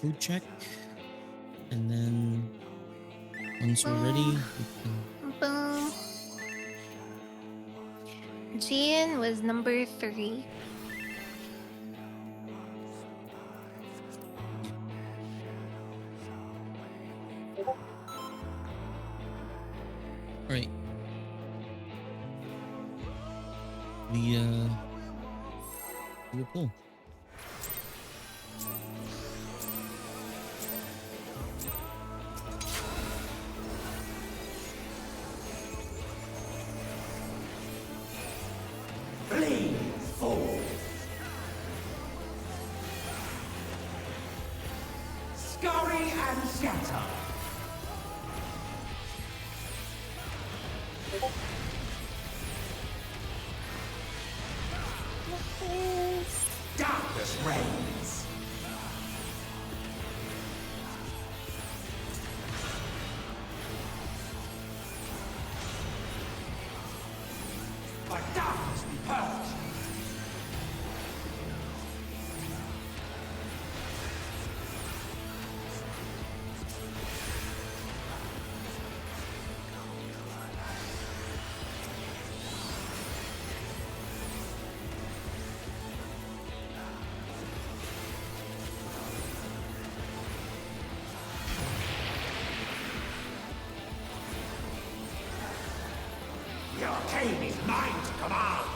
food check, and then once we're ready, Boom, we can. boom. Jian was number 3. All right, we do a pull. Bleed fall. Scurry and scatter. Darkness reigns. By darkness be purged. The arcane is mine to command.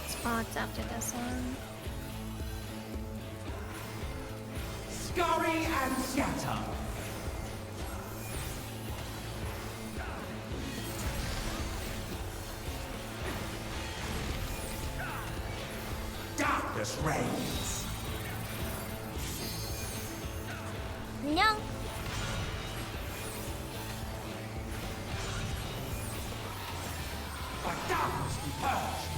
Spots after this one. Scurry and scatter. Darkness reigns. No. By darkness be purged.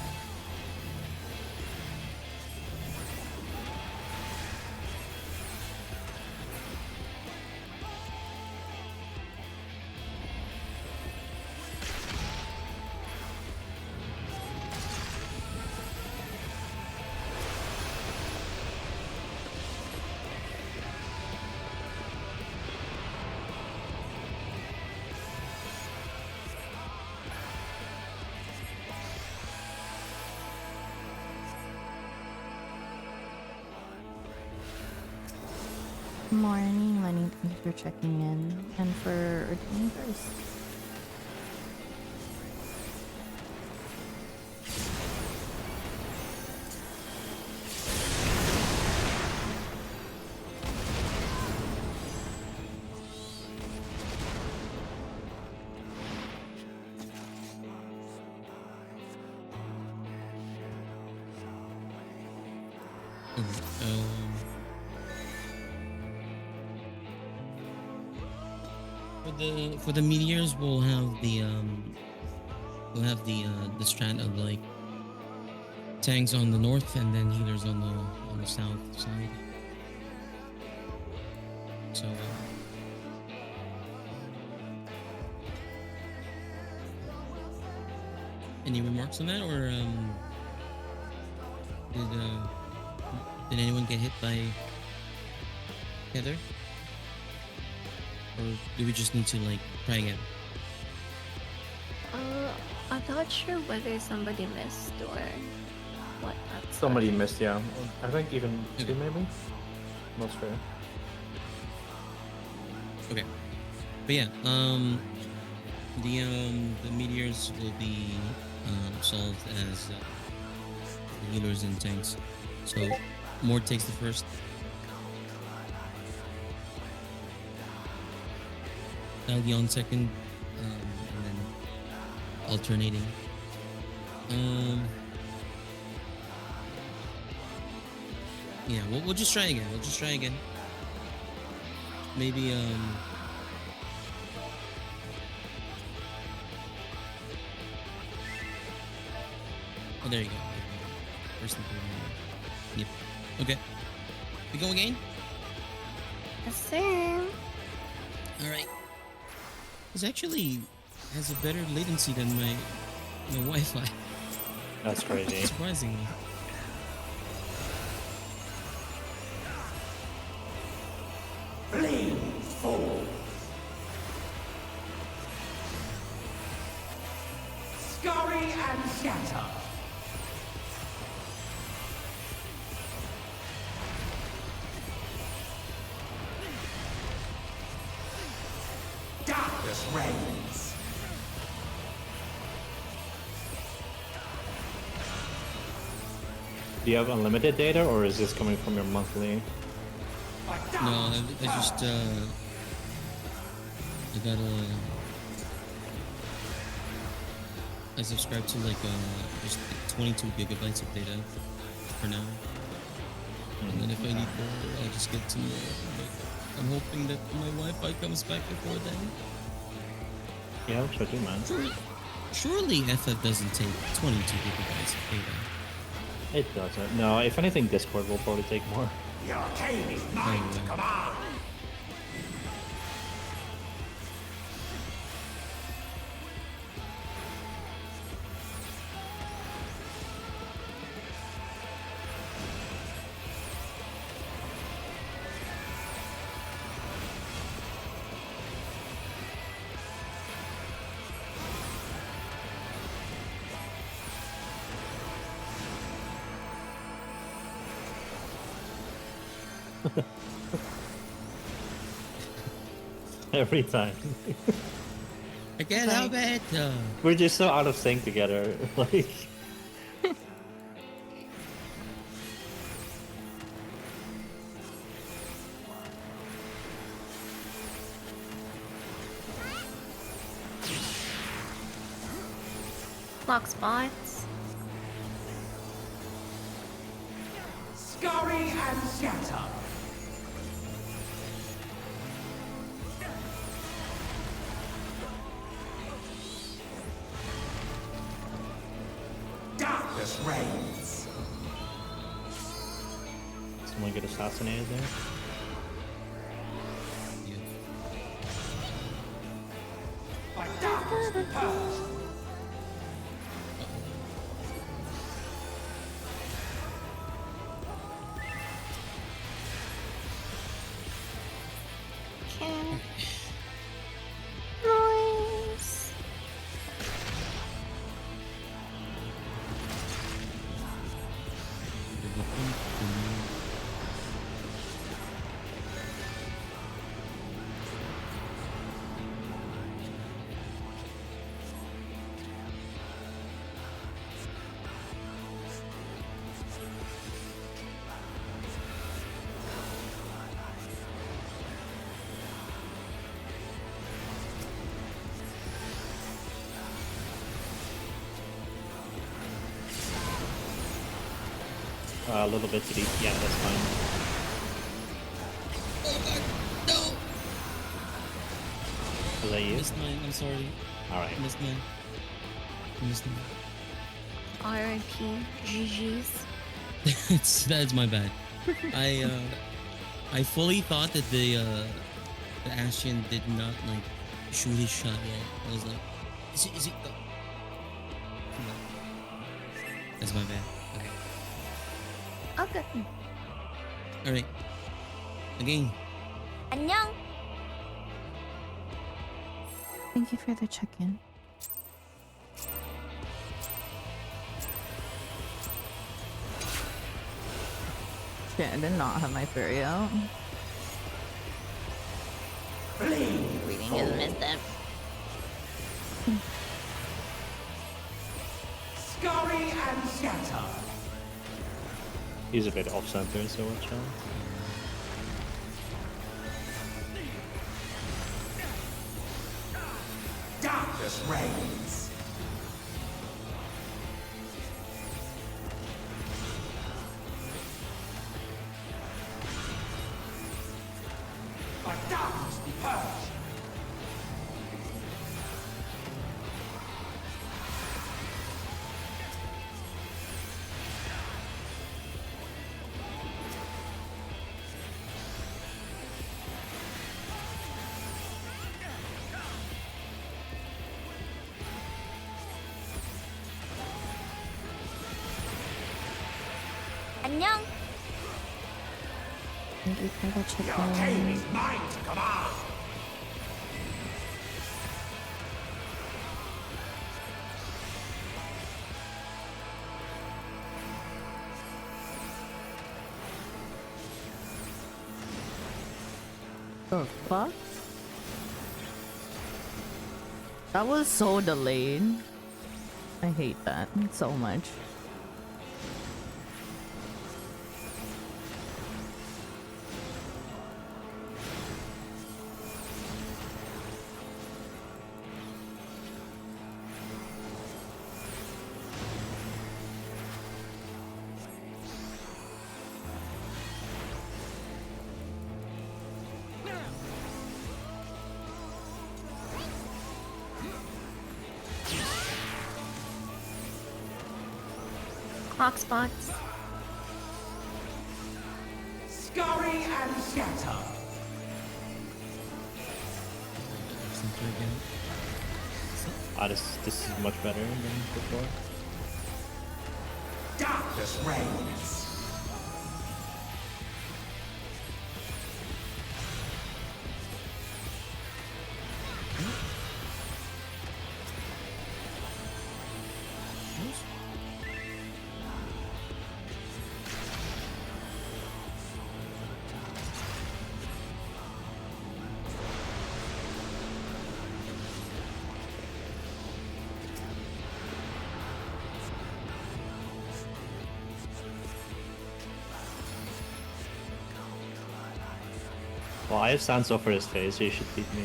Morning, Lenny. Thank you for checking in and for ordaining first. For the meteors, we'll have the strand of like tanks on the north and then healers on the south side. So any remarks on that, or did anyone get hit by Heather? Or do we just need to like try again? I'm not sure whether somebody missed or what. Somebody missed, yeah. I think even Okay. two, maybe. Not sure. Okay, but yeah, the meteors will be solved as healers and tanks. So more takes the first. Algion second, and then alternating. Yeah, we'll just try again. We'll just try again. Maybe oh, there you go. First and third. Yep. Okay. We go again. Yes, sir. All right. This actually has a better latency than my Wi-Fi. That's crazy. Surprisingly. Flee, fall. Scurry and scatter. Darkness reigns. Do you have unlimited data, or is this coming from your monthly? No, I just I got I subscribe to like just 22 gigabytes of data for now, and then if I need more, I'll just get some more. But I'm hoping that my Wi-Fi comes back before then. Yeah, I'm sure too, man. Surely FF doesn't take 22 gigabytes of data. It doesn't. No, if anything, Discord will probably take more. The arcane is mine to command. Every time. I can't help it. We're just so out of sync together. Like, Block spots. Scurry and scatter. Darkness reigns. someone get assassinated there. Yeah. By darkness be purged. Okay. Noise. A little bit to the yeah, that's fine. Oh god, no! Was that you? Missed mine. I'm sorry. All right. Missed mine. Missed mine. R.I.P. GG's. That's my bad. I fully thought that the Ashen did not like shoot his shot yet. I was like, is it go? No. That's my bad. Okay. Okay. All right. Again. 안녕. Thank you for the check-in. Shit, I did not have my fairy out. Flee, Reading is messed up. scurry and scatter. He's a bit off center, so watch out. Darkness reigns. But darkness be purged. 안녕. Thank you for the Your chicken. game is mine to command. The fuck? That was so delayed. I hate that so much. Hawkspots. Scurry and scatter. Center again. Ah, this is much better than before. Darkness reigns. Well, I have Sansa for his face, so you should beat me.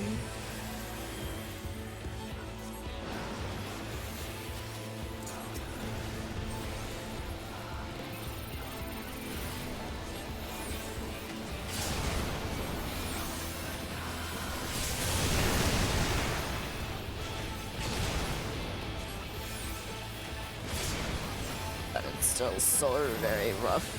But it's still so very rough.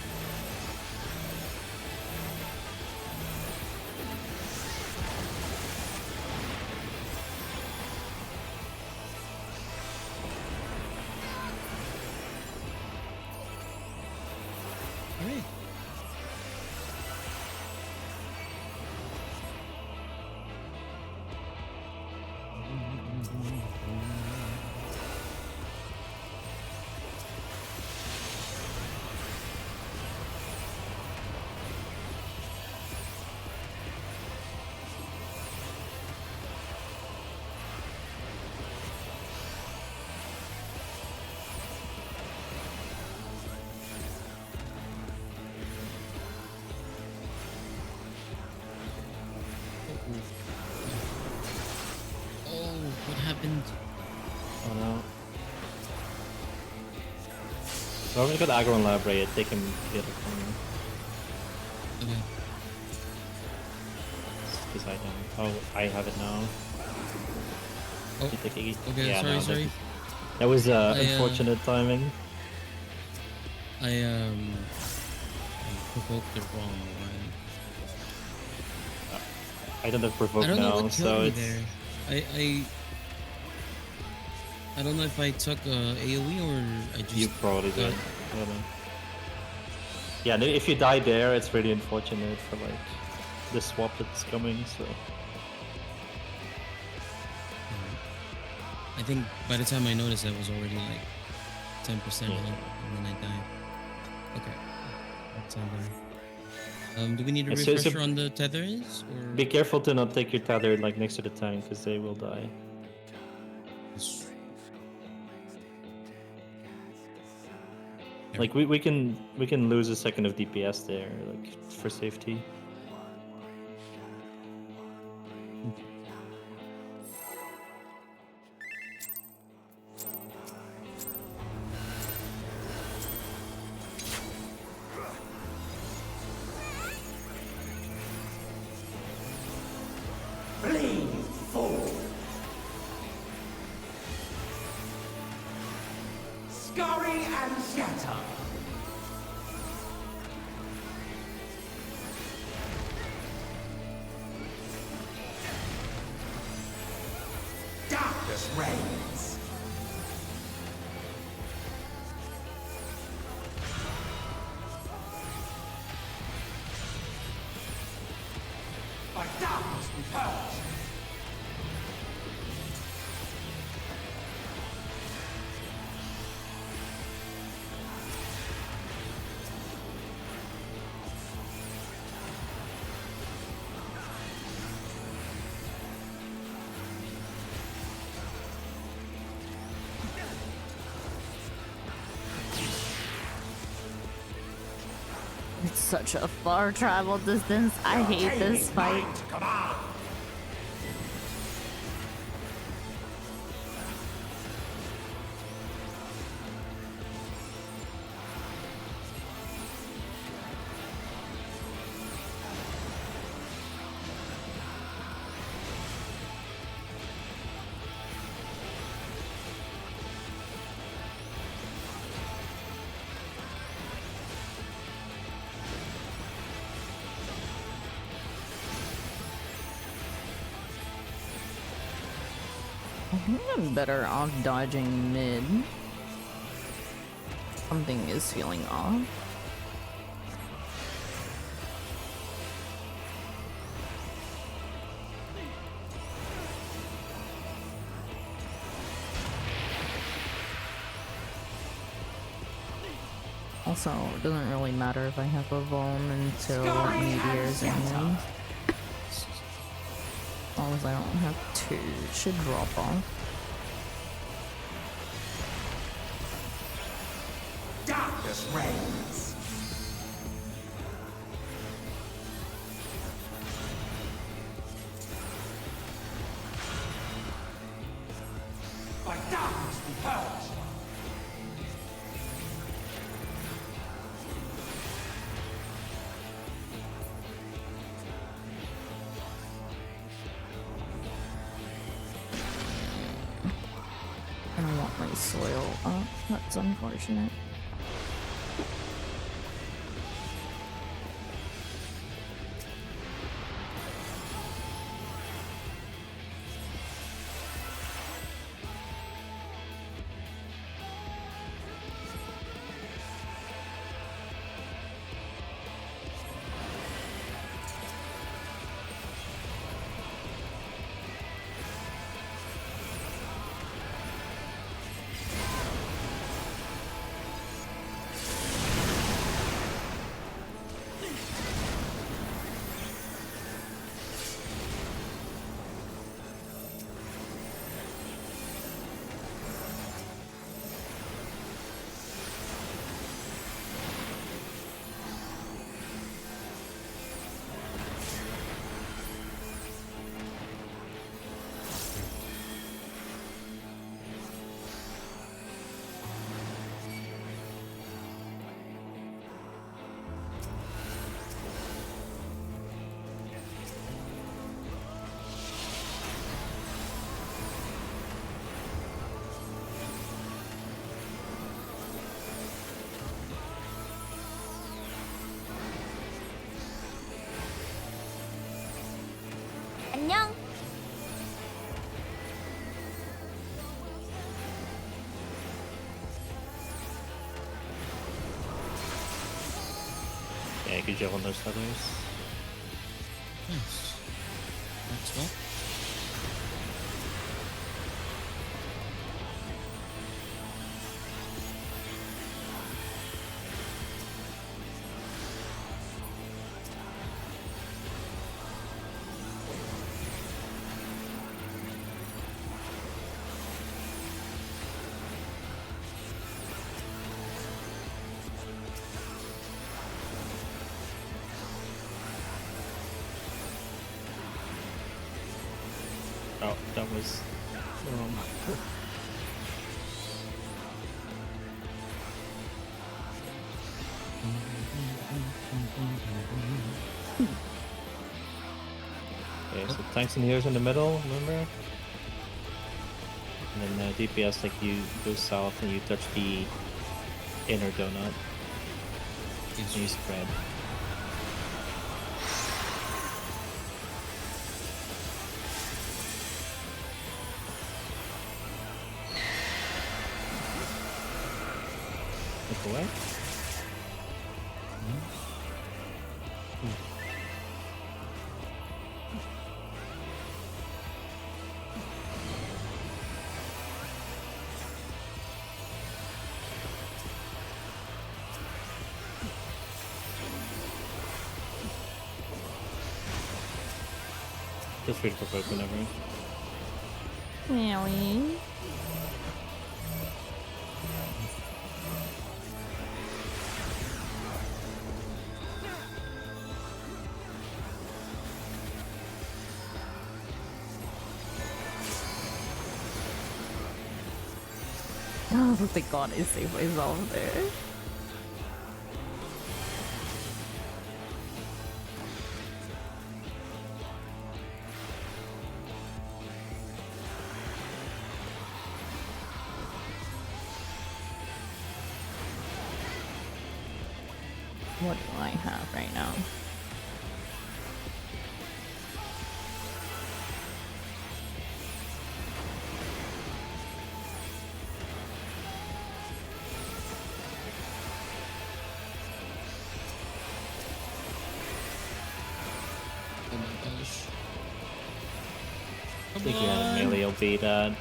Alright. Oh, what happened? Oh no. Whoever's got aggro and Labrate, take him the other corner. Okay. Because I don't. Oh, I have it now. Oh, You take Iggy. okay, Yeah, sorry, no, sorry. That was I, unfortunate timing. I provoked the wrong one. I don't have provoke I don't know now, what so killed me it's. there. I don't know if I took AoE or I just You probably got- did. I don't know. Yeah, no, if you die there, it's really unfortunate for like the swap that's coming. So I think by the time I noticed, I was already like 10% Yeah. health, and then I died. Okay, that's all there. Do we need a Yeah, so- refresher on the tethers, or be careful to not take your tether like next to the tank, because they will die. Like we can lose a second of DPS there, like for safety. Bleed, fool! Scurry and scatter! Darkness reigns! By darkness we purge! It's such a far travel distance. I hate this fight. Mine to command! I think I'm better off dodging mid. Something is feeling off. Also, it doesn't really matter if I have a Vuln until Meteors anyway. As long as I don't have two, it should drop off. Darkness reigns! By darkness we purge! I don't want my soil up. That's unfortunate. 안녕. Yeah, good job on those feathers. Nice. That's well. Oh, that was wrong. Okay, so tanks and healers in the middle, remember? And then DPS, like you go south and you touch the inner donut. Yes. And you spread. Look away. Feel free to provoke whenever. Meowie. Oh, thank God I saved myself there. What do I have right now? Oh my gosh. I Come think you have a on! melee will beat that.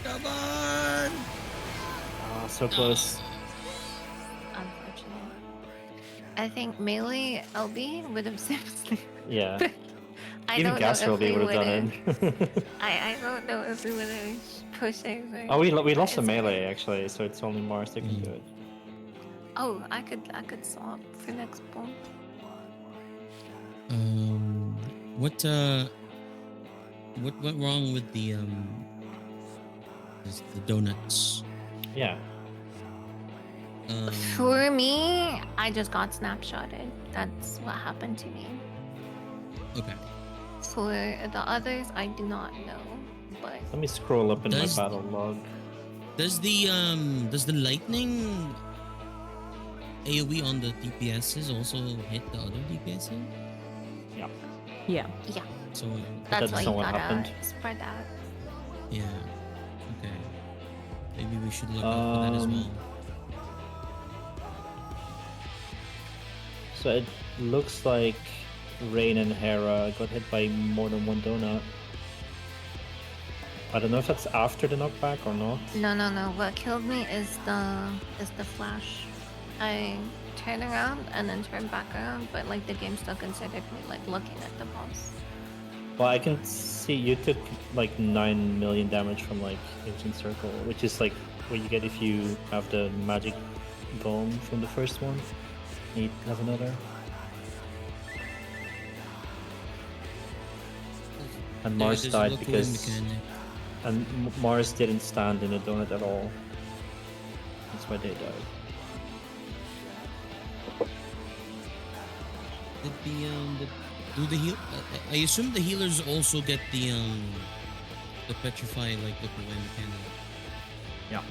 Come on! Ah, so close. Unfortunately. I think melee LB would have saved me. Yeah. I Even don't know Gastro if we would have done would've- it. I don't know if we would have pushing. Oh, we lost the It's okay. melee actually, so it's only Mars that can do it. Oh, I could swap for next ball. What went wrong with the donuts? Yeah. For me, I just got snapshotted. That's what happened to me. Okay. For the others, I do not know. But Let me scroll up in my Does- battle log. Does the lightning AoE on the DPSs also hit the other DPSs? Yeah. Yeah. yeah, So that's why that's you not what gotta happened. spread out. yeah. Okay. Maybe we should look out for that as well. So it looks like Rain and Hera got hit by more than one donut. I don't know if that's after the knockback or not. No. What killed me is the flash. I turned around and then turned back around, but like the game still considered me like looking at the boss. Well, I can see you took like 9 million damage from like Ancient Circle, which is like what you get if you have the magic golem from the first one. You have another. And Mars there's a died look away because mechanic. Mars didn't stand in a donut at all. That's why they died. Do the heal? I assume the healers also get the petrify like look away mechanic. Yeah.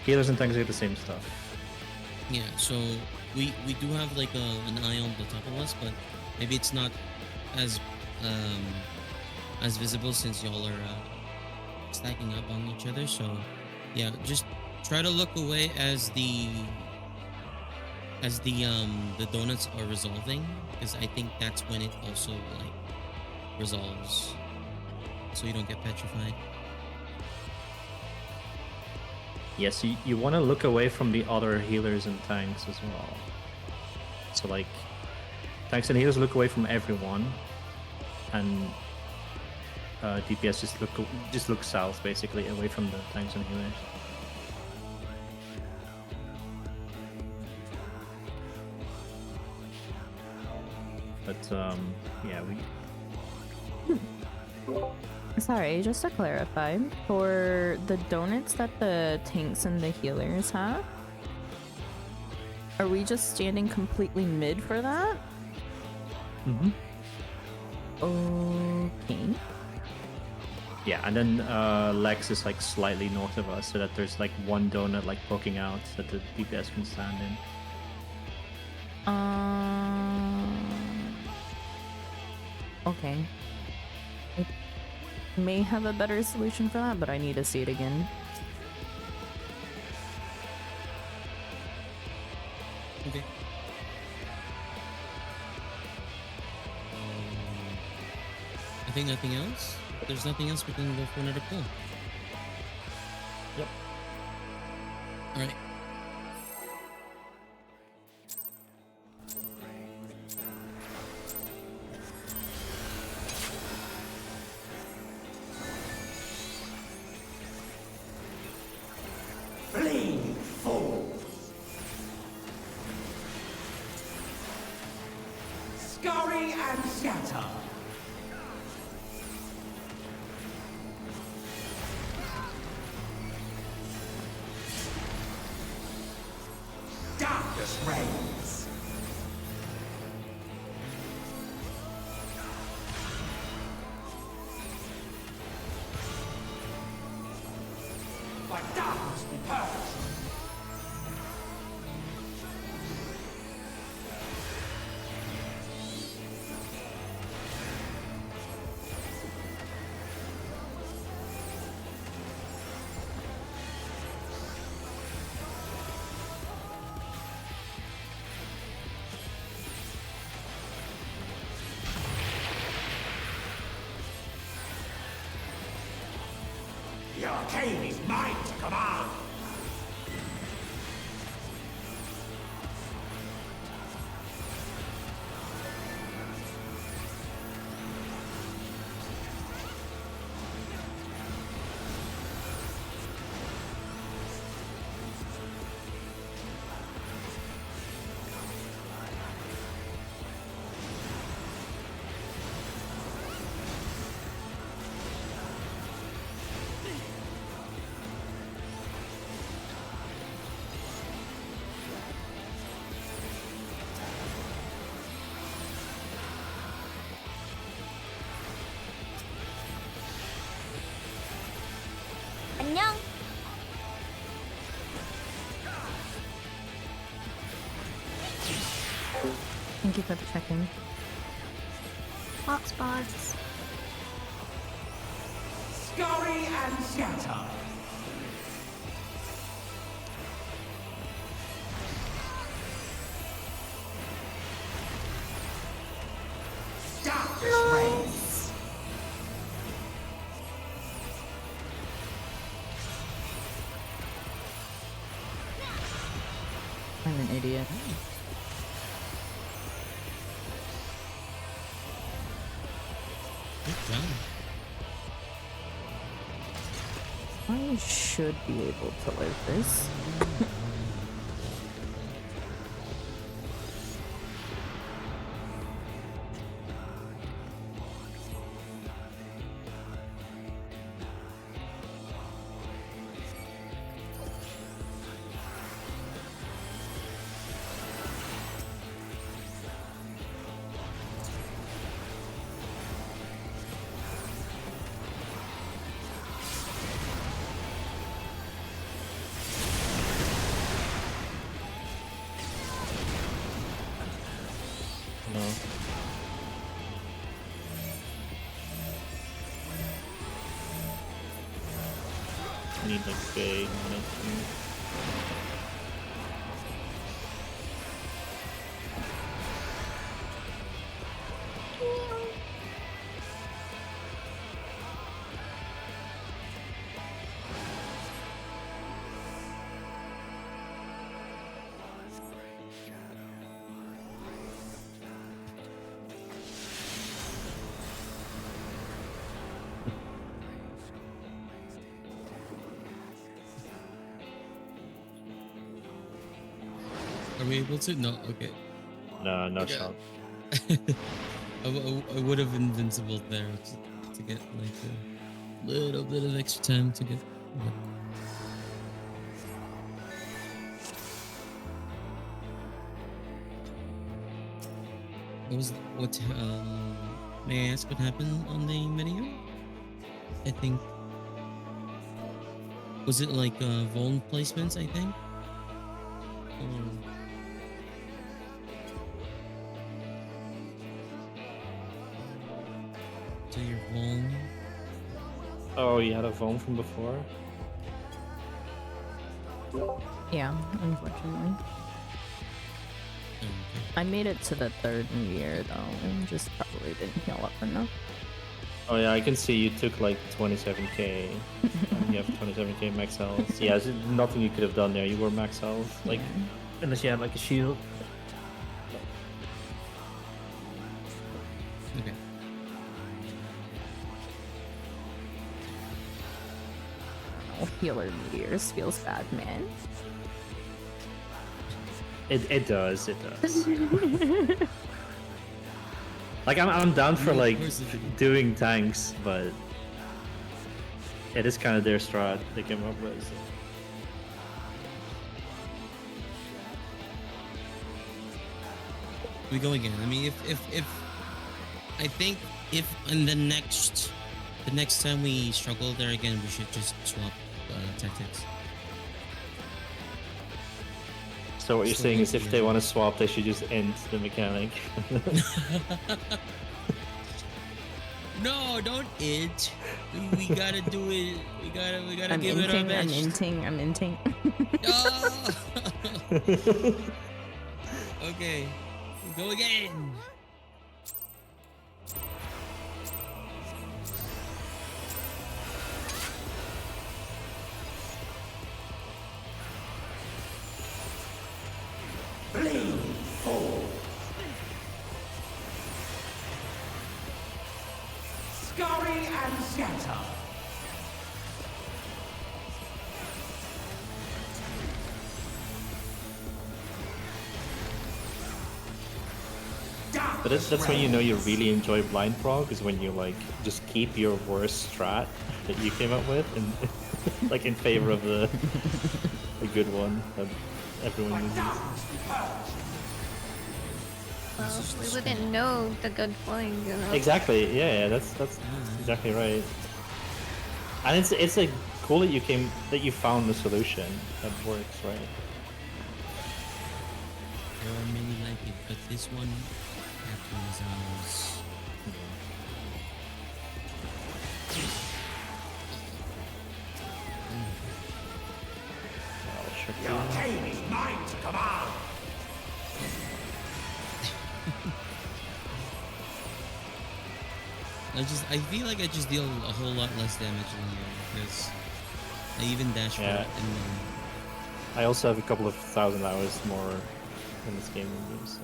Healers and tanks get the same stuff. Yeah, so we do have like an eye on the top of us, but maybe it's not as visible since y'all are stacking up on each other. So yeah, just try to look away as the donuts are resolving, because I think that's when it also like resolves, so you don't get petrified. Yes, you want to look away from the other healers and tanks as well. So like, tanks and healers look away from everyone, and DPS just look south, basically, away from the tanks and healers. But yeah, Sorry, just to clarify, for the donuts that the tanks and the healers have, are we just standing completely mid for that? Mm-hmm. Okay. Yeah, and then Lex is like slightly north of us, so that there's like one donut like poking out that the DPS can stand in. Okay. I may have a better solution for that, but I need to see it again. Okay. I think nothing else. If there's nothing else, we can go for another pull. Yep. All right. Flee, fools! Scurry and scatter! Darkness reigns! Let darkness be purged! The arcane is mine to command! 안녕. Thank you for the check-in. Box. Scurry and scatter! Darkness reigns! I'm an idiot. Good job. I should be able to live this. No. I need like big momentum. Are we able to? No. Okay. No Okay. shot. I would have invincible there. to get like a little bit of extra time to get. What may I ask what happened on the menu? I think was it like Vuln placements, I think? Or so your Vuln. Oh, you had a phone from before? Yeah, unfortunately. Okay. I made it to the 3rd year though, and just probably didn't heal up enough. Oh yeah, I can see you took like 27k. And you have 27k max health. Yeah, there's nothing you could have done there. You were max health. Like, Yeah. unless you had like a shield. Okay. Oh, healer meteors feels bad, man. It does. Like I'm down for Yeah, of like course it is. doing tanks, but it is kind of their strat they came up with. So. We go again. I mean, if I think if in the next time we struggle there again, we should just swap tactics. So what you're So saying like, is if yeah. they want to swap, they should just end the mechanic. No, don't it. We gotta do it. We gotta I'm give it our inting, best. I'm inting. No! Okay, go again. Bleed full. Scurry and scatter. But that's when you know you really enjoy blind prog, is when you like just keep your worst strat that you came up with and like in favor of the good one that everyone uses. Well, we wouldn't know the good point, you know. Exactly. Yeah, that's exactly right. And it's like cool that you found the solution that works, right? There are many like it, but this one happens ours. Well, sure. Your team is mine to command. I feel like I just deal a whole lot less damage in here because I even dash for Yeah. it and then I also have a couple of thousand hours more in this game than you, so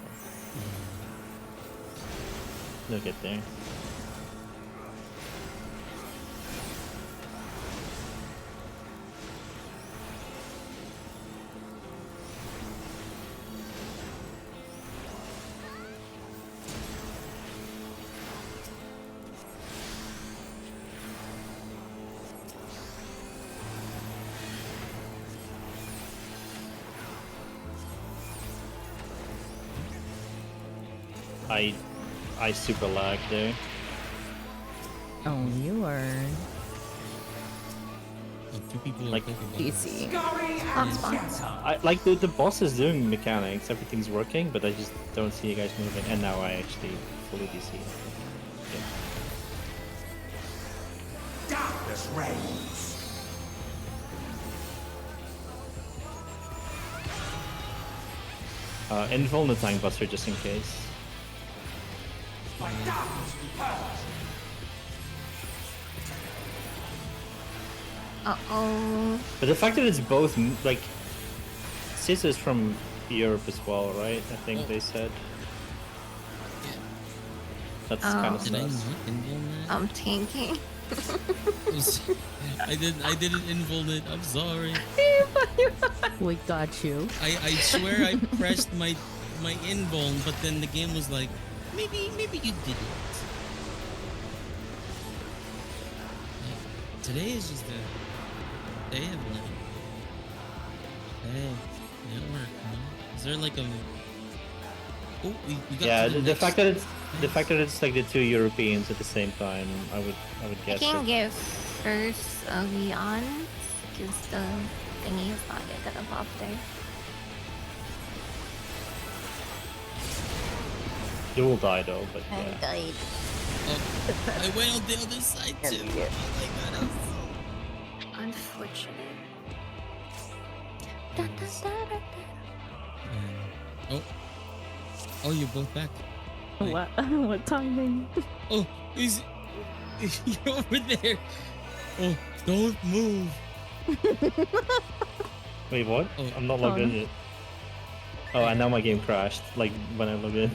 you'll get there. I super lag there. Oh, you are two people Like, are Pokeball. PC. Scurry and Hotspot. scatter. I like the boss is doing mechanics, everything's working, but I just don't see you guys moving. And now I actually fully DC. Okay. Darkness reigns. Invuln the Tank Buster just in case. By darkness be purged. Uh-oh. But the fact that it's both, like, Sis is from Europe as well, right? I think Oh. they said. Yeah. That's kind of Did I not sus. invuln that? I'm tanking. I didn't invuln it. I'm sorry. We got you. I swear I pressed my invuln, but then the game was like, maybe you didn't. Today is just the day of like, hey, network, huh? Is there like a? Oh, we got Yeah, to the the next fact that it's the phase. fact that it's like the two Europeans at the same time, I would I guess can that. give first Leon because the thingy is not yet gonna pop there. You will die though, but I yeah. died. Oh, I went on the other side too. Oh my god, I'm so. Unfortunate. Da, da, da, da, da. Oh, oh, you're both back. Wait. What? What timing? Oh, he's you're over there. Oh, don't move. Wait, what? Oh. I'm not logged in yet. Oh, and now my game crashed. Like when I logged in.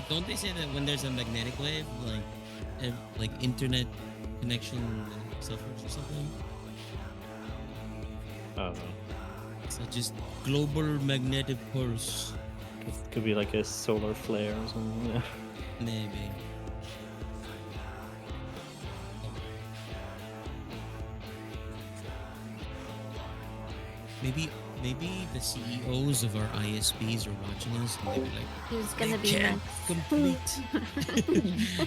Don't they say that when there's a magnetic wave, like internet connection suffers or something? I don't know. So just global magnetic pulse, Could be like a solar flare or something. Yeah. maybe. Maybe the CEOs of our ISPs are watching us and they'll be like, Who's they gonna be can't next? complete.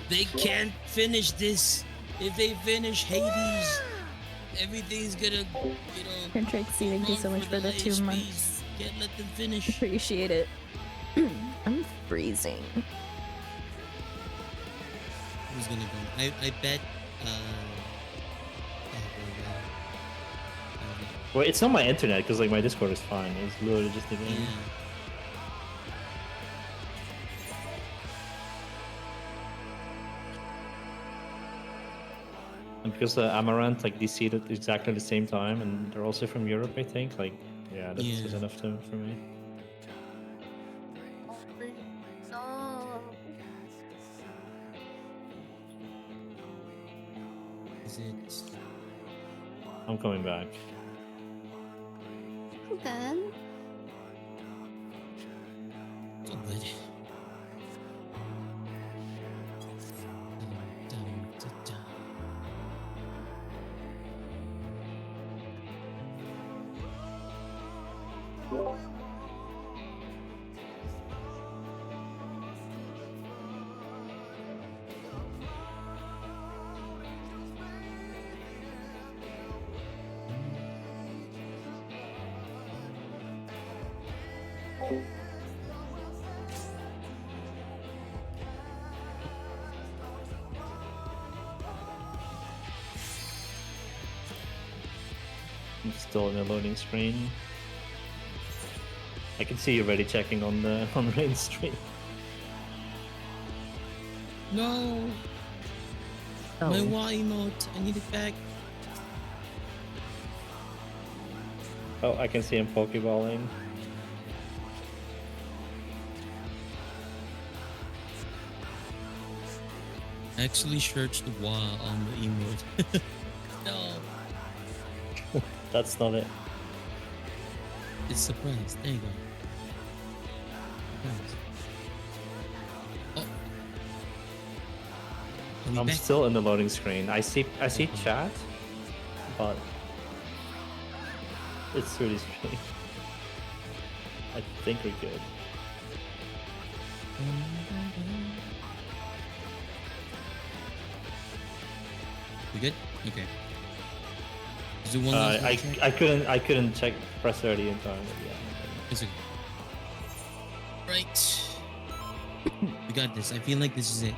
They can't finish this. If they finish Hades, everything's gonna, Trixie, thank you so much for the 2 ISPs. months. Can't let them finish. Appreciate it. I'm freezing. Who's gonna go? I bet. Well, it's not my internet because like my Discord is fine. It's literally just the game. Yeah. And because Amaranth like DC'd at exactly the same time, and they're also from Europe, I think. Like, yeah, that's Yeah. just enough for me. No. Is it? I'm coming back. Then Oh, good. I'm still in the loading screen. I can see you already checking on the rain stream. No, Oh. my Y emote. I need it back. Oh, I can see him pokeballing. I actually searched Y on the emote. No, That's not it. it's surprise. There you go. Surprise. Oh. Are we I'm back? still in the loading screen. I see chat, but it's really strange. I think we're good. We good? Okay. Is there one last one check? I couldn't check press 30 in time. But yeah. It's okay. Right. We got this. I feel like this is it.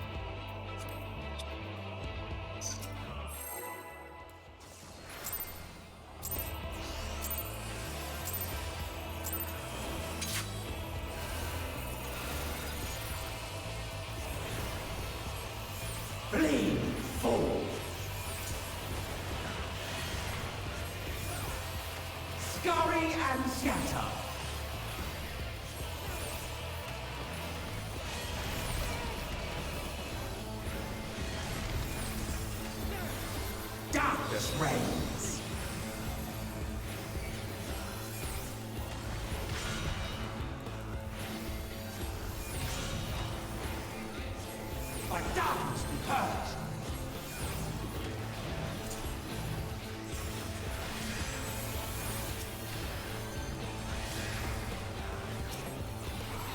Bleed full. Scurry and scatter. Darkness reigns.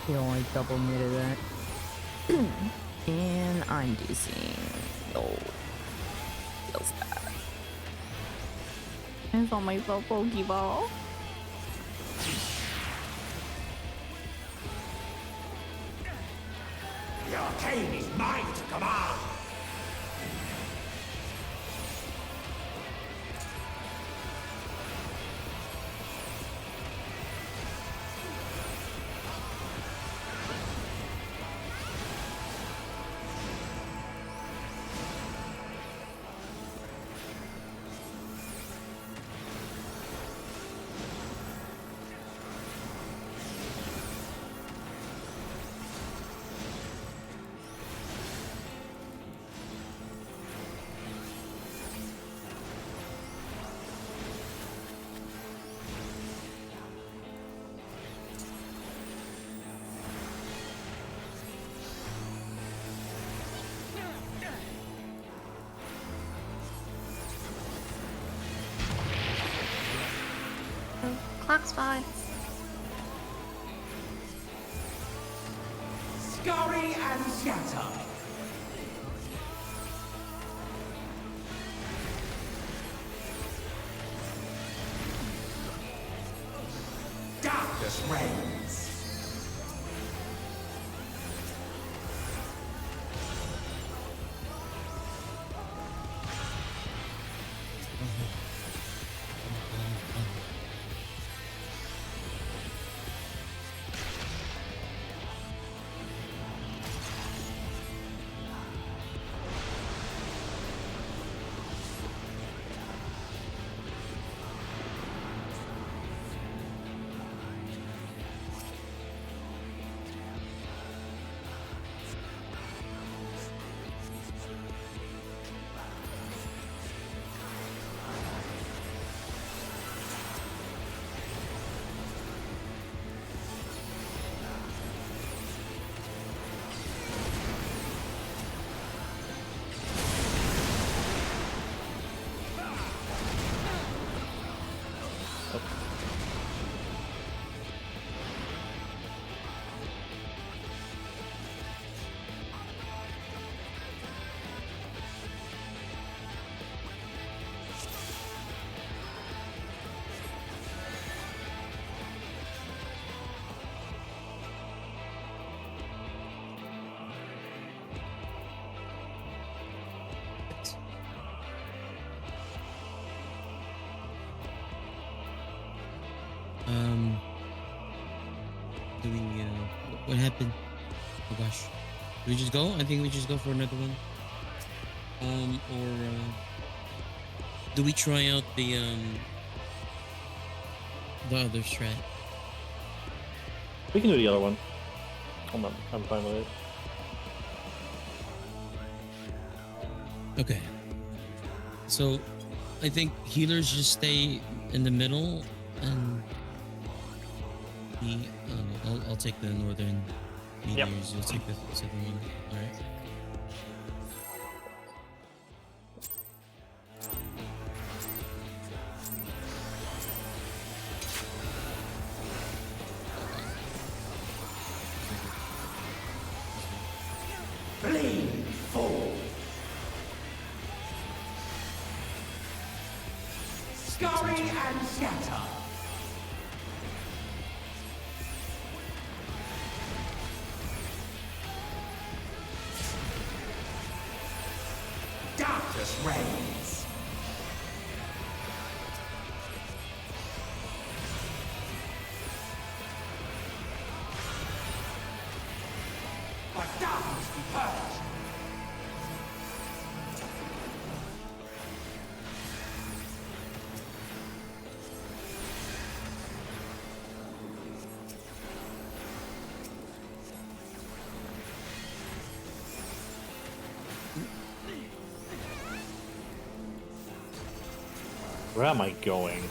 You only double muted that. And I'm DCing. No. Feels bad. I saw myself Pokeball. The arcane is mine to command! Clock's fine. Scurry and scatter! Darkness reigns! Do we, what happened? Oh gosh. Do we just go? I think we just go for another one. Do we try out the other strat? We can do the other one. I'm fine with it. Okay. So, I think healers just stay in the middle, and I'll take the northern meteors. You'll take the southern one. All right. Bleed full! Scurry and scatter! Darkness reigns! But darkness be purged! Where am I going?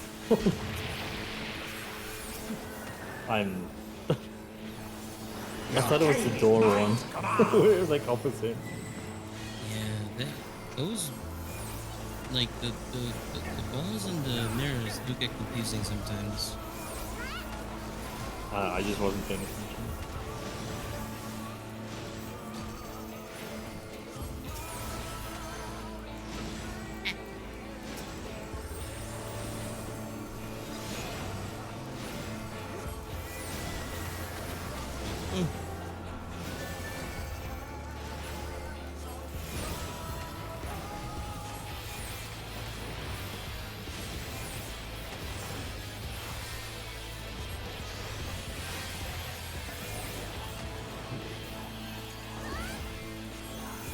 I'm... I thought it was the door one. It was like opposite. Yeah, those, like the balls and the mirrors do get confusing sometimes. I just wasn't paying attention.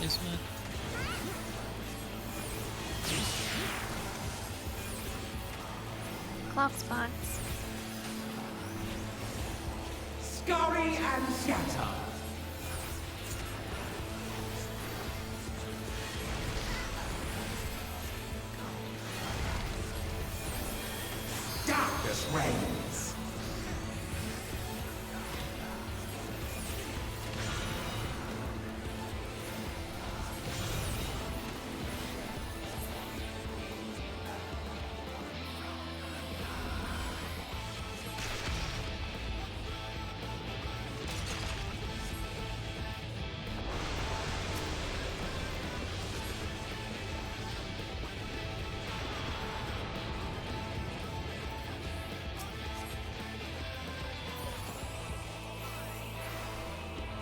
Guess what? Clock spots. Scurry and scatter. Darkness reigns.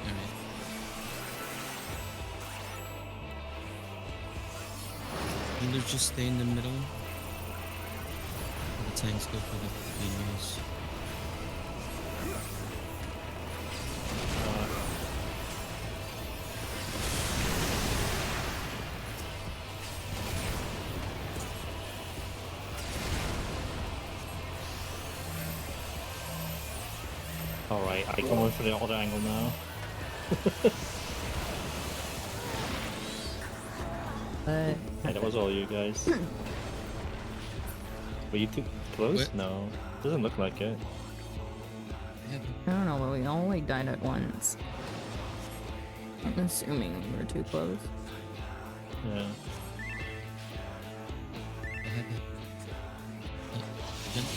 Alright. Healers just stay in the middle. The tanks go for the videos. Alright, I come over for the other angle now. But Hey, that was all you guys. Were you too close? What? No. Doesn't look like it. I don't know, but we all like died at once. I'm assuming we were too close. Yeah. I had it. Jump.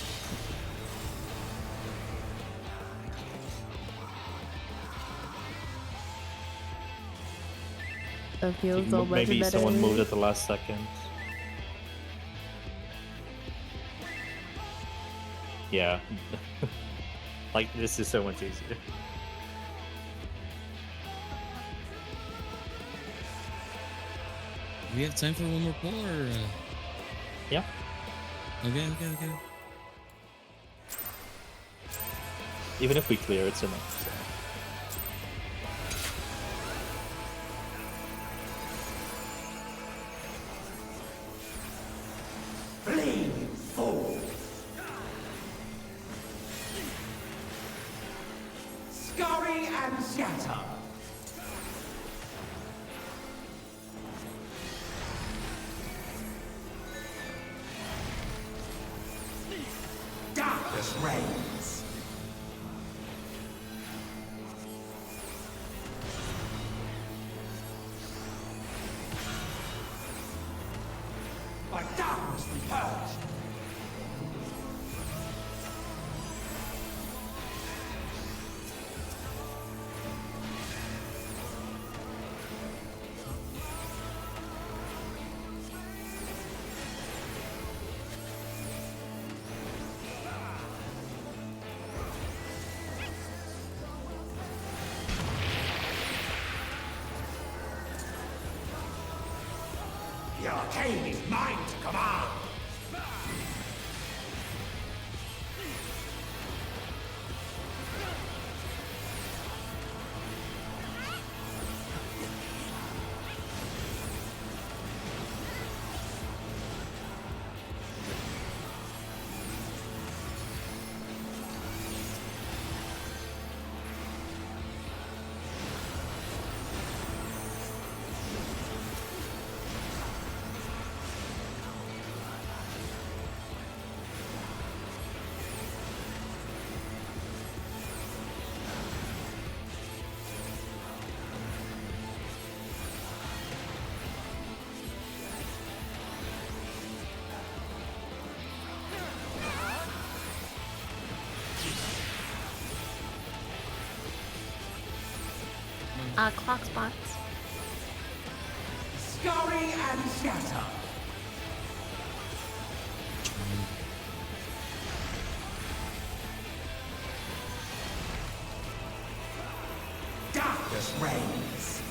That feels so much Maybe better. someone moved at the last second. Yeah. Like, this is so much easier. Do we have time for one more pull or? Yeah. Okay. Even if we clear, it's enough. So. Bleed forth. Scurry and scatter. Darkness reigns. By darkness we purge. The arcane is mine to command. Clock spots. Scurry and scatter. Darkness reigns.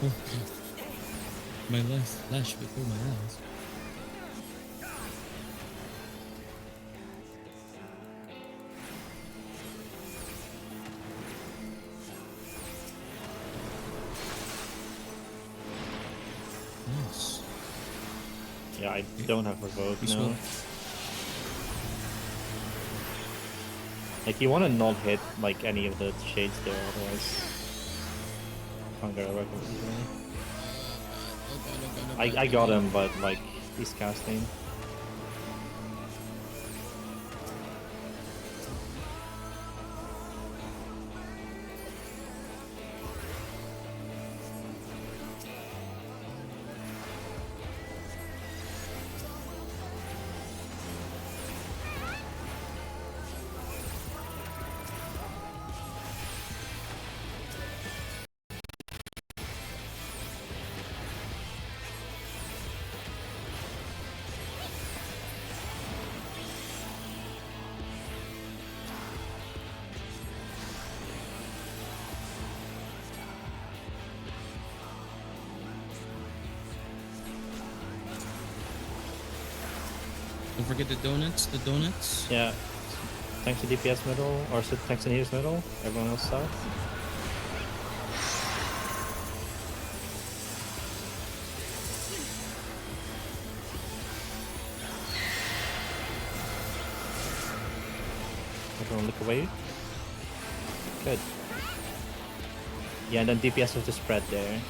Oh, my life flashed before my eyes. Nice. Yeah, I don't have Revoke You now. swap? Like, you want to not hit like any of the shades there, otherwise can't get a weapon easily. Oh god, oh god, oh god. I got him, but like he's casting. Don't forget the donuts, the donuts. Yeah. Tanks to DPS middle, or tanks and healers middle, everyone else south. Everyone look away. Good. Yeah, and then DPS was the spread there.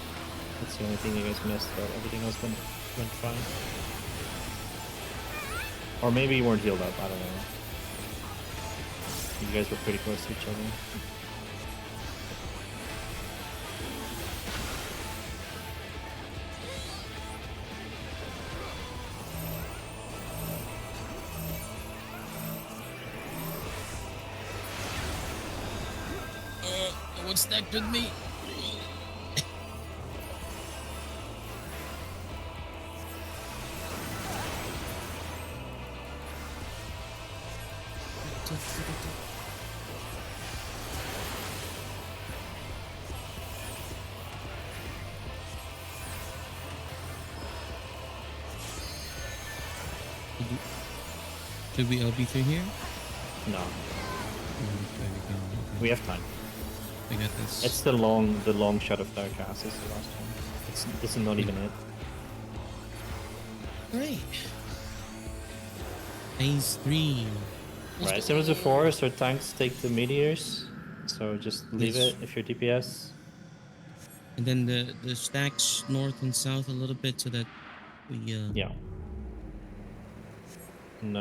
That's the only thing you guys missed, but everything else went fine. Or maybe you weren't healed up, I don't know. You guys were pretty close to each other. What's stacked with me? Should we LB through here? No, Okay. we have time. I got this. It's the long shot of Dark Cast is the last one. This is not even it. Great. Phase 3. Right, so as before, so tanks take the meteors. So just leave Yes. it if you're DPS. And then the stacks north and south a little bit so that we Yeah. And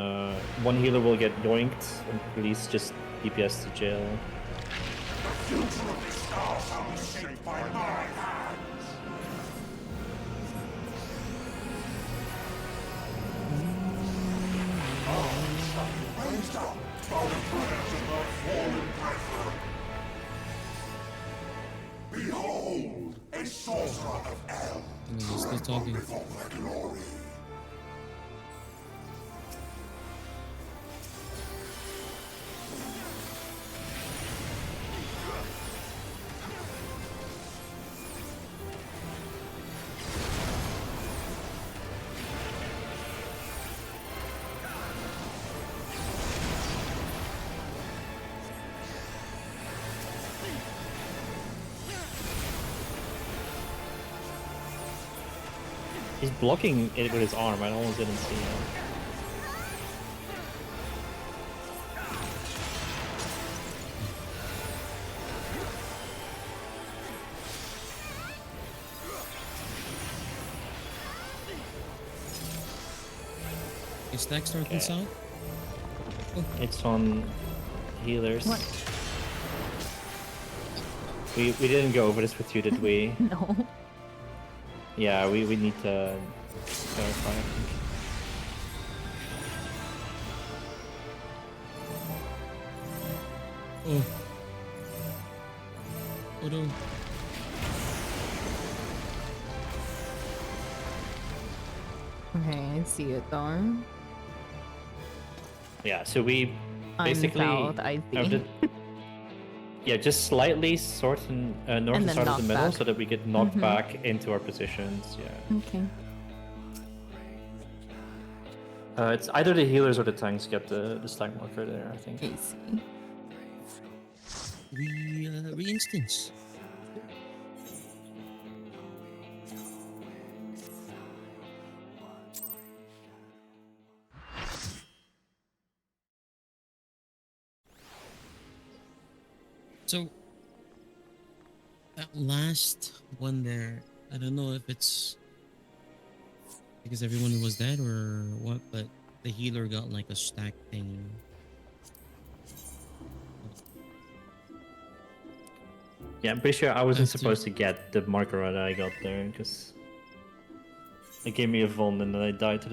one healer will get yoinked, and police just DPS to jail. Future of the stars shall be shaped by my hands. Raised up by the prayers of our fallen brethren. Behold, a sorcerer of El. He's still talking. Before their glory. He's blocking it with his arm. I almost didn't see him. Is stacks north Okay. and south? It's on healers. What? We didn't go over this with you, did we? No. Yeah, we need to clarify. I think. Oh. Oh no. Okay, I see it though. Yeah, so we I'm basically south, I have see. the- Yeah, just slightly north And and then south of the knock middle, back. so that we get knocked back into our positions. Yeah. Okay. It's either the healers or the tanks get the stack marker there, I think. I see. Re-instance. So that last one there, I don't know if it's because everyone was dead or what, but the healer got like a stack thing. Yeah, I'm pretty sure I wasn't After- supposed to get the marker that I got there, because it gave me a vuln and then I died to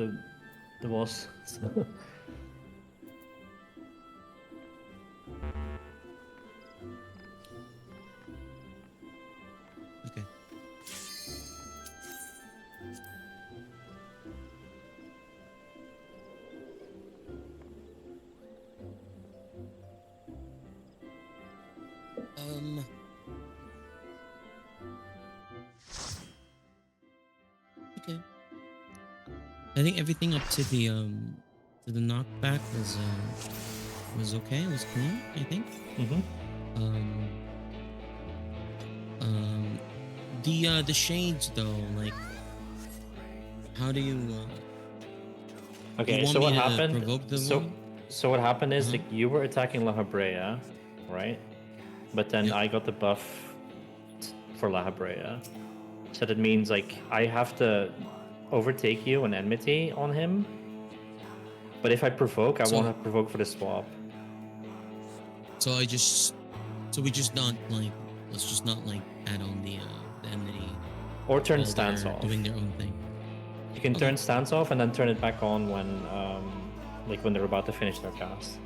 the boss. So. Okay. Okay. I think everything up to the knockback was okay. Was clean. I think. Mm-hmm. Um. The shades though, like, how do you? Okay, you want so what me to happened? provoke the So, one? so what happened is Uh-huh. like you were attacking La Habrea, right? But then Yep. I got the buff for La Habrea, so that means like I have to overtake you on enmity on him. But if I provoke, I So- won't have provoke for the swap. So we just not like, let's just not like add on the enmity. Or turn while stance they're off. doing their own thing. You can Okay. turn stance off and then turn it back on when, like when they're about to finish their cast.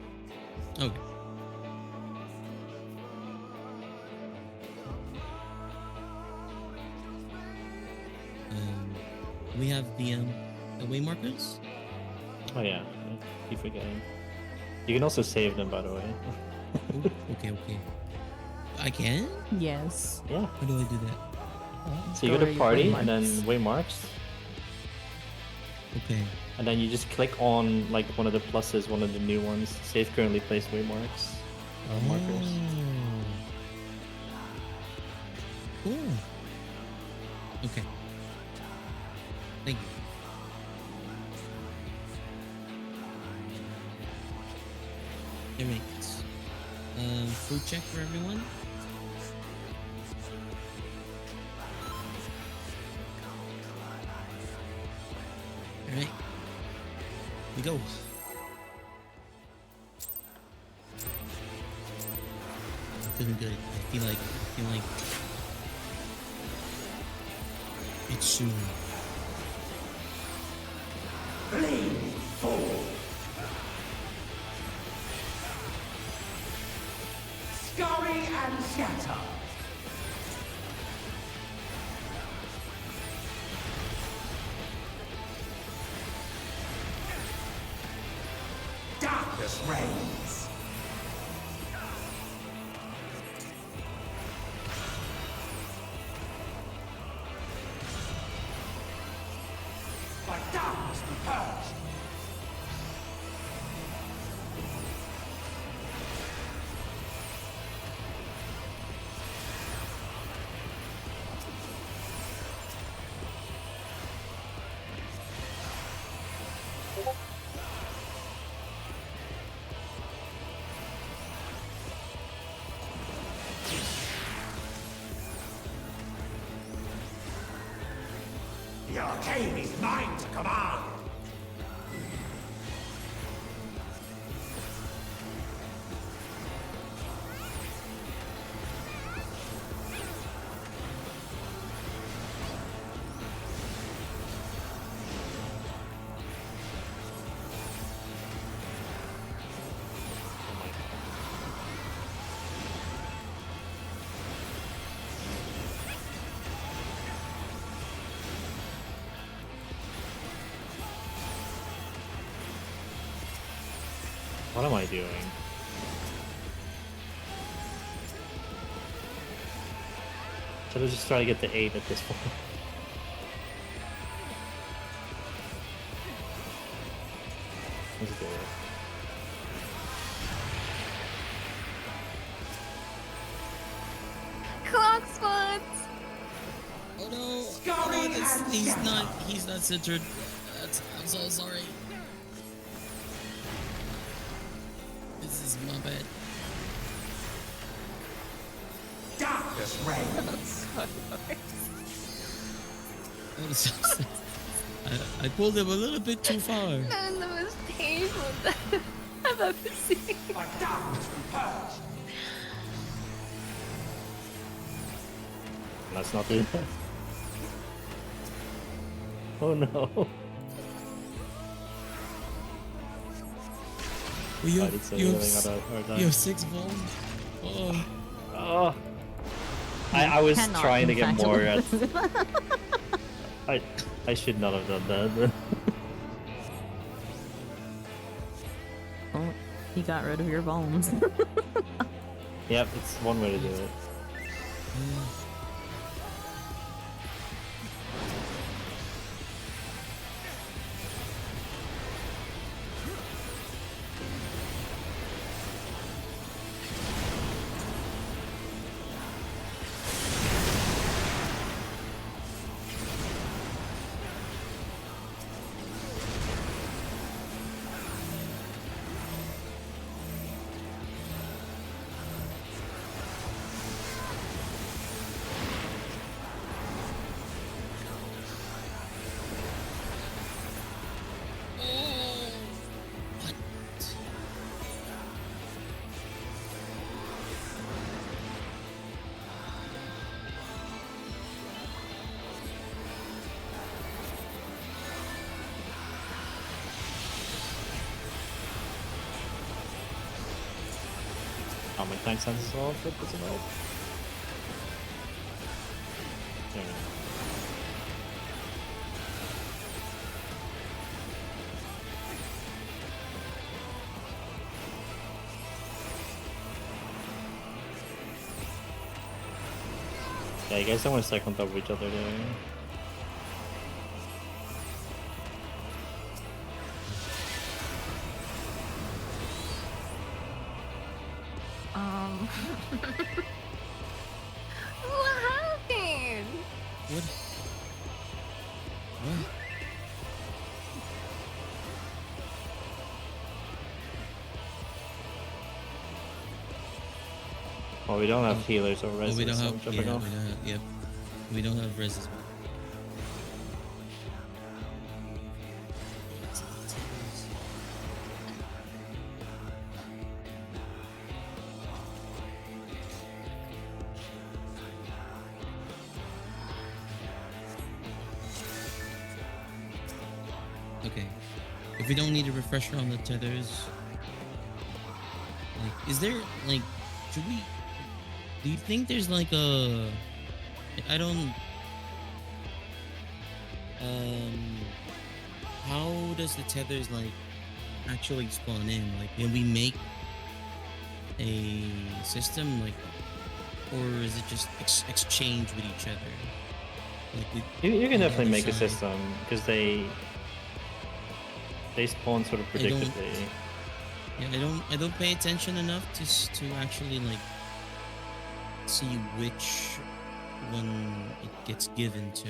Okay. We have the way markers. Oh yeah, I keep forgetting. You can also save them, by the way. Oh, okay. I can? Yeah. How do I do that? So you go Go to to party and waymarks. then waymarks, Okay. and then you just click on like one of the pluses, one of the new ones. Save currently placed waymarks. Markers. Cool. Okay. Thank you. Alright. Food check for everyone. Alright. We go. I'm feeling good. I feel like it's soon. Bleed full. Scurry and scatter. Darkness reigns. By darkness be purged. The arcane is mine to command. What am I doing? So let's just try to get to 8 at this point. Let's do it. Clock spots! Oh no! Scummy and He's not centered. I'm so sorry. This is my bad. Darkness reigns. I'm so sorry. I pulled him a little bit too far. That was the most painful that I've ever seen. By darkness we purge. Let's not do that. Oh no. Well, you I have, did say you have, healing s- at our you time. have 6 bombs. Oh. Oh. I was Cannot trying to get more at. infatuate. I should not have done that. Oh, he got rid of your bones. Yep, it's one way to do it. What? How many tank senses off? That doesn't help. There we go. Yeah, you guys don't want to stack on top of each other there. What happened? What? What? Well, we don't have healers or Oh, res. we don't have. jumping Yeah, off. we don't have. Yep. We don't have res as well. Okay. If we don't need a refresher on the tethers, like, is there like, should we? Do you think there's like a? I don't. How does the tethers like actually spawn in? Like, can we make a system like, or is it just exchange with each other? Like, You can on the definitely other make a side? system because they spawn sort of I don't- predictably. Yeah, I don't pay attention enough to actually like see which one it gets given to.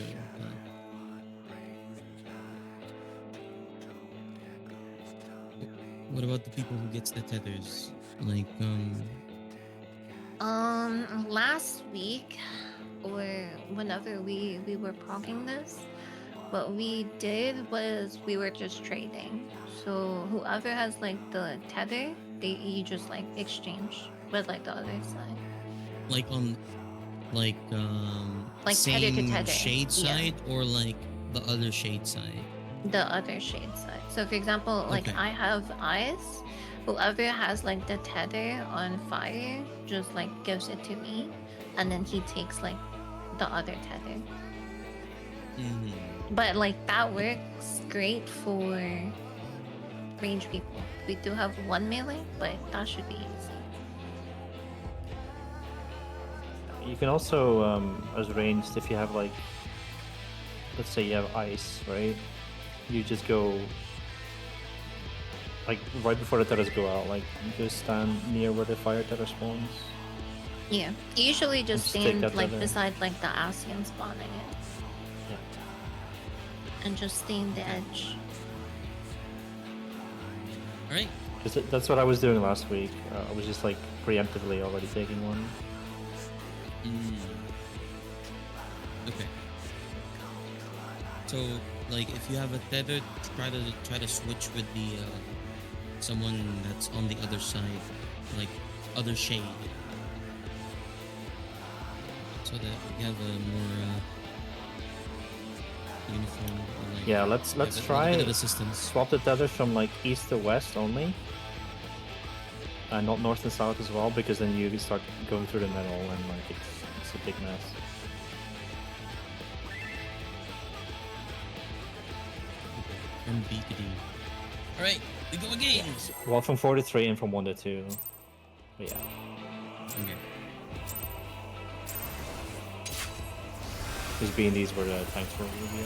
What about the people who gets the tethers? Like Last week, or whenever we were progging this, what we did was we were just trading. So whoever has like the tether, you just like exchange with like the other side. like on like Like tether to same tether, shade yeah. side or like the other shade side. The other shade side. So for example, like Okay. I have eyes. Whoever has like the tether on fire just like gives it to me, and then he takes like the other tether. Mhm. But like that works great for range people. We do have one melee, but that should be easy. You can also, as ranged, if you have like, let's say you have ice, right? You just go, like right before the tethers go out, like you just stand near where the fire tether spawns. Yeah. Usually just Just take stand that like tether. beside like the Asian spawning it. Yeah. And just stay in the edge. All right. That's what I was doing last week. I was just like preemptively already taking one. Okay. So, like, if you have a tether, try to switch with the someone that's on the other side, like other shade, so that you have a more uniform. Or like, Yeah, let's you have a try little bit of assistance. swap the tethers from like east to west only, and not north and south as well, because then you start going through the middle and like it's a big mess. From B to D. All right, we go again. Well, from 4 to 3 and from 1 to 2. But yeah. Okay. Just being these were the tanks for review.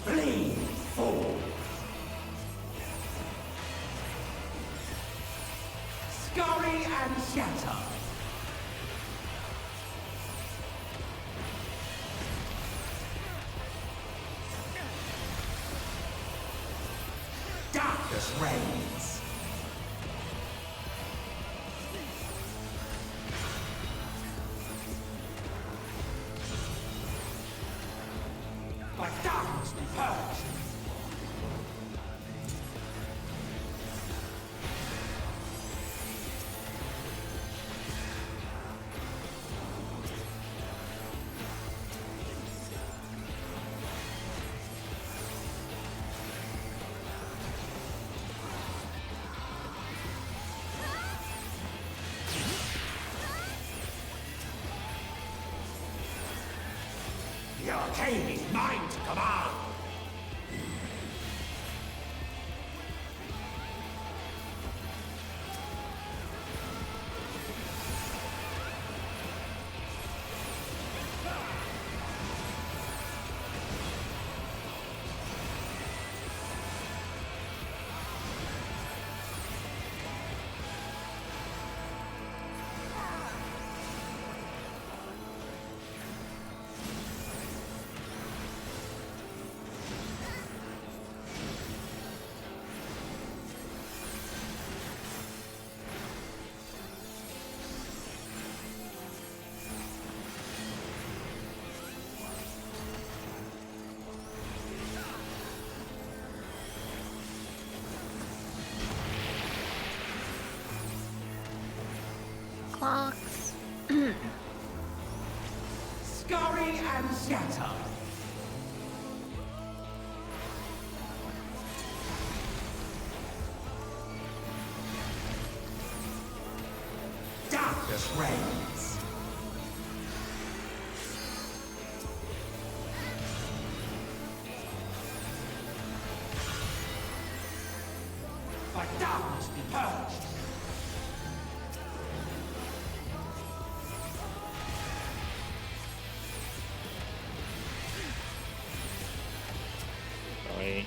Bleed forward. Scurry and shatter. Darkness reigns. Like darkness be purged. The arcane is mine to command! Clocks. Scurry and shatter! Darkness reigns. Like darkness be purged. Alright,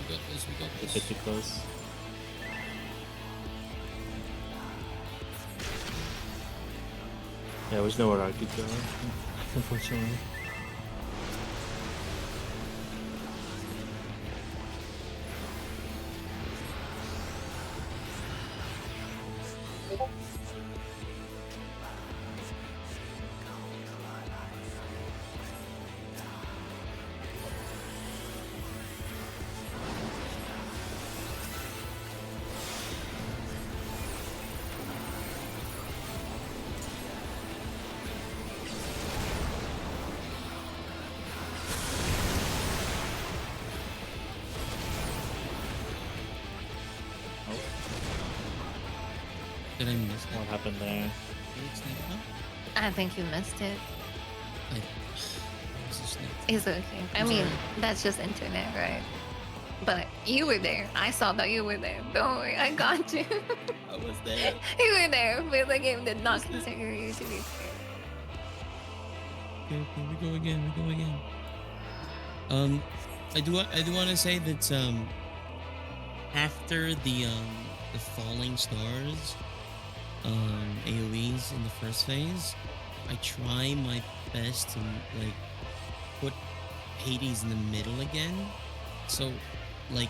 We got this. We got a bit this. too close. Yeah, there's nowhere I could go, unfortunately. Did I miss that? What happened there? It's not- huh? I think you missed it. I. It's a snake. It's okay. I I'm mean, sorry. that's just internet, right? But you were there. I saw that you were there. Don't worry, I got you. I was there. You were there, but the game did not Was there. consider you to be fair. Okay, we go again. We go again. I do want to say that after the falling stars AoEs in the first phase, I try my best to like put Hades in the middle again. So like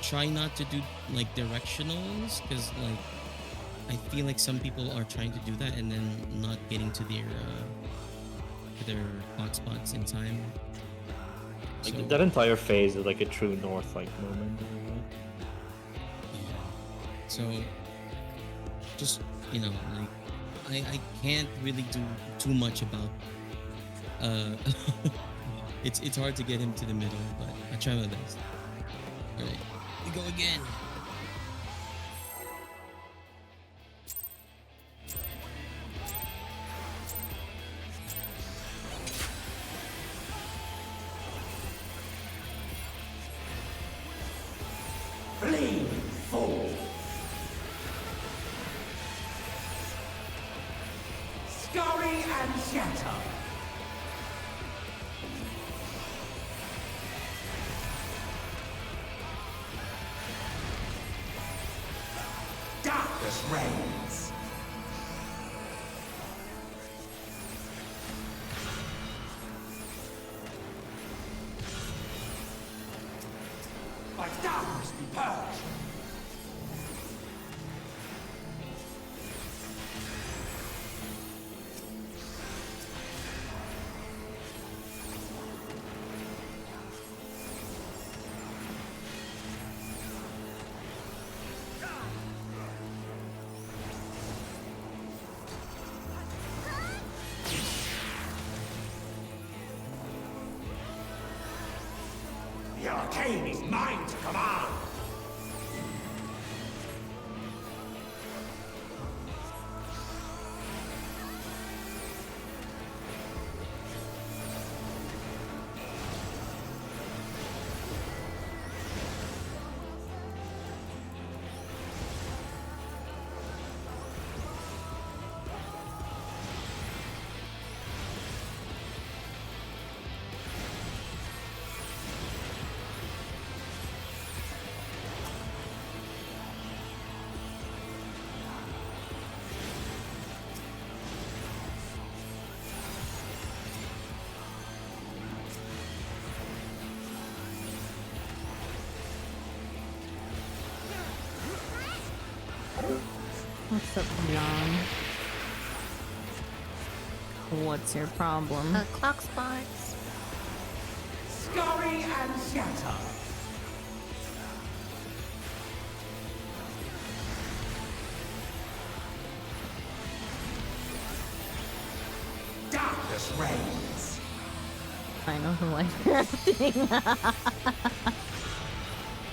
try not to do like directionals, because like I feel like some people are trying to do that and then not getting to their hotspots in time. Like So, that entire phase is like a true north like moment. yeah. So just like I can't really do too much about it's hard to get him to the middle, but I try my best. All right, we go again. Flee, fool! Scurry and shatter! Darkness reigns! Like darkness be purged! The arcane is mine to command! What's up, John? What's your problem? Clock spots. Scurry and shatter! Darkness reigns! I know the life crafting.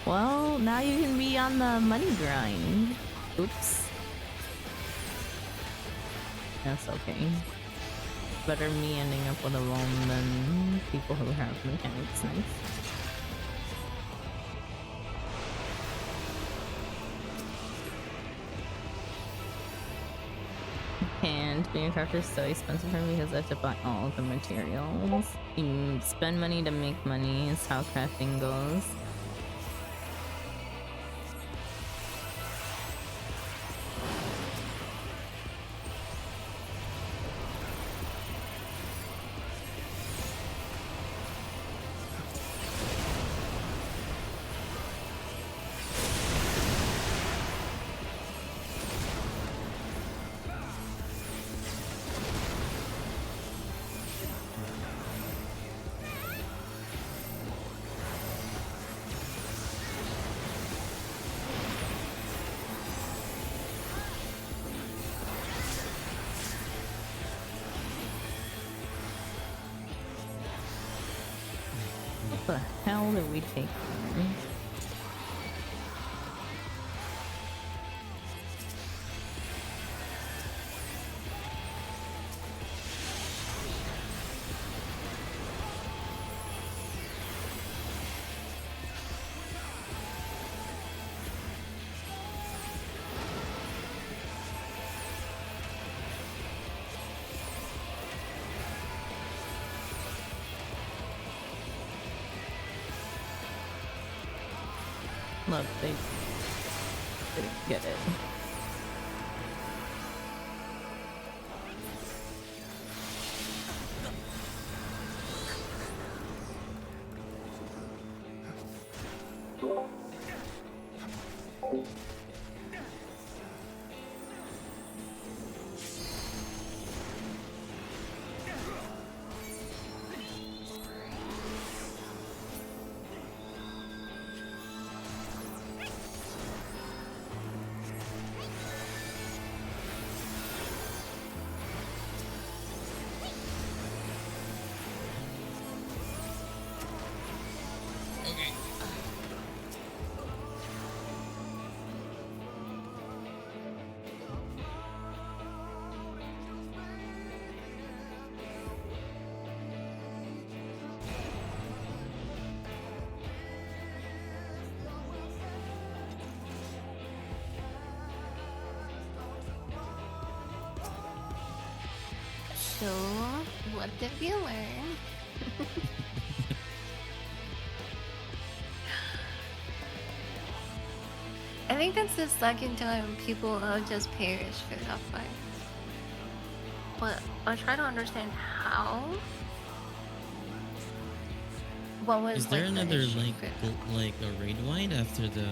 Well, now you can be on the money grind. Oops. That's okay. Better me ending up with a loan than people who have mechanics nice. And being a crafter is so expensive for me because I have to buy all of the materials. You spend money to make money is how crafting goes. What the hell did we take from? Love, they didn't get it. Okay. So, what did we learn? I think that's the second time people have just perished for that fight. But I try to understand how. What was Is there like, the another issue like for that? like a raid wide after the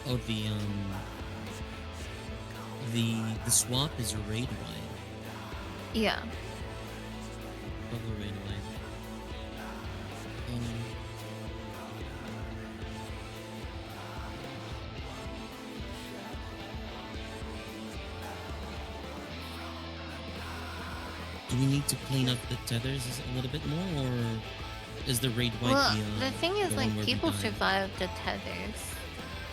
oh the swap is a raid wide. Yeah. Double raid wide. Do we need to clean up the tethers a little bit more, or is the raid wide Well, the the thing is, the like, one where we people died? survive the tethers,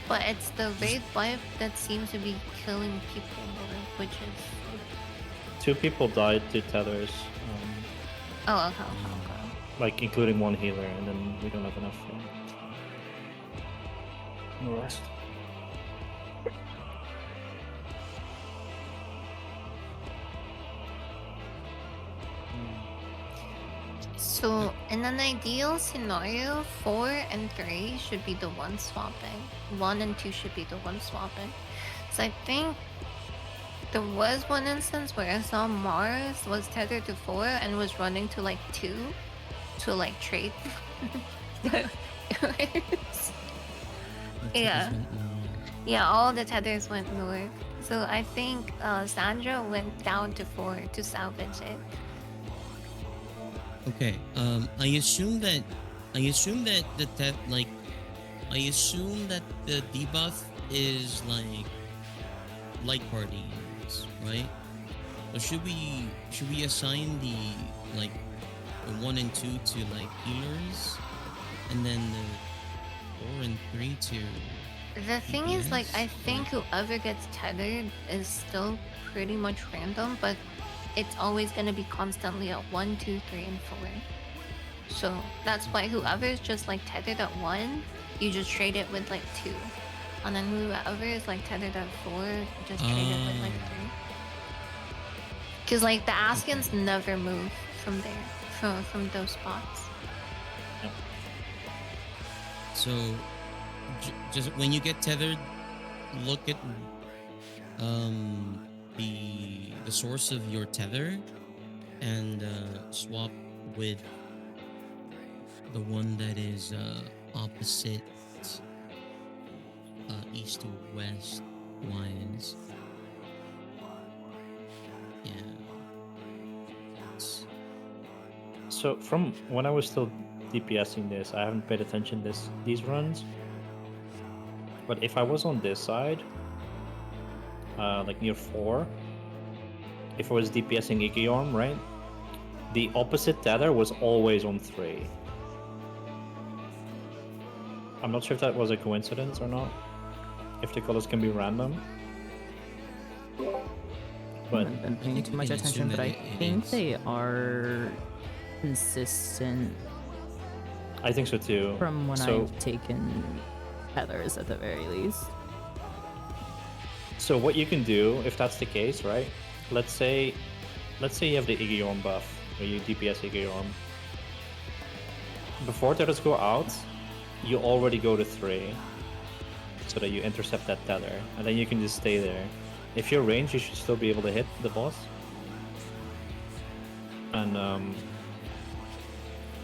but it's the raid wipe that seems to be killing people more, which is. 2 people died to tethers, Oh, okay. like including 1 healer, and then we don't have enough for the rest. So, in an ideal scenario, 4 and 3 should be the one swapping. 1 and 2 should be the one swapping. So I think there was one instance where I saw Mars was tethered to 4 and was running to like 2 to like trade. Yeah. Yeah, all the tethers went north. So I think Sandra went down to 4 to salvage it. Okay. I assume that I assume that the debuff is like light parties, right? Or should we assign the 1 and 2 to like healers, and then the 4 and 3 to The thing is, like, I DPS? think whoever gets tethered is still pretty much random, but it's always gonna be constantly at 1, 2, 3, and 4. So that's why whoever's just like tethered at 1, you just trade it with like 2. And then whoever is like tethered at 4, just trade it with like 3. Because like the Askians never move from there, from those spots. So, just when you get tethered, look at the source of your tether, and swap with the one that is opposite east to west lines. Yeah. So from when I was still DPSing this, I haven't paid attention these runs. But if I was on this side, like near 4, if I was DPSing Ikiorm, right? The opposite tether was always on 3. I'm not sure if that was a coincidence or not. If the colors can be random. But I haven't been paying think too we much can attention, assume but I that it think is. they are consistent I think so too. from when So I've taken tethers at the very least. So what you can do, if that's the case, right? Let's say you have the Igiorm buff, or you DPS Igiorm. before tethers go out, you already go to 3, so that you intercept that tether, and then you can just stay there. If you're ranged, you should still be able to hit the boss. And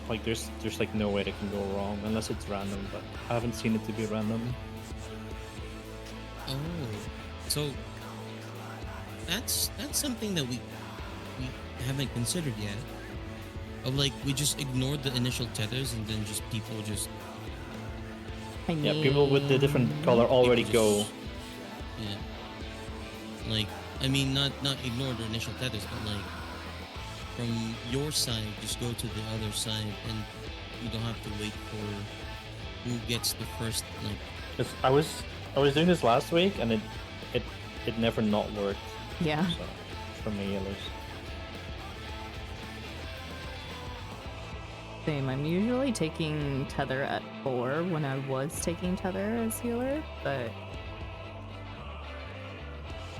like there's like no way that can go wrong unless it's random, but I haven't seen it to be random. Oh, so that's something that we haven't considered yet. Of like we just ignored the initial tethers and then just people just Yeah, people with the different color already go. Yeah. Like I mean, not ignore the initial tethers, but like from your side, just go to the other side, and you don't have to wait for who gets the first like. 'Cause I was doing this last week and it never not worked. Yeah. So for me at least. Same. I'm usually taking tether at 4 when I was taking tether as healer, but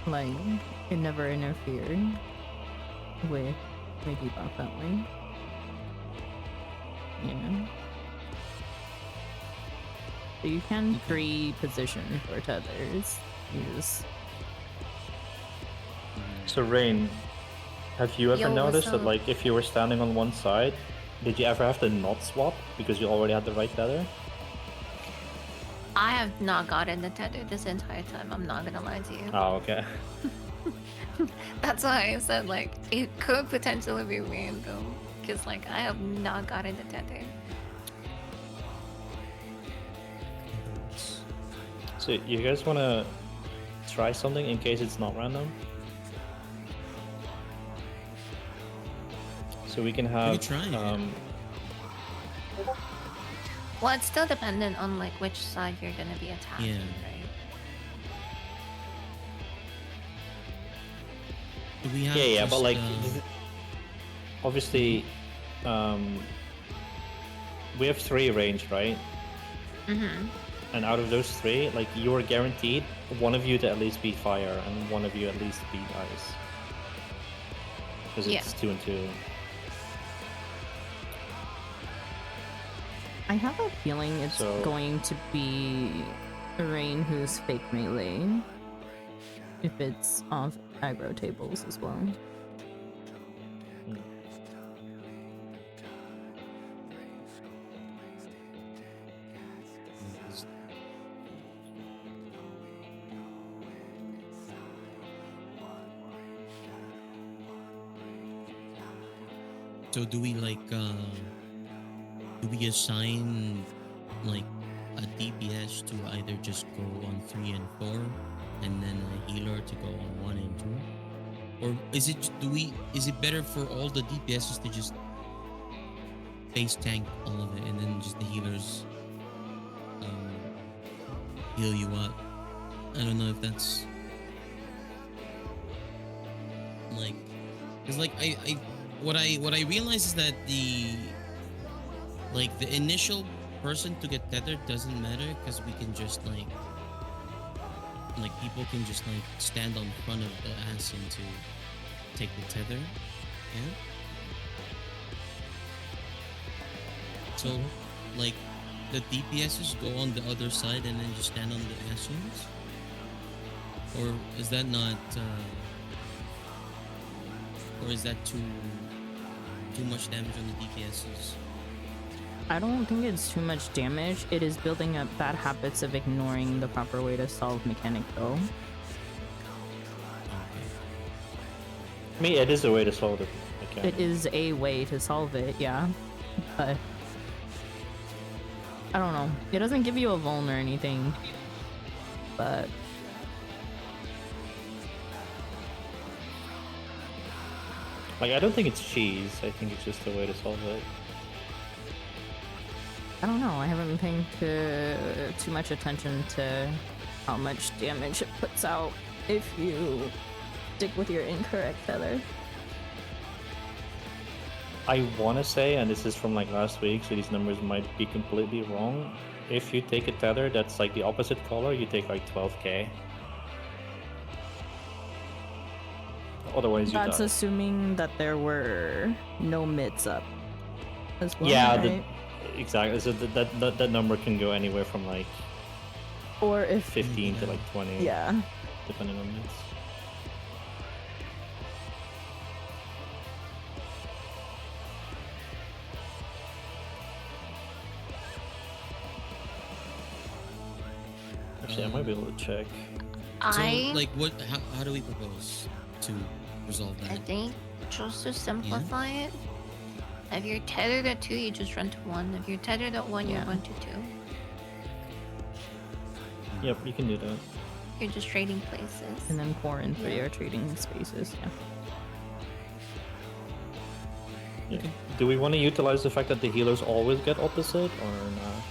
like it never interfered with my debuff that way. Yeah. So you can pre-position for tethers. You just So Rain, have you ever Yo, what's noticed that up? like if you were standing on one side, did you ever have to not swap because you already had the right tether? I have not gotten the tether this entire time. I'm not gonna lie to you. Oh, okay. That's why I said like it could potentially be random, because like I have not gotten the tether. So you guys want to try something in case it's not random? So we can have try it. Well, it's still dependent on like which side you're gonna be attacking, Yeah. right? Do we have yeah, but just, like obviously we have 3 range, right? Mm-hmm. And out of those 3, like you're guaranteed one of you to at least beat fire and one of you at least beat ice. Because Yeah. it's 2 and 2. I have a feeling it's So- going to be Rain who's fake melee. If it's off aggro tables as well. So do we like do we assign like a DPS to either just go on 3 and 4 and then a healer to go on 1 and 2? Or is it better for all the DPSs to just base tank all of it and then just the healers heal you up? I don't know if that's like, because like I what I realize is that the initial person to get tethered doesn't matter because we can just like people can just like stand on front of the Ashen to take the tether. Yeah. So like the DPSs go on the other side and then just stand on the Ashens? Or is that not or is that too much damage on the DPSs? I don't think it's too much damage. It is building up bad habits of ignoring the proper way to solve mechanic though. I mean, it is a way to solve it. Okay. It is a way to solve it, yeah. But I don't know. It doesn't give you a vuln or anything. But Like, I don't think it's cheese. I think it's just a way to solve it. I don't know. I haven't been paying too much attention to how much damage it puts out if you stick with your incorrect feather. I want to say, and this is from like last week, so these numbers might be completely wrong. If you take a tether that's like the opposite color, you take like 12k. Otherwise, you That's die. assuming that there were no mids up as well, Yeah, right? Exactly. So that number can go anywhere from like Or if 15 to like 20. yeah. Depending on this. Actually, I might be able to check. So, I like, how do we propose to resolve I that? think just to simplify it, if you're tethered at 2, you just run to 1. If you're tethered at 1, you Yeah. run to 2. Yep, you can do that. You're just trading places. And then pour in for Yeah. your trading spaces. Yeah. Yeah. Do we want to utilize the fact that the healers always get opposite or not?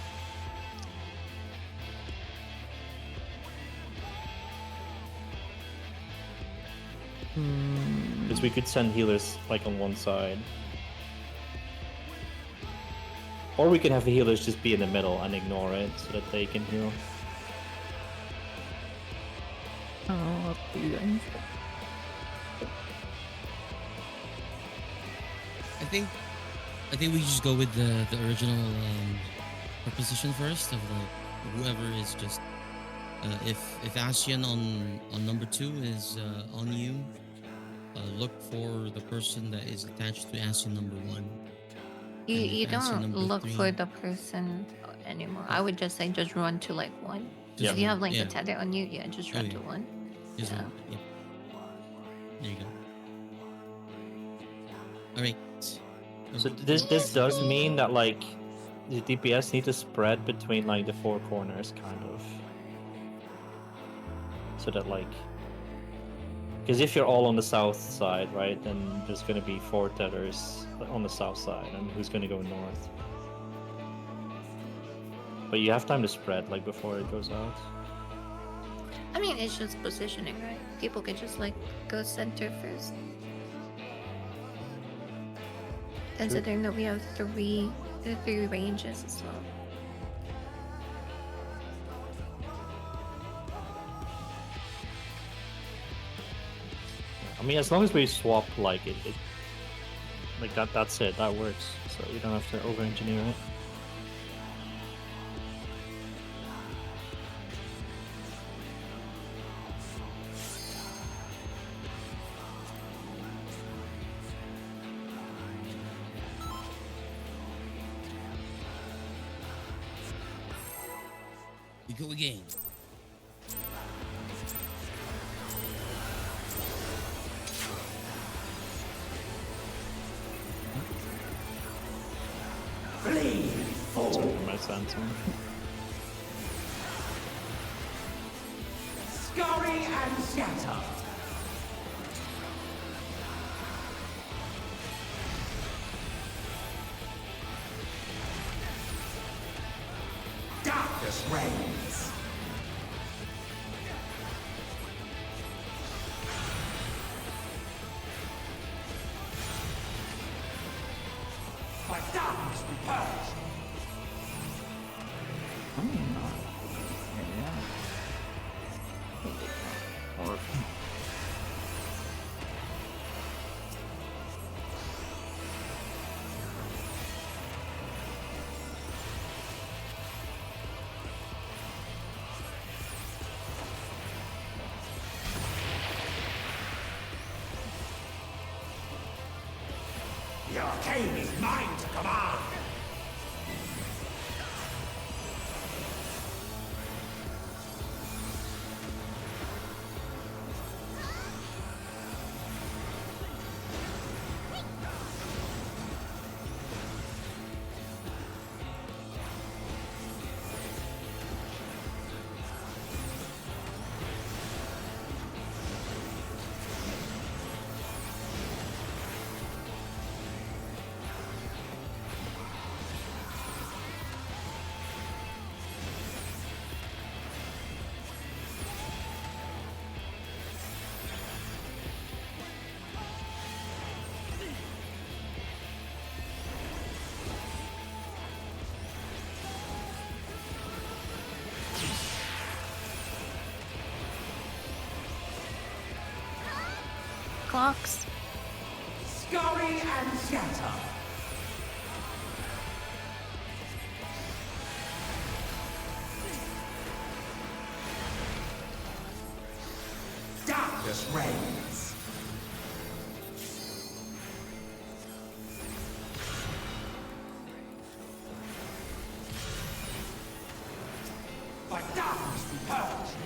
Because we could send healers like on one side. Or we can have the healers just be in the middle and ignore it so that they can heal. Oh, up to you guys. I think we just go with the original proposition first of like whoever is just if Ascian on number 2 is on you, look for the person that is attached to Ascian number 1. You And if you Ascian don't number look 3 for the person anymore. I would just say just run to like 1. just If you run, have like yeah. the tether on you, yeah, just Oh, run yeah. to 1. Just Yeah. run, yeah. There you go. Alright. So this does mean that like the DPS need to spread between like the 4 corners kind of. So that like because if you're all on the south side, right, then there's gonna be 4 tethers on the south side, and who's gonna go north? But you have time to spread like before it goes out. I mean, it's just positioning, right? People can just like go center first. Considering that we have 3 ranges as well. I mean, as long as we swap like it like that's it. That works. So we don't have to over-engineer it. We go again. Flee, Sorry fool! for my sense. Scurry and scatter! Darkness reigns! By darkness be purged! The arcane is mine to command! Clocks. Scurry and scatter! darkness reigns. By darkness be purged.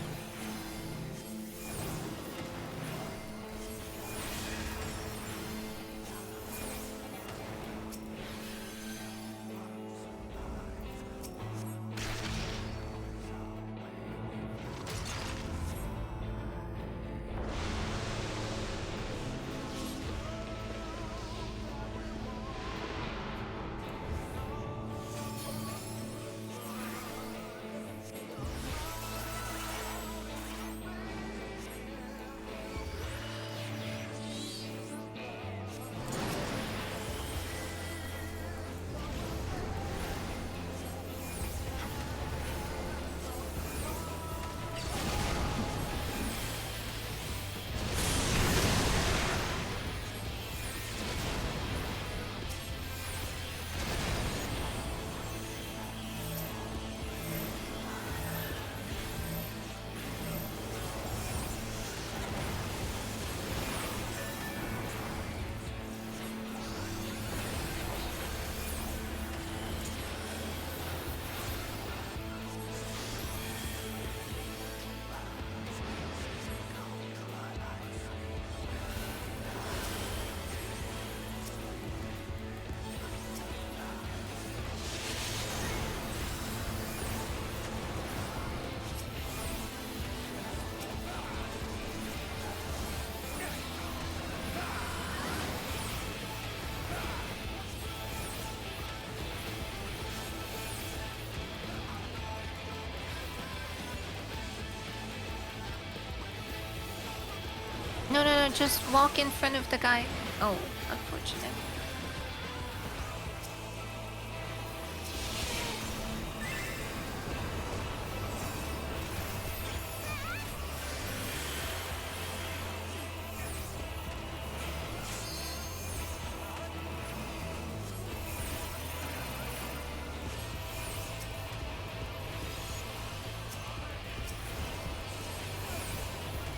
No, no, no, just walk in front of the guy. Oh, unfortunate.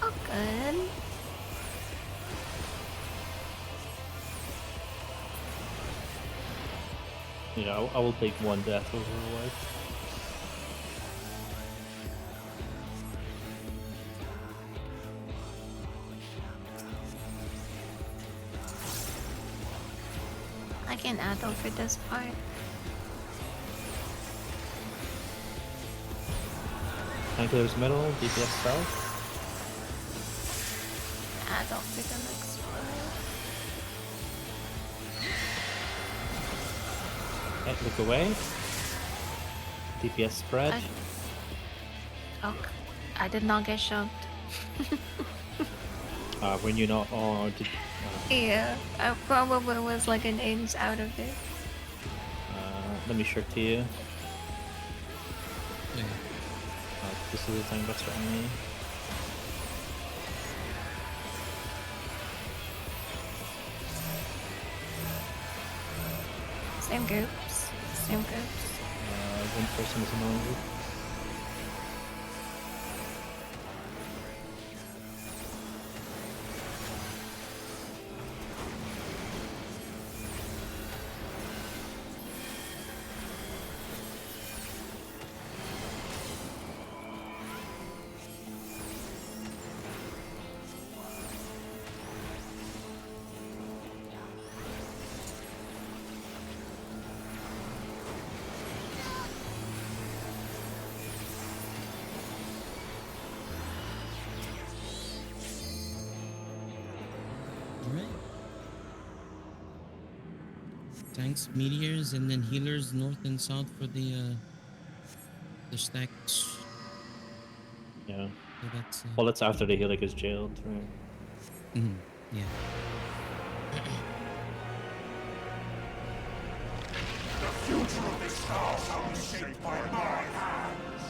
Oh, good. Yeah, I will take one death over a wipe. I can add over this part. Anglers middle, DPS south. Add over the next part. Okay, look away. DPS spread. Oh, I did not get shoved. When you're not on, Yeah, I probably was like an inch out of it. let me shirt to you. Yeah. This is the time that's on me. Same groups. Same groups. One person is among you. Alright. Tanks, meteors, and then healers north and south for the stacks. Yeah. So that's Well, that's after the Helix is jailed, right? yeah. The future of this star shall be shaped by my hands.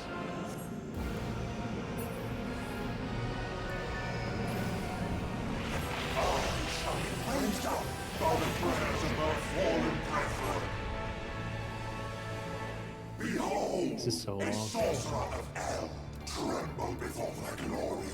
I shall be raised up by the prayers of our fallen brethren. Behold, This is so a long. sorcerer of hell tremble before their glory.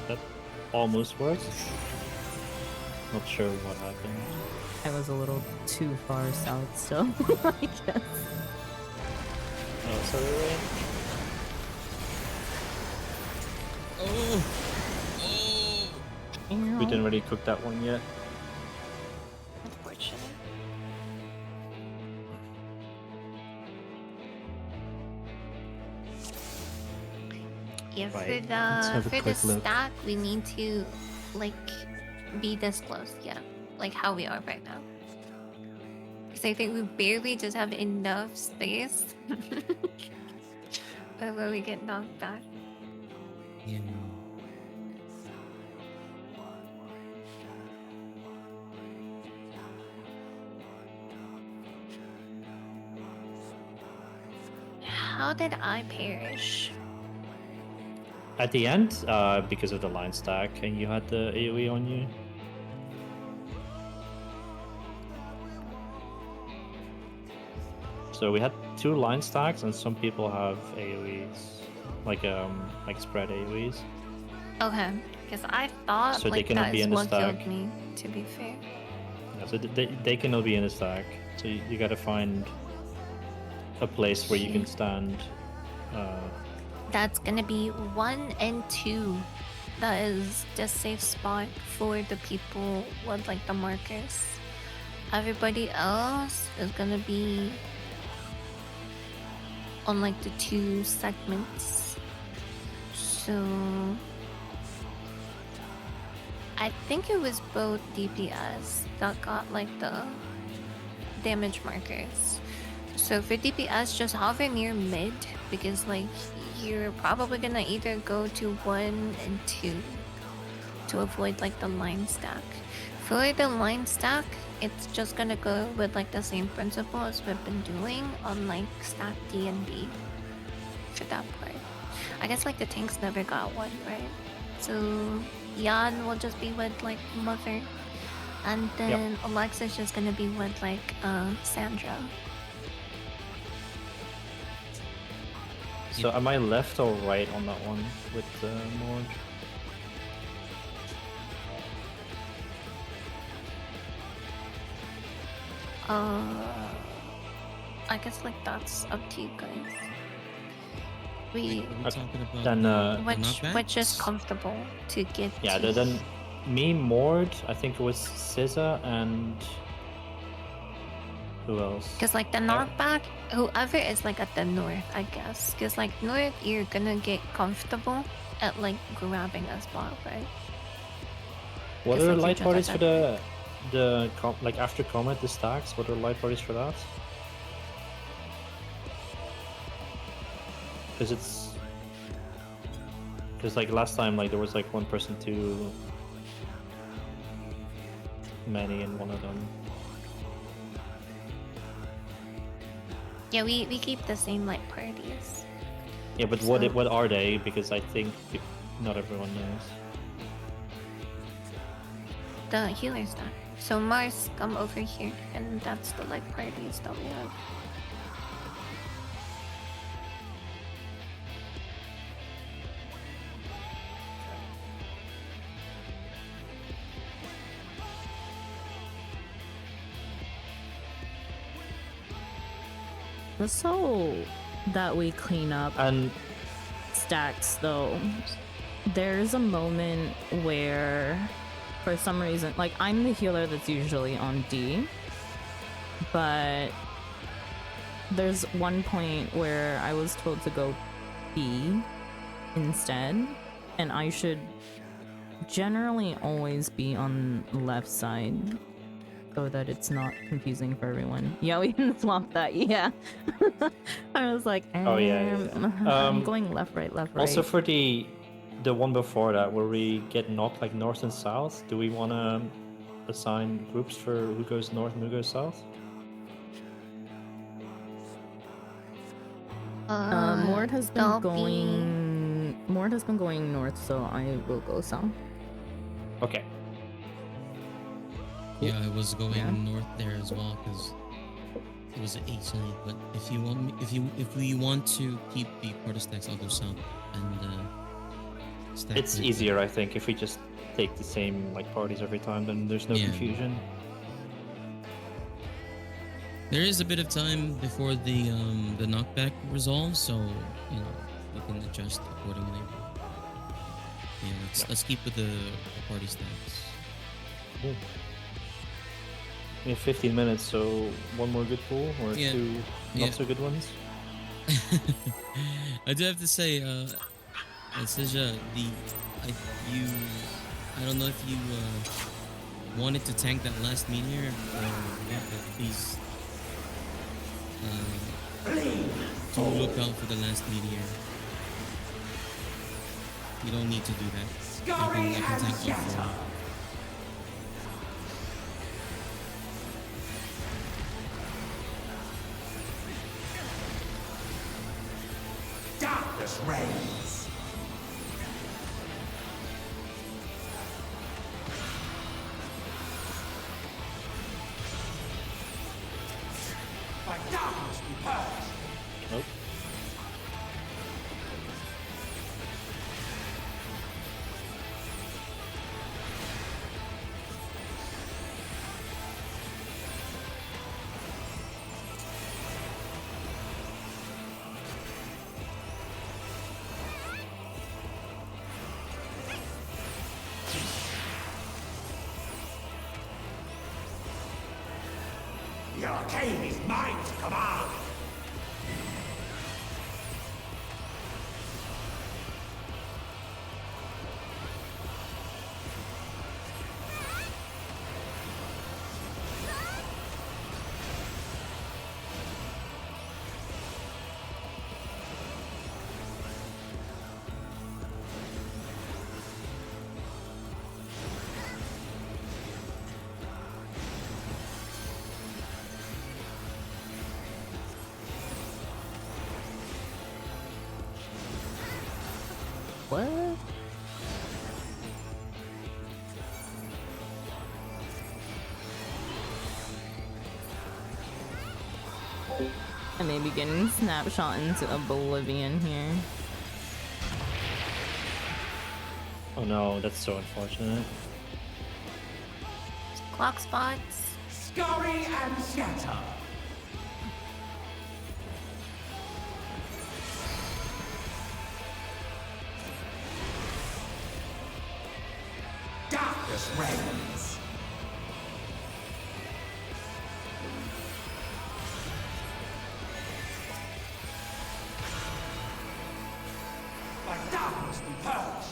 That almost worked. Not sure what happened. I was a little too far south still, I guess. Oh, sorry, Ray. Oh! Oh! We didn't really cook that one yet. Unfortunate. Yeah, Right, let's have a for the quick look. stack, we need to like be this close, yeah, like how we are right now. Because I think we barely just have enough space before we get knocked back. Yeah. How did I perish? At the end, because of the line stack, and you had the AoE on you. So we had 2 line stacks, and some people have AoEs, like spread AoEs. Okay, because I thought So they like cannot that be is in the what killed stack. me. To be fair. Yeah, so they cannot be in the stack. So you gotta find a place where you can stand. That's gonna be 1 and 2. That is the safe spot for the people with like the markers. Everybody else is gonna be on like the 2 segments. So I think it was both DPS that got like the damage markers. So for DPS, just hover near mid because like you're probably gonna either go to 1 and 2 to avoid like the line stack. For the line stack, it's just gonna go with like the same principle as we've been doing on like stack D and B for that part. I guess like the tanks never got one, right? So Jan will just be with like Mother, and then Alexa's just gonna be with like Sandra. So am I left or right on that one with Mord? I guess like that's up to you guys. We Are we talking about Then, the which is knockbacks? comfortable to get Yeah, to. then me, Mord, I think it was SZA, and who else? Because like the knockback, whoever is like at the north, I guess. Because like north, you're gonna get comfortable at like grabbing a spot, right? What Guess, are like, you light just parties for attack. like after combat, the stacks? What are light parties for that? Because like last time, like there was like one person too many in one of them. Yeah, we keep the same like parties. Yeah, but So- what are they? Because I think not everyone knows. The healer stack. So Mars, come over here, and that's the like parties that we have. So that we clean up And stacks though, there's a moment where for some reason, like I'm the healer that's usually on D, but there's one point where I was told to go B instead, and I should generally always be on the left side so that it's not confusing for everyone. Yeah, we can swap that. Yeah. I was like, Oh, yeah. I'm going left, right, also right. for the one before that, where we get knocked like north and south, do we want to assign groups for who goes north and who goes south? Mord has been I'll going. Mord has been going north, so I will go south. Okay. Yeah, I was going Yeah. north there as well because it was an 8 side. But if you want me, if we want to keep the quarter stacks, I'll go south and stack. It's with, easier, I think, if we just take the same like parties every time. Then there's no Yeah. confusion. There is a bit of time before the knockback resolves, so you know we can adjust accordingly. Yeah, let's keep with the party stacks. Cool. We have 15 minutes, so one more good pool or Yeah. two Yeah. not so good ones. I do have to say, Seja, I don't know if you wanted to tank that last meteor or what, but please do look out for the last meteor. You don't need to do that. I can tank all four. Darkness reigns. By darkness we purge. Nope. The arcane is mine to command. What? I may be getting snapshot into oblivion here. Oh no, that's so unfortunate. Clock spots. Scurry and scatter. Darkness reigns. By darkness we purge.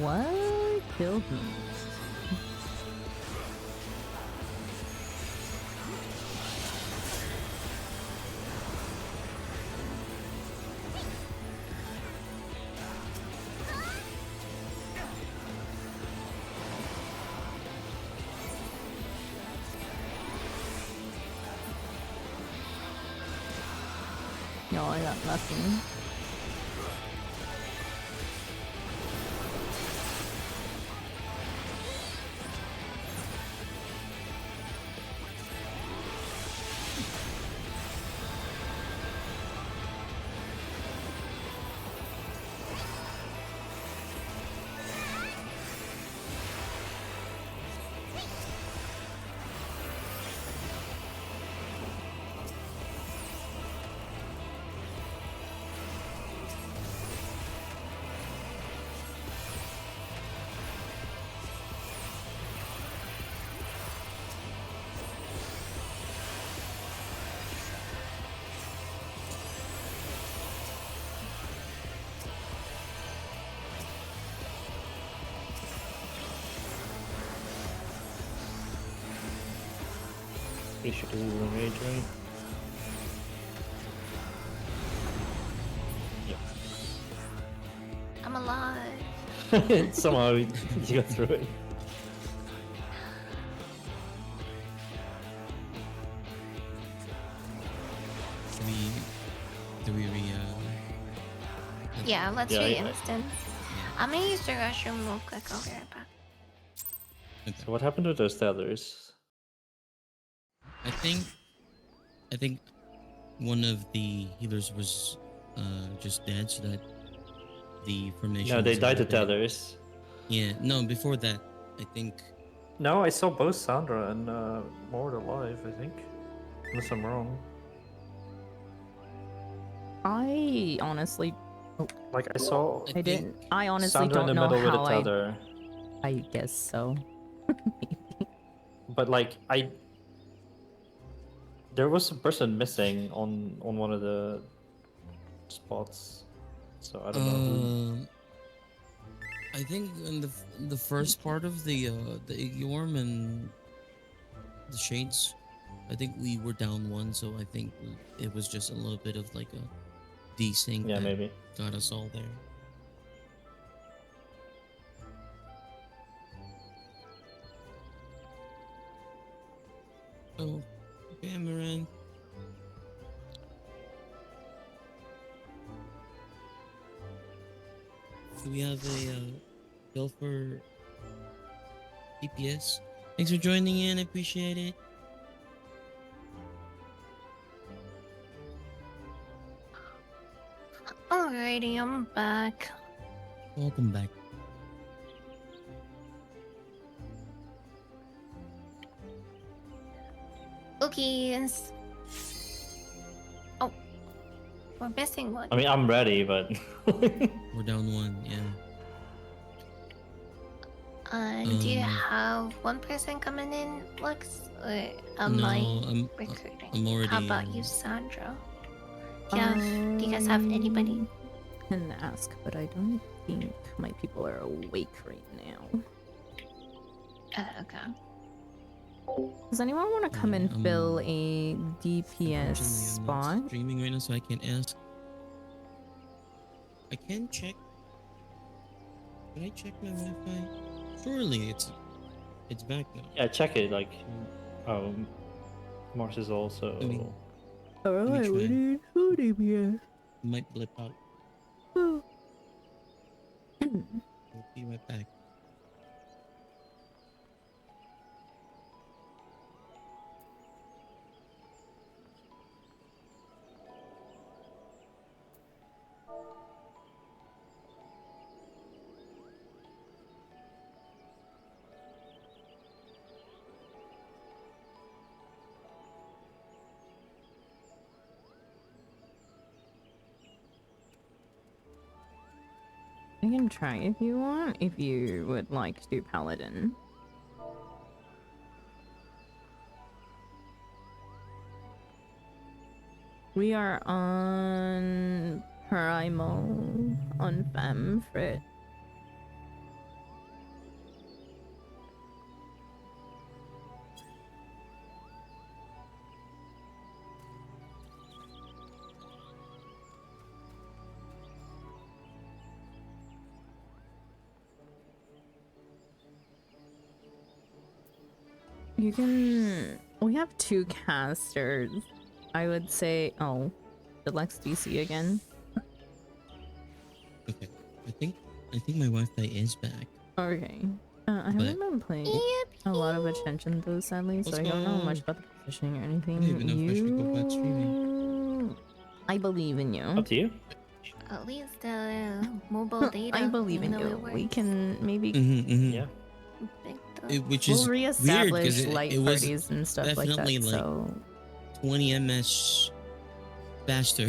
What killed me? No, I got nothing. Pretty sure this is the rage, right? I'm alive. Yep. Somehow you got through it. Do we Yeah, let's Yeah, re-instance. I'm gonna use the restroom real quick. I'll be right back. So what happened to those tethers? I think one of the healers was just dead, so that the formation. No, they was a died to little bit- tethers. Yeah, no, before that, I think. No, I saw both Sandra and Mord alive, I think. Unless I'm wrong. I honestly, Like I saw I didn't. I honestly Sandra in don't the know middle with how a tether. I guess so. But like there was a person missing on one of the spots. So I don't know who. I think in the first part of the Igorm and the Shades, I think we were down one, so I think it was just a little bit of like a desync Yeah, that maybe. got us all there. Oh, Cameron. Do we have a bill for DPS? Thanks for joining in. I appreciate it. Alrighty, I'm back. Welcome back. Cookies. Oh, we're missing one. I mean, I'm ready, but We're down one. Yeah. Do you have one person coming in, Lux? Or am No, I I'm recruiting? I'm already. How about you, Sandra? Do you guys have anybody? Can ask, but I don't think my people are awake right now. Okay. Does anyone want to come and fill a DPS Unfortunately, I'm not spot? streaming right now, so I can't ask. I can check. Can I check my Wi-Fi? Surely it's back now. yeah, check it. Like, Mars is also. I mean- Alright, we need two DPS. It might blip out. I'll be right back. I can try if you want, if you would like to do Paladin. We are on Primal on Femfrit. You can. We have two casters. I would say. Oh, the Lex DC again. Okay. I think my Wi-Fi is back. Okay. I haven't been paying a lot of attention to those, sadly, so Let's I don't know go. much about the positioning or anything. I don't even know if I should go back streaming. I believe in you. Up to you. At least the mobile data. I believe in know it you. We works. can maybe Yeah. Pick the- Which we'll is weird reestablish because light it was parties and stuff like that. definitely like So 20 ms faster.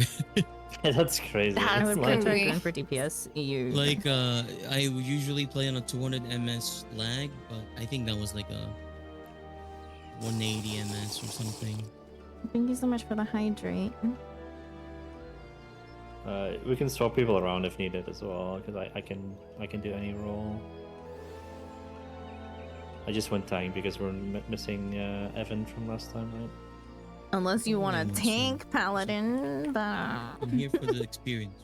That's crazy. That's I would like- put Agree. in for DPS EU. Like I usually play on a 200 ms lag, but I think that was like a 180 ms or something. Thank you so much for the hydrate. We can swap people around if needed as well, because I can do any role. I just went tank because we're missing Evan from last time, right? Unless you Oh, want I to want tank some. paladin, but I'm here for the experience.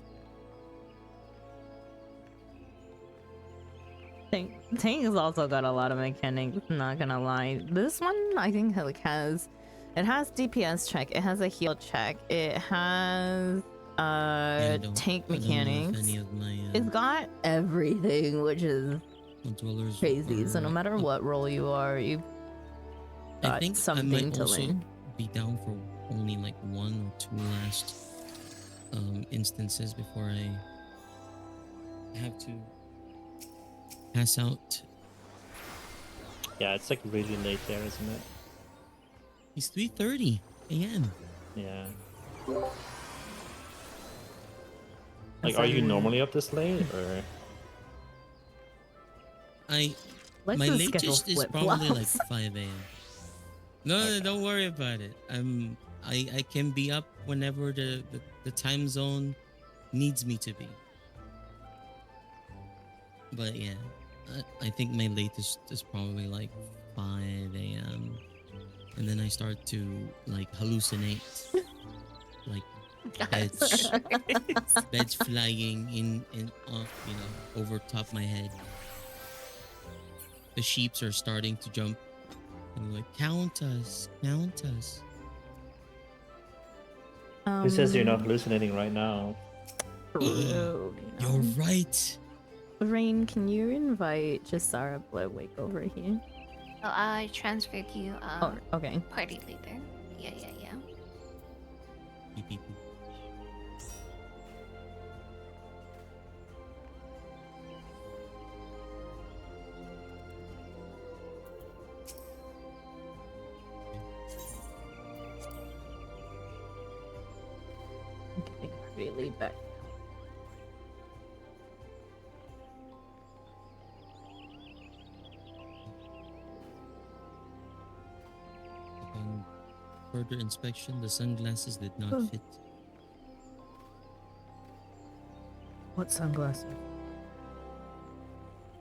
tank has also got a lot of mechanics. Not gonna lie, this one I think like has DPS check. It has a heal check. It has Yeah, tank I don't know if mechanics. any of my It's got everything, which is dwellers crazy. So are no matter up. what role you are, you've I got think I something might to also learn. be down for only like 1 or 2 last instances before I have to pass out. Yeah, it's like really late there, isn't it? It's 3:30 a.m. Yeah. Like, are you normally up this late, or? My Lex's schedule latest is flip probably like flops. 5 a.m. No, Okay. don't worry about it. I can be up whenever the time zone needs me to be. But yeah, I think my latest is probably like 5 a.m. And then I start to like hallucinate, like beds, beds flying in over top my head. The sheeps are starting to jump and like count us, count us. Who says you're not hallucinating right now? True, You're right. Rain, can you invite Jasara Bloodwake over here? Oh, I transferred you Oh, okay. party leader. Yeah. Beep, beep, beep. I'm getting really back. Upon further inspection, the sunglasses did not Oh. fit. What sunglasses?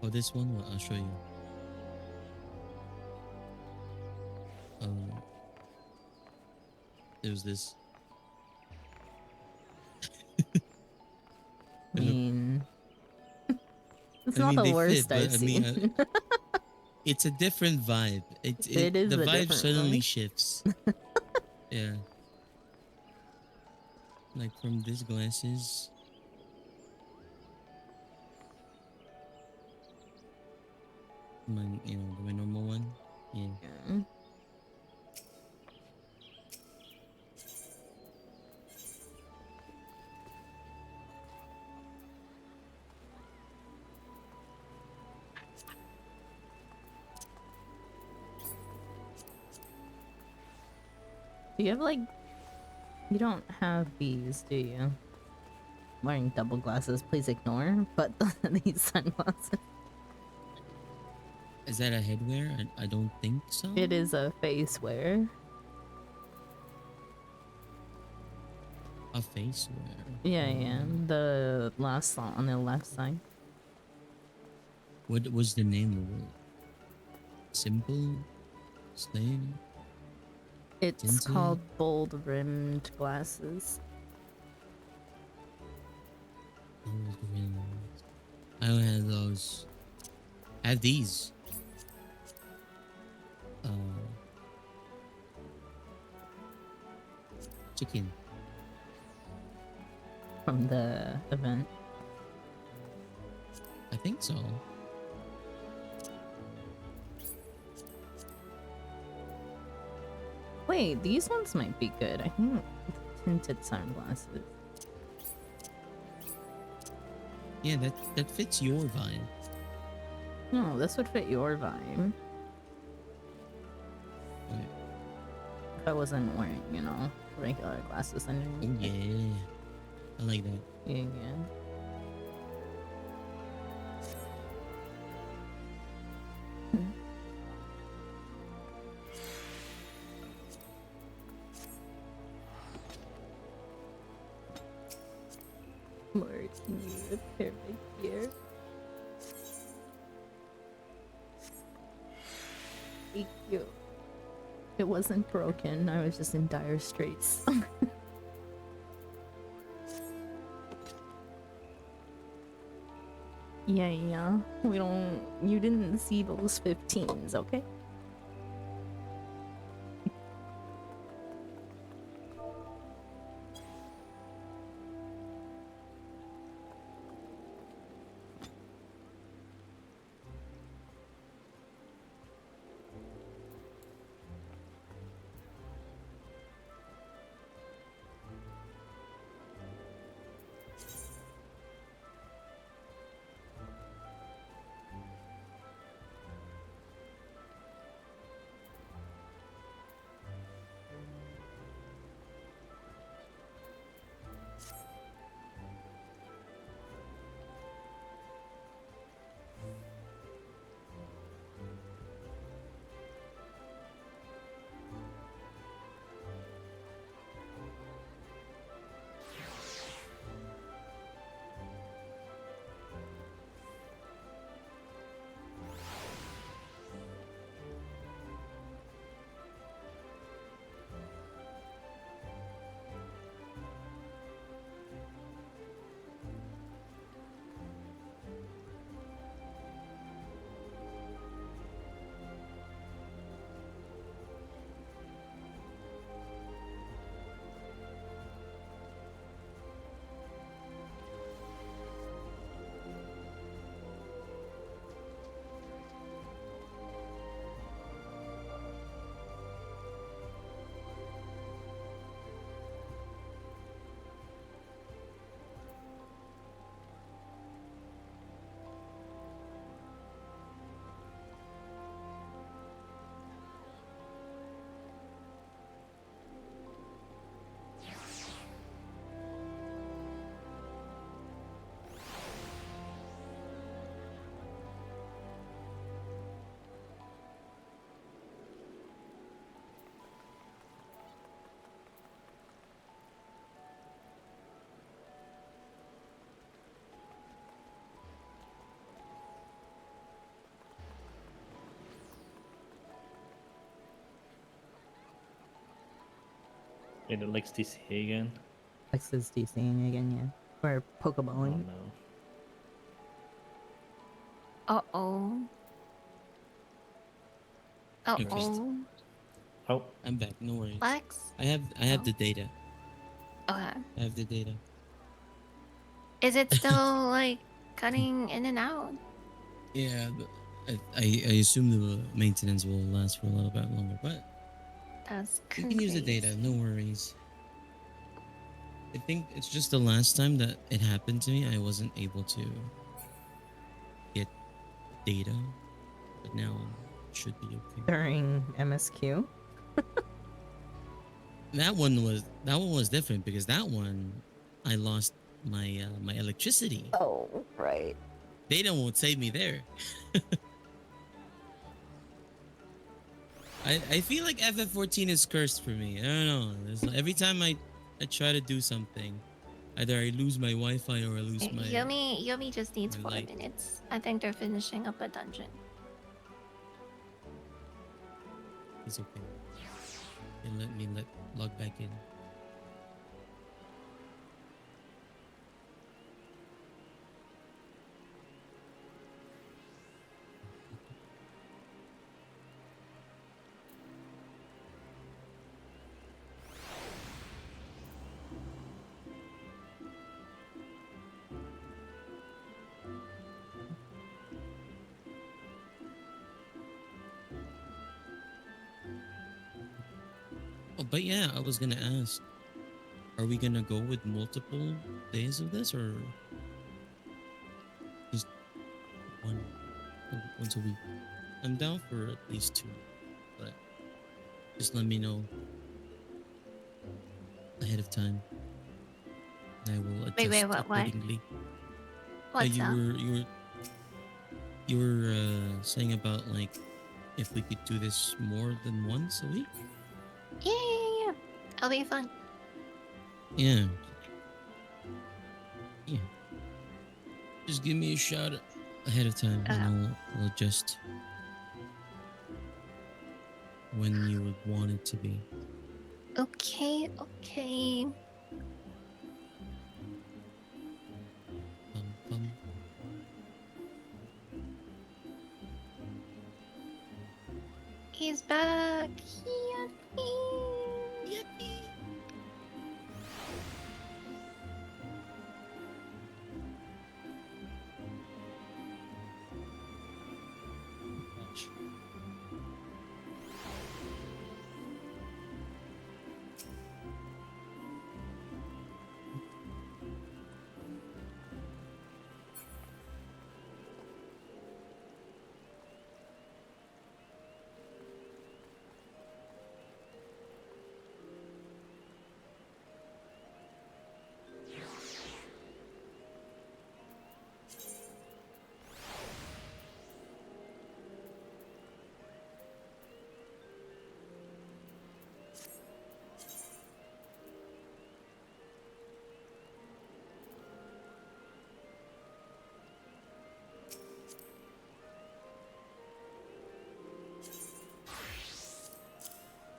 Oh, this one? Well, I'll show you. There's this. I mean, it's I not mean, the they worst fit, but I've I mean, seen. it's a different vibe. It is The a vibe different suddenly vibe. shifts. Yeah. Like from these glasses. My normal one. Yeah. Yeah. Do you have like... You don't have these, do you? Wearing double glasses, please ignore. But these sunglasses. Is that a headwear? I don't think so. It is a face wear. A face wear. Yeah. The last one on the left side. What was the name of it? Simple? Slim? It's Tinsel? called bold rimmed glasses. I don't have those. I have these. Chicken. From the event. I think so. Wait, these ones might be good. I think tinted sunglasses. Yeah, that fits your vibe. No, this would fit your vibe. Okay. If I wasn't wearing, regular glasses Oh underneath. yeah, I like that. Yeah. Lord, can you repair my gear? Thank you. It wasn't broken. I was just in dire straits. Yeah. We don't. You didn't see those 15s, okay? It likes DC again. Texas DCing again, yeah. Or Oh Pokeballing. no. Uh-oh. Increased. Uh-oh. Oh, I'm back. No worries. Flex? I have Oh. the data. Okay. I have the data. Is it still like cutting in and out? Yeah, but I assume the maintenance will last for a little bit longer, but That's we can use the data. crazy. No worries. I think it's just the last time that it happened to me, I wasn't able to get data, but now it should be okay. During MSQ. That one was different because that one I lost my electricity. Oh, right. Data won't save me there. I feel like FF14 is cursed for me. I don't know. Every time I try to do something, either I lose my Wi-Fi or I lose Yumi just needs my 4 light. minutes. I think they're finishing up a dungeon. It's okay. And let me log back in. Oh, but yeah, I was gonna ask, are we gonna go with multiple days of this or just one once a week? I'm down for at least 2, but just let me know ahead of time, and I will Wait, adjust what? accordingly. What's You up? were saying about like if we could do this more than once a week. Yeah. It'll be fun. Yeah, yeah. Just give me a shout ahead of time, and I'll adjust. when you would want it to be. Okay, okay. Bum. He's back. Yippee. Gosh.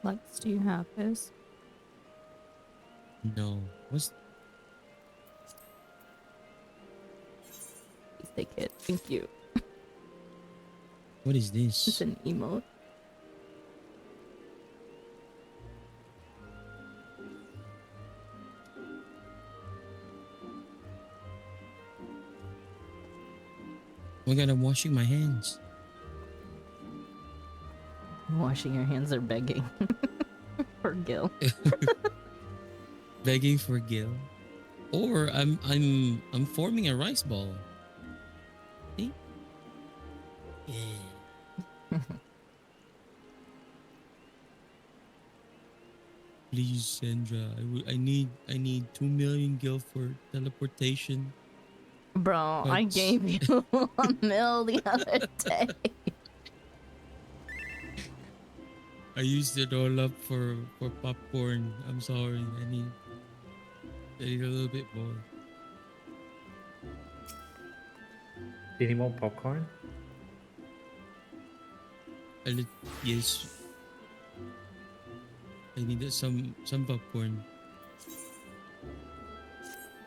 Lex, do you have this? No. What's Please take it. Thank you. what is It's this? an emote. Oh my god, I'm washing my hands. Washing your hands or begging for Gil. Begging for Gil. Or I'm forming a rice ball. See? Yeah. Please, Sandra. I need 2 million Gil for teleportation. Bro, But I gave you a mil the other day. I used it all up for popcorn. I'm sorry. I need a little bit more. Do you need more popcorn? Yes. I needed some popcorn.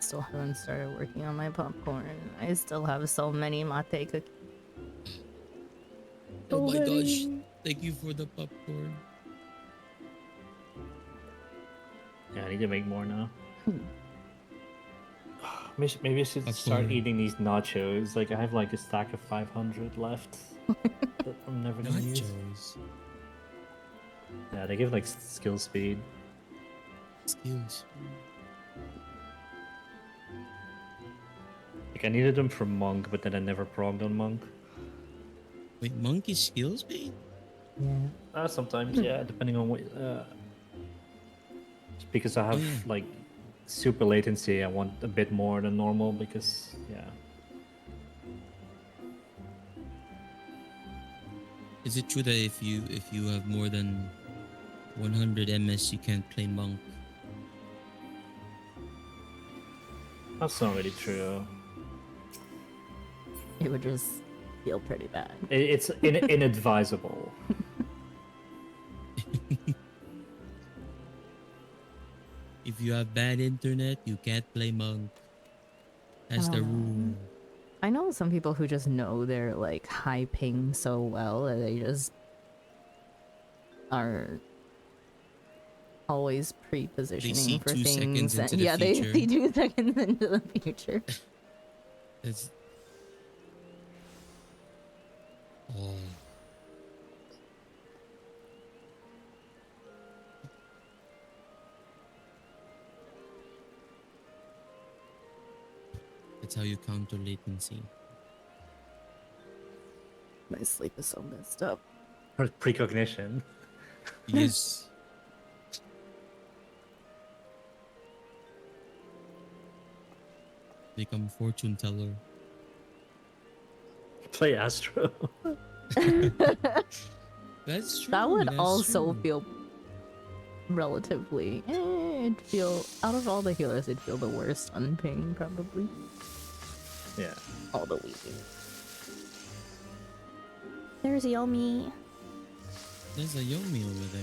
Still haven't started working on my popcorn. I still have so many mate cookies. Oh So my gosh. many. Thank you for the popcorn. Yeah, I need to make more now. Maybe I should start Popcorn. eating these nachos. Like I have like a stack of 500 left that I'm never gonna use. Nachos. Yeah, they give like skill speed. Skills. Like I needed them for monk, but then I never progged on monk. Wait, monkey skills, babe? Yeah. Sometimes, yeah, depending on what. Just because I have yeah. like super latency, I want a bit more than normal because yeah. Is it true that if you have more than 100 ms, you can't play monk? That's not really true. It would just feel pretty bad. It's inadvisable. If you have bad internet, you can't play monk. That's the rule. I know some people who just know their like high ping so well that they just are always They see pre-positioning for 2 seconds things. into the Yeah, future. they 2 seconds into the future. That's oh. That's how you counter latency. My sleep is so messed up. Precognition. Yes. Become fortune teller. Play Astro. That's true. That would that's also true. feel relatively. It'd feel out of all the healers, it'd feel the worst on ping probably. Yeah. All the weeping. There's Yomi. There's a Yomi over there.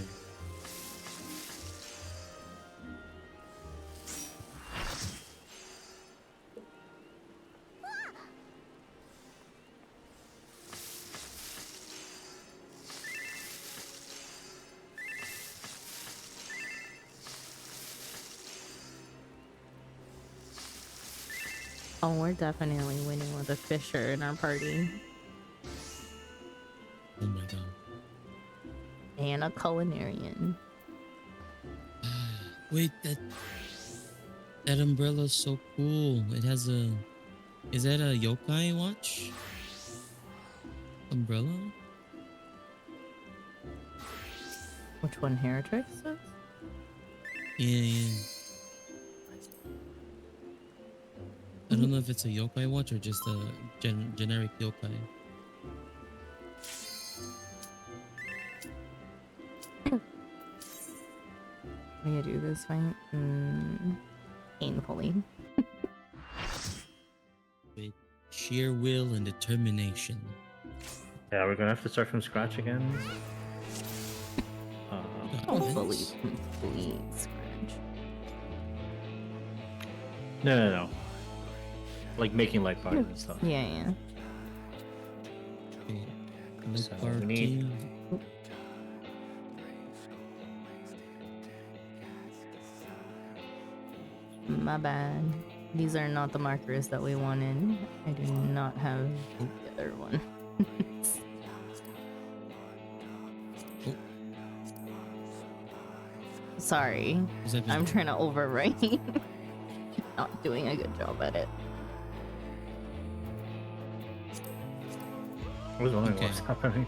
Oh, we're definitely winning with a fisher in our party. Oh my god. And a culinarian. Wait, that umbrella's so cool. It has a... Is that a yokai watch? Umbrella? Which one, Heritrix says? Yeah. I don't know if it's a yokai watch or just a generic yokai. How do you do this fight? Painfully. With sheer will and determination. Yeah, we're gonna have to start from scratch again. Hopefully, complete scratch. No. Like making light parties and stuff. Yeah. Okay. So we Party. need- My bad. These are not the markers that we wanted. I do not have the other one. Sorry. Is that I'm trying to overwrite. Not doing a good job at it. I was wondering Okay. what's happening.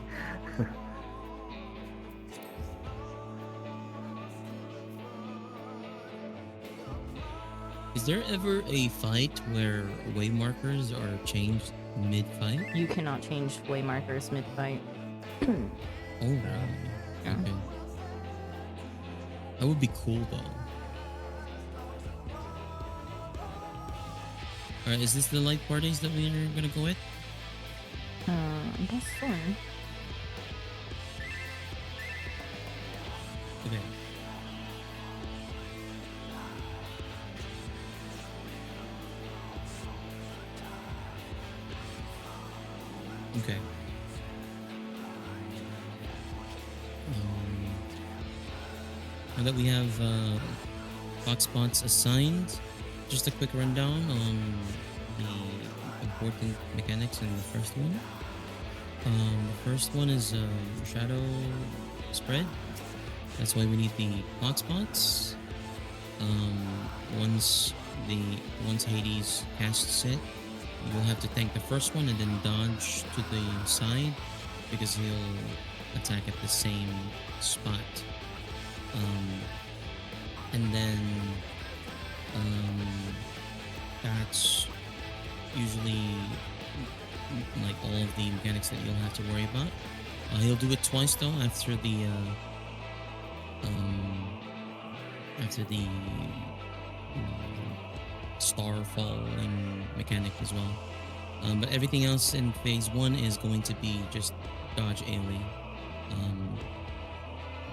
Is there ever a fight where way markers are changed mid-fight? You cannot change way markers mid-fight. Oh, really? Yeah. Okay. That would be cool, though. Alright, is this the light parties that we're gonna go with? I guess so. Okay. Okay. Now that we have box spots assigned, just a quick rundown on the important mechanics in the first one. The first one is shadow spread. That's why we need the box spots. Once Hades casts it, you'll have to tank the first one and then dodge to the side because he'll attack at the same spot. And then that's usually like all of the mechanics that you'll have to worry about. He'll do it twice though after the star falling mechanic as well. But everything else in phase 1 is going to be just dodge AoE.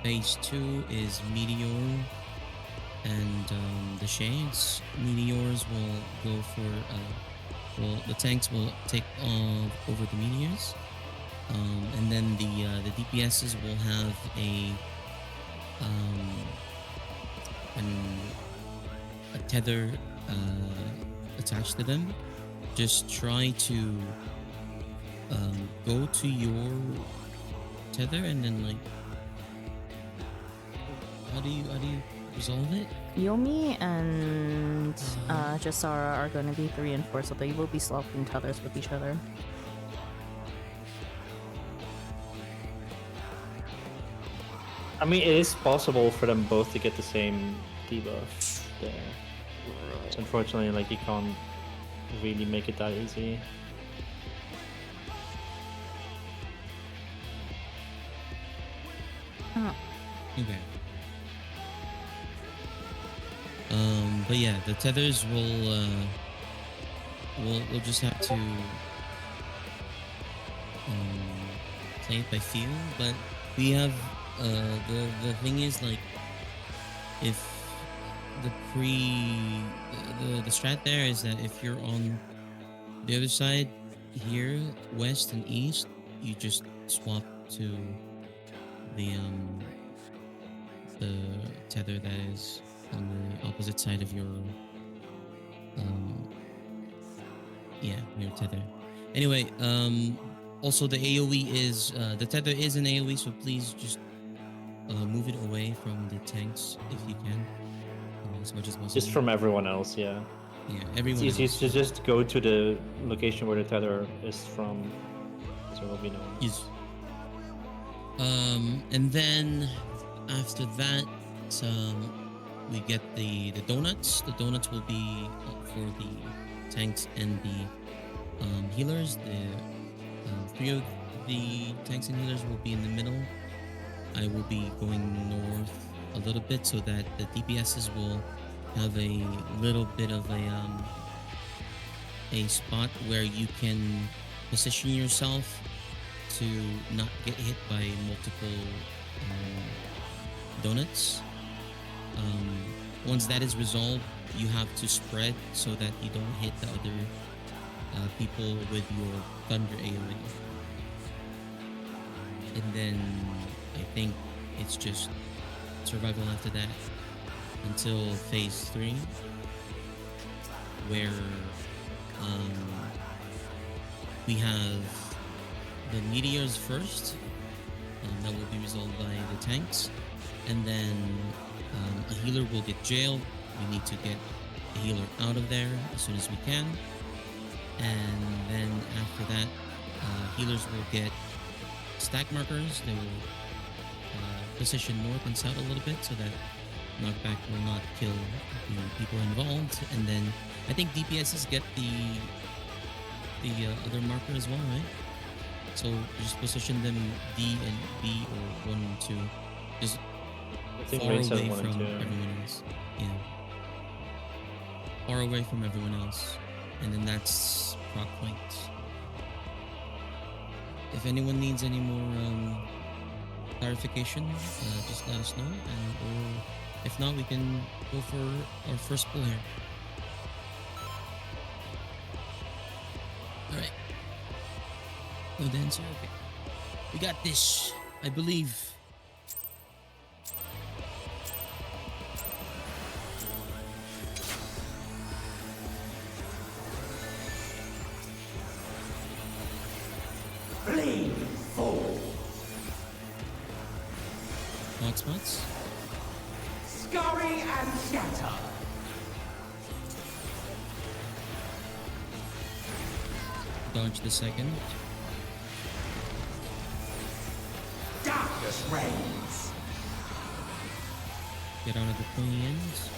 Phase 2 is meteor and the shades. Meteors will go for the tanks will take over the meteors, and then the DPSs will have a tether attached to them. Just try to go to your tether and then like how do you resolve it? Yomi and Jasara are going to be 3 and 4, so they will be swapping tethers with each other. I mean, it is possible for them both to get the same debuff there. So unfortunately, like, you can't really make it that easy. Oh. Okay. But yeah, the tethers will we'll just have to play it by feel. But we have the thing is like if the the strat there is that if you're on the other side here, west and east, you just swap to the tether that is on the opposite side of your your tether. Anyway, also the AoE is the tether is an AoE, so please just move it away from the tanks if you can, as much as possible. Just from everyone else, yeah. Yeah, It's everyone easy else. to just go to the location where the tether is from. So it'll be known. Yes. And then after that, we get the donuts. The donuts will be for the tanks and the healers. The three of the tanks and healers will be in the middle. I will be going north a little bit so that the DPSs will have a little bit of a spot where you can position yourself to not get hit by multiple donuts. Once that is resolved, you have to spread so that you don't hit the other people with your thunder AoE. And then I think it's just survival after that until phase 3, where we have the meteors first, that will be resolved by the tanks, and then a healer will get jailed. We need to get a healer out of there as soon as we can, and then after that, healers will get stack markers. They will position north and south a little bit so that knockback will not kill the people involved. And then I think DPSs get the other marker as well, right? So just position them D and B or 1 and 2, just I think far Rain said away 1 and from 2. everyone else. Yeah, far away from everyone else, and then that's proc points. If anyone needs any more clarification, just let us know, or if not, we can go for our first pull here. All right. No dancer. Okay. We got this, I believe. Bleed full. Hot spots. Scurry and scatter. Dodge the second. Darkness reigns. Get out of the pointy ends.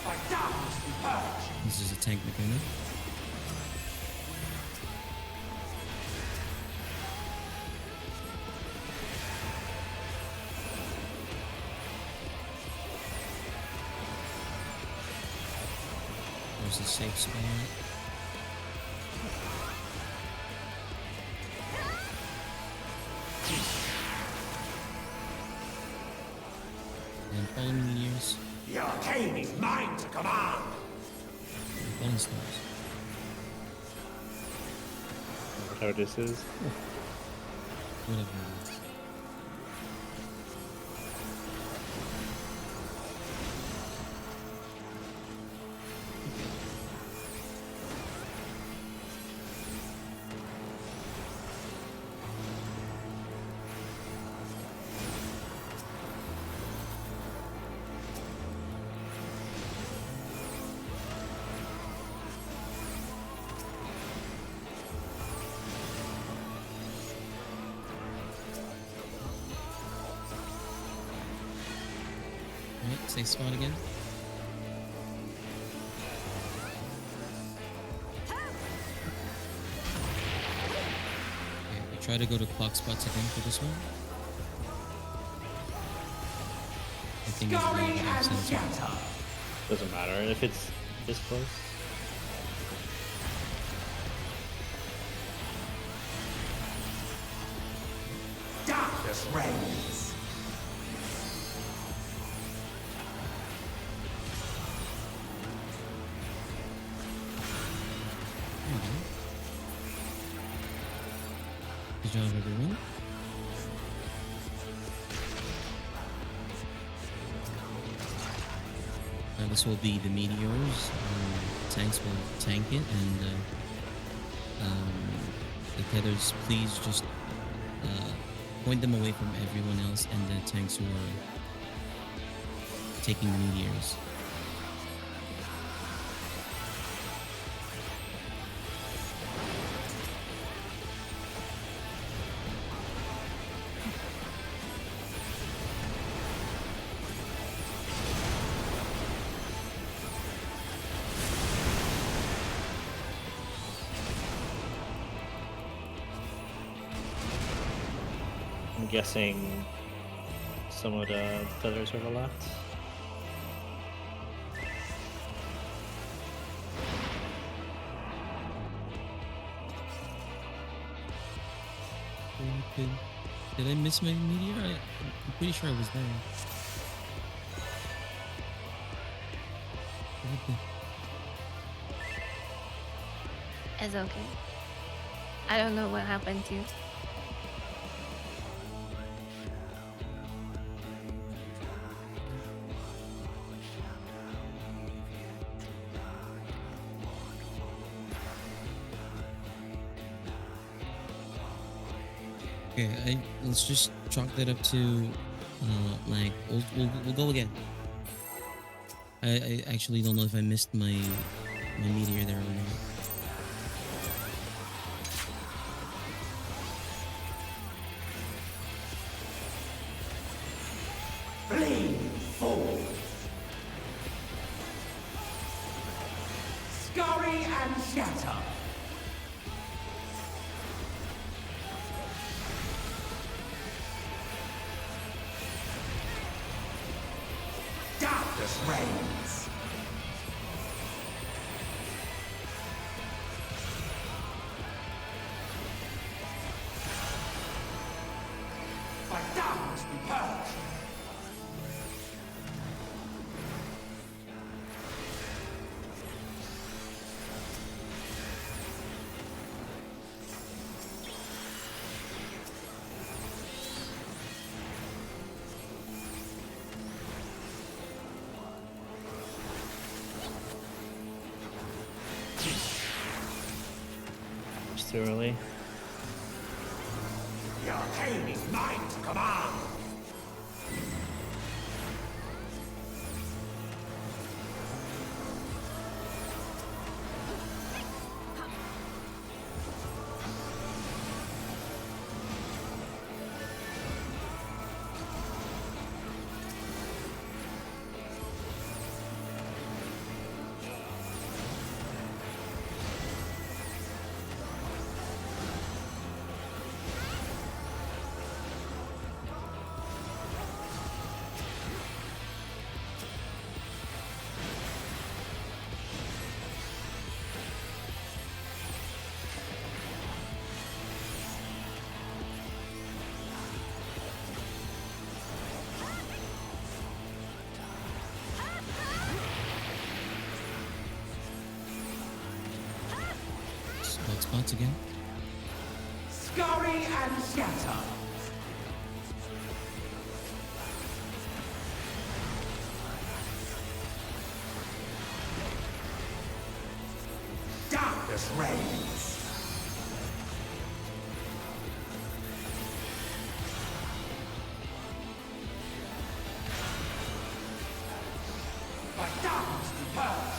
By darkness we purge. This is a tank mechanic. There's a safe spot. And falling meteors. The arcane is mine to command. And falling stars. Whatever this is. Whatever it is. Alright, safe spot again. Okay, we try to go to clock spots again for this one. I think it's Scurry really and sense. scatter. Doesn't matter if it's this close. Darkness reigns. There we go. Good job, everyone. This will be the meteors. Tanks will tank it, and the tethers, please just point them away from everyone else and the tanks who are taking the meteors. I'm guessing some of the feathers are the left. Did I miss my meteor? I'm pretty sure I was there. It's okay. I don't know what happened to you. Okay, let's just chalk that up to like we'll go again. I actually don't know if I missed my meteor there or not. Flee forward. Scurry and scatter. Darkness reigns. By darkness be purged. It's too early. The arcane is mine to command. Spots again. Scurry and scatter. Darkness reigns. By darkness be purged.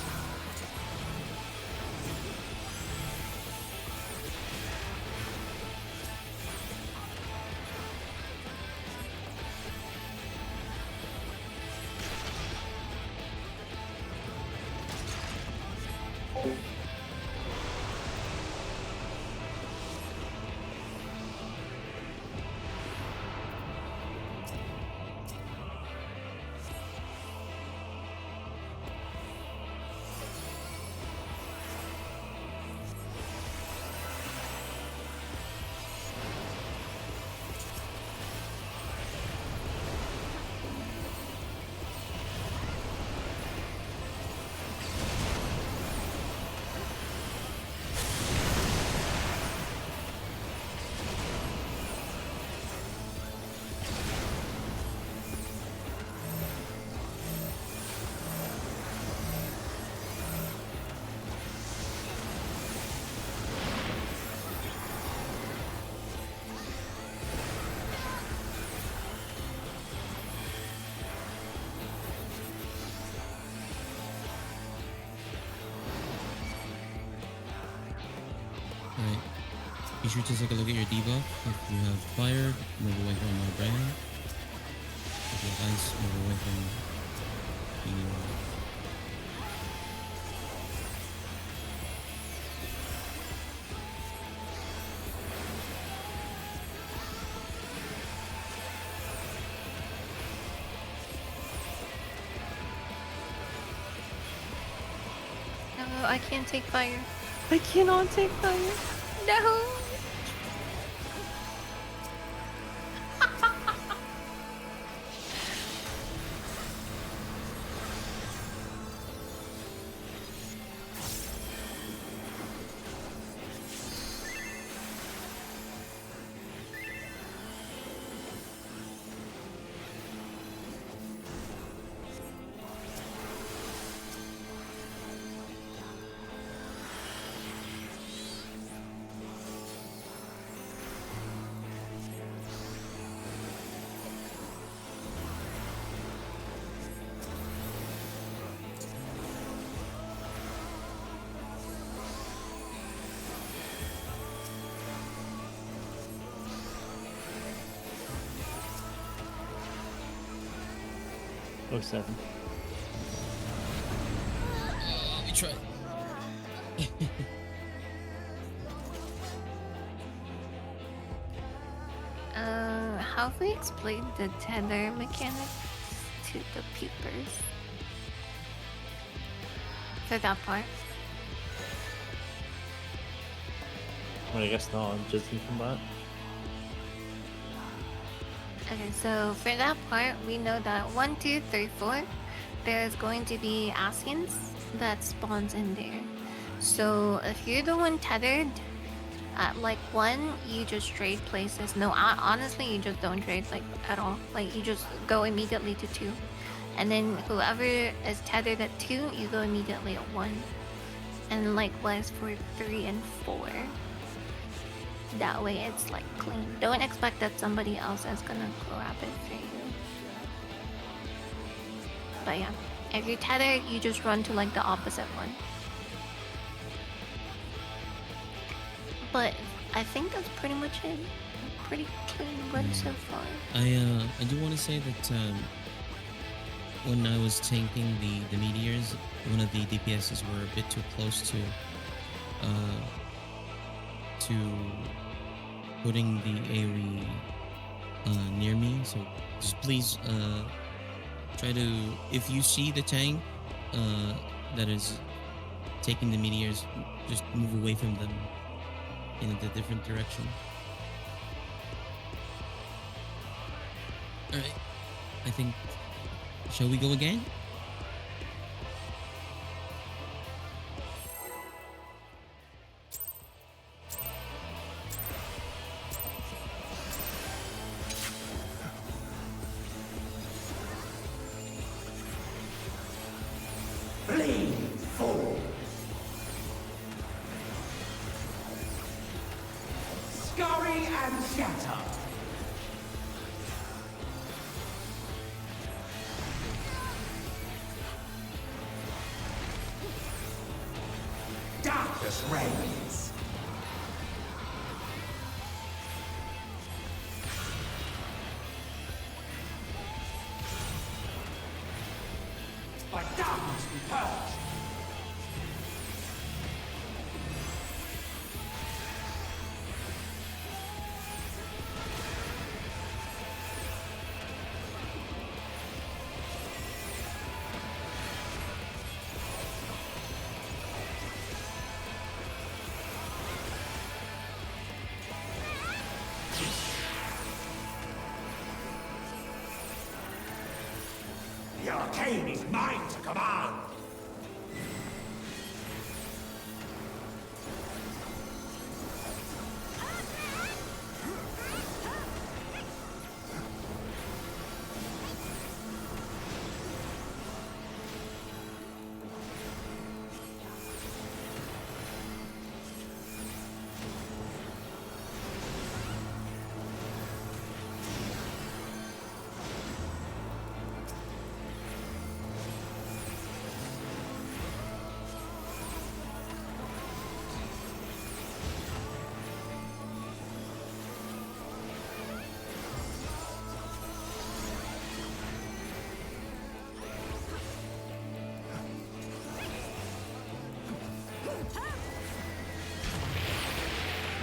Be sure to take a look at your debuff. If you have fire, move away from our brand. If you have ice, move away from the No, I can't take fire. I cannot take fire. No. Oh, 7. we try. How have we explained the tether mechanics to the peepers? For that part. Well, I guess not. I'm judging from that. Okay, so for that part, we know that 1, 2, 3, 4, there's going to be Asians that spawns in there. So if you're the one tethered at like 1, you just trade places. No, honestly, you just don't trade like at all. Like you just go immediately to 2. And then whoever is tethered at 2, you go immediately at 1. And likewise for 3 and 4. That way it's like clean. Don't expect that somebody else is gonna grab it for you. But yeah, if you're tethered, you just run to like the opposite one. But I think that's pretty much it. Pretty clean run so far. I do want to say that when I was tanking the meteors, one of the DPSs were a bit too close to putting the AoE near me. So just please try to, if you see the tank that is taking the meteors, just move away from them in a different direction. All right, I think. Shall we go again? Bleed forward. Scurry and scatter. Darkness reigns. By darkness we purge. The arcane is mine to command!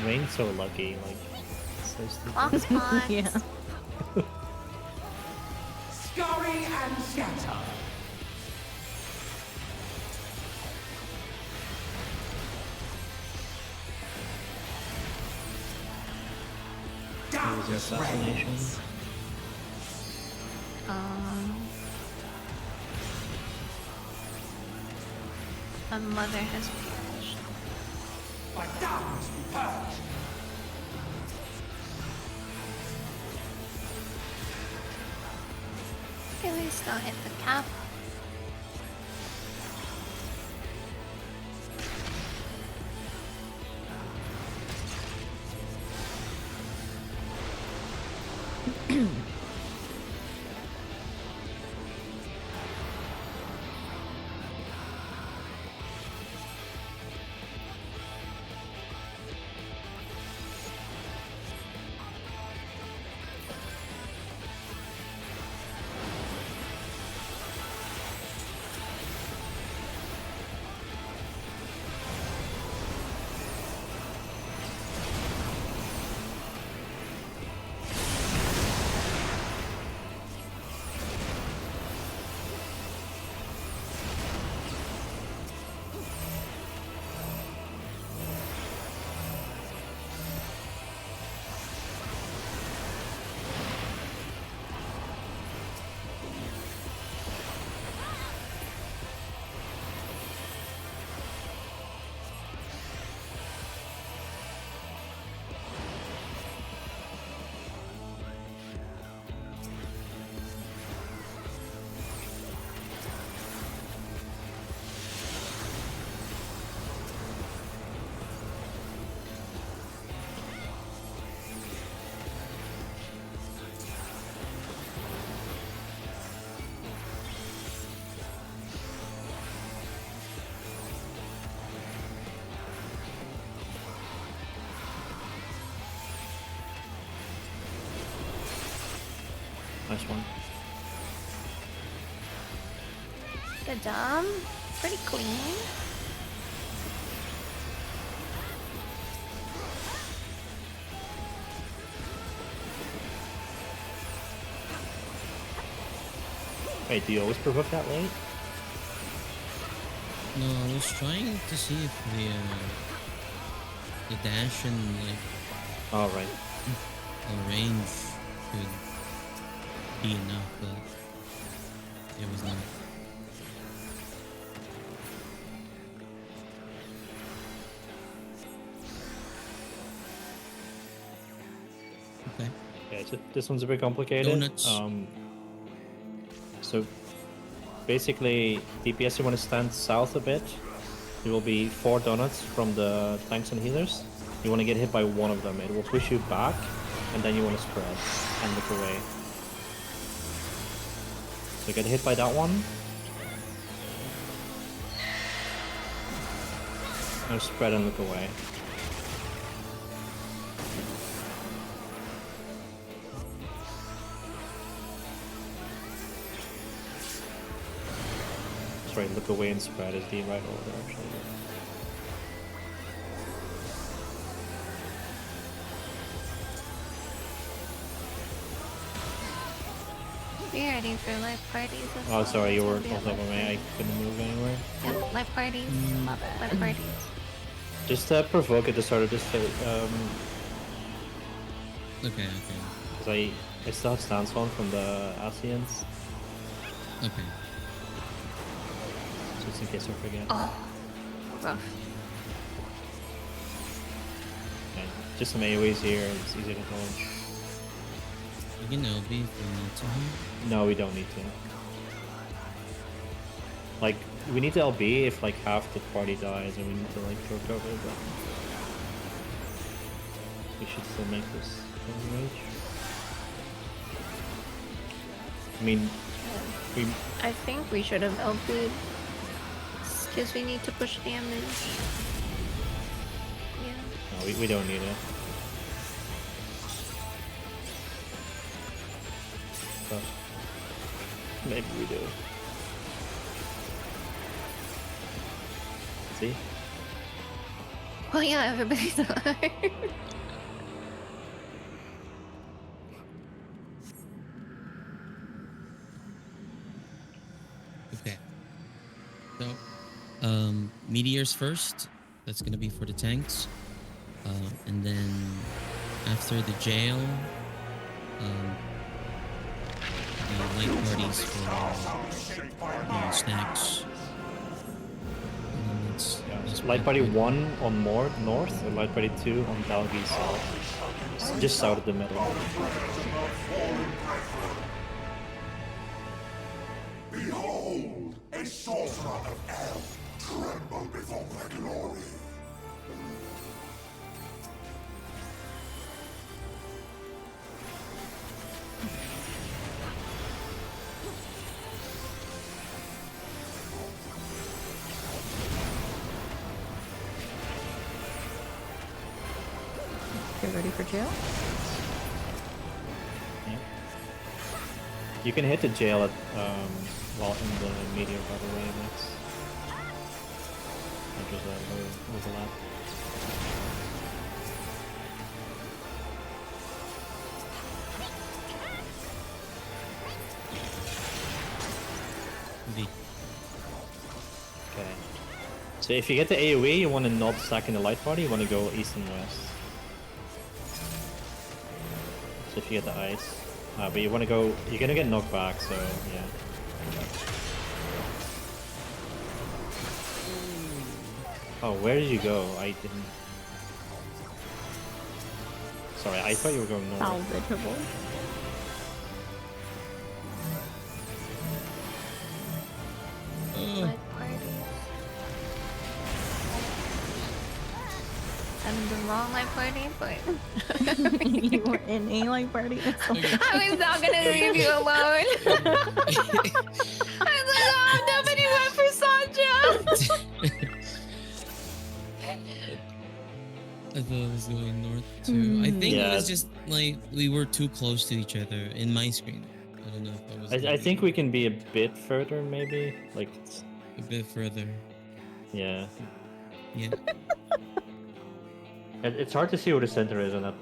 Rain's so lucky, like, so stupid. Box pots. Yeah. Scurry and scatter. Use your assassination. My mother has perished. My darkness be purged. Can we still hit the cap? Nice one. Good job. Pretty clean. Wait, do you always provoke that late? No, I was trying to see if the dash and like Oh, right. range could be enough, but it was not. Okay. Yeah, this one's a bit complicated. Donuts. So basically, DPS, you want to stand south a bit. There will be 4 donuts from the tanks and healers. You want to get hit by one of them. It will push you back, and then you want to spread and look away. So get hit by that one. Now spread and look away. Sorry, look away and spread is the right order, actually. Be ready for live parties as Oh, well. sorry, you It's were gonna be on a top of live me. I party. couldn't move anywhere. Yep, live parties. My bad. Live parties. Just provoke at the start of this phase, Okay. because I still have stance on from the Asians, Okay. just in case I forget. Oh, rough. Okay. Just some AoEs here, it's easy to dodge. We can LB if we need to. No, we don't need to. Like, we need to LB if like half the party dies and we need to like throw cover, but we should still make this range. I mean, we I think we should have LP'd because we need to push damage. Yeah. no, we don't need it. But maybe we do. See? Oh yeah, everybody's alive. Okay. So, meteors first. That's gonna be for the tanks. And then after the jail, the light parties for snacks. And then that's Light Party pretty good. 1 on north, or Light Party 2 on Dalgi south. Just south of the middle. Behold, a sorcerer of El, tremble before their glory. Get ready for jail. Yeah. You can hit the jail at while in the meteor, by the way, Max. There's a low overlap. The- Okay. So if you get the AoE, you want to not stack in the light party, you want to go east and west. So if you get the ice. But you want to go, you're going to get knocked back, so yeah. Oh, where did you go? I didn't... Sorry, I thought you were going north. Salvageable. Oh, Light parties. I'm in the wrong light party, but You were in a light party. I was not gonna leave you alone. I was like, oh, nobody went for Sandra. I thought it was going north too. I think it Yeah. was just like we were too close to each other in my screen. I don't know if that was. I think we can be a bit further, maybe? Like, a bit further. yeah. Yeah. It's hard to see where the center is in that,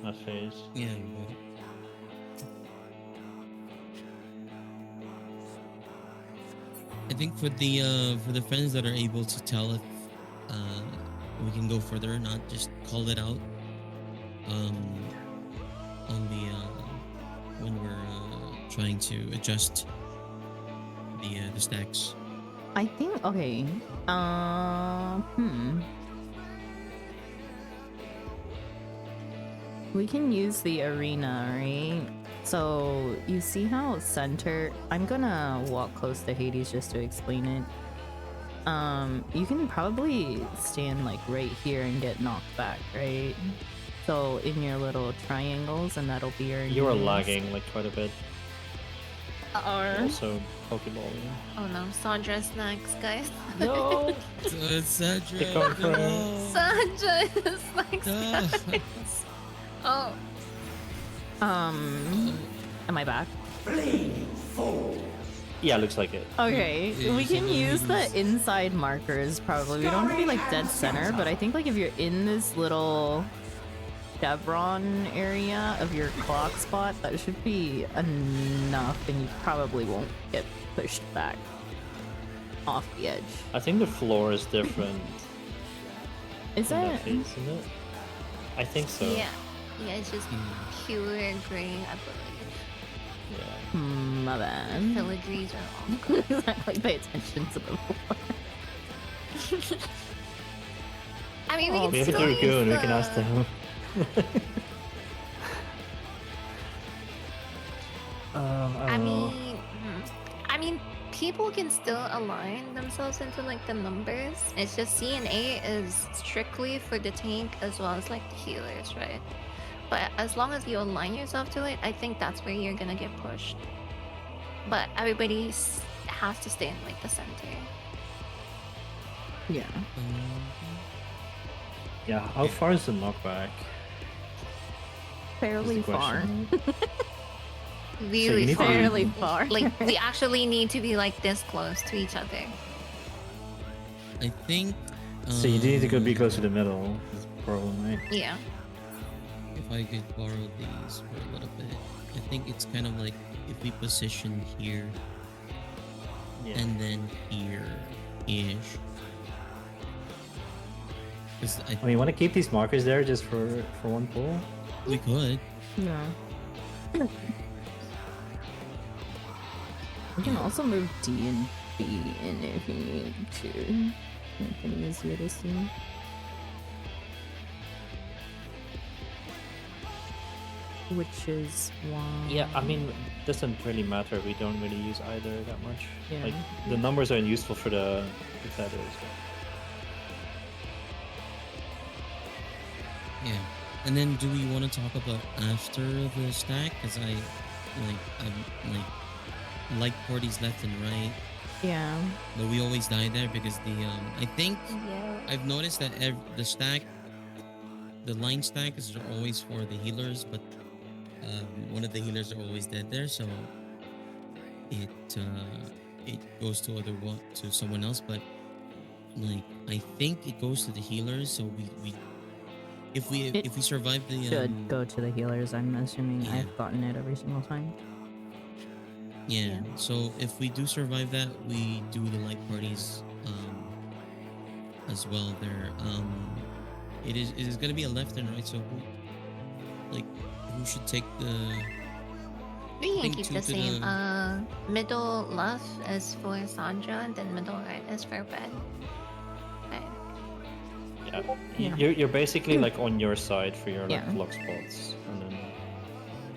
that phase. Yeah, but I think for the friends that are able to tell if we can go further or not, just call it out on the when we're trying to adjust the stacks. I think okay. We can use the arena, right? So you see how center. I'm gonna walk close to Hades just to explain it. You can probably stand like right here and get knocked back, right? So in your little triangles, and that'll be your. You are knees. lagging like quite a bit. Also, Pokeball. Yeah. Oh no, Sandra's next, guys. No. Sandra, They come come from- on. Sandra's next, Ah. guys. Oh, Am I back? Yeah, looks like it. Okay, Yeah, we you can said use the Hades. inside markers probably. We don't have to be like dead center, but I think like if you're in this little chevron area of your clock spot, that should be enough, and you probably won't get pushed back off the edge. I think the floor is different Is in that it? phase, isn't it? I think so. yeah. Yeah, it's just pure gray, I believe. Yeah. My bad. Filigrees are all Exactly. Pay attention to the floor. I mean, Oh, we We can have a still use Dragoon, we can the- ask them. I mean, people can still align themselves into like the numbers. It's just C and A is strictly for the tank as well as like the healers, right? But as long as you align yourself to it, I think that's where you're gonna get pushed. But everybody has to stay in like the center. Yeah. Yeah, how far is the knockback? Fairly Is the far. question. Really need to- far. Fairly far. Like we actually need to be like this close to each other. I think So you do need to be close to the middle. That's the problem, right? Yeah. If I could borrow these for a little bit, I think it's kind of like if we position here Yeah. and then here ish. Because I mean, you want to keep these markers there just for one pull? we could. Yeah. We can also move D and B in if you need to. Make it easier to see. Which is why. Yeah, I mean, it doesn't really matter. We don't really use either that much. Yeah. Like, the numbers are useful for the feathers. Yeah. And then do we want to talk about after the stack? Because I'm like parties left and right, Yeah. but we always die there because the I think Yeah. I've noticed that the stack, the line stack is always for the healers, but one of the healers are always dead there, so it goes to to someone else. But like I think it goes to the healers, so we if we survive the Should go to the healers, I'm assuming. yeah. I've gotten it every single time. Yeah. So if we do survive that, we do the light parties as well there. It is gonna be a left and right, so who should take the We can think keep two the to same. the- Middle left is for Sandra, and then middle right is for Ben. Okay. Yeah. Yeah. You're basically like on your side for your like Yeah. block spots, and then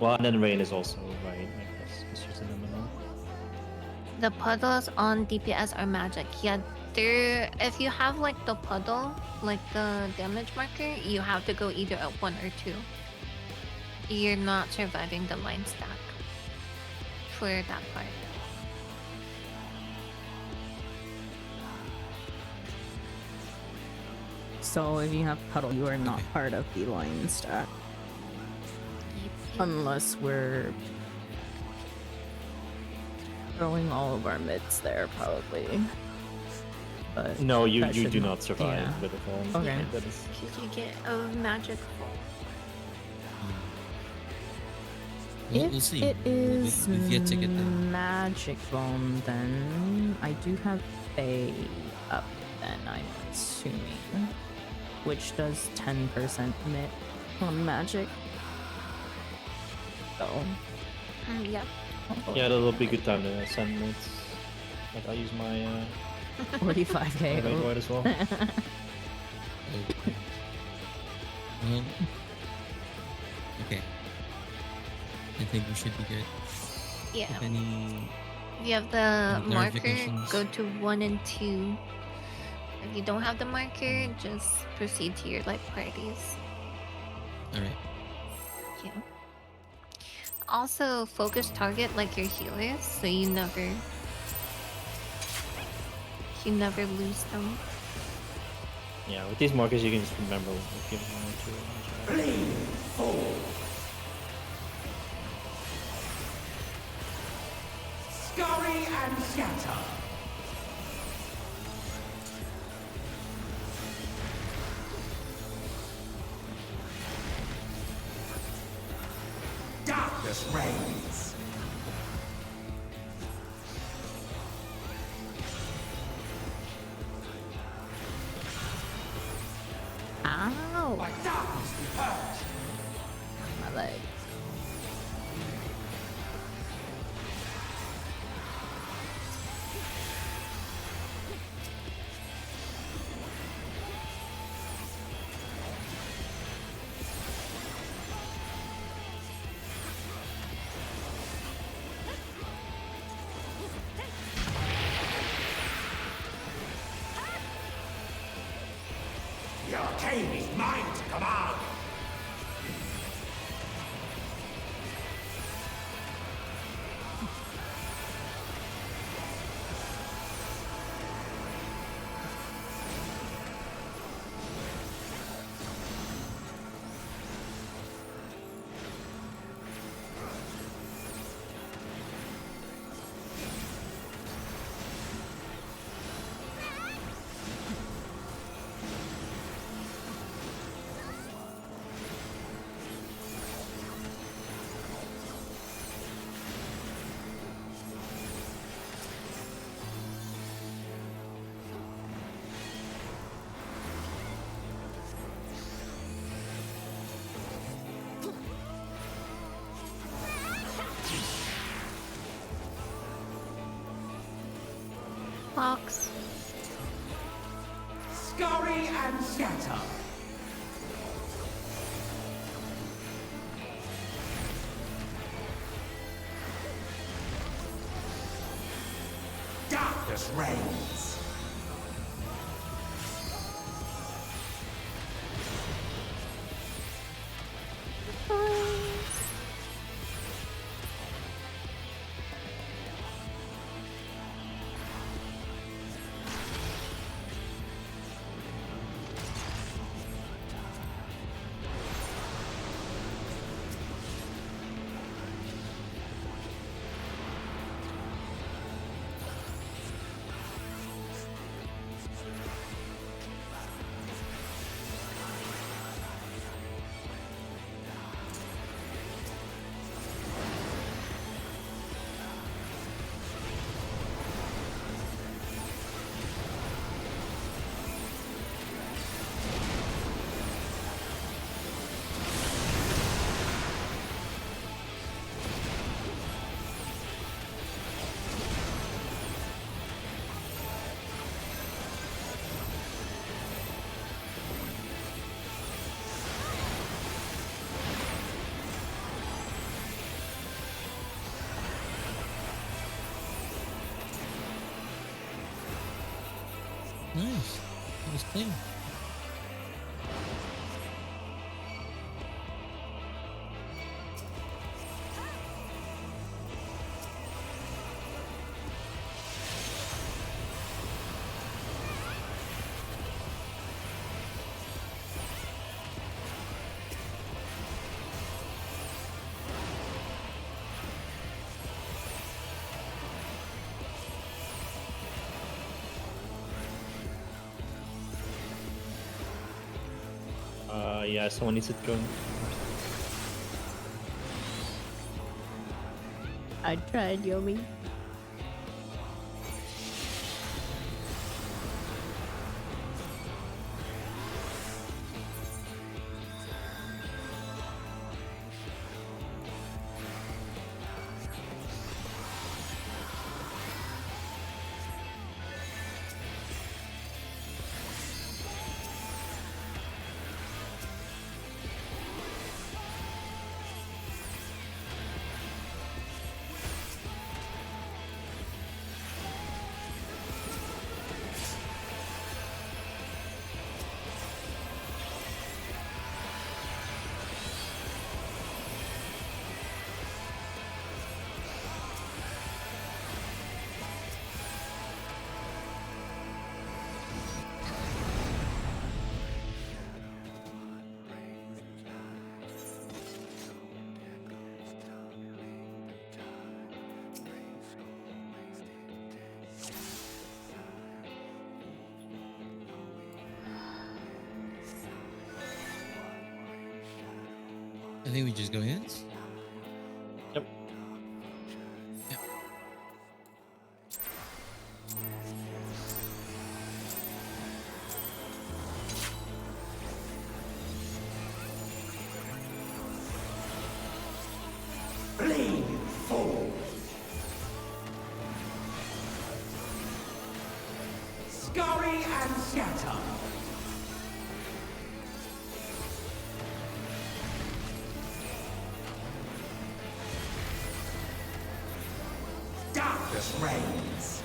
and then rain is also right. I guess it's just in the middle. The puddles on DPS are magic. Yeah, if you have like the puddle, like the damage marker, you have to go either at 1 or 2. You're not surviving the line stack for that part. So if you have puddle, you are not Okay. part of the line stack. Unless we're throwing all of our mids there, probably. But No, you that should do not survive yeah. with the fall. Okay. That is, Because you get a magic fall. we'll If see. it is We've yet to get there. magic bone, then I do have a up. Then I'm assuming, which does 10% mit on magic. So Yep. yeah, that'll be a good time to send mids. Like I use my 45k. my void as well. Okay. Well, okay. I think we should be good. Yeah. If any, You have the Any marker, clarifications? go to 1 and 2. If you don't have the marker, just proceed to your light parties. all right. Yeah. Also, focus target like your healers, so you never lose them. Yeah, with these markers you can just remember give one or two. Bleed full. Scurry and scatter. Darkness reigns. Ow! By darkness be purged. My leg. The arcane is mine to command. EX. Scurry and scatter. Darkness reigns. Nice. That was clean. Yeah, someone needs it going. I tried, Yomi. I think we just go hands. Yep. Yep. Bleed forward. Scurry and scatter. Darkness reigns.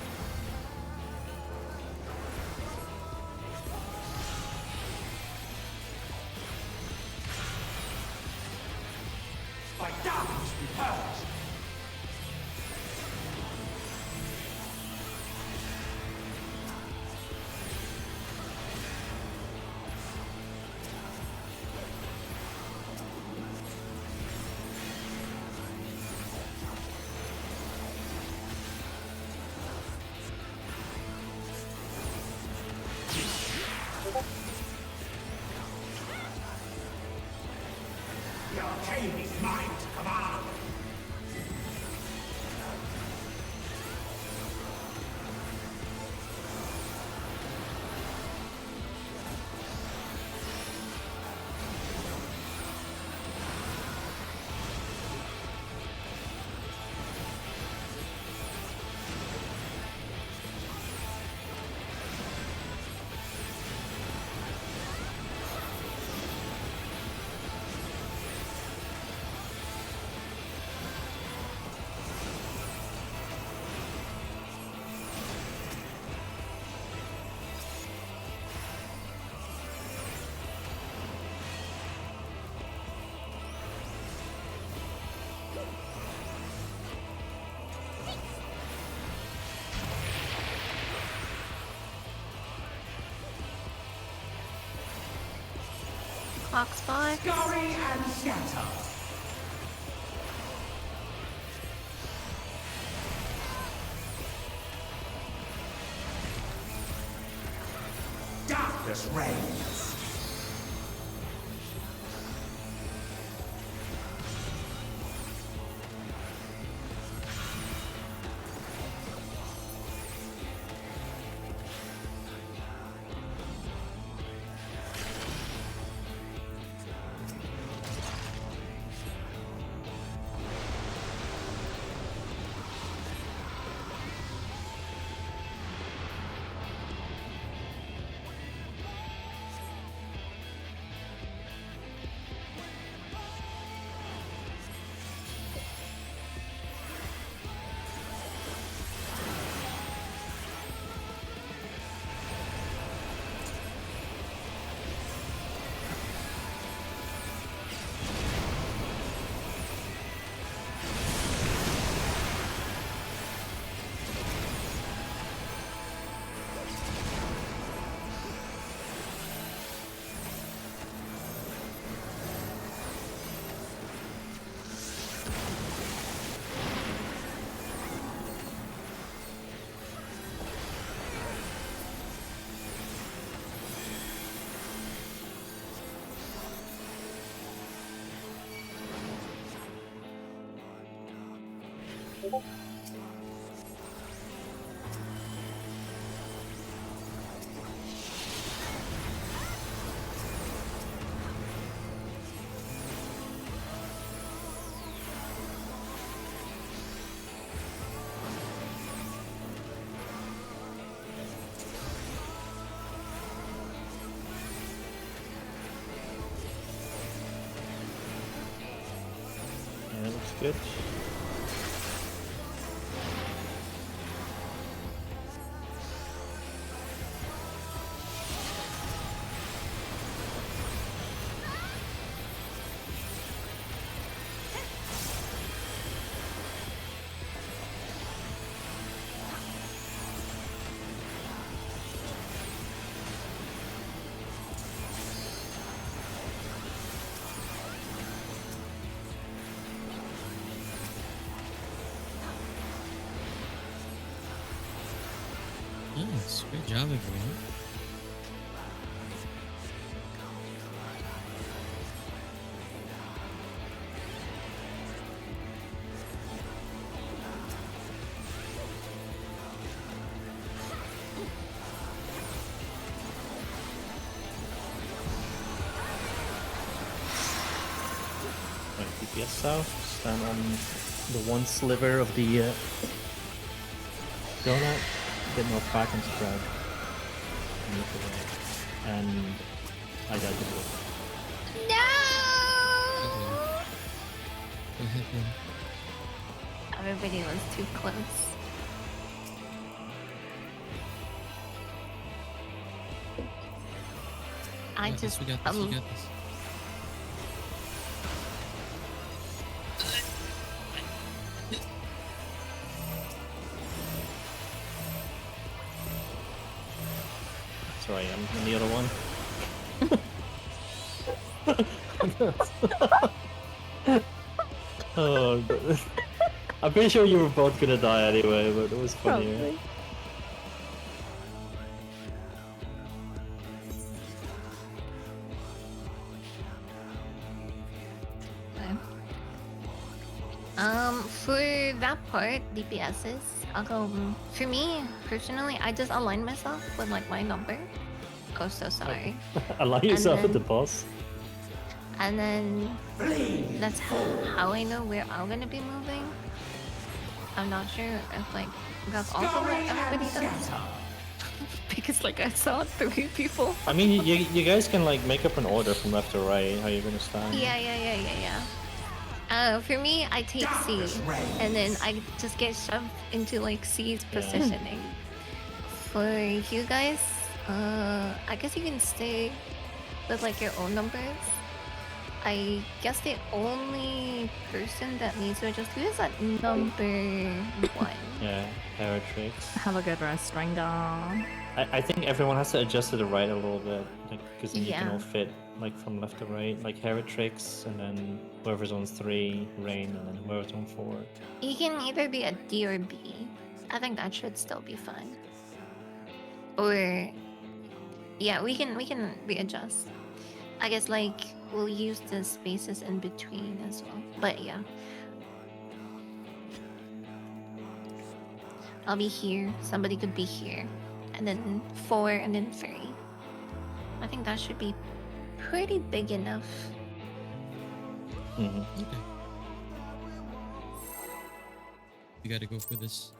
By darkness we purge. The arcane is mine to command. Hawkspox. Scurry and scatter. Darkness reigns. Yeah, that looks good. Nice. Great job, everyone. Right, DPS south. Stand on the one sliver of the donut. Get more Kraken spread. And I died to blue. No! What happened? Everybody was too close. I Got just this, we got this, we got this. Sorry, I'm in the other one. Oh, God. I'm pretty sure you were both gonna die anyway, but it was funny. Probably. For that part, DPSs, for me personally, I just align myself with like my number. Oh, so sorry. Align yourself with the then- boss. And then that's how I know where I'm gonna be moving. I'm not sure if like that's also what everybody does. Because like I saw 3 people. I mean, you guys can like make up an order from left to right. How you're gonna stand? Yeah. For me, I take C, and then I just get shoved into like C's positioning. For you guys, I guess you can stay with like your own numbers. I guess the only person that needs to adjust is at number 1. Yeah, Paratrix. Have a good rest, Rengar. I think everyone has to adjust to the right a little bit, like because then you can Yeah. all fit like from left to right, like Heritrix, and then whoever's on 3, Rain, and then whoever's on 4. He can either be a D or B. I think that should still be fun. Or yeah, we can readjust. I guess like we'll use the spaces in between as well. But yeah. I'll be here. Somebody could be here. And then 4 and then 3. I think that should be pretty big enough. Mm-hmm. Okay. You gotta go for this.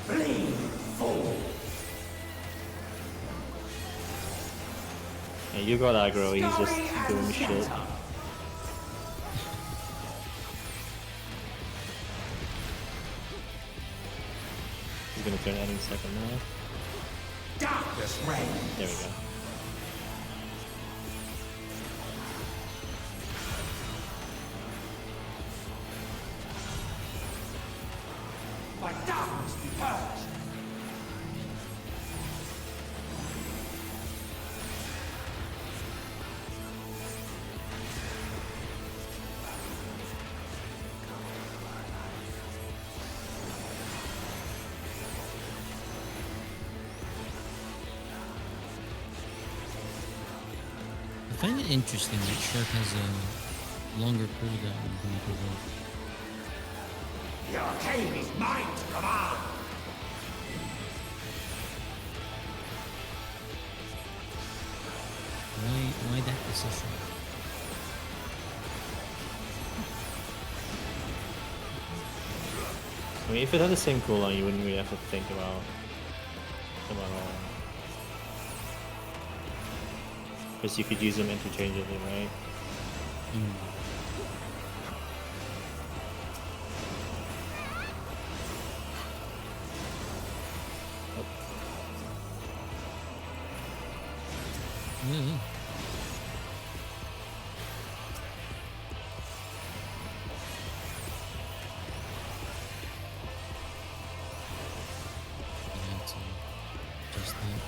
Bleed full. Yeah, you got aggro, he's just Scurry and doing shit. scatter. He's gonna turn any second now. Darkness reigns. There we go. By darkness be purged. I find it interesting that Shark has a longer cooldown than Provoke. The arcane is mine to command. Why that decision? I mean, if it had the same cooldown, you wouldn't really have to think about all. Because you could use them interchangeably, right? Hmm. Yeah. Just that.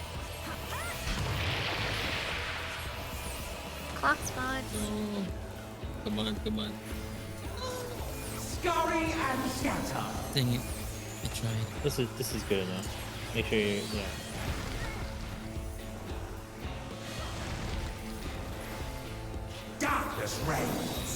Clock spot. Oh, come on, come on. Scurry and scatter. Dang it. I tried. This is good enough. Make sure you, yeah. Darkness reigns.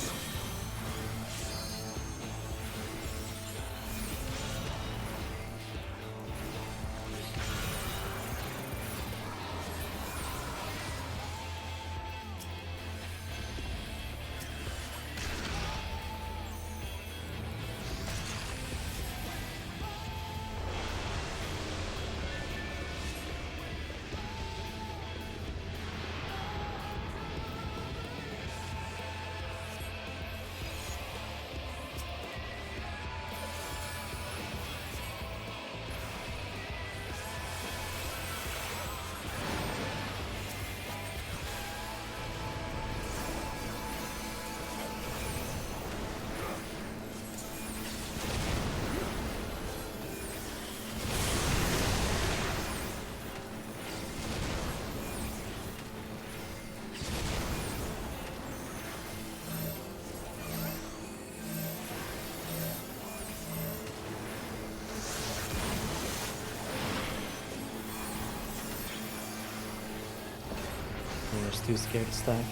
We're too scared to stack.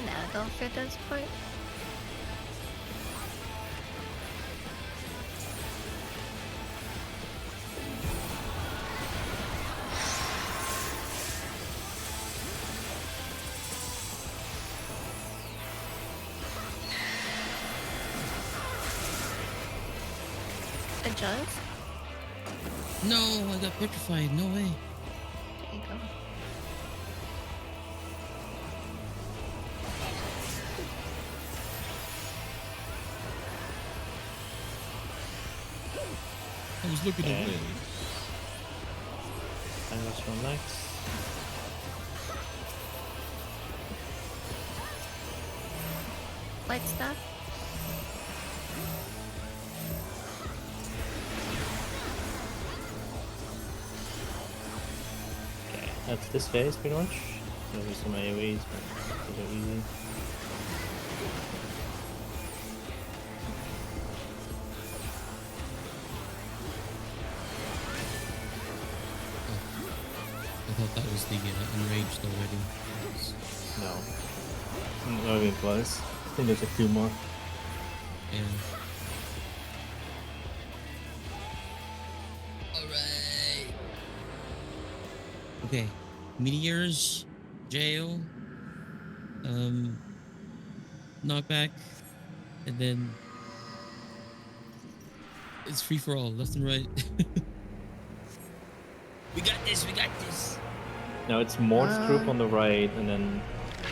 an adult for this part. Adjust. No, I got petrified. No way. There you go. I was looking Okay. away. And let's go next. Light stuff. Okay, that's this phase pretty much. There's some AoEs, but these are easy. I thought that was the enraged already. No. Not even close. I think there's a few more. Yeah. Alright. Okay. Meteors, jail, knockback, and then it's free for all, left and right. We got this, we got this. No, it's Mord's group on the right, and then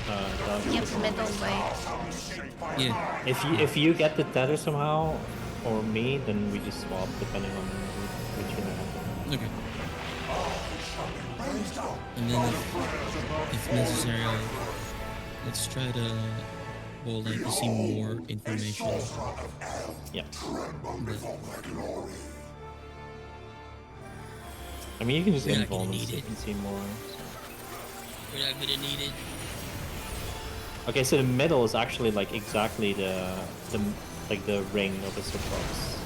that Yep, middle right. Yeah. If you get the tether somehow, or me, then we just swap depending on which one. Okay. And then if necessary, let's try to, well, like, to see more information. Yeah. But I mean, you can just We're not invuln gonna and need see, it. and see more. we're not gonna need it. Okay, so the middle is actually like exactly the like the ring of the soapbox.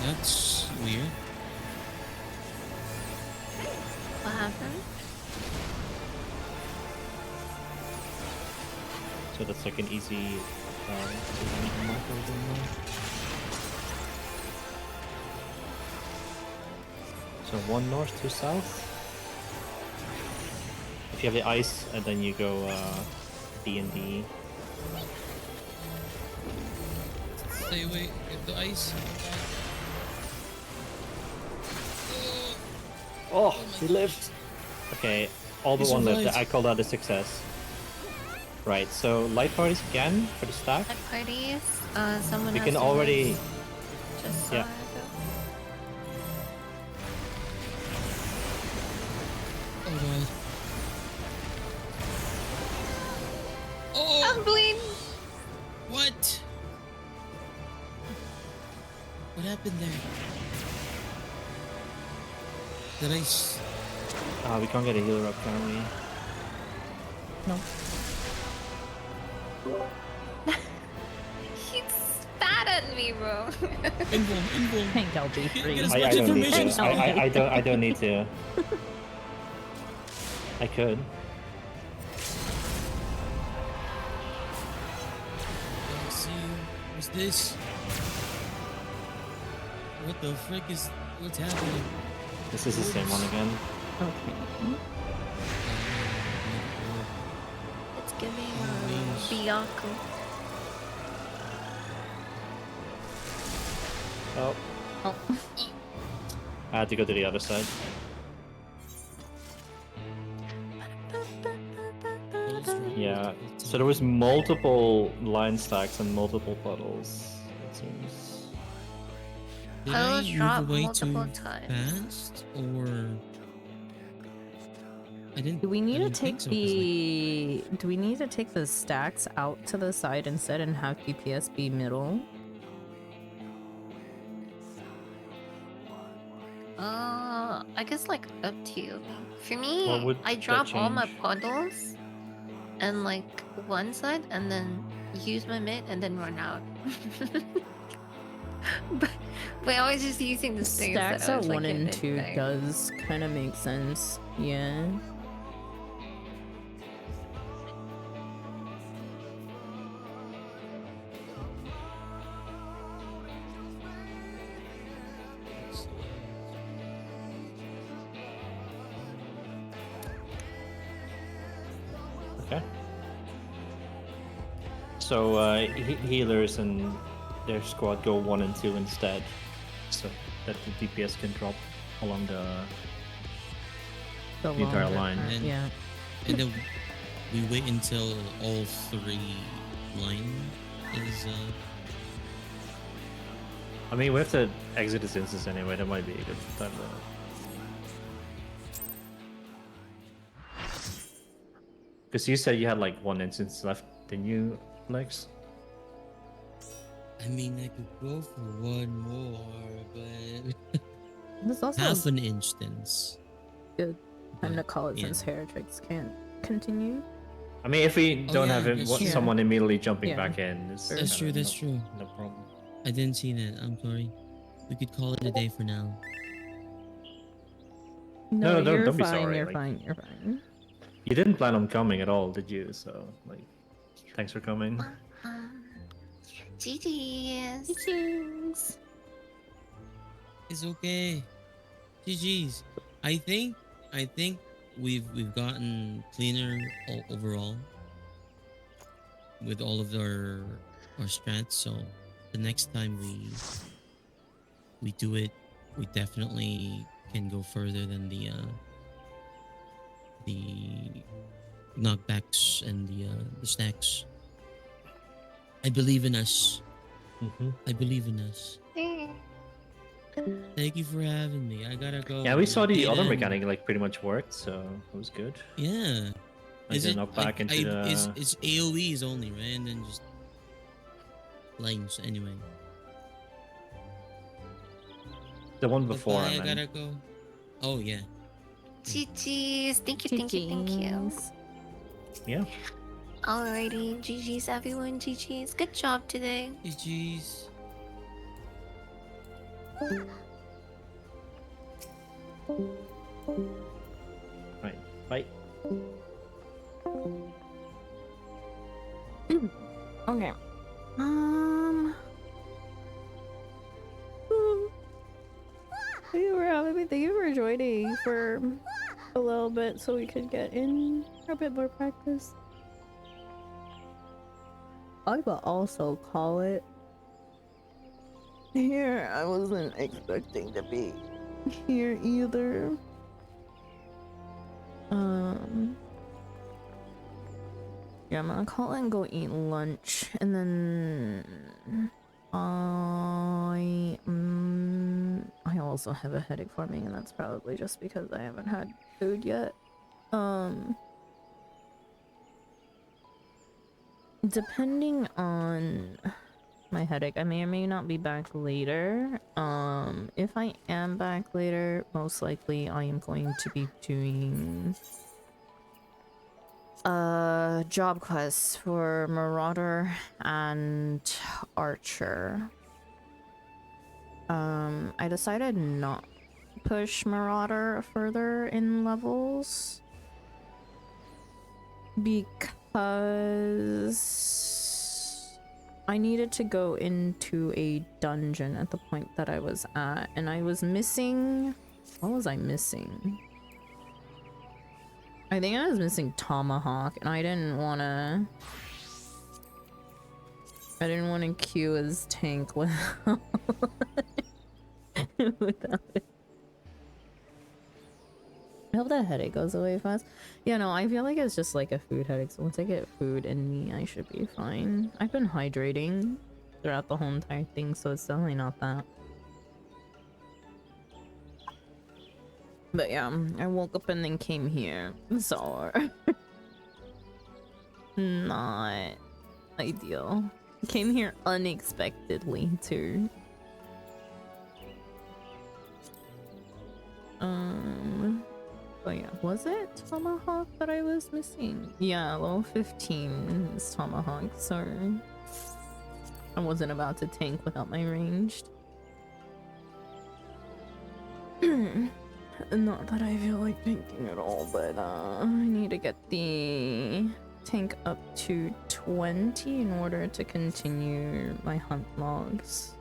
That's weird. What happened? So that's like an easy marker over there. So 1 north, 2 south. If you have the ice, and then you go D and D. Stay away. Get the ice. Oh, he lived. Okay, all but He one lived. survived. I call that a success. Right, so light parties again for the stack. At parties, someone We has can to already. move. Just saw Yeah. it. Oh god. Oh! I'm bleeding. What? What happened there? Did I? We can't get a healer up, can we? No. He spat at me, bro. Invul. Think I'll be free. Get as I much don't need to. information. I don't need to. I could. Let's see. What's this? What the frick is? What's happening? This is the same one again. Okay. It's giving Wings. Byaku. Oh, Oh. I had to go to the other side. Yeah. So there was multiple line stacks and multiple puddles. It seems. Did I I was move dropped away multiple too times. fast, or I didn't? Do we need I to didn't think take so, 'cause, like, the do we need to take the stacks out to the side instead and have DPS be middle? I guess like up to you. For me, What would I that drop all my change? puddles and like one side and then use my mid and then run out. but, But I was just using the things that Stacks I at was like 1 and hitting 2 there. does kind of make sense. Yeah. Okay. So healers and their squad go 1 and 2 instead, so that the DPS can drop along the entire longer line. part, And- yeah. And then we wait until all 3 line is I mean, we have to exit this instance anyway. That might be a good time to. Because you said you had like 1 instance left, didn't you, Lex? I mean, I could go for 1 more, but There's also half an instance. good time to But, call it yeah. since heretics can't continue. I mean, if we Oh, don't yeah, have him, that's true. someone immediately jumping Yeah. back in, it's That's true, kinda that's true. No problem. I didn't see that. I'm sorry. We could call it a day for now. No, you're don't be fine, sorry, you're like- fine, you're fine. You didn't plan on coming at all, did you? So, like, thanks for coming. GG's. Cheers. It's okay. GG's. I think we've gotten cleaner overall with all of our strats. So the next time we do it, we definitely can go further than the knockbacks and the stacks. I believe in us. Hmm. I believe in us. Thank you for having me. I gotta go. Yeah, we saw the other Data and- mechanic like pretty much worked, so it was good. Yeah. Like Is the it knockback into the. it's AoEs only, right? And then just lines anyway. The one before, Bye, I man. gotta go. Oh yeah. GG's. Thank you, thank you, thank you. GGs. Yeah. Alrighty, GG's everyone, GG's. Good job today. GG's. Right. Bye. Okay. Thank you for joining for a little bit so we could get in a bit more practice. I will also call it here. I wasn't expecting to be here either. Yeah, I'm gonna call it and go eat lunch, and then I also have a headache forming, and that's probably just because I haven't had food yet. Depending on my headache, I may or may not be back later. If I am back later, most likely I am going to be doing job quests for Marauder and Archer. I decided not to push Marauder further in levels because I needed to go into a dungeon at the point that I was at, and I was missing... What was I missing? I think I was missing Tomahawk, and I didn't want to queue as tank without without it. I hope that headache goes away fast. Yeah, no, I feel like it's just like a food headache, so once I get food in me, I should be fine. I've been hydrating throughout the whole entire thing, so it's definitely not that. But yeah, I woke up and then came here, so not ideal. Came here unexpectedly too. But yeah, was it Tomahawk that I was missing? Yeah, level 15 is Tomahawk, so I wasn't about to tank without my ranged. Not that I feel like painting at all, but I need to get the tank up to 20 in order to continue my hunt logs.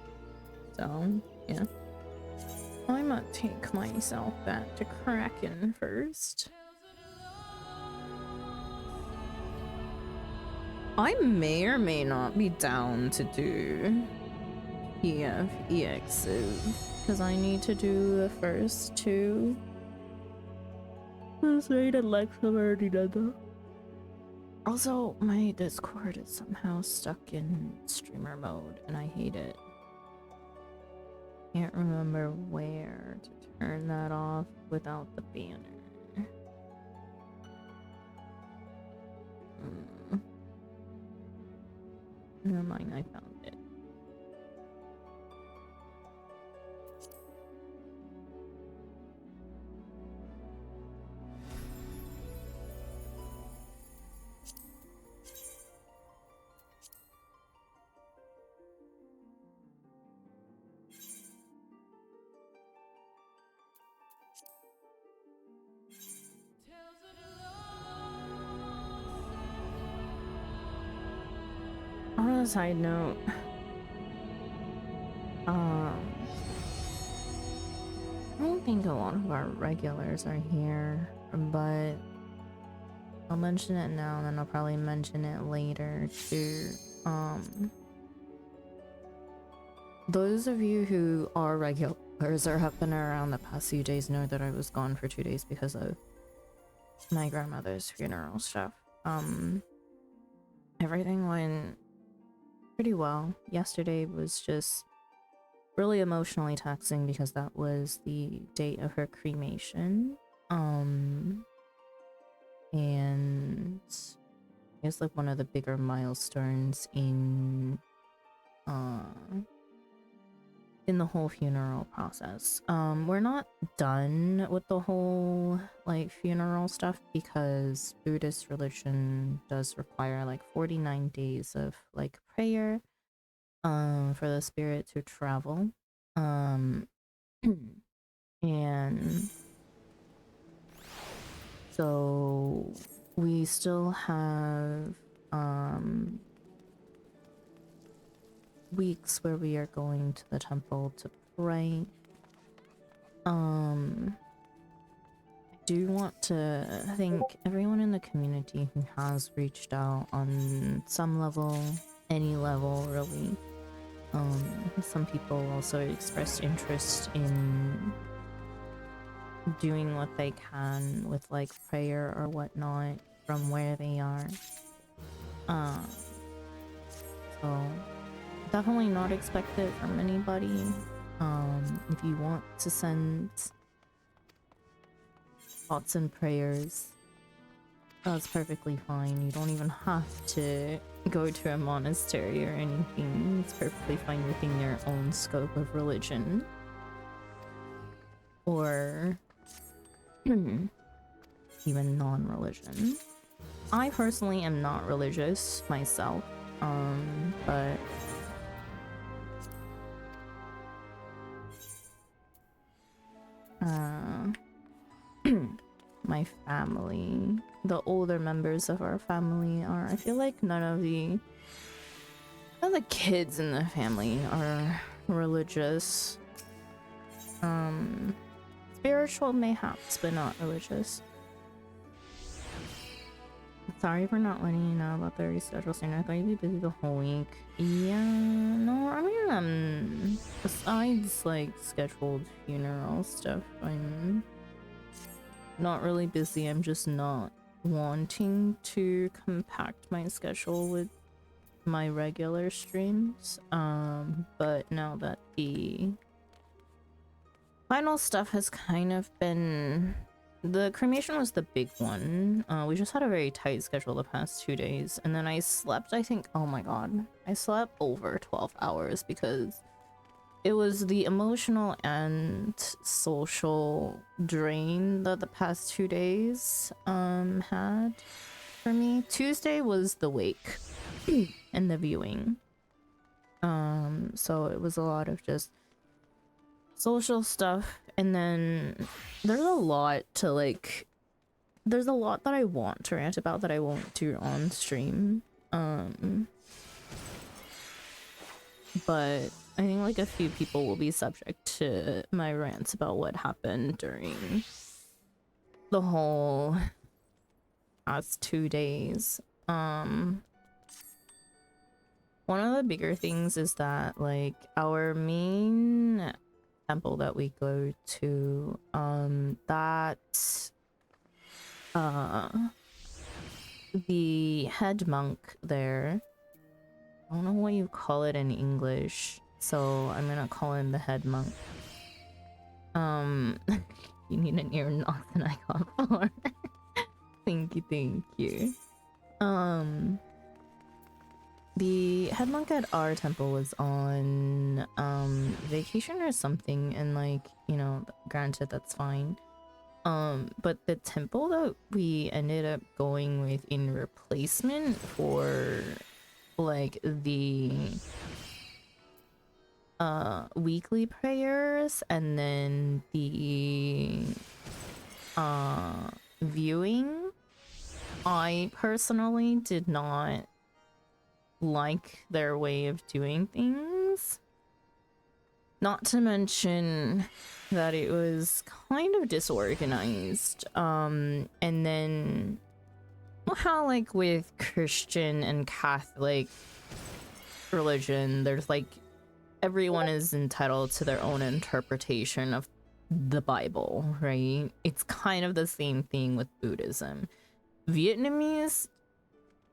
So, yeah. I might take myself back to Kraken first. I may or may not be down to do ShB EXs, because I need to do the first two. This rated Lex have already done that. Also, my Discord is somehow stuck in streamer mode, and I hate it. Can't remember where to turn that off without the banner. Never mind, I found it. On a side note, I don't think a lot of our regulars are here, but I'll mention it now and then I'll probably mention it later too. Those of you who are regulars or have been around the past few days know that I was gone for 2 days because of my grandmother's funeral stuff. Everything went pretty well. Yesterday was just really emotionally taxing because that was the date of her cremation. And it's like one of the bigger milestones in the whole funeral process. We're not done with the whole like funeral stuff because Buddhist religion does require like 49 days of like prayer for the spirit to travel. And so we still have weeks where we are going to the temple to pray. I do want to thank everyone in the community who has reached out on some level, any level really. Some people also expressed interest in doing what they can with like prayer or whatnot from where they are. So definitely not expected from anybody. If you want to send thoughts and prayers, that's perfectly fine. You don't even have to go to a monastery or anything. It's perfectly fine within your own scope of religion. Or even non-religion. I personally am not religious myself, but my family, the older members of our family are, I feel like none of the kids in the family are religious. Spiritual mayhaps, but not religious. Sorry for not letting you know about the reschedule soon. I thought you'd be busy the whole week. Yeah, no, I mean, besides like scheduled funeral stuff, I'm not really busy. I'm just not wanting to compact my schedule with my regular streams. But now that the final stuff has kind of been... The cremation was the big one. We just had a very tight schedule the past 2 days, and then I slept, I think, oh my god, I slept over 12 hours because it was the emotional and social drain that the past 2 days had for me. Tuesday was the wake and the viewing. So it was a lot of just social stuff and then there's a lot to like. There's a lot that I want to rant about that I won't do on stream. But I think like a few people will be subject to my rants about what happened during the whole past 2 days. One of the bigger things is that like our main temple that we go to, the head monk there, I don't know what you call it in English, so I'm gonna call him the head monk. You need an ear knock and I got 4. Thank you. The head monk at our temple was on vacation or something, and like, you know, granted that's fine. But the temple that we ended up going with in replacement for like the weekly prayers and then the viewing, I personally did not like their way of doing things. Not to mention that it was kind of disorganized. And then how like with Christian and Catholic religion, there's like everyone is entitled to their own interpretation of the Bible, right? It's kind of the same thing with Buddhism. Vietnamese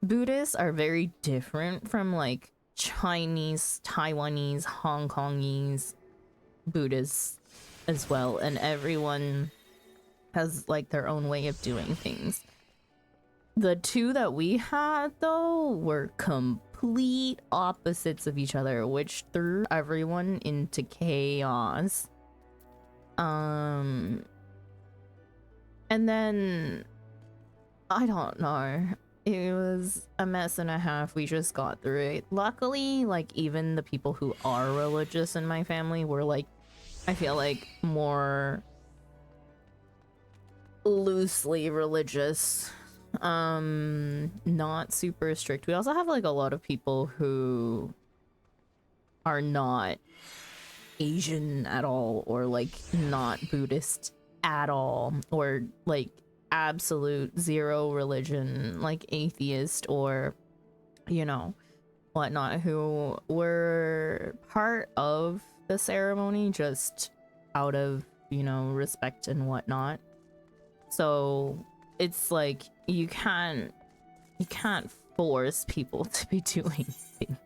Buddhists are very different from like Chinese, Taiwanese, Hong Kongese Buddhists as well, and everyone has like their own way of doing things. The two that we had though were complete opposites of each other, which threw everyone into chaos. And then I don't know, it was a mess and a half. We just got through it. Luckily, like even the people who are religious in my family were like, I feel like more loosely religious, not super strict. We also have like a lot of people who are not Asian at all, or like not Buddhist at all, or like absolute zero religion, like atheist or, you know, whatnot, who were part of the ceremony just out of, you know, respect and whatnot. So it's like you can't force people to be doing things.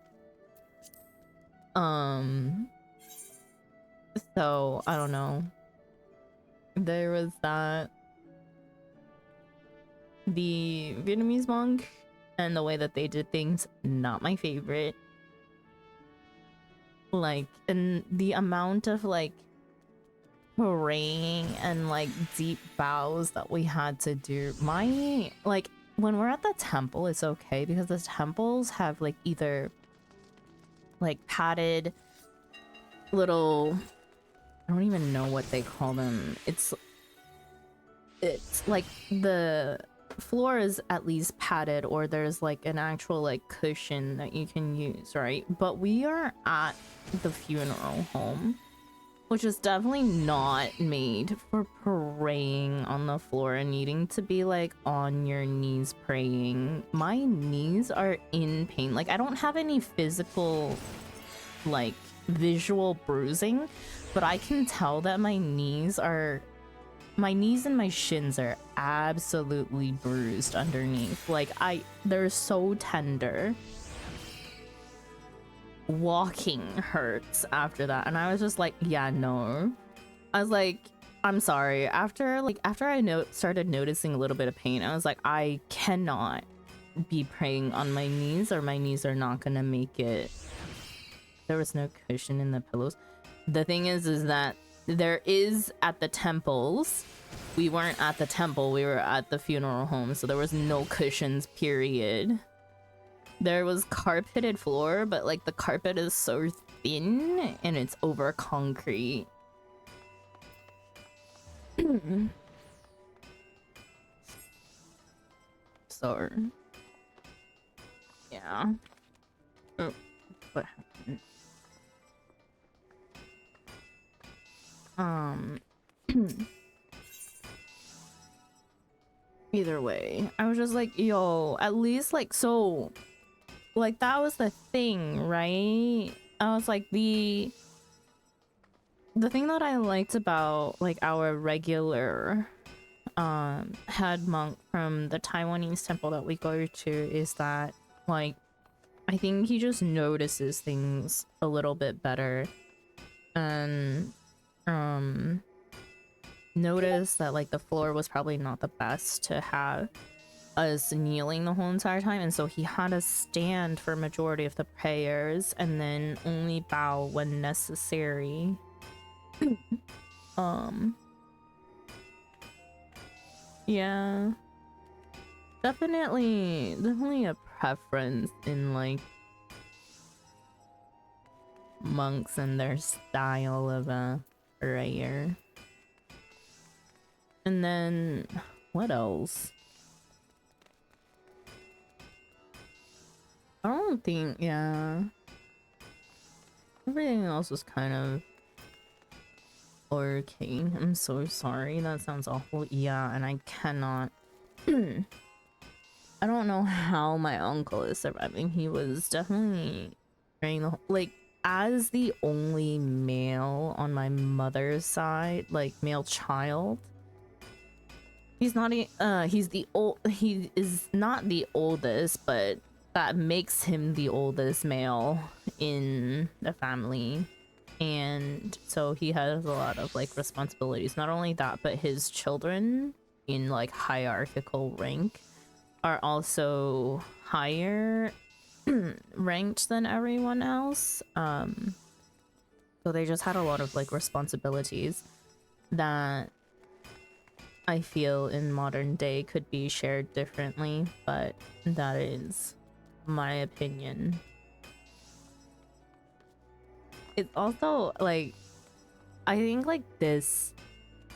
So I don't know. There was that. The Vietnamese monk and the way that they did things, not my favorite. Like, and the amount of like praying and like deep bows that we had to do. My, like, when we're at the temple, it's okay because the temples have like either like padded little, I don't even know what they call them. It's like the floor is at least padded, or there's like an actual like cushion that you can use, right? But we are at the funeral home, which is definitely not made for praying on the floor and needing to be like on your knees praying. My knees are in pain. Like I don't have any physical like visual bruising, but I can tell that my knees and my shins are absolutely bruised underneath. Like they're so tender. Walking hurts after that, and I was just like, yeah, no. I was like, I'm sorry. After I started noticing a little bit of pain, I was like, I cannot be praying on my knees, or my knees are not gonna make it. There was no cushion in the pillows. The thing is that there is at the temples. We weren't at the temple, we were at the funeral home, so there was no cushions, period. There was carpeted floor, but like the carpet is so thin and it's over concrete. So, yeah. Oh, what happened? Either way, I was just like, yo, at least like, so, like, that was the thing, right? I was like, the thing that I liked about like our regular head monk from the Taiwanese temple that we go to is that, like, I think he just notices things a little bit better, and noticed that like the floor was probably not the best to have us kneeling the whole entire time, and so he had us stand for majority of the prayers and then only bow when necessary. Yeah, definitely a preference in like monks and their style of prayer. And then what else? I don't think, yeah. Everything else was kind of okay. I'm so sorry. That sounds awful. Yeah, and I cannot. I don't know how my uncle is surviving. He was definitely carrying the like, as the only male on my mother's side, like male child. He's not he is not the oldest, but that makes him the oldest male in the family. And so he has a lot of like responsibilities. Not only that, but his children in like hierarchical rank are also higher ranked than everyone else. So they just had a lot of like responsibilities that I feel in modern day could be shared differently, but that is my opinion. It's also like, I think like this,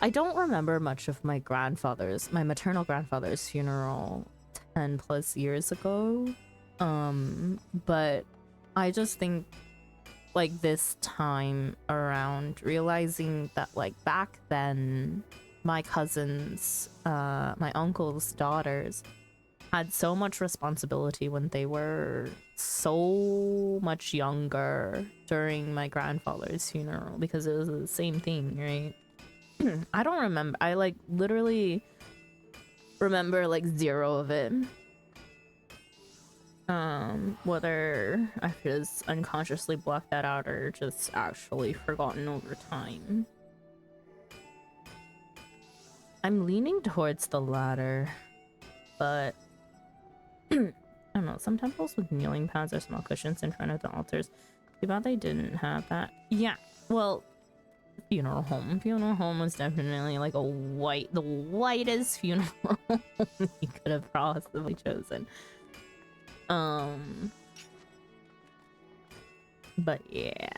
I don't remember much of my maternal grandfather's funeral 10 plus years ago. But I just think like this time around, realizing that like back then, my cousins, my uncle's daughters had so much responsibility when they were so much younger during my grandfather's funeral, because it was the same thing, right? I don't remember. I like literally remember like zero of it. Whether I've just unconsciously blocked that out or just actually forgotten over time. I'm leaning towards the latter, but I don't know. Some temples with kneeling pads or small cushions in front of the altars. Too bad they didn't have that. Yeah, well, funeral home. Funeral home was definitely like the whitest funeral home you could have possibly chosen. But yeah.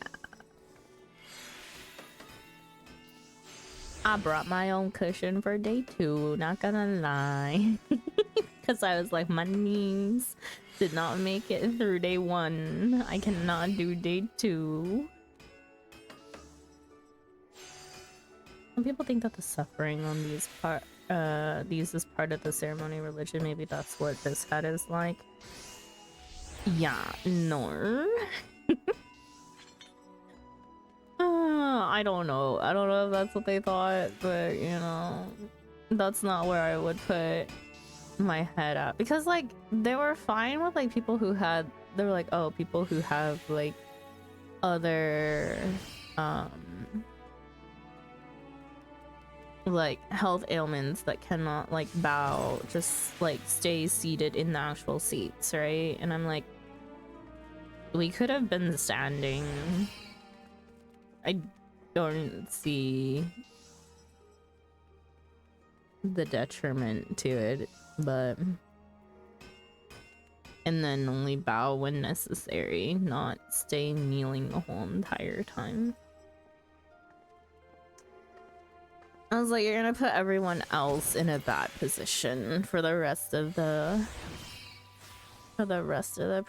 I brought my own cushion for day 2, not gonna lie. Because I was like, my knees did not make it through day 1. I cannot do day 2. Some people think that the suffering on these is part of the ceremony religion. Maybe that's what this head is like. Yeah, no. I don't know. I don't know if that's what they thought, but you know, that's not where I would put my head at. Because like, they were fine with like people who had, they were like, oh, people who have like other like health ailments that cannot like bow, just like stay seated in the actual seats, right? And I'm like, we could have been standing. I don't see the detriment to it, but and then only bow when necessary, not stay kneeling the whole entire time. I was like, you're gonna put everyone else in a bad position for the rest of the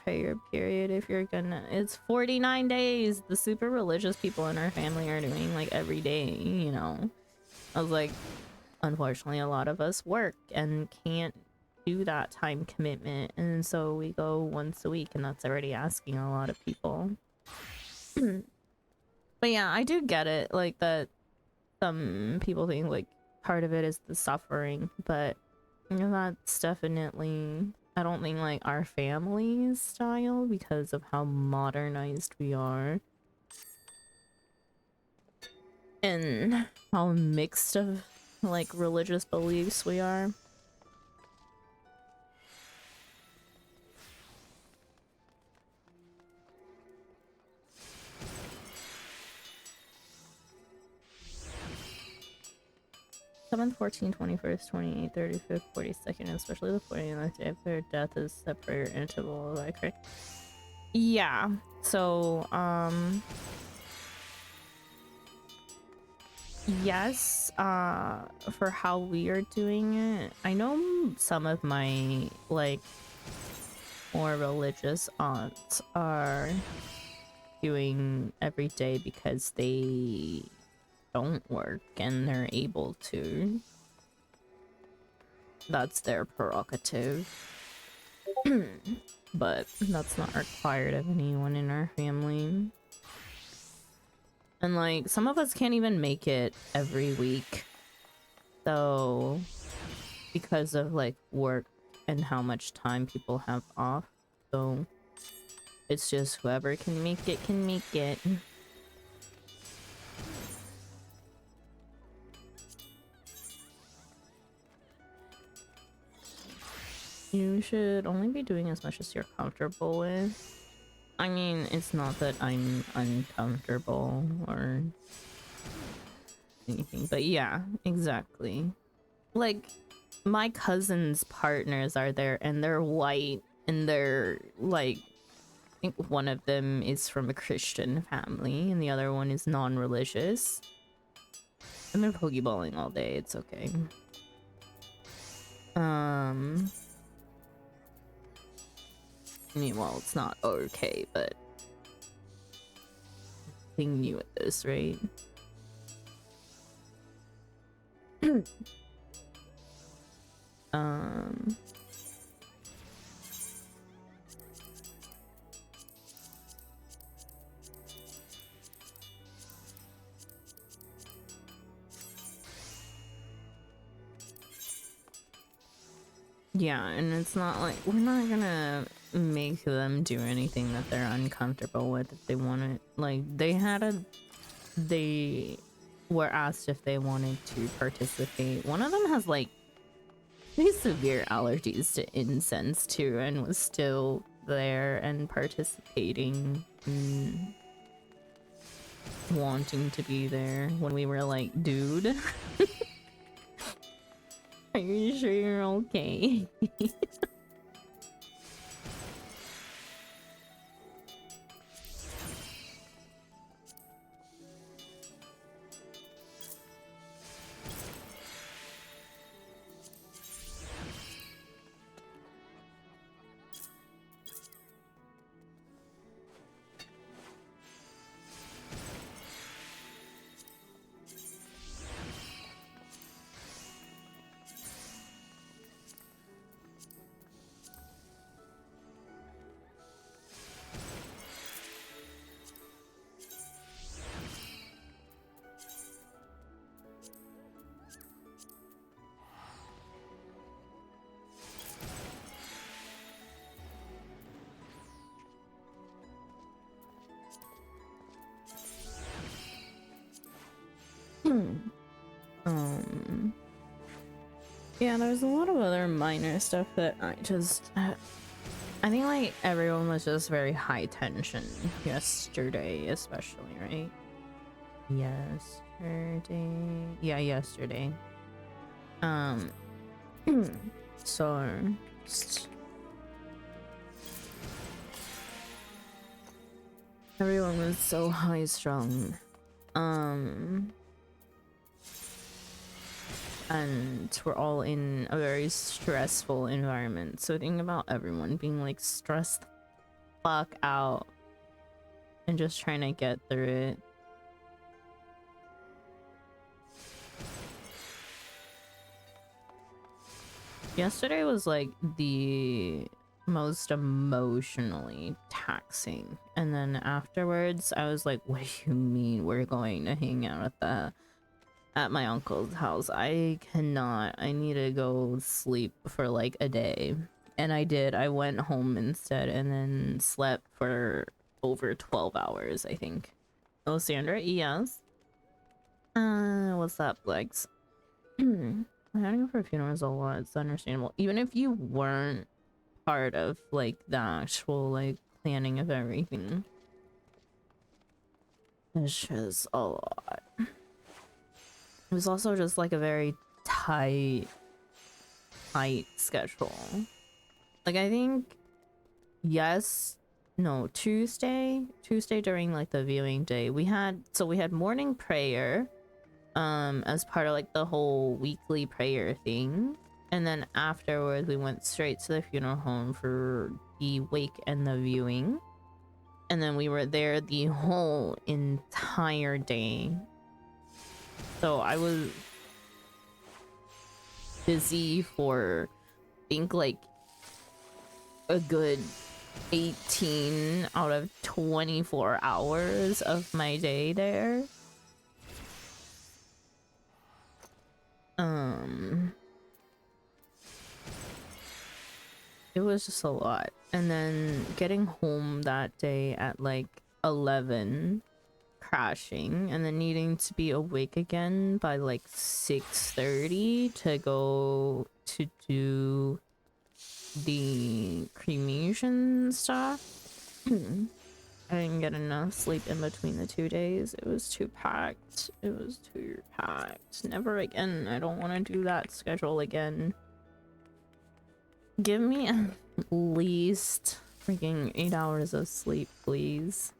prayer period if you're gonna. It's 49 days. The super religious people in our family are doing like every day, you know. I was like, unfortunately, a lot of us work and can't do that time commitment, and so we go once a week, and that's already asking a lot of people. But yeah, I do get it, like that some people think like part of it is the suffering, but you know, that's definitely, I don't think like our family's style because of how modernized we are and how mixed of like religious beliefs we are. 7th, 14th, 21st, 28th, 35th, 42nd, especially the 49th day of their death is the prayer interval, like, correct? Yeah, so, yes, for how we are doing it, I know some of my, like, more religious aunts are doing every day because they don't work and they're able to. That's their prerogative. But that's not required of anyone in our family. And like, some of us can't even make it every week. So, because of like work and how much time people have off. So, it's just whoever can make it can make it. You should only be doing as much as you're comfortable with. I mean, it's not that I'm uncomfortable or anything, but yeah, exactly. Like, my cousin's partners are there and they're white and they're like, I think one of them is from a Christian family and the other one is non-religious. And they're pokeballing all day, it's okay. I mean, well, it's not okay, but being new at this, right? Yeah, and it's not like we're not gonna make them do anything that they're uncomfortable with if they want it. Like, they were asked if they wanted to participate. One of them has like pretty severe allergies to incense too, and was still there and participating, wanting to be there when we were like, dude, are you sure you're okay? Yeah, there's a lot of other minor stuff that I think like everyone was just very high tension yesterday, especially, right? Yesterday. Yeah, yesterday. So everyone was so high strung. and we're all in a very stressful environment. So think about everyone being like stressed the fuck out and just trying to get through it. Yesterday was like the most emotionally taxing, and then afterwards I was like, what do you mean we're going to hang out at my uncle's house? I cannot. I need to go sleep for like a day. And I did. I went home instead and then slept for over 12 hours, I think. Oh, Sandra, yes. What's up, Lex? Having for a funeral is a lot. It's understandable. Even if you weren't part of like the actual like planning of everything, it's just a lot. It was also just like a very tight schedule. Like I think Tuesday during like the viewing day we had morning prayer as part of like the whole weekly prayer thing, and then afterwards we went straight to the funeral home for the wake and the viewing, and then we were there the whole entire day. So I was busy for I think like a good 18 out of 24 hours of my day there. It was just a lot. And then getting home that day at like 11, crashing, and then needing to be awake again by like 6:30 to go to do the cremation stuff. I didn't get enough sleep in between the 2 days. It was too packed. It was too packed. Never again. I don't want to do that schedule again. Give me at least freaking 8 hours of sleep, please.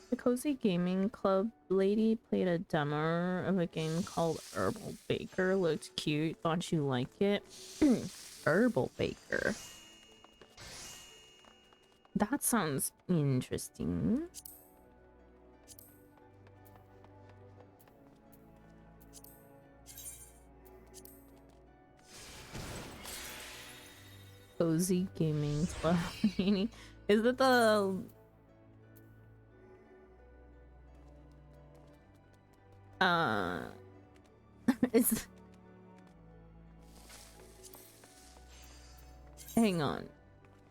The Cozy Gaming Club lady played a demo of a game called Herbal Baker. Looked cute. Thought you like it. Herbal Baker. That sounds interesting. Cozy Gaming Club. Is it the... Is... Hang on.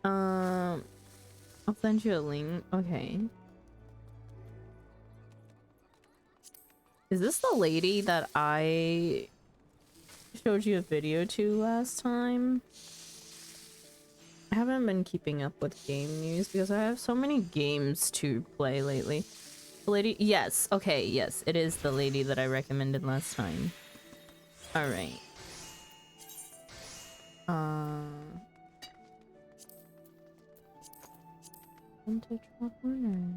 I'll send you a link. Okay. Is this the lady that I showed you a video to last time? I haven't been keeping up with game news because I have so many games to play lately. The lady, yes, okay, yes, it is the lady that I recommended last time. All right. Vintage corner.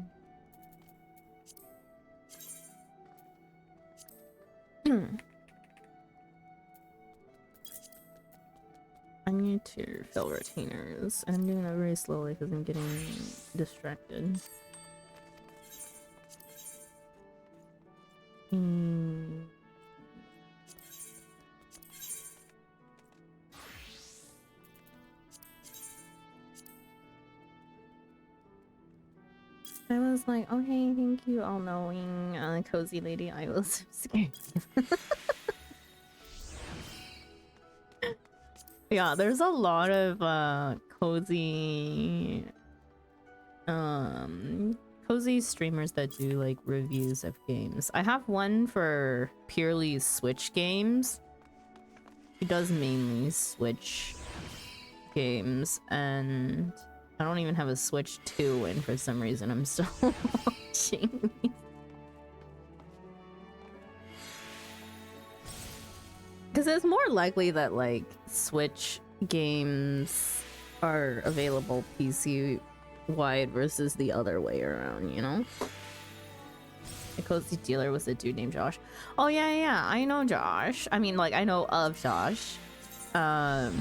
I need to fill retainers, and I'm doing that very slowly because I'm getting distracted. I was like, okay, thank you, all-knowing, cozy lady. I was scared. Yeah, there's a lot of cozy streamers that do like reviews of games. I have one for purely Switch games. He does mainly Switch games, and I don't even have a Switch 2, and for some reason I'm still watching these. Because it's more likely that like Switch games are available PC wide versus the other way around, you know? A cozy dealer was a dude named Josh. Oh yeah, I know Josh. I mean, like, I know of Josh. I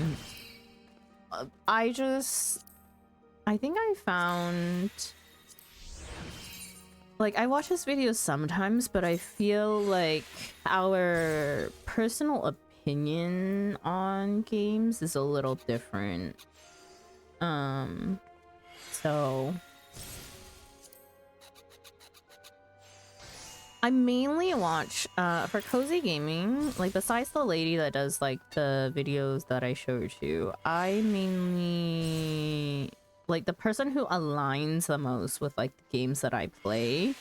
think I found, like, I watch his videos sometimes, but I feel like our personal opinion on games is a little different. So I mainly watch for cozy gaming, like besides the lady that does like the videos that I showed you, I mainly like the person who aligns the most with like the games that I play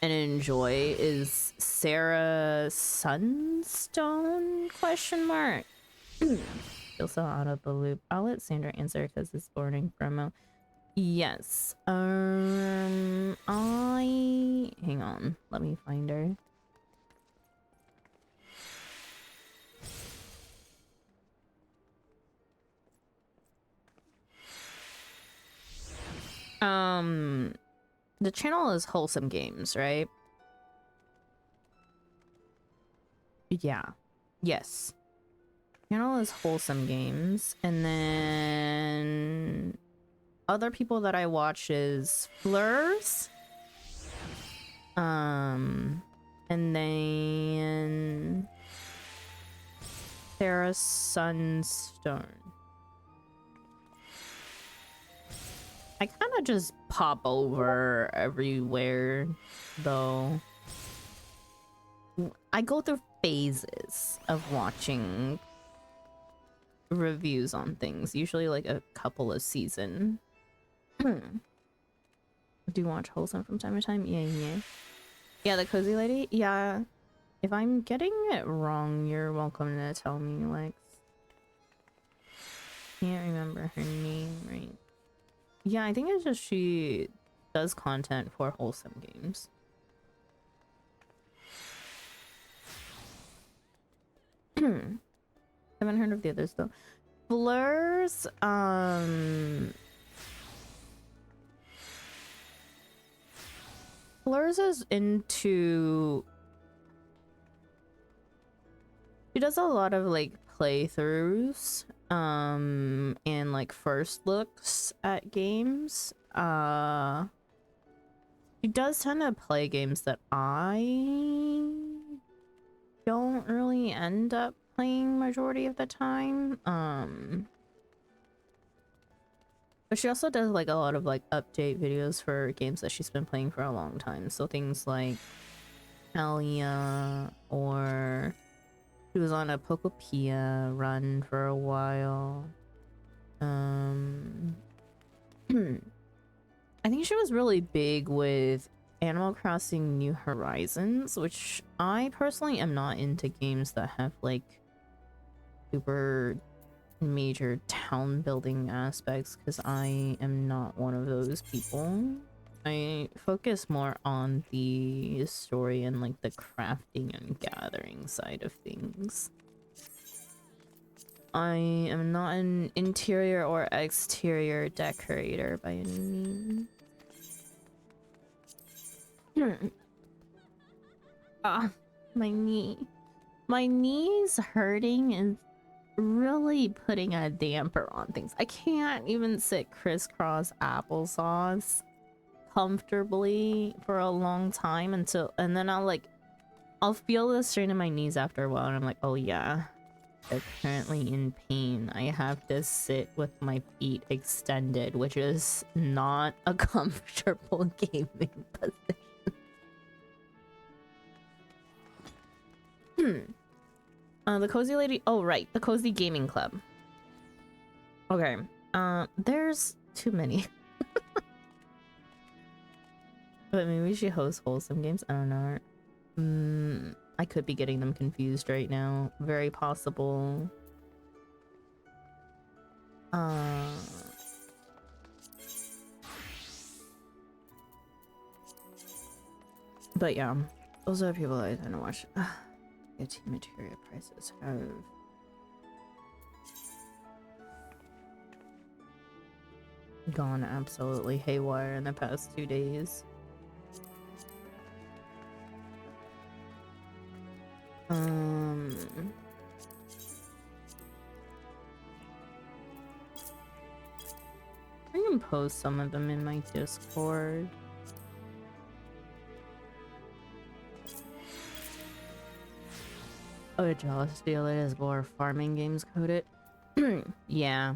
and enjoy is Sarah Sunstone question mark. Feel so out of the loop. I'll let Sandra answer because it's boring promo. Yes. Hang on. Let me find her. The channel is Wholesome Games, right? Yeah. Yes. Channel is Wholesome Games, and then other people that I watch is Flurs. And then Sarah Sunstone. I kind of just pop over everywhere, though. I go through phases of watching reviews on things, usually like a couple of seasons. Do you watch Wholesome from time to time? Yeah. Yeah, the cozy lady? Yeah. If I'm getting it wrong, you're welcome to tell me, Lex. Can't remember her name right. Yeah, I think it's just she does content for Wholesome Games. Haven't heard of the others though. Fleurs, Fleurs is into, she does a lot of like playthroughs and like first looks at games. She does tend to play games that I don't really end up playing majority of the time. But she also does like a lot of like update videos for games that she's been playing for a long time. So things like Alia, or she was on a Pokopia run for a while. I think she was really big with Animal Crossing New Horizons, which I personally am not into games that have like super major town building aspects, because I am not one of those people. I focus more on the story and like the crafting and gathering side of things. I am not an interior or exterior decorator by any means. My knee. My knee's hurting and really putting a damper on things. I can't even sit crisscross applesauce comfortably for a long time and then I'll feel the strain in my knees after a while and I'm like, oh yeah, they're currently in pain. I have to sit with my feet extended, which is not a comfortable gaming position. The cozy lady, oh right, the cozy gaming club. Okay, there's too many. But maybe she hosts Wholesome Games, I don't know. I could be getting them confused right now. Very possible. But yeah, those are people I tend to watch. IT material prices have gone absolutely haywire in the past 2 days. I can post some of them in my Discord. Oh, Jaws Steel is more farming games coded. Yeah.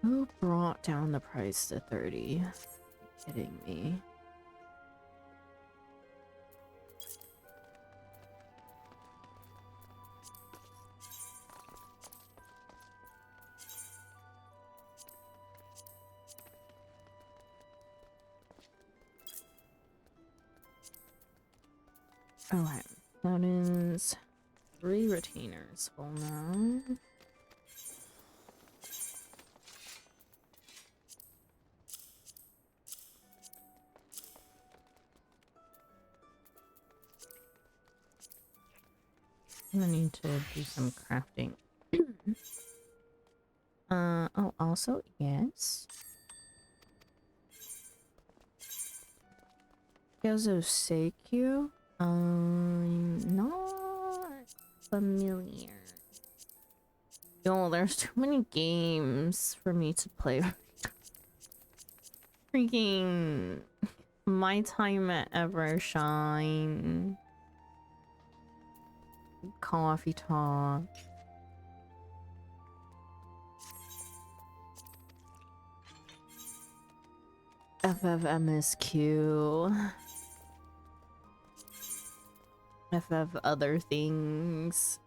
Who brought down the price to 30? Kidding me. Alright, that is 3 retainers full now. I'm gonna need to do some crafting. Oh, also, yes. Yozo Seikyu? I'm not familiar. Yo, there's too many games for me to play. Freaking My Time at Evershine. Coffee Talk. FFMSQ. FF other things.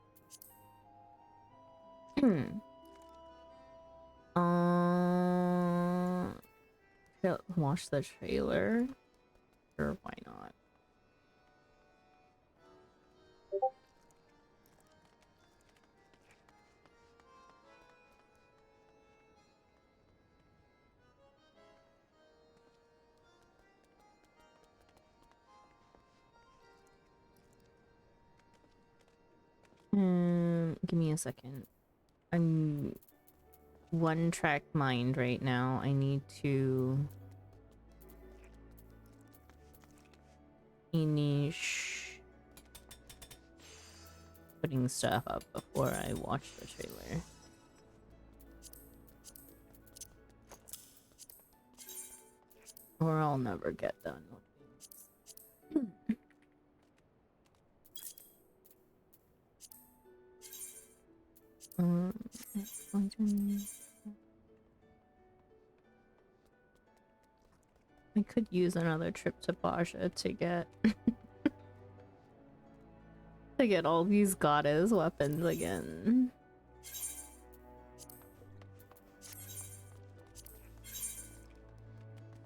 Watch the trailer. Sure, why not? Give me a second. I'm one track mind right now. I need to finish putting stuff up before I watch the trailer. Or I'll never get done with things. I could use another trip to Baja to get to get all these goddess weapons again.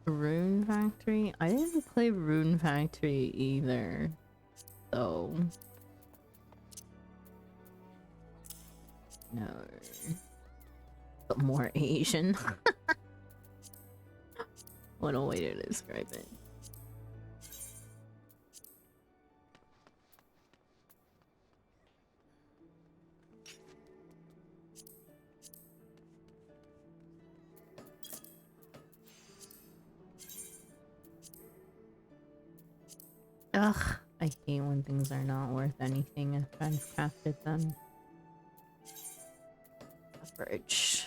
Rune Factory? I didn't play Rune Factory either, so no. But more Asian. What a way to describe it. Ugh, I hate when things are not worth anything if I've crafted them. Average.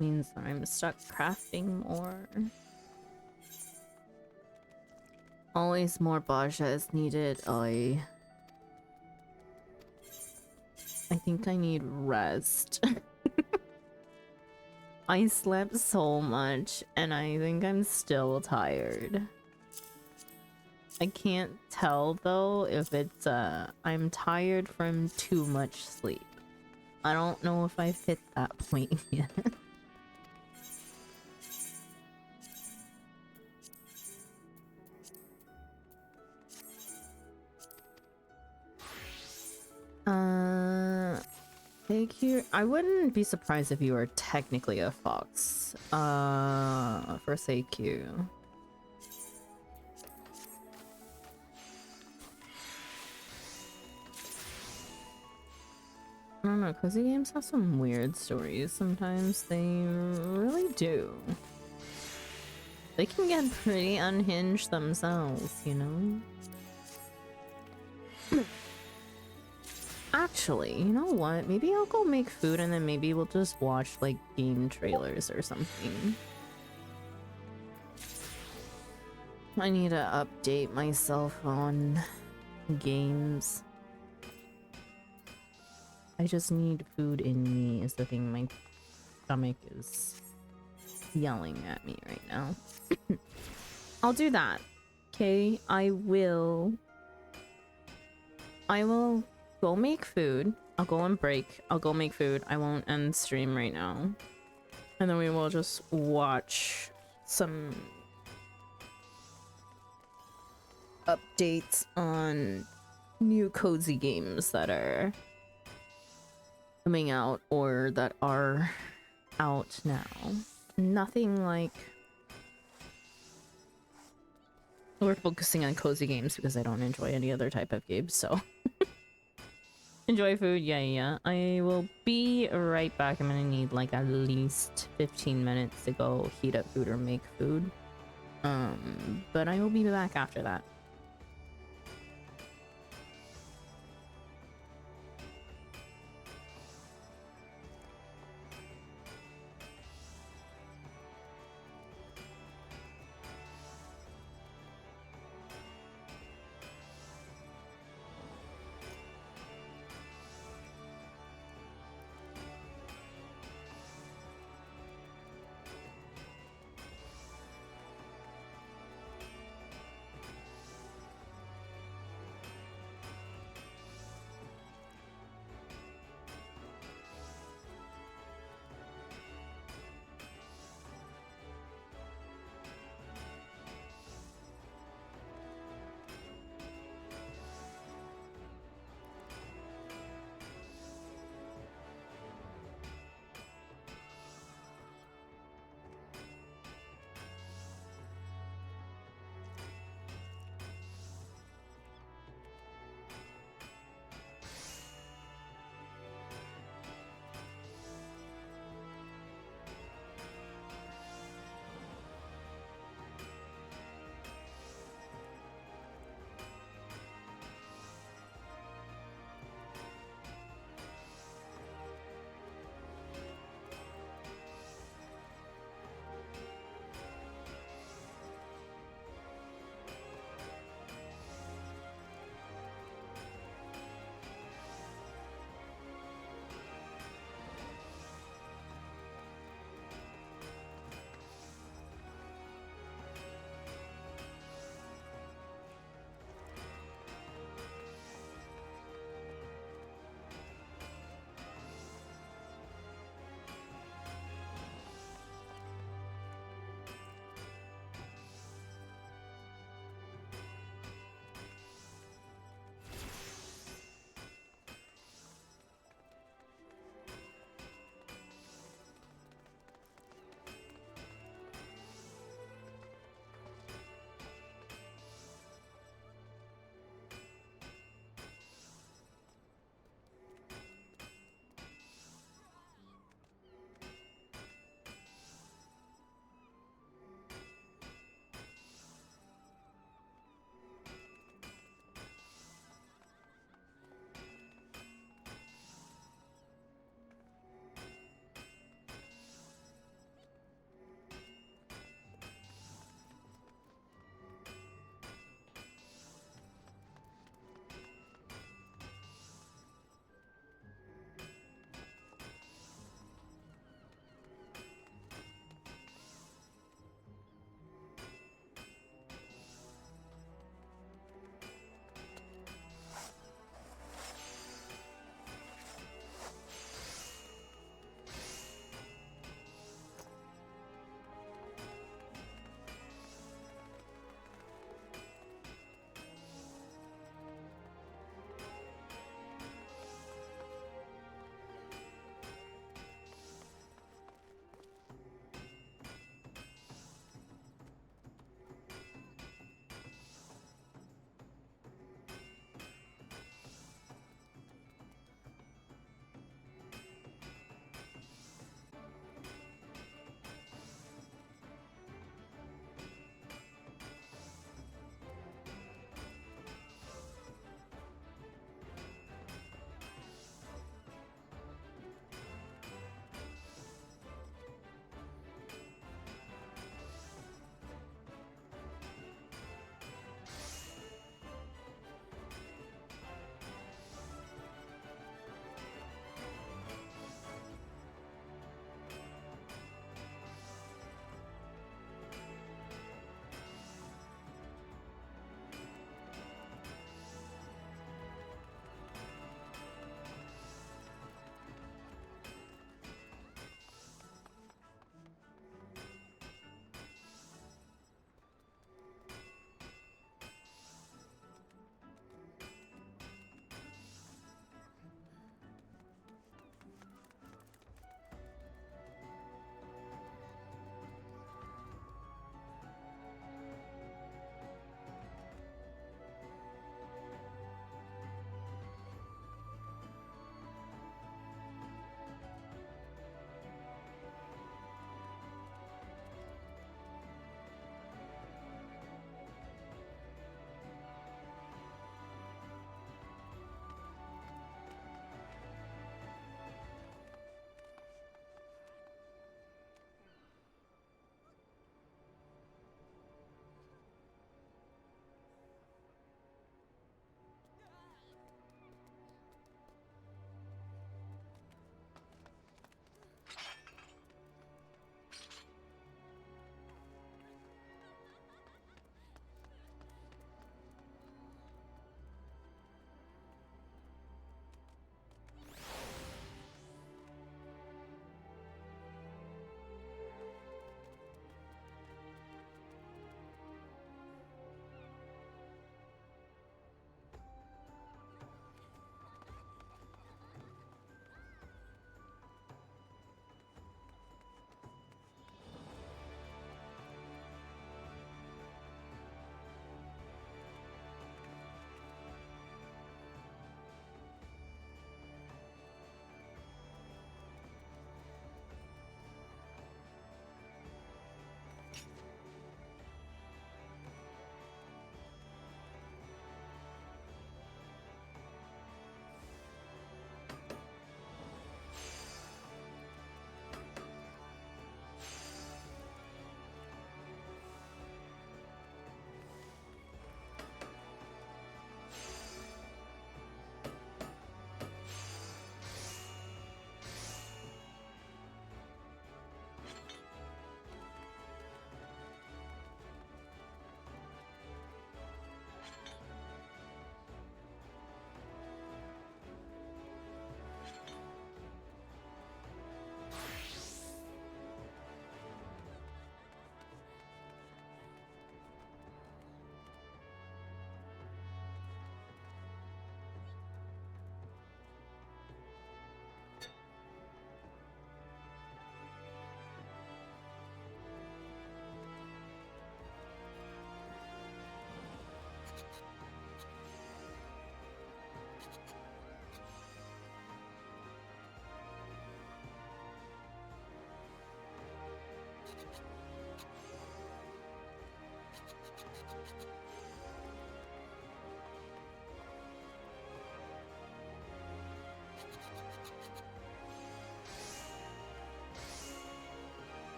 Means that I'm stuck crafting more. Always more Baja is needed. I think I need rest. I slept so much and I think I'm still tired. I can't tell though if it's I'm tired from too much sleep. I don't know if I've hit that point yet. Thank you. I wouldn't be surprised if you were technically a fox. For SAQ. I don't know, cozy games have some weird stories sometimes. They really do. They can get pretty unhinged themselves, you know? Actually, you know what? Maybe I'll go make food and then maybe we'll just watch like game trailers or something. I need to update myself on games. I just need food in me is the thing. My stomach is yelling at me right now. I'll do that. Okay, I will go make food. I'll go on break. I'll go make food. I won't end stream right now. And then we will just watch some updates on new cozy games that are coming out or that are out now. Nothing like... We're focusing on cozy games because I don't enjoy any other type of games, so... Enjoy food, yeah. I will be right back. I'm gonna need like at least 15 minutes to go heat up food or make food. But I will be back after that.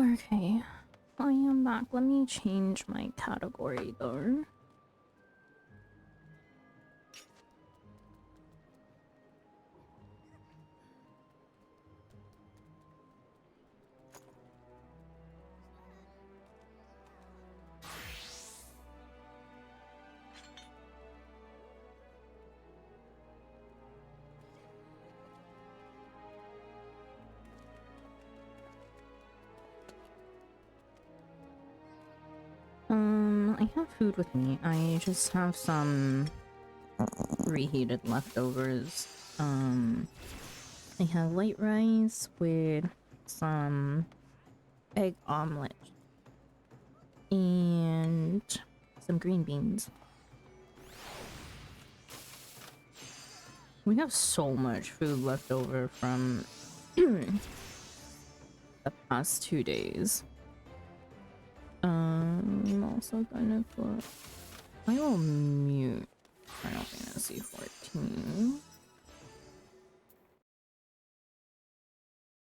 Okay, I am back. Let me change my category though. I have food with me. I just have some reheated leftovers. I have white rice with some egg omelet and some green beans. We have so much food left over from the past 2 days. I'm also gonna put... I will mute Final Fantasy 14.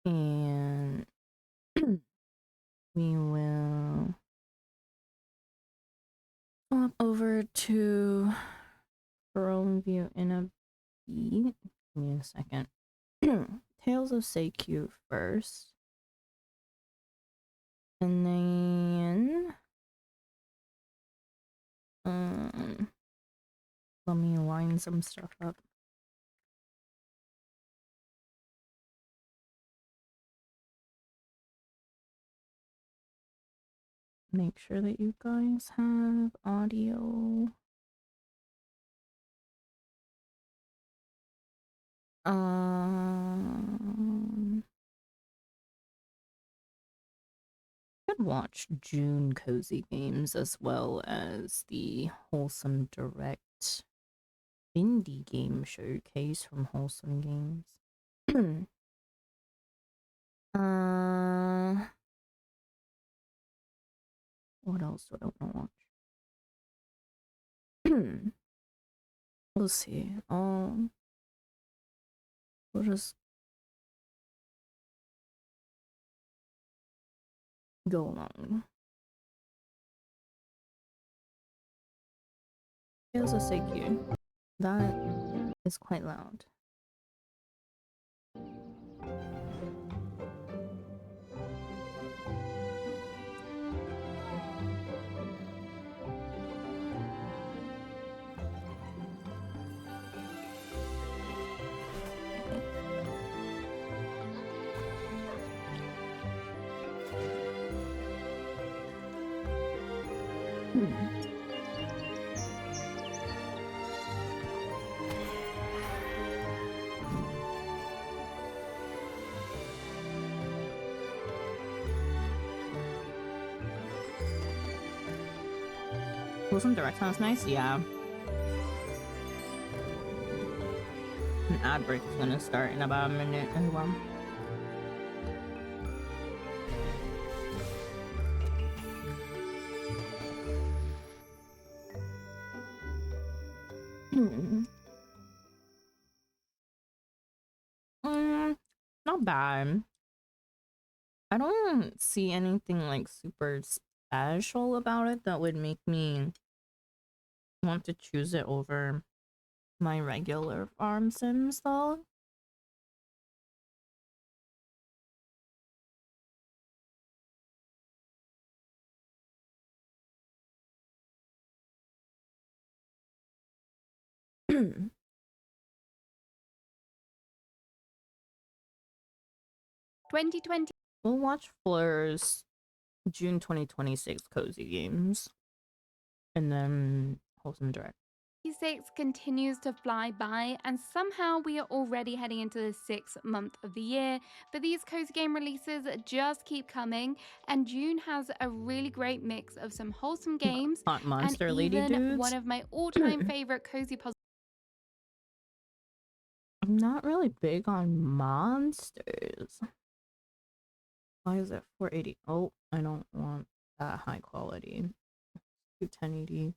And we will swap over to Chrome View in a beat. Give me a second. Tales of Seikyu first. And then let me line some stuff up. Make sure that you guys have audio. Could watch June Cozy Games as well as the Wholesome Direct indie game showcase from Wholesome Games. What else do I want to watch? Let's see. We'll just go along. Here's a Seikyu. That is quite loud. Wholesome Direct sounds nice, yeah. An ad break is gonna start in about a minute as well. bad. I don't see anything like super special about it that would make me want to choose it over my regular farm sims though. We'll 2020 watch Fleur's June 2026 cozy games and then Wholesome Direct. 26 continues to fly by, and somehow we are already heading into the 6th month of the year. But these cozy game releases just keep coming, and June has a really great mix of some wholesome games Hot monster and lady even dudes. one of my all-time favorite cozy puzzle. I'm not really big on monsters. Why is it 480? Oh, I don't want that high quality. Do 1080.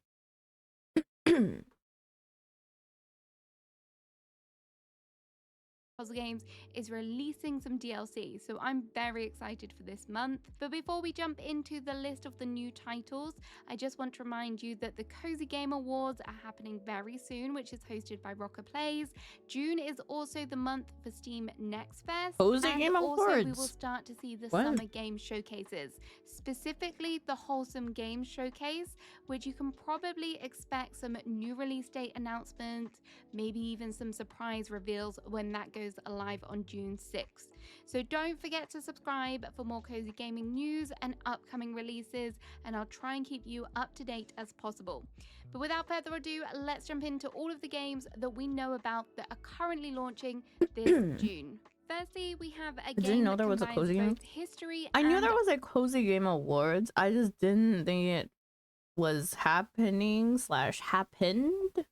Puzzle Games is releasing some DLC, so I'm very excited for this month. But before we jump into the list of the new titles, I just want to remind you that the Cozy Game Awards are happening very soon, which is hosted by Rocker Plays. June is also the month for Steam Next Fest. Cozy and Game also Awards. we will start to see the What? summer game showcases, specifically the Wholesome Games Showcase, which you can probably expect some new release date announcements, maybe even some surprise reveals when that goes live on June 6th. So don't forget to subscribe for more cozy gaming news and upcoming releases, and I'll try and keep you up to date as possible. But without further ado, let's jump into all of the games that we know about that are currently launching this June. Firstly, we have a game didn't know that there was a combines cozy game. both history I knew and there was a Cozy Game Awards. I just didn't think it was happening / happened.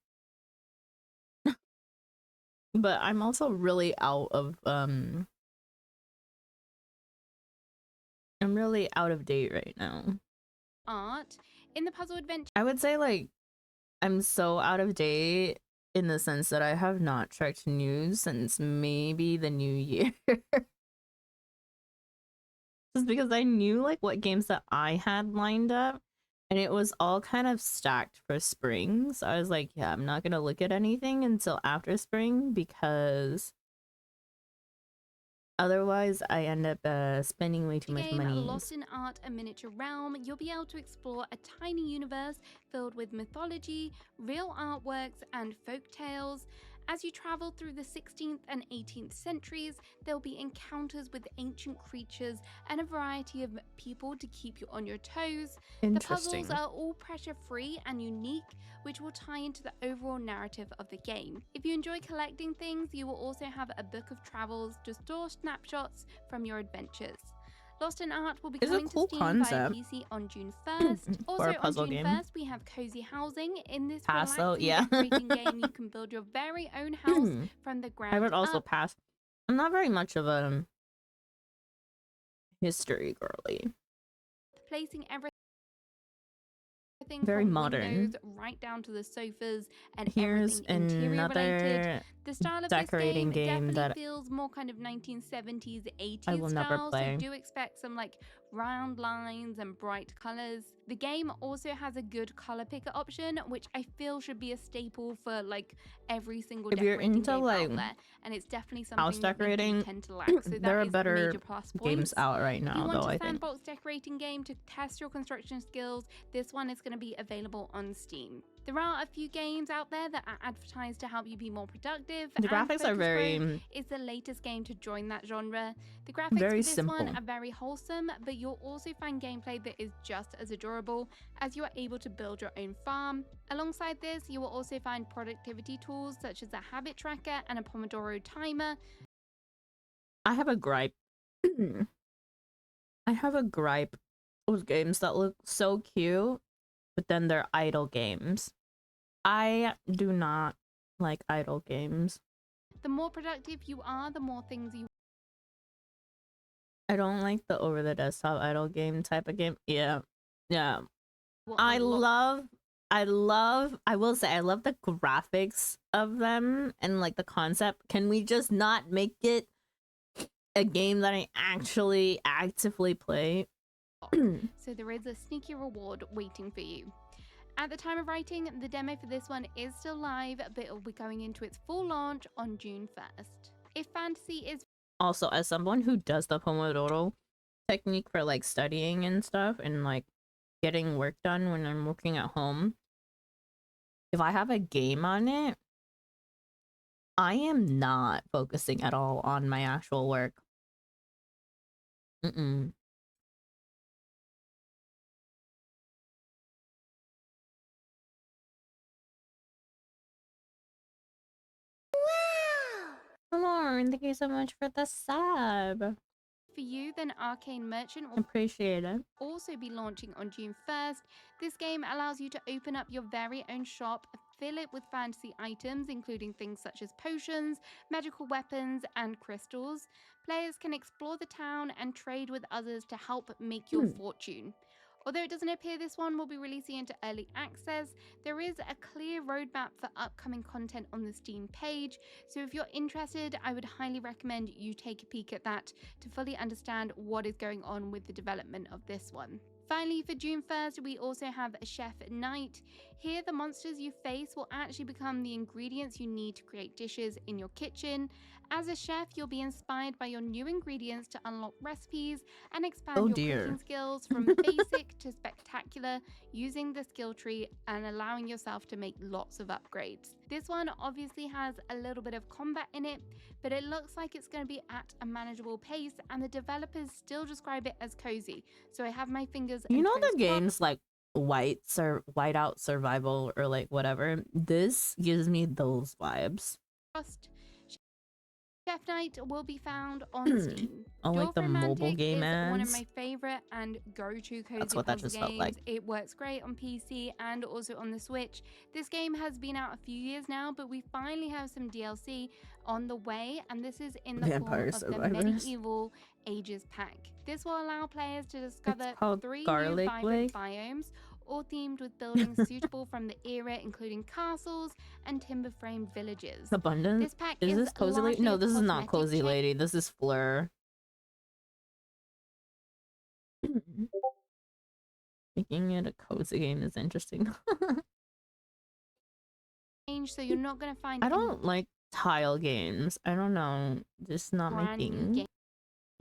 But I'm also really out of I'm really out of date right now. art in the puzzle adventure. I would say like I'm so out of date in the sense that I have not checked news since maybe the new year. Just because I knew like what games that I had lined up and it was all kind of stacked for spring. So I was like, yeah, I'm not gonna look at anything until after spring because otherwise I end up spending way too much Game money. Lost in Art, a miniature realm, you'll be able to explore a tiny universe filled with mythology, real artworks, and folk tales. As you travel through the 16th and 18th centuries, there'll be encounters with ancient creatures and a variety of people to keep you on your toes. The Interesting. puzzles are all pressure-free and unique, which will tie into the overall narrative of the game. If you enjoy collecting things, you will also have a book of travels to store snapshots from your adventures. Lost in Art will be It's a coming cool to Steam concept. via PC on June 1st. For Also a on puzzle June game. 1st, we have Cozy Housing. In this Pass though, relaxing yeah. decorating game, you can build your very own house from the ground I would also up. pass. I'm not very much of a history girly. Placing everything Very from modern. windows right down to the sofas and Here's everything interior related. another The style of decorating this game game definitely that feels more kind of 1970s, 80s I will never style, play. so do expect some like round lines and bright colors. The game also has a good color picker option, which I feel should be a staple for like every single If you're decorating into game like out there, and it's definitely house something that we do decorating, tend to lack. So there that are is better major plus points. games out right If you now want though, a I think. sandbox decorating game to test your construction skills, this one is going to be available on Steam. There are a few games out there that are advertised to help you be more productive. The and graphics are Focus very Pro is the latest game to join that genre. The graphics very for this simple. one are very wholesome, but you'll also find gameplay that is just as adorable, as you are able to build your own farm. Alongside this, you will also find productivity tools such as a habit tracker and a Pomodoro timer. I have a gripe. I have a gripe with games that look so cute, but then they're idle games. I do not like idle games. The more productive you are, the more things you I don't like the over the desktop idle game type of game. Yeah. will I unlock. will say I love the graphics of them and like the concept. Can we just not make it a game that I actually actively play. So there is a sneaky reward waiting for you. At the time of writing, the demo for this one is still live, but it will be going into its full launch on June 1st. If fantasy is Also, as someone who does the Pomodoro technique for like studying and stuff and like getting work done when I'm working at home, if I have a game on it, I am not focusing at all on my actual work. Mm-mm. Lauren, thank you so much for the sub. for you, then Arcane Merchant will Appreciate it. also be launching on June 1st. This game allows you to open up your very own shop, fill it with fantasy items, including things such as potions, magical weapons, and crystals. Players can explore the town and trade with others to help make your fortune. Although it doesn't appear this one will be releasing into early access, there is a clear roadmap for upcoming content on the Steam page, so if you're interested, I would highly recommend you take a peek at that to fully understand what is going on with the development of this one. Finally, for June 1st, we also have Chef Night. Here, the monsters you face will actually become the ingredients you need to create dishes in your kitchen. As a chef, you'll be inspired by your new ingredients to unlock recipes and expand your cooking skills from basic to spectacular, using the skill tree and allowing yourself to make lots of upgrades. This one obviously has a little bit of combat in it, but it looks like it's going to be at a manageable pace, and the developers still describe it as cozy. So I have my fingers. You know the games like Whiteout Survival or like whatever. This gives me those vibes. Chef Night will be found on Steam. I like the mobile game ads. One of my favorite and go-to cozy That's what that just games. felt like. It works great on PC and also on the Switch. This game has been out a few years now, but we finally have some DLC on the way, and this is in the form of the Medieval Ages pack. This will allow players to discover 3 new vibrant biomes, all themed with buildings suitable from the era, including castles and timber-framed villages. Abundant? This pack is this Cozy Lady? No, this is not Cozy Lady. This is Fleur. Making it a cozy game is interesting. So you're not going to find I don't like tile games. I don't know. Just not my thing.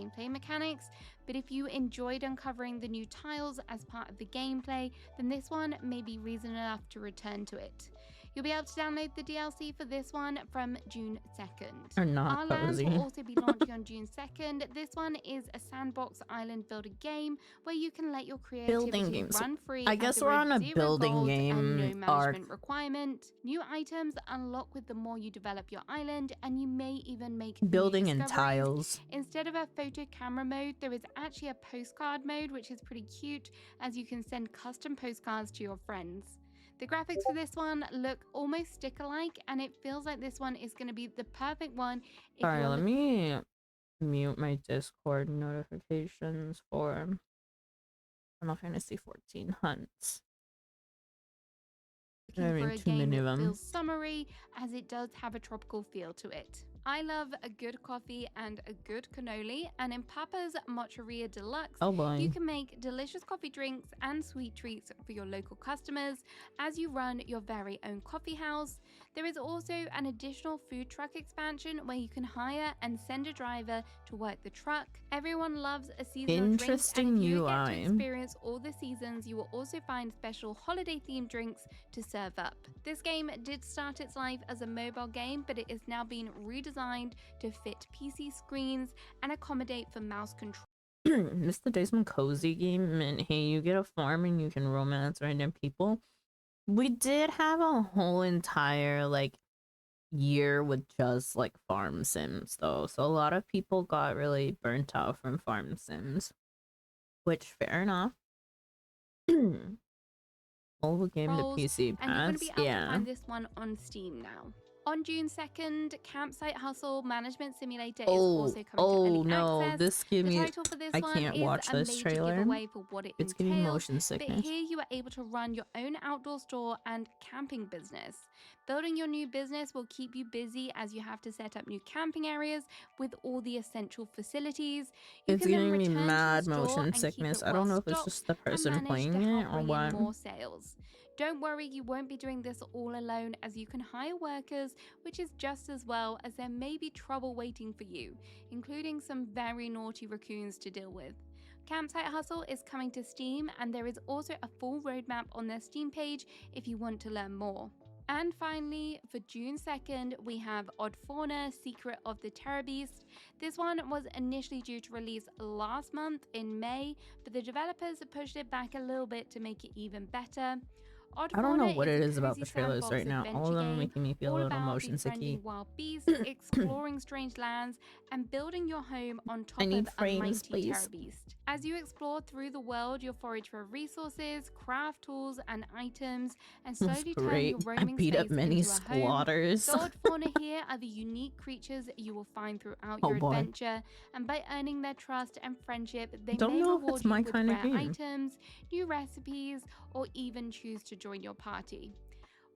Gameplay mechanics, but if you enjoyed uncovering the new tiles as part of the gameplay, then this one may be reason enough to return to it. You'll be able to download the DLC for this one from June 2nd. Or not Our cozy. Lands will also be launching on June 2nd. This one is a sandbox island builder game where you can let your creativity run free. I guess we're on a building game no management requirement. New items unlock with the more you develop your island, and you may even make building and tiles. Instead of a photo camera mode, there is actually a postcard mode, which is pretty cute, as you can send custom postcards to your friends. The graphics for this one look almost sticker-like, and it feels like this one is going to be the perfect one. Sorry, let me mute my Discord notifications for Final Fantasy 14 hunts. For a game that feels summery, as it does have a tropical feel to it. I love a good coffee and a good cannoli, and in Papa's Mocheria Deluxe, you can make delicious coffee drinks and sweet treats for your local customers as you run your very own coffee house. There is also an additional food truck expansion where you can hire and send a driver to work the truck. Everyone loves a seasonal drink, and if you get to experience all the seasons, you will also find special holiday-themed drinks to serve up. This game did start its life as a mobile game, but it is now being redesigned to fit PC screens and accommodate for mouse control. Missed the Daysman cozy game, and hey, you get a farm and you can romance random people. We did have a whole entire like year with just like farm sims though, so a lot of people got really burnt out from farm sims, which fair enough. Mobile game to PC pass. And you're going to be able to find this one on Steam now. On June 2nd, Campsite Hustle Management Simulator is Oh, also coming to oh early no, access. this give The me. title for this I one can't is watch a this major trailer. giveaway for what it It's giving entails, motion but sickness. here you are able to run your own outdoor store and camping business. Building your new business will keep you busy as you have to set up new camping areas with all the essential facilities. You It's can then giving me return to the mad store motion and keep sickness. it I well don't know if it's stocked just the and person manage to playing it help or bring what. in more sales. Don't worry, you won't be doing this all alone, as you can hire workers, which is just as well, as there may be trouble waiting for you, including some very naughty raccoons to deal with. Campsite Hustle is coming to Steam, and there is also a full roadmap on their Steam page if you want to learn more. And finally, for June 2nd, we have Odd Fauna Secret of the Terror Beast. This one was initially due to release last month in May, but the developers pushed it back a little bit to make it even better. Odd I don't know Fauna what it a is about cozy the trailers sandbox right now. All of adventure them are game making me feel a all little about motion befriending sicky. wild beasts, exploring strange lands, and building your home on top I need of a frames, mighty please. terror beast. As you explore through the world, you'll forage for resources, craft tools and items, and That's slowly turn great. your I roaming beat up space many into a home. squatters. The odd fauna here are the unique creatures you will find throughout Oh your boy. adventure, and by earning their trust and friendship, they Don't may know if reward it's you my with kind of rare game. items, new recipes, or even choose to join your party.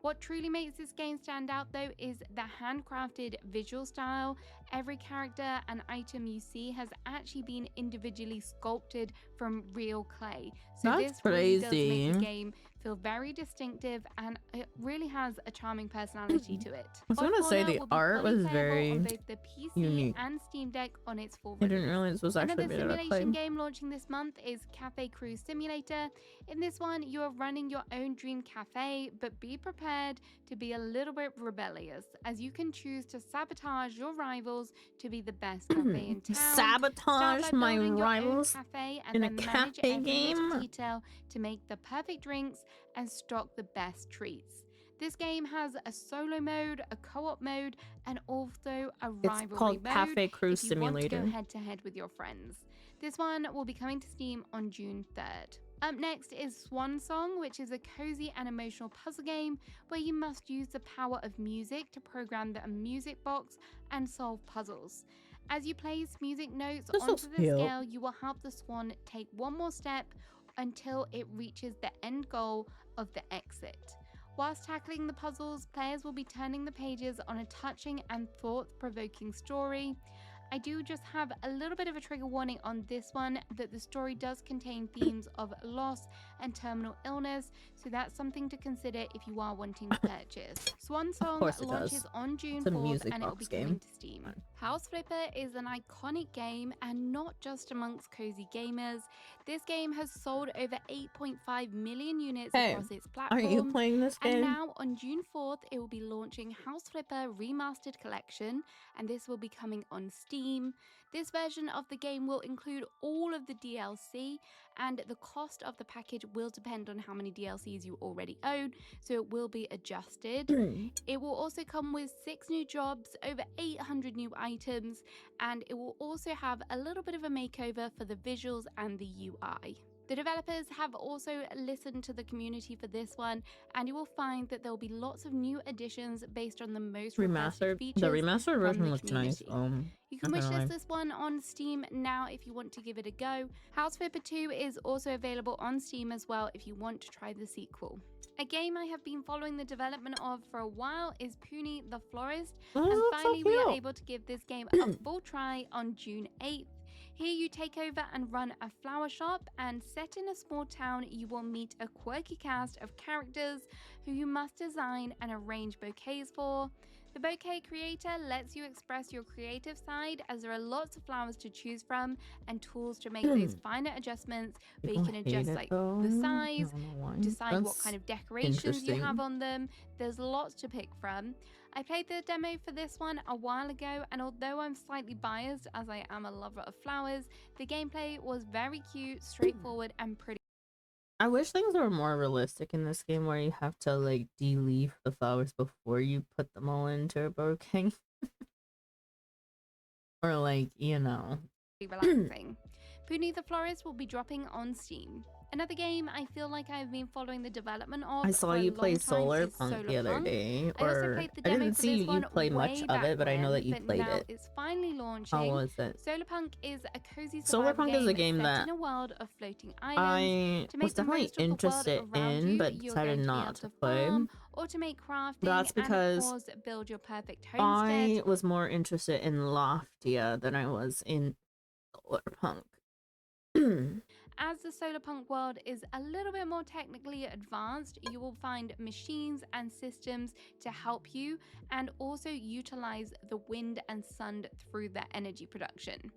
What truly makes this game stand out though is the handcrafted visual style. Every character and item you see has actually been individually sculpted from real clay. So That's this really does crazy. make the game feel very distinctive, and it really has a charming personality to it. I was gonna say Odd Fauna the will be art fully was playable very on both the PC unique. and Steam Deck on its full I release. didn't realize it was actually Another made out of clay. simulation game launching this month is Cafe Cruise Simulator. In this one, you are running your own dream cafe, but be prepared to be a little bit rebellious, as you can choose to sabotage your rivals to be the best cafe in town. Start Sabotage by my building your own rivals cafe and in a then manage cafe every game. little detail to make the perfect drinks and stock the best treats. This game has a solo mode, a co-op mode, and also a It's rivalry called mode Cafe Cruise if you want to go Simulator. head to head with your friends. This one will be coming to Steam on June 3rd. Up next is Swan Song, which is a cozy and emotional puzzle game where you must use the power of music to program the music box and solve puzzles. As you place music notes This looks onto the cute. scale, you will help the swan take one more step until it reaches the end goal of the exit. Whilst tackling the puzzles, players will be turning the pages on a touching and thought-provoking story. I do just have a little bit of a trigger warning on this one, that the story does contain themes of loss and terminal illness, so that's something to consider if you are wanting to purchase. Swan Song course it launches does. on June It's a 4th music and it will be box game. coming to Steam. House Flipper is an iconic game, and not just amongst cozy gamers. This game has sold over 8.5 million units Hey, across its Are platforms. you playing this And game? now on June 4th, it will be launching House Flipper Remastered Collection, and this will be coming on Steam. This version of the game will include all of the DLC, and the cost of the package will depend on how many DLCs you already own, so it will be adjusted. It will also come with 6 new jobs, over 800 new items, and it will also have a little bit of a makeover for the visuals and the UI. The developers have also listened to the community for this one, and you will find that there will be lots of new additions based on the most requested Remastered. features. The remastered from version the looks nice. community. You can not gonna wishlist lie. this one on Steam now if you want to give it a go. House Flipper 2 is also available on Steam as well if you want to try the sequel. A game I have been following the development of for a while is Puni the Florist, Oh, and it looks so finally we are cute. able to give this game a full try on June 8th. Here you take over and run a flower shop, and set in a small town, you will meet a quirky cast of characters who you must design and arrange bouquets for. The bouquet creator lets you express your creative side, as there are lots of flowers to choose from and tools to make those finer adjustments where you People can hate adjust it, like though. the I size, don't know why. decide what That's kind of decorations you have interesting. on them. There's lots to pick from. I played the demo for this one a while ago, and although I'm slightly biased as I am a lover of flowers, the gameplay was very cute, straightforward, and pretty. I wish things were more realistic in this game, where you have to like de-leaf the flowers before you put them all into a bouquet. Or like, relaxing. Puni the Florist will be dropping on Steam. Another game I feel like I've been following the development of I saw for a you long play time Solar is Punk the other Solarpunk. day, I also or played the I demo didn't for see this you one play much way of back it, but I know when, that you but played now it. it's finally How launching. was it? Solarpunk is a cozy Solar survival Punk is a game game set that in a world of floating islands. I To was make the definitely most of the world interested around in, you, but you're decided going to be able not to to play. farm or to make crafting That's and of because course build your perfect homestead. I was more interested in Loftia than I was in Solar Punk. As the Solarpunk world is a little bit more technically advanced, you will find machines and systems to help you and also utilize the wind and sun through their energy production.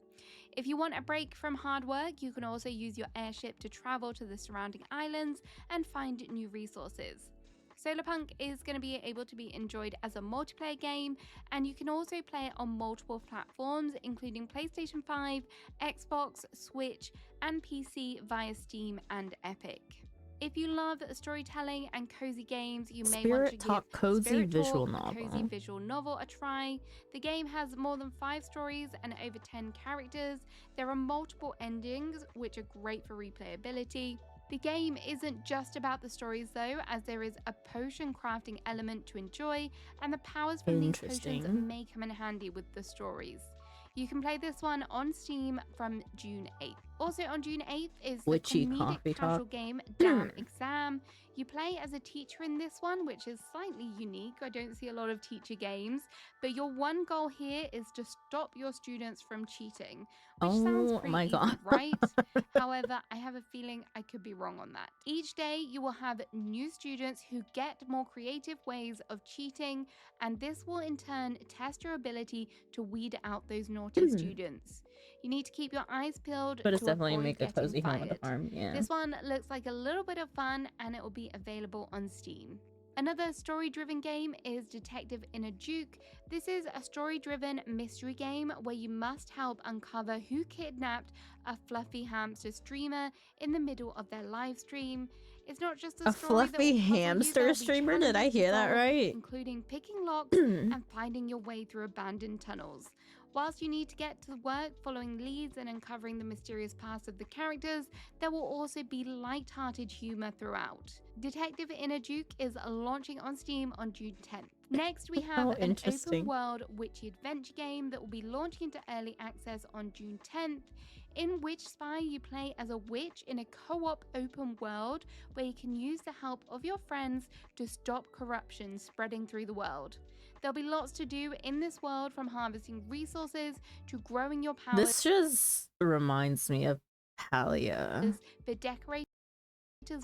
If you want a break from hard work, you can also use your airship to travel to the surrounding islands and find new resources. Solarpunk is going to be able to be enjoyed as a multiplayer game, and you can also play it on multiple platforms, including PlayStation 5, Xbox, Switch, and PC via Steam and Epic. If you love storytelling and cozy games, you may want to Spirit Talk give Cozy Spirit Visual Talk, a cozy Novel. visual novel, a try. The game has more than 5 stories and over 10 characters. There are multiple endings, which are great for replayability. The game isn't just about the stories though, as there is a potion crafting element to enjoy, and the powers from these potions Interesting. may come in handy with the stories. You can play this one on Steam from June 8th. Also on June 8th is the Witchy comedic Coffee casual Talk. game Damn Exam. You play as a teacher in this one, which is slightly unique. I don't see a lot of teacher games, but your one goal here is to stop your students from cheating, which sounds Oh pretty my easy, god. right? However, I have a feeling I could be wrong on that. Each day, you will have new students who get more creative ways of cheating, and this will in turn test your ability to weed out those naughty students. You need to keep your eyes peeled But it's to definitely avoid make a getting cozy home with a fired. farm, yeah. This one looks like a little bit of fun, and it will be available on Steam. Another story-driven game is Detective in a Duke. This is a story-driven mystery game where you must help uncover who kidnapped a fluffy hamster streamer in the middle of their live stream. It's not just A story that fluffy will puzzle you, hamster there will be streamer? Did I challenges to hear that solve, right? including picking locks and finding your way through abandoned tunnels. Whilst you need to get to work following leads and uncovering the mysterious past of the characters, there will also be light-hearted humor throughout. Detective in a Duke is launching on Steam on June 10th. Next, we have Oh, an interesting. open-world witchy adventure game that will be launching into early access on June 10th. In Witch Spy, you play as a witch in a co-op open world where you can use the help of your friends to stop corruption spreading through the world. There'll be lots to do in this world, from harvesting resources to growing your powers. This just reminds me of Palia. But decorators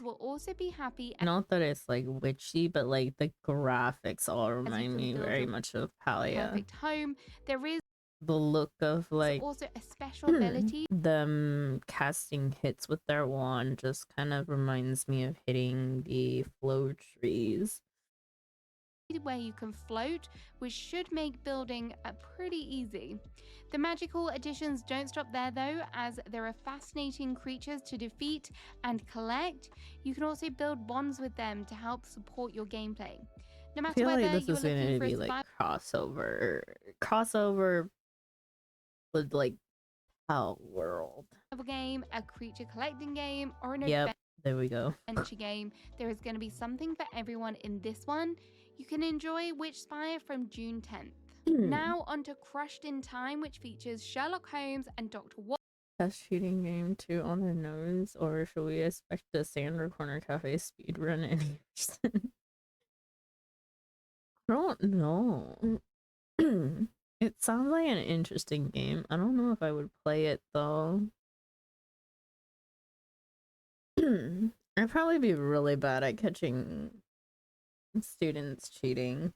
will also be happy. Not that it's like witchy, but like the graphics all remind me build very your much of Palia. perfect home. There is The look of like also a special ability them casting hits with their wand just kind of reminds me of hitting the flow trees. where you can float, which should make building pretty easy. The magical additions don't stop there though, as there are fascinating creatures to defeat and collect. You can also build bonds with them to help support your gameplay. No I matter feel whether like this you're is going looking to for be a like crossover with like Pal World. survival game, a creature collecting game, or an Yep, there we go. adventure game, there is going to be something for everyone in this one. You can enjoy Witch Spire from June 10th. Now onto Crushed in Time, which features Sherlock Holmes and Dr. Watson. Test shooting game 2 on the nose, or should we expect the Sandra Corner Cafe speedrun any person? I don't know. It sounds like an interesting game. I don't know if I would play it though. I'd probably be really bad at catching students cheating.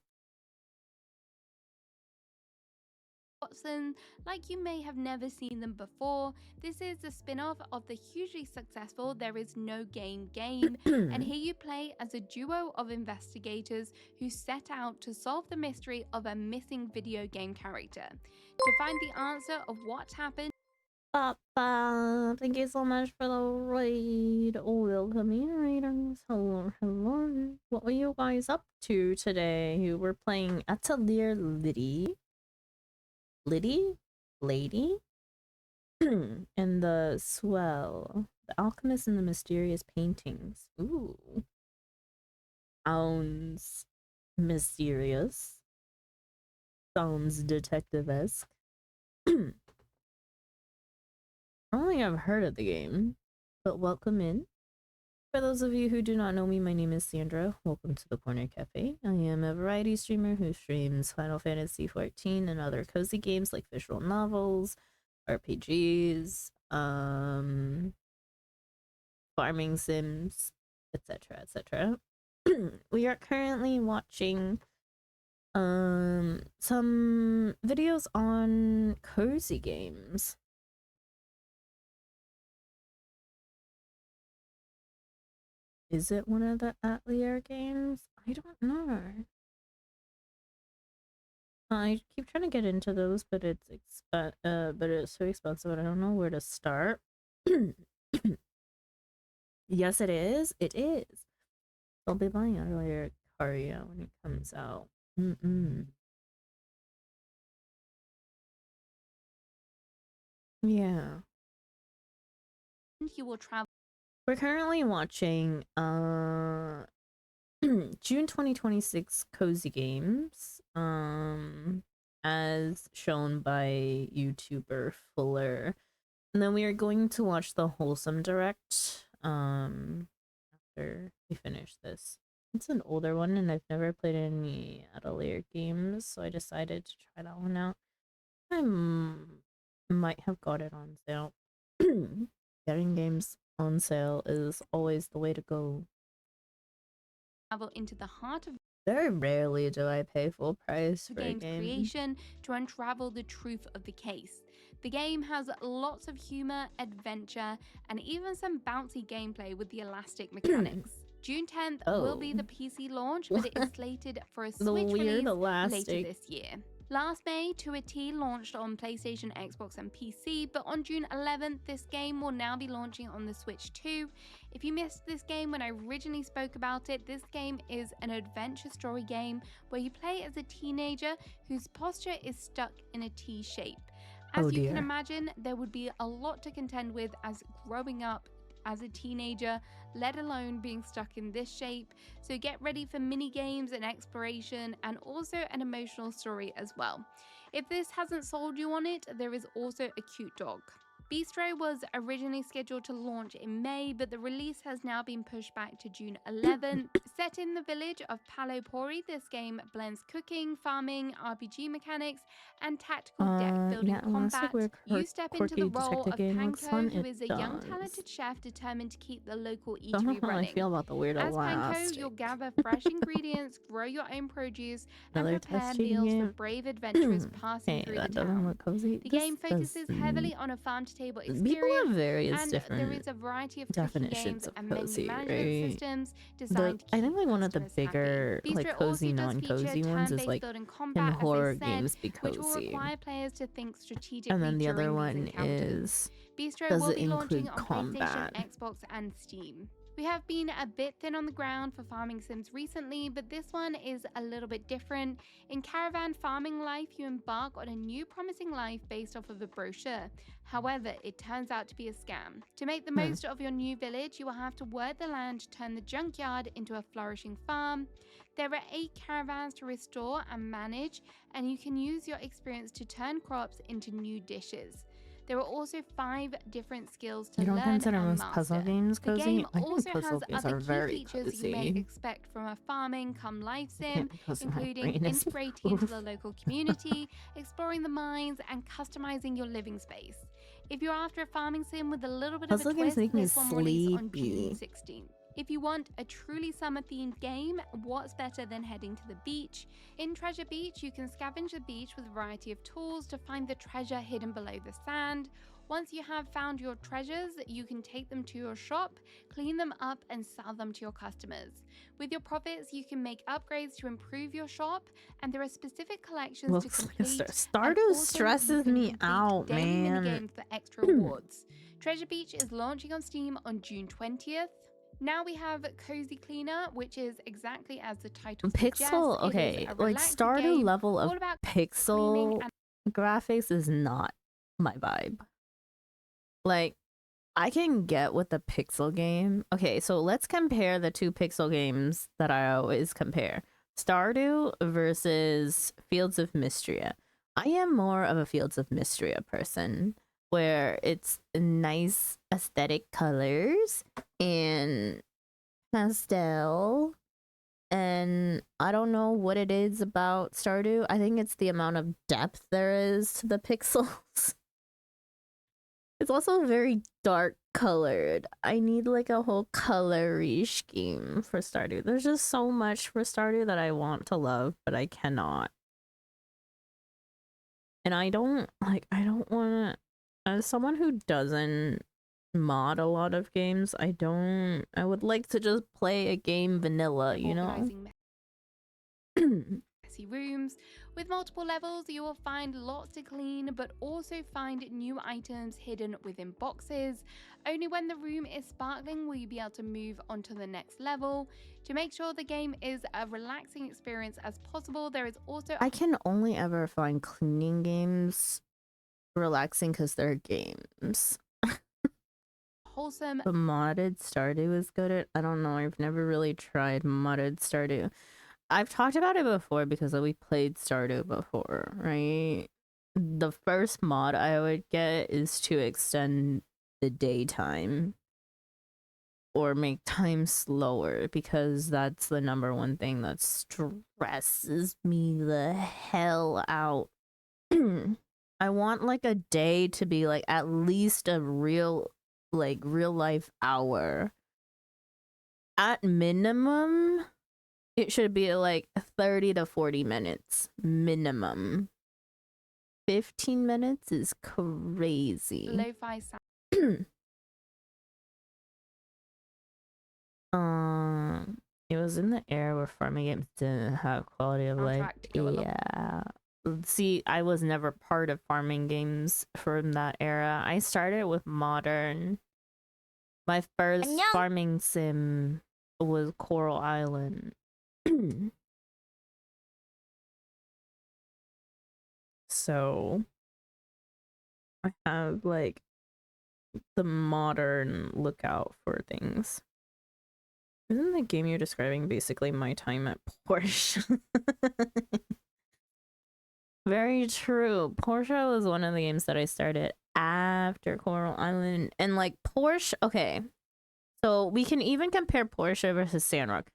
Watson, like you may have never seen them before. This is the spin-off of the hugely successful There Is No Game game, and here you play as a duo of investigators who set out to solve the mystery of a missing video game character. To find the answer of what happened, Papa, thank you so much for the raid. Oh, welcome in, raiders. Hello, hello. What were you guys up to today? You were playing Atelier Liddy? Lady? And the Swell. The Alchemist and the Mysterious Paintings. Ooh. Sounds mysterious. Sounds detective-esque. I don't think I've heard of the game, but welcome in. For those of you who do not know me, my name is Sandra. Welcome to the Corner Cafe. I am a variety streamer who streams Final Fantasy XIV and other cozy games like visual novels, RPGs, farming sims, etc., etc. We are currently watching some videos on cozy games. Is it one of the Atelier games? I don't know. I keep trying to get into those, but it's so expensive and I don't know where to start. Yes, it is. It is. I'll be buying Atelier Caria when it comes out. Yeah. You will travel. We're currently watching June 2026 cozy games as shown by YouTuber Fuller. And then we are going to watch the Wholesome Direct after we finish this. It's an older one and I've never played any Atelier games, so I decided to try that one out. I might have got it on sale. Getting games on sale is always the way to go. Travel into the heart of Very rarely do I pay full price the for a game's game. creation to unravel the truth of the case. The game has lots of humor, adventure, and even some bouncy gameplay with the elastic mechanics. June 10th will be the PC launch, but it is slated for a Switch release later this year. Last May, 2T launched on PlayStation, Xbox, and PC, but on June 11th, this game will now be launching on the Switch too. If you missed this game when I originally spoke about it, this game is an adventure story game where you play as a teenager whose posture is stuck in a T shape. As you can imagine, there would be a lot to contend with as growing up as a teenager, let alone being stuck in this shape. So get ready for mini games and exploration, and also an emotional story as well. If this hasn't sold you on it, there is also a cute dog. Bistro was originally scheduled to launch in May, but the release has now been pushed back to June 11th. Set in the village of Palo Pori, this game blends cooking, farming, RPG mechanics, and tactical deck building combat. You step into the role of Panko, who is a young talented chef determined to keep the local eatery running. How I feel about the weird As elastic. Panko, you'll gather fresh ingredients, grow your own produce, and prepare meals for brave adventurers passing through the town. Cozy. The game focuses heavily on a farm-to-table experience, people have various and different there is a variety of definitions games of and cozy, menu management right? systems designed to keep I think like one of the customers bigger happy. like Bistro cozy also does non-cozy feature ones is turn-based like building can combat, as horror they said, games be which will cozy? require players to think strategically And then the other during these one encounters. is Bistro does will it be launching include on combat? PlayStation, Xbox, and Steam. We have been a bit thin on the ground for farming sims recently, but this one is a little bit different. In Caravan Farming Life, you embark on a new promising life based off of a brochure. However, it turns out to be a scam. To make the most of your new village, you will have to work the land to turn the junkyard into a flourishing farm. There are 8 caravans to restore and manage, and you can use your experience to turn crops into new dishes. There are also 5 different skills to You don't learn consider and most master. puzzle games The cozy? game I think also puzzle has games other are key very features you may cozy. expect from a farming come life sim, Yeah, because my including brain is integrating into the local community, exploring the mines, and customizing your living space. If you're after a farming sim with a little bit puzzle of a games twist, make me this one will release on sleepy. June 16th. If you want a truly summer-themed game, what's better than heading to the beach? In Treasure Beach, you can scavenge the beach with a variety of tools to find the treasure hidden below the sand. Once you have found your treasures, you can take them to your shop, clean them up, and sell them to your customers. With your profits, you can make upgrades to improve your shop, and there are specific collections to complete. Stardew stresses me out, man. Minigames for extra rewards. Treasure Beach is launching on Steam on June 20th. Now we have Cozy Cleaner, which is exactly as the title suggests. Pixel, okay, like Stardew level of pixel graphics is not my vibe. Like, I can get with the pixel game. Okay, so let's compare the two pixel games that I always compare. Stardew versus Fields of Mystria. I am more of a Fields of Mystria person, where it's nice aesthetic colors and pastel. And I don't know what it is about Stardew. I think it's the amount of depth there is to the pixels. It's also very dark colored. I need like a whole colory scheme for Stardew. There's just so much for Stardew that I want to love, but I cannot. And I don't want to, as someone who doesn't mod a lot of games, I would like to just play a game vanilla, you know? Organizing messy rooms. With multiple levels, you will find lots to clean, but also find new items hidden within boxes. Only when the room is sparkling will you be able to move on to the next level. To make sure the game is a relaxing experience as possible, there is also I can only ever find cleaning games relaxing because they're games. wholesome But modded Stardew is good at, I don't know, I've never really tried modded Stardew. I've talked about it before because we played Stardew before, right? The first mod I would get is to extend the daytime or make time slower, because that's the number one thing that stresses me the hell out. I want like a day to be like at least a real life hour. At minimum, it should be like 30 to 40 minutes minimum. 15 minutes is crazy. lo-fi sound. It was in the era where farming games didn't have quality of life. Soundtrack to go along. Yeah. See, I was never part of farming games from that era. I started with modern. My first farming sim was Coral Island. So I have like the modern lookout for things. Isn't the game you're describing basically my time at Porsche? Very true. Porsche was one of the games that I started after Coral Island. And like Porsche, okay. So we can even compare Porsche versus Sandrock.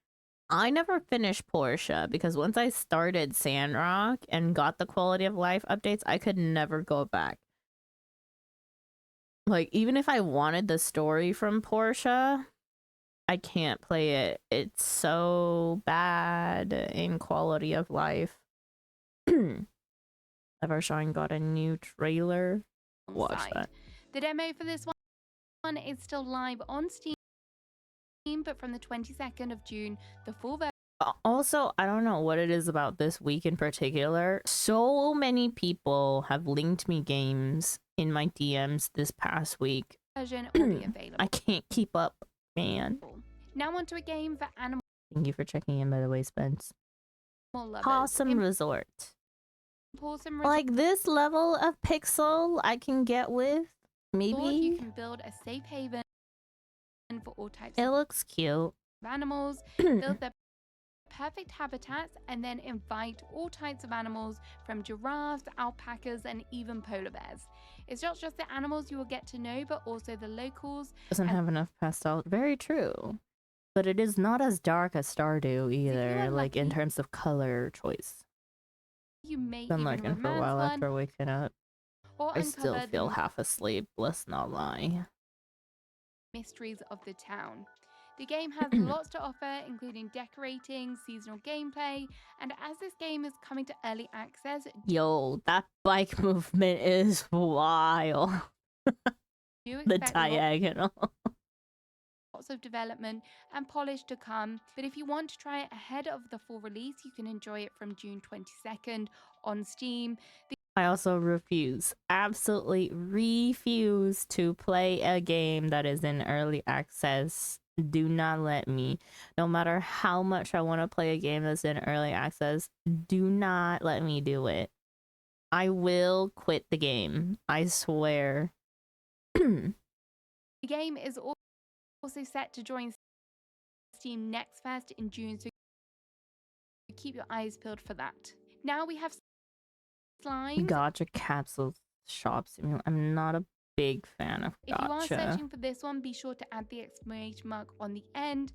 I never finished Porsche because once I started Sandrock and got the quality of life updates, I could never go back. Like, even if I wanted the story from Porsche, I can't play it. It's so bad in quality of life. Evershine got a new trailer. Watch that. The demo for this one is still live on Steam, but from the 22nd of June, the full Also, I don't know what it is about this week in particular. So many people have linked me games in my DMs this past week. version will be available. I can't keep up, man. Now onto a game for animal Thank you for checking in, by the way, Spence. lovers. Possum Resort. Possum Like this level of pixel I can get with, Resort, you maybe. can build a safe haven for all types It of looks cute. animals, build their perfect habitats, and then invite all types of animals from giraffes, alpacas, and even polar bears. It's not just the animals you will get to know, but also the locals. Doesn't have enough pastel. Very true. But it is not as dark as Stardew either, are like in lucky, terms of color choice. You may Been even looking for a romance while one, after waking up. or I still uncover feel the half asleep, let's not lie. mysteries of the town. The game has lots to offer, including decorating, seasonal gameplay, and as this game is coming to early access, Yo, that bike movement is wild. do The expect diagonal. lots of development and polish to come. But if you want to try it ahead of the full release, you can enjoy it from June 22nd on Steam. I also refuse, absolutely refuse to play a game that is in early access. Do not let me. No matter how much I want to play a game that's in early access, do not let me do it. I will quit the game. I swear. The game is also set to join Steam Next Fest in June, so keep your eyes peeled for that. Now we have slimes. Gotcha capsules shops. I mean, I'm not a big fan of If you are gotcha. searching for this one, be sure to add the exclamation mark on the end,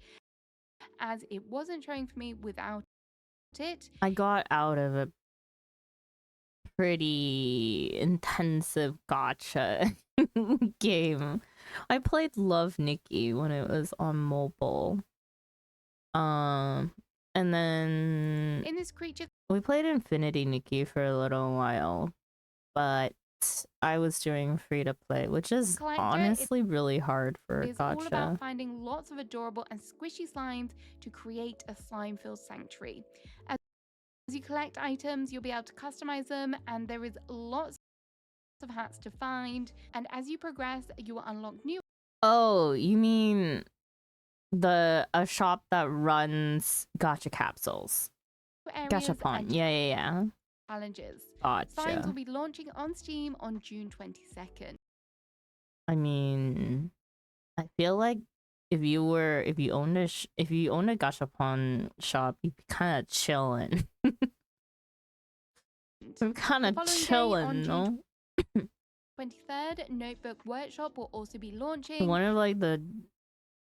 as it wasn't showing for me without it. I got out of a pretty intensive gotcha game. I played Love Nikki when it was on mobile. And then In this creature we played Infinity Nikki for a little while, but I was doing free to play, which is Collector, honestly really hard for is all gotcha. about finding lots of adorable and squishy slimes to create a slime-filled sanctuary. As you collect items, you'll be able to customize them, and there is lots of hats to find. And as you progress, you will unlock new Oh, you mean a shop that runs gotcha capsules? areas Gachapon. and Yeah. challenges. Gotcha. Slimes will be launching on Steam on June 22nd. I mean, I feel like if you owned a gachapon shop, you'd be kind of chilling. I'm kind The of following day, chilling, on no? June 23rd, Notebook Workshop will also be launching. One of like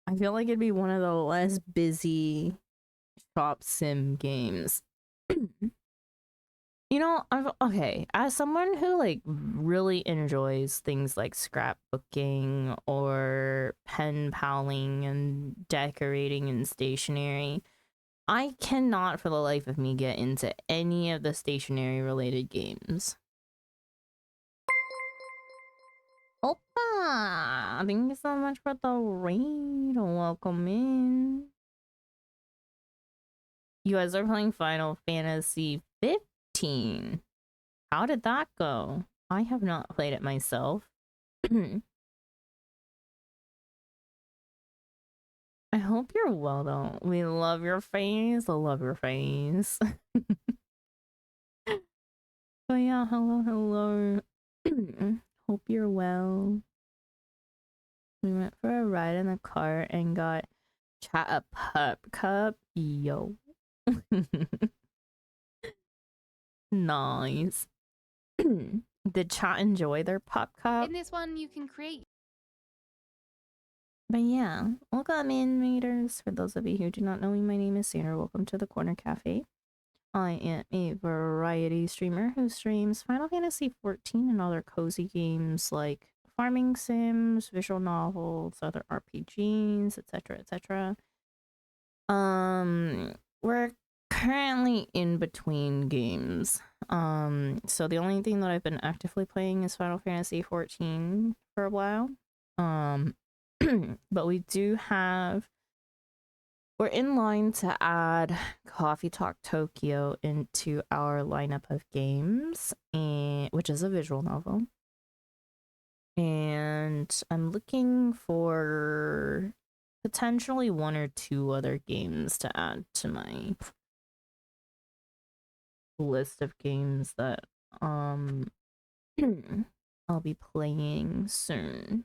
I feel like it'd be one of the less busy shop sim games. You know, okay, as someone who like really enjoys things like scrapbooking or pen paling and decorating and stationery, I cannot for the life of me get into any of the stationery related games. Opa! Thank you so much for the raid. Welcome in. You guys are playing Final Fantasy 15. How did that go? I have not played it myself. I hope you're well though. We love your face. I love your face. But yeah, hello. Hope you're well. We went for a ride in the car and got chat a pup cup. Yo. Nice. Did chat enjoy their pup cup? In this one, you can create. But yeah, welcome in, readers. For those of you who do not know me, my name is Sandra. Welcome to the Corner Cafe. I am a variety streamer who streams Final Fantasy 14 and other cozy games like farming sims, visual novels, other RPGs, etc., etc. We're currently in between games. So the only thing that I've been actively playing is Final Fantasy 14 for a while. But we're in line to add Coffee Talk Tokyo into our lineup of games, which is a visual novel. And I'm looking for potentially one or two other games to add to my list of games that I'll be playing soon.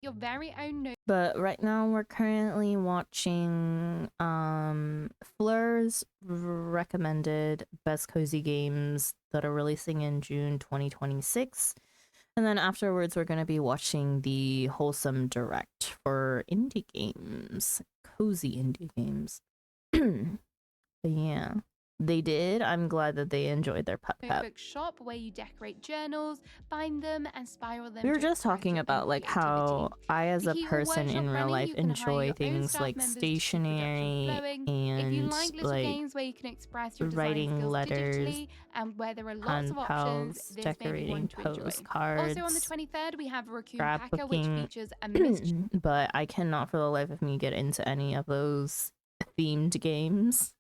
Your very own note. But right now we're currently watching Fleur's recommended best cozy games that are releasing in June 2026. And then afterwards we're going to be watching the Wholesome Direct for indie games. Cozy indie games. But yeah. They did. I'm glad that they enjoyed their pup cup. Notebook shop where you decorate journals, bind them, and spiral them. We were to just express talking your about own like how creativity. I as To a keep your person workshop in real running, life you can hire enjoy your own things staff like members to keep production stationery flowing. If you and like little like games where you can express your design writing skills letters, digitally and where there are lots pen of options, pals, this may be one decorating to enjoy. postcards, Also on the 23rd, we have Raccoon Packer, which scrapbooking, features a mischief. but I cannot for the life of me get into any of those themed games.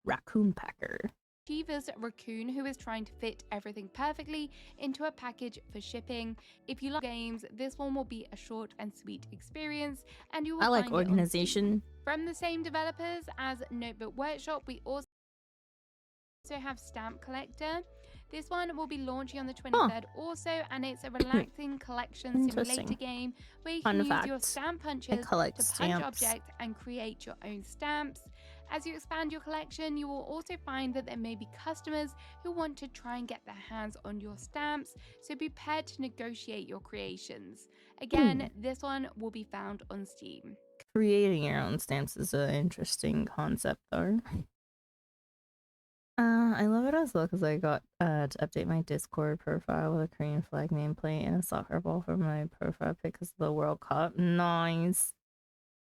Raccoon Packer. Mischievous raccoon who is trying to fit everything perfectly into a package for shipping. If you like games, this one will be a short and sweet experience, and you will I like find it on Steam. organization. From the same developers as Notebook Workshop, we also have Stamp Collector. This one will be launching on the 23rd also, and it's a relaxing collection simulator game where you can use your stamp punches to punch objects and create your own stamps. As you expand your collection, you will also find that there may be customers who want to try and get their hands on your stamps, so be prepared to negotiate your creations. Again, this one will be found on Steam. Creating your own stamps is an interesting concept, though. I love it as well because I got to update my Discord profile with a Korean flag nameplate and a soccer ball for my profile pic because of the World Cup. Nice.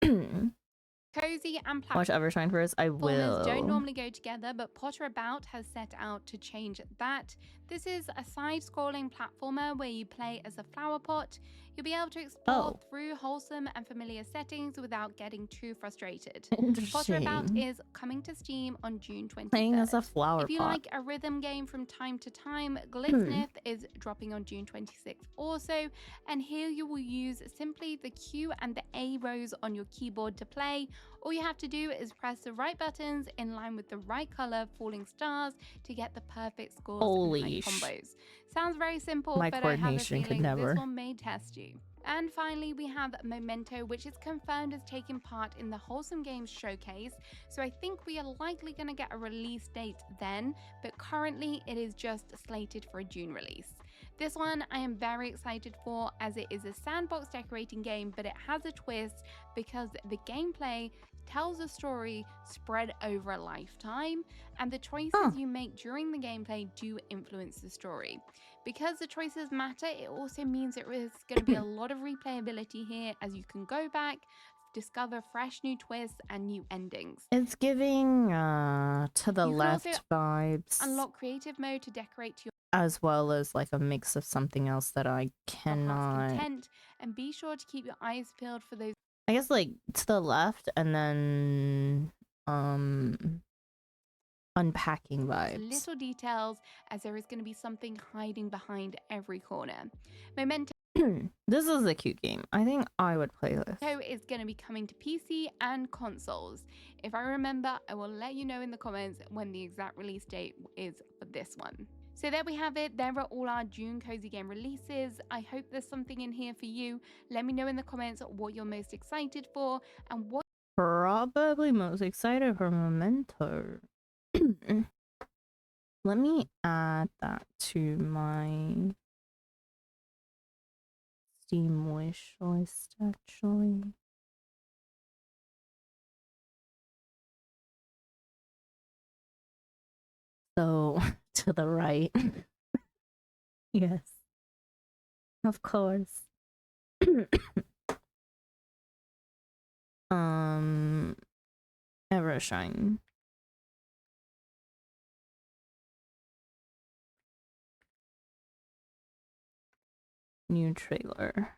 Cozy and Watch Evershine first. I will. Don't normally go together, but Potter About has set out to change that. This is a side-scrolling platformer where you play as a flower pot. You'll be able to explore through wholesome and familiar settings without getting too frustrated. Potter About is coming to Steam on June 23rd. Playing as a flower pot. If you like a rhythm game from time to time, Glitznith is dropping on June 26th also, and here you will use simply the Q and the A rows on your keyboard to play. All you have to do is press the right buttons in line with the right color falling stars to get the perfect scores and combos. Sounds very simple, but I have a feeling this one may test you. And finally, we have Memento, which is confirmed as taking part in the Wholesome Games Showcase, so I think we are likely going to get a release date then, but currently it is just slated for a June release. This one I am very excited for, as it is a sandbox decorating game, but it has a twist because the gameplay tells a story spread over a lifetime, and the choices you make during the gameplay do influence the story. Because the choices matter, it also means there is going to be a lot of replayability here, as you can go back, discover fresh new twists and new endings. It's giving to the left vibes. Unlock creative mode to decorate your as well as like a mix of something else that I cannot. Content, and be sure to keep your eyes peeled for those. I guess like to the left and then unpacking vibes. Little details, as there is going to be something hiding behind every corner. Memento. This is a cute game. I think I would play this. Is going to be coming to PC and consoles. If I remember, I will let you know in the comments when the exact release date is for this one. So there we have it. There are all our June Cozy Game releases. I hope there's something in here for you. Let me know in the comments what you're most excited for and what. Probably most excited for Memento. Let me add that to my Steam wish list, actually. So, to the right. Yes. Of course. Evershine. New trailer.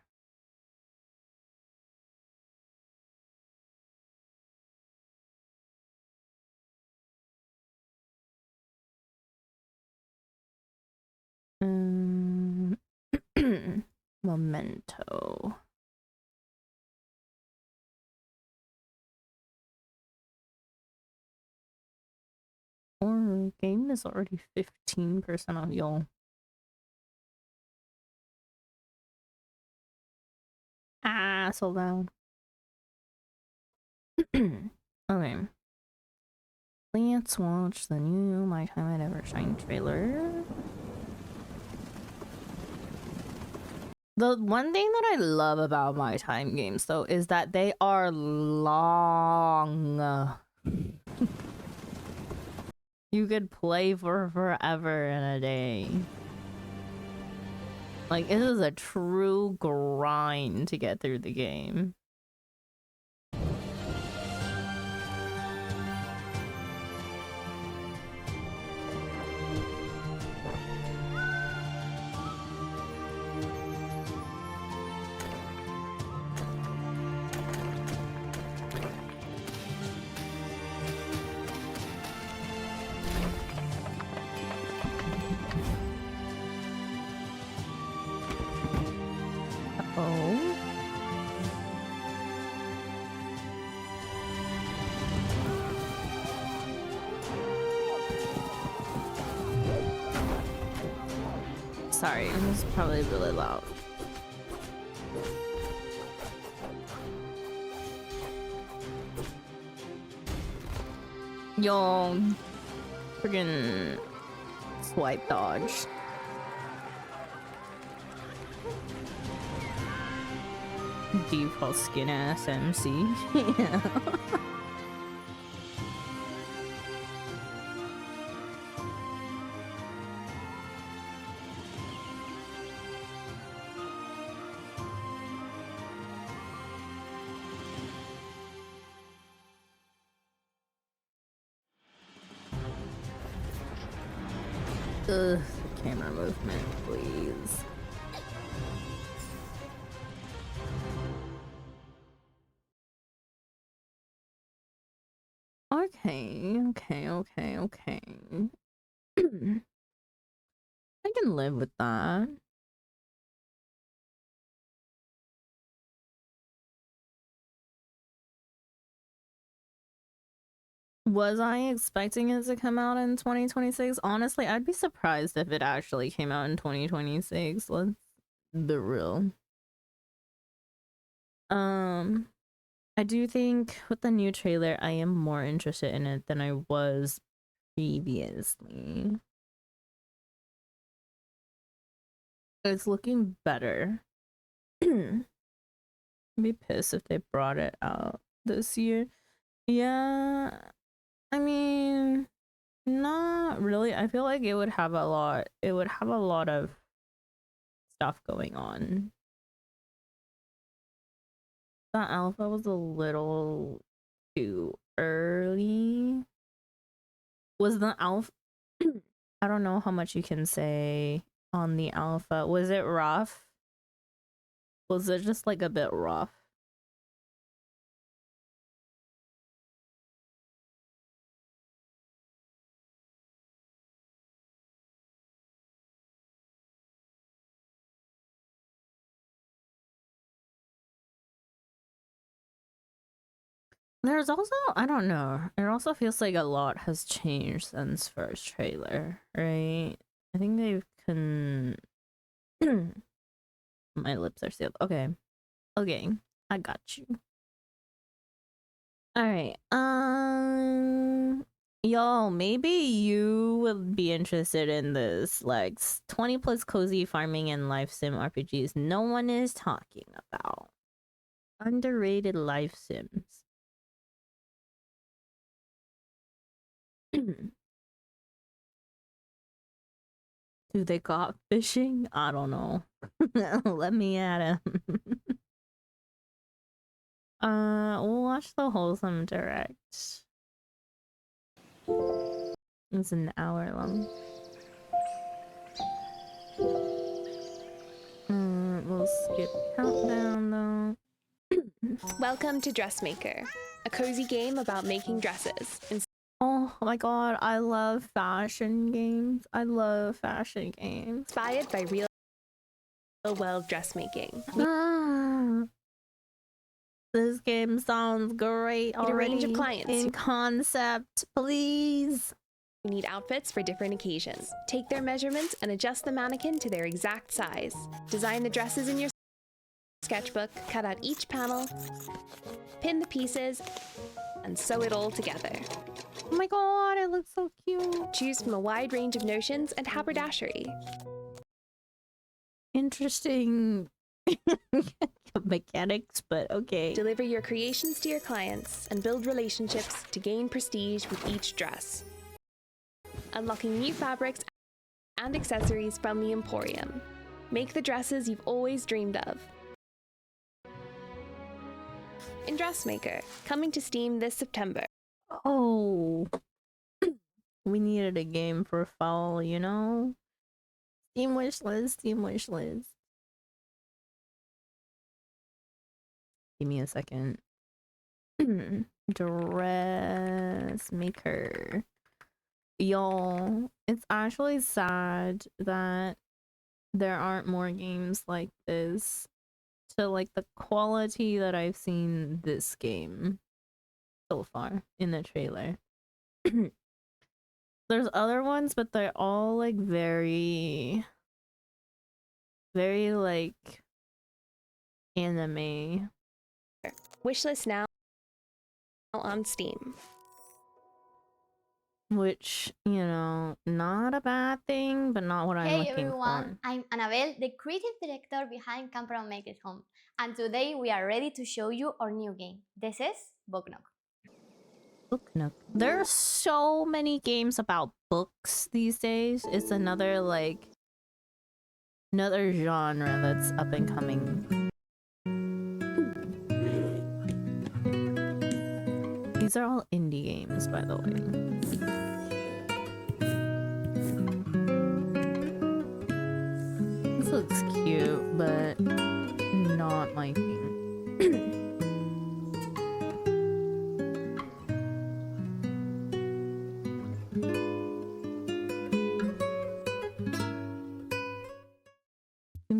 Memento. Or game is already 15% off, y'all. Sold out. Okay. Let's watch the new My Time at Evershine trailer. The one thing that I love about My Time games, though, is that they are long. You could play for forever in a day. Like, it is a true grind to get through the game. sorry, it was probably really loud. Yo, friggin' swipe dodge. Default skin ass MC. Yeah. Ugh, camera movement, please. Okay. I can live with that. Was I expecting it to come out in 2026? Honestly, I'd be surprised if it actually came out in 2026. Let's be real. I do think with the new trailer, I am more interested in it than I was previously. It's looking better. I'd be pissed if they brought it out this year. Yeah, I mean, not really. I feel like it would have a lot. It would have a lot of stuff going on. That alpha was a little too early. Was the alpha? I don't know how much you can say on the alpha. Was it rough? Was it just like a bit rough? There's also, I don't know, it also feels like a lot has changed since first trailer, right? I think they've my lips are sealed. Okay, I got you. All right, yo, maybe you would be interested in this, like 20 plus cozy farming and life sim RPGs no one is talking about. Underrated life sims. Do they got fishing? I don't know. Let me at him. We'll watch the wholesome direct. It's an hour long. We'll skip countdown though. Welcome to Dressmaker, a cozy game about making dresses. Oh my god, I love fashion games. I love fashion games. Inspired by real-world dressmaking. This game sounds great already. A range of clients in concept, please. You need outfits for different occasions. Take their measurements and adjust the mannequin to their exact size. Design the dresses in your sketchbook, cut out each panel, pin the pieces, and sew it all together. Oh my god, it looks so cute. Choose from a wide range of notions and haberdashery. Interesting mechanics, but okay. Deliver your creations to your clients and build relationships to gain prestige with each dress. Unlocking new fabrics and accessories from the Emporium. Make the dresses you've always dreamed of. In Dressmaker, coming to Steam this September. Oh, we needed a game for fall, you know? Steam wish list. Give me a second. Dressmaker. Y'all, it's actually sad that there aren't more games like this to like the quality that I've seen this game so far in the trailer. There's other ones, but they're all like very very like anime. Wishlist now on Steam. Which, not a bad thing, but not what I'm Hey looking everyone, for. I'm Annabelle, the creative director behind Camper and Maker's Home, and today we are ready to show you our new game. This is Book Nook. Book Nook. There are so many games about books these days. It's another genre that's up and coming. These are all indie games, by the way. This looks cute, but not my thing.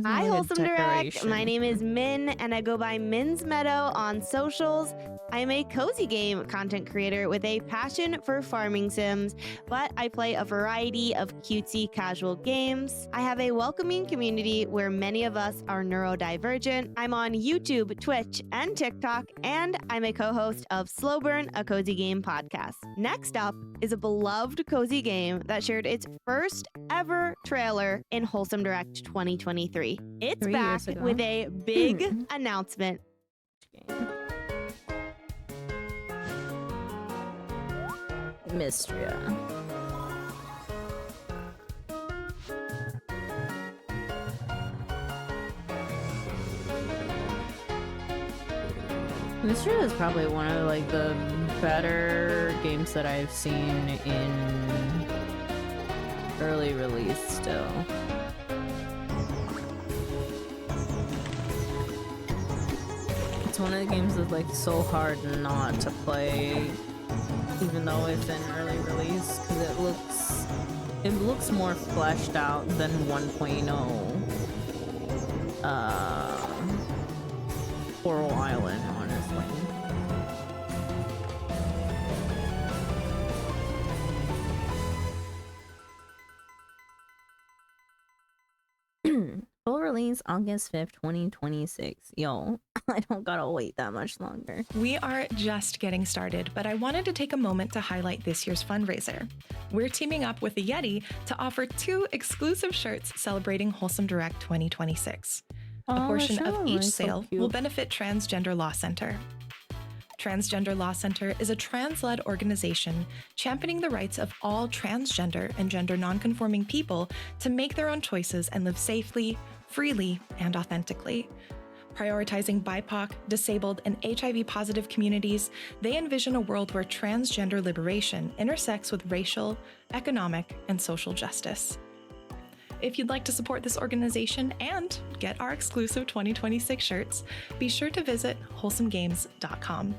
Hi, like a Wholesome Direct. decoration. My name is Min, and I go by Min's Meadow on socials. I'm a cozy game content creator with a passion for farming sims, but I play a variety of cutesy casual games. I have a welcoming community where many of us are neurodivergent. I'm on YouTube, Twitch, and TikTok, and I'm a co-host of Slow Burn, a cozy game podcast. Next up is a beloved cozy game that shared its first ever trailer in Wholesome Direct 2023. It's 3 back years ago. with a big announcement. Mystria. Mystria is probably one of the better games that I've seen in early release still. It's one of the games that's so hard not to play, even though it's in early release, because it looks more fleshed out than 1.0 Coral Island, honestly. Full release August 5th, 2026. Yo, I don't gotta wait that much longer. We are just getting started, but I wanted to take a moment to highlight this year's fundraiser. We're teaming up with the Yeti to offer 2 exclusive shirts celebrating Wholesome Direct 2026. A portion of each sale will benefit Transgender Law Center. Transgender Law Center is a trans-led organization championing the rights of all transgender and gender nonconforming people to make their own choices and live safely, freely, and authentically. Prioritizing BIPOC, disabled, and HIV-positive communities, they envision a world where transgender liberation intersects with racial, economic, and social justice. If you'd like to support this organization and get our exclusive 2026 shirts, be sure to visit wholesomegames.com.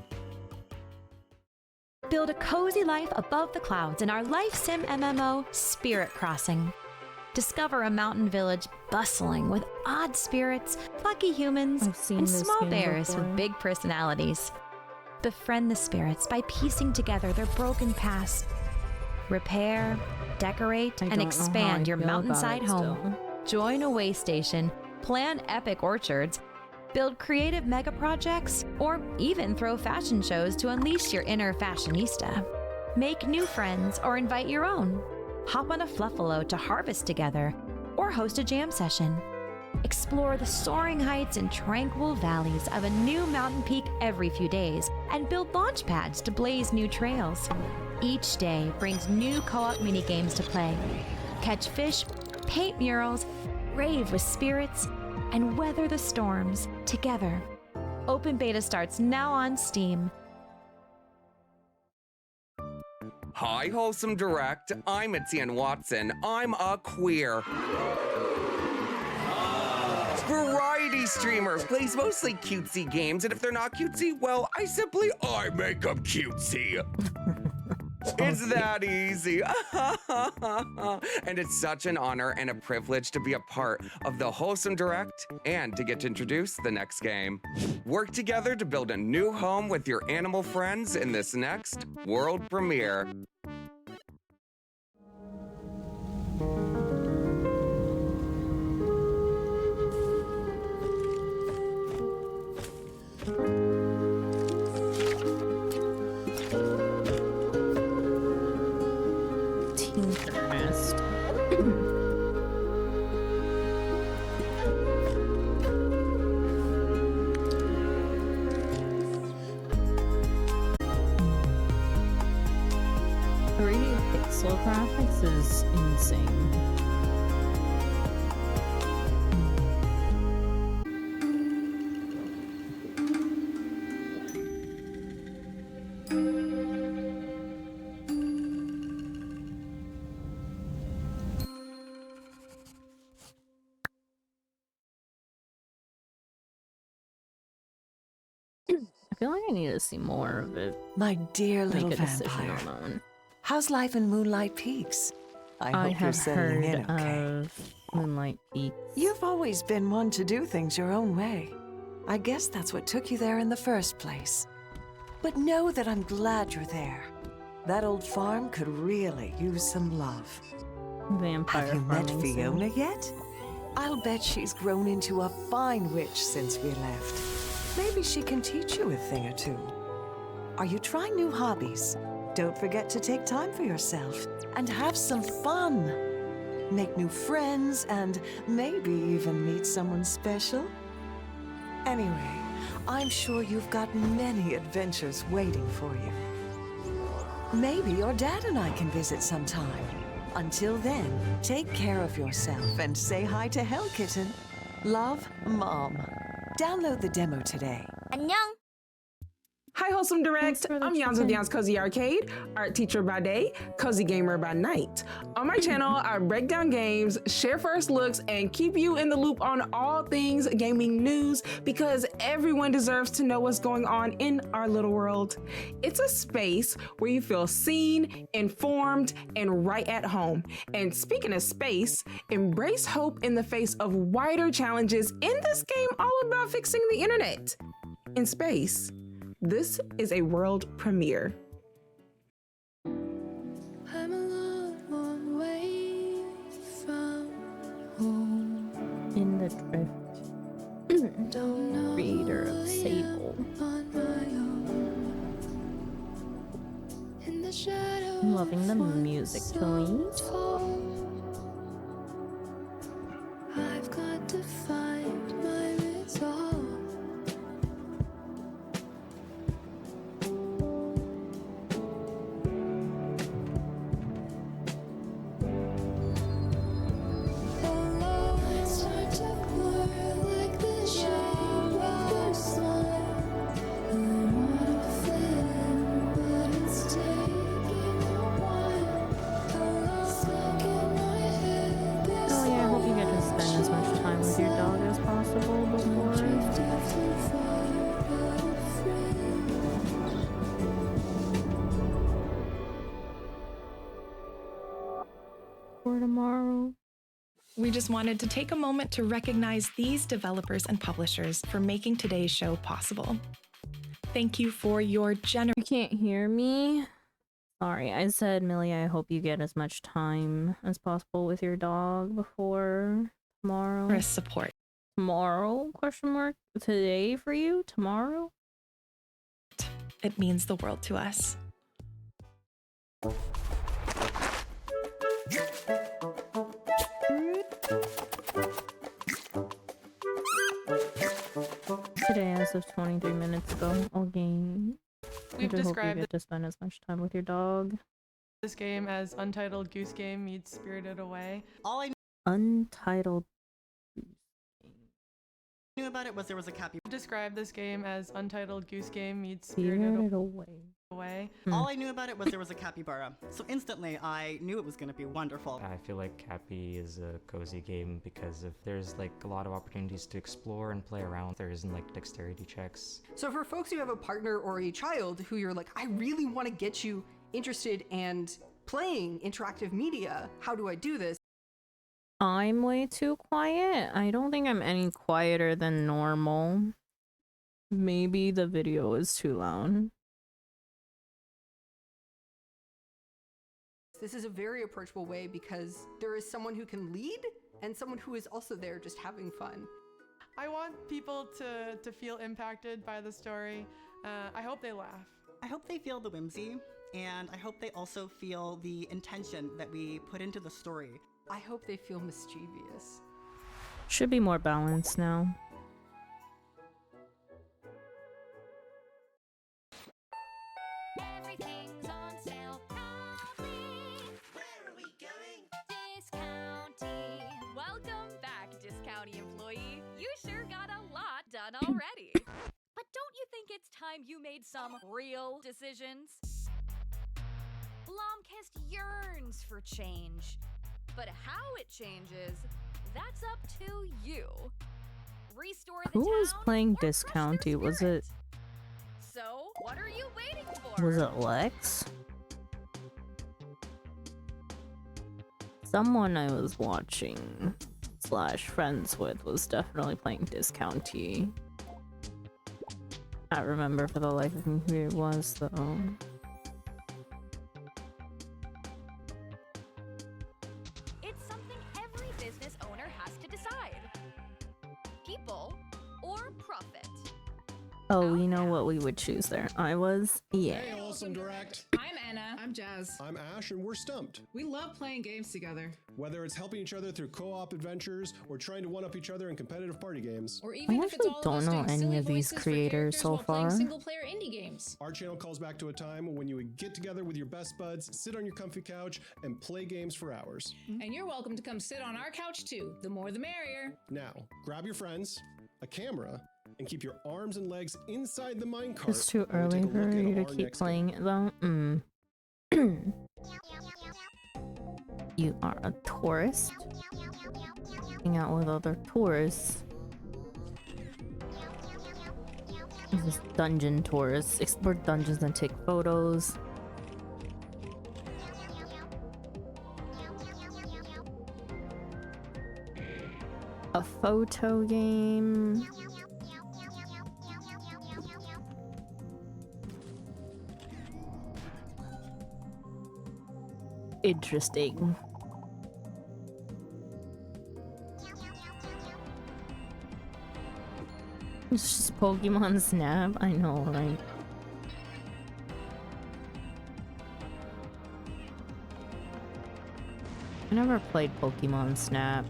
Build a cozy life above the clouds in our life sim MMO, Spirit Crossing. Discover a mountain village bustling with odd spirits, plucky humans, and small bears with big personalities. Befriend the spirits by piecing together their broken past. Repair, decorate, and expand your mountainside home. Join a way station, plan epic orchards, build creative mega projects, or even throw fashion shows to unleash your inner fashionista. Make new friends or invite your own. Hop on a fluffalo to harvest together, or host a jam session. Explore the soaring heights and tranquil valleys of a new mountain peak every few days, and build launch pads to blaze new trails. Each day brings new co-op minigames to play. Catch fish, paint murals, rave with spirits, and weather the storms together. Open beta starts now on Steam. Hi, Wholesome Direct. I'm Etienne Watson. I'm a queer. Variety streamer plays mostly cutesy games, and if they're not cutesy, well, I make them cutesy. It's that easy. And it's such an honor and a privilege to be a part of the Wholesome Direct and to get to introduce the next game. Work together to build a new home with your animal friends in this next world premiere. Slow graphics is insane. I feel like I need to see more of it. My dear little Make a decision vampire. on that one. How's life in Moonlight Peaks? I hope you're have settling heard in okay. of Moonlight Peaks. You've always been one to do things your own way. I guess that's what took you there in the first place. But know that I'm glad you're there. That old farm could really use some love. Vampire Have you met farming sim. Fiona yet? I'll bet she's grown into a fine witch since we left. Maybe she can teach you a thing or two. Are you trying new hobbies? Don't forget to take time for yourself and have some fun. Make new friends and maybe even meet someone special. Anyway, I'm sure you've got many adventures waiting for you. Maybe your dad and I can visit sometime. Until then, take care of yourself and say hi to Hell Kitten. Love, Mom. Download the demo today. 안녕. Hi, Wholesome Direct. I'm Yans with Yans Cozy Arcade, art teacher by day, cozy gamer by night. On my channel, I break down games, share first looks, and keep you in the loop on all things gaming news because everyone deserves to know what's going on in our little world. It's a space where you feel seen, informed, and right at home. And speaking of space, embrace hope in the face of wider challenges in this game all about fixing the internet. In space. This is a world premiere. I'm a long way from home. In the drift. Creator of Sable. I'm loving the music choice. I've got to find my resolve. Tomorrow. We just wanted to take a moment to recognize these developers and publishers for making today's show possible. Thank you for your generous— You can't hear me? Sorry, I said, Millie, I hope you get as much time as possible with your dog before tomorrow. Support. Tomorrow? Question mark? Today for you? Tomorrow? It means the world to us. Today, as of 23 minutes ago, all game. We've I just hope you described get to spend as much time with your dog. this game as Untitled Goose Game meets Spirited Away. All I Untitled. knew about it was there was a cappy. Describe this game as Untitled Goose Game meets Spirited Spirited Away. Away. All I knew about it was there was a capybara. So instantly I knew it was going to be wonderful. I feel like Cappy is a cozy game because there's like a lot of opportunities to explore and play around. There isn't like dexterity checks. So for folks who have a partner or a child who you're like, I really want to get you interested and playing interactive media, how do I do this? I'm way too quiet. I don't think I'm any quieter than normal. Maybe the video is too loud. This is a very approachable way because there is someone who can lead and someone who is also there just having fun. I want people to feel impacted by the story. I hope they laugh. I hope they feel the whimsy, and I hope they also feel the intention that we put into the story. I hope they feel mischievous. Should be more balanced now. employee. You sure got a lot done already. But don't you think it's time you made some real decisions? Blomkist yearns for change. But how it changes, that's up to you. Restore the Who was town playing or crush their Discounty? Was spirit. it So, what are you waiting for? Lex? Someone I was watching / friends with was definitely playing Discounty. I remember for the life of me who it was though. It's something every business owner has to decide. People or profit. Oh, you know what we would choose there. I was, yeah. Hey, Wholesome Direct. I'm Anna. I'm Jazz. I'm Ash, and we're stumped. We love playing games together. Whether it's helping each other through co-op adventures or trying to one-up each other in competitive party games. Or I even if it's actually all of don't us know doing any silly of these voices for creators characters so while playing far. single-player indie games. Our channel calls back to a time when you would get together with your best buds, sit on your comfy couch, and play games for hours. And you're welcome to come sit on our couch too. The more the merrier. Now, grab your friends, a camera, and keep your arms and legs inside the minecart. It's too while we early take a for look at you to our keep next playing game. it though. You are a tourist. Hang out with other tourists. This is dungeon tourists. Explore dungeons and take photos. A photo game. Interesting. It's just Pokemon Snap. I know, right? I never played Pokemon Snap.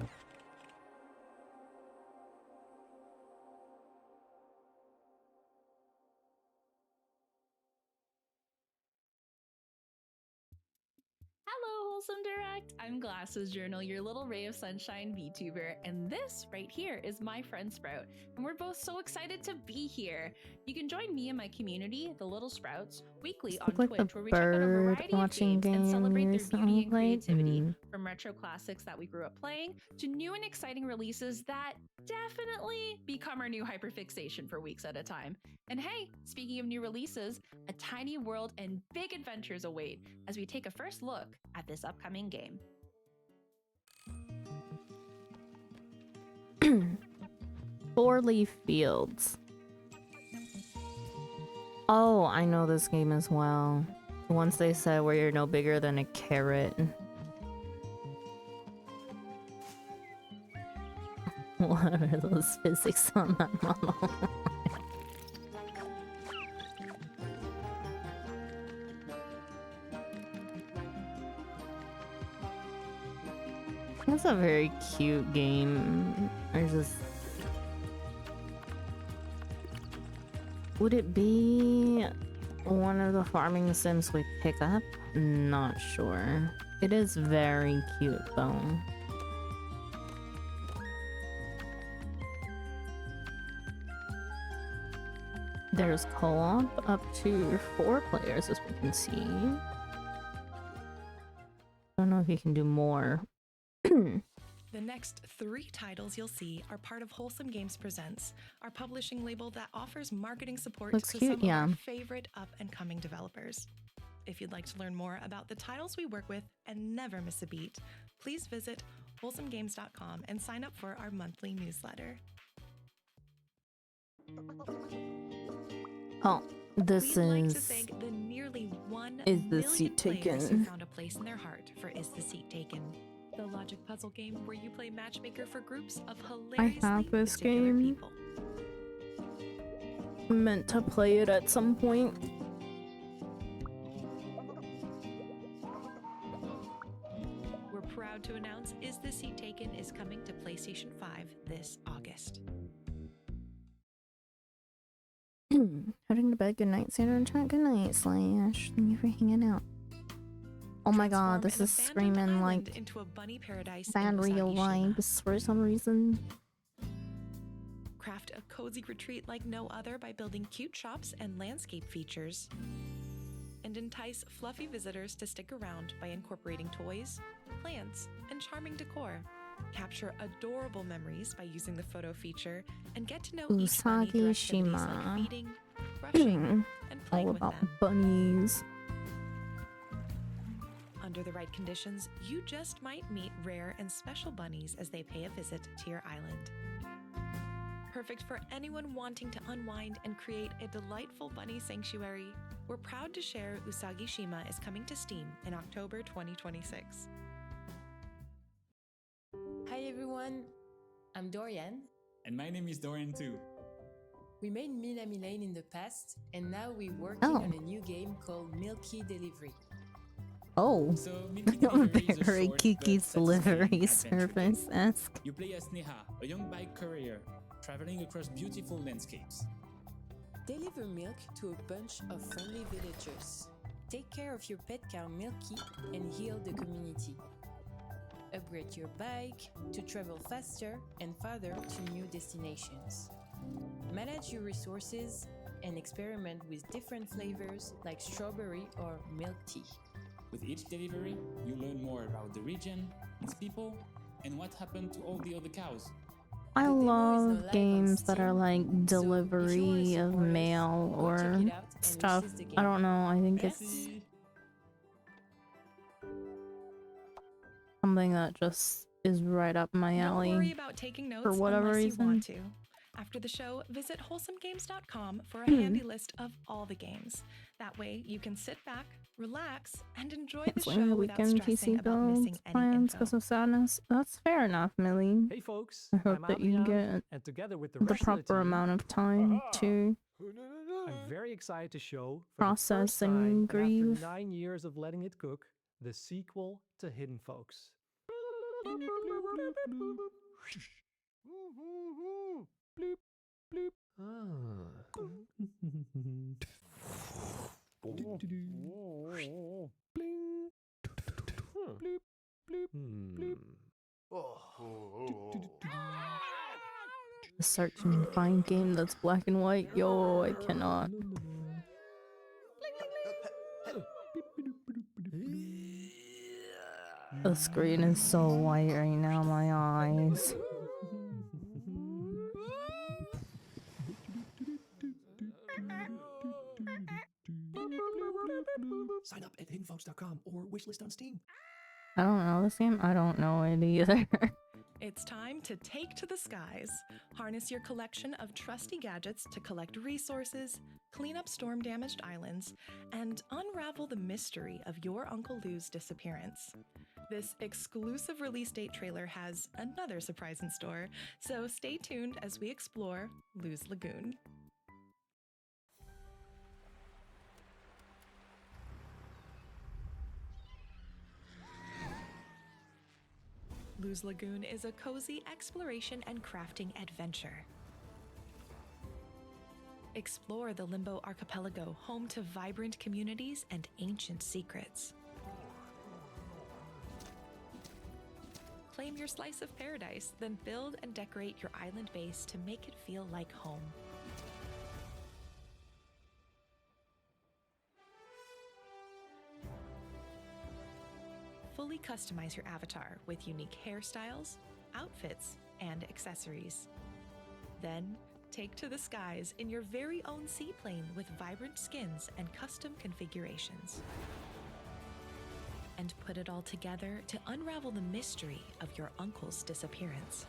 Hello, Wholesome Direct! I'm Glasses Journal, your little ray of sunshine VTuber, and this right here is my friend Sprout, and we're both so excited to be here. You can join me and my community, the Little Sprouts, weekly on Look like Twitch, the where we check out a bird variety of watching games and game celebrate you their beauty recently and played. creativity, from retro classics that we grew up playing to new and exciting releases that definitely become our new hyperfixation for weeks at a time. And hey, speaking of new releases, a tiny world and big adventures await as we take a first look at this upcoming game. Four-leaf fields. Oh, I know this game as well. Once they said where you're no bigger than a carrot. What are those physics on that model? That's a very cute game. I just... Would it be one of the farming sims we pick up? Not sure. It is very cute though. There's co-op up to 4 players as we can see. I don't know if you can do more. The next 3 titles you'll see are part of Wholesome Games Presents, our publishing label that offers marketing support Looks to cute, some of yeah. our favorite up-and-coming developers. If you'd like to learn more about the titles we work with and never miss a beat, please visit wholesomegames.com and sign up for our monthly newsletter. Oh, this We'd like to is... thank the nearly 1 Is the million seat players who taken? found a place in their heart for Is the Seat Taken? The logic puzzle game where you play matchmaker for groups of I hilariously have this particular game. people. Meant to play it at some point. We're proud to announce Is the Seat Taken is coming to PlayStation 5 this August. Heading to bed. Good night, Sandra and chat. Good night, Slash. Thank you for hanging out. Oh my god, this is screaming like Into a bunny paradise in bad real Usagi-shima. vibes for some reason. Craft a cozy retreat like no other by building cute shops and landscape features. And entice fluffy visitors to stick around by incorporating toys, plants, and charming decor. Capture adorable memories by using the photo feature and get to know each bunny through activities like feeding, brushing, and playing All with about them. bunnies. Under the right conditions, you just might meet rare and special bunnies as they pay a visit to your island. Perfect for anyone wanting to unwind and create a delightful bunny sanctuary, we're proud to share Usagi Shima is coming to Steam in October 2026. Hi everyone, I'm Dorian. And my name is Dorian too. We made Minami Lane in the past, and now we're working on a new game called Milky Delivery. Oh, So, Milky Delivery is a very short Kiki's but delivery satisfying adventure service-esque. game. You play as Neha, a young bike courier, traveling across beautiful landscapes. Deliver milk to a bunch of friendly villagers. Take care of your pet cow Milky and heal the community. Upgrade your bike to travel faster and farther to new destinations. Manage your resources and experiment with different flavors like strawberry or milk tea. With each delivery, you learn more about the region, its people, and what happened to all the other cows. I love games that are like delivery of mail or stuff. I don't know. I think it's something that just is right up my alley. Don't worry about taking notes for whatever unless reason. you want to. After the show, visit wholesomegames.com for a handy list of all the games. That way, you can sit back, relax, and enjoy the Canceling show the without weekend stressing PC about missing builds any plans info. because of sadness. That's fair enough, Millie. Hey folks, I hope I'm that you Adrian, get and together with the the rest of the proper team, amount of time to I'm very excited to show for process the first time, and grieve. after 9 years of letting it cook, the sequel to Hidden Folks. A search and find game that's black and white. Yo, I cannot. The screen is so white right now, my eyes. Sign up at hiddenfolks.com or wishlist on Steam. I don't know this game. I don't know it either. It's time to take to the skies. Harness your collection of trusty gadgets to collect resources, clean up storm-damaged islands, and unravel the mystery of your Uncle Lou's disappearance. This exclusive release date trailer has another surprise in store, so stay tuned as we explore Lou's Lagoon. Lou's Lagoon is a cozy exploration and crafting adventure. Explore the Limbo Archipelago, home to vibrant communities and ancient secrets. Claim your slice of paradise, then build and decorate your island base to make it feel like home. Fully customize your avatar with unique hairstyles, outfits, and accessories. Then, take to the skies in your very own seaplane with vibrant skins and custom configurations. And put it all together to unravel the mystery of your uncle's disappearance.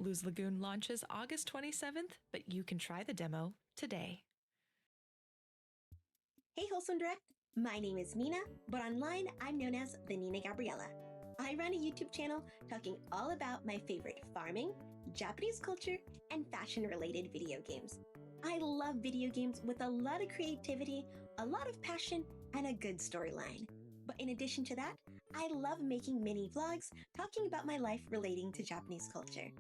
Lou's Lagoon launches August 27th, but you can try the demo today. Hey Wholesome Direct, my name is Nina, but online I'm known as the Nina Gabriella. I run a YouTube channel talking all about my favorite farming, Japanese culture, and fashion-related video games. I love video games with a lot of creativity, a lot of passion, and a good storyline. But in addition to that, I love making mini vlogs talking about my life relating to Japanese culture.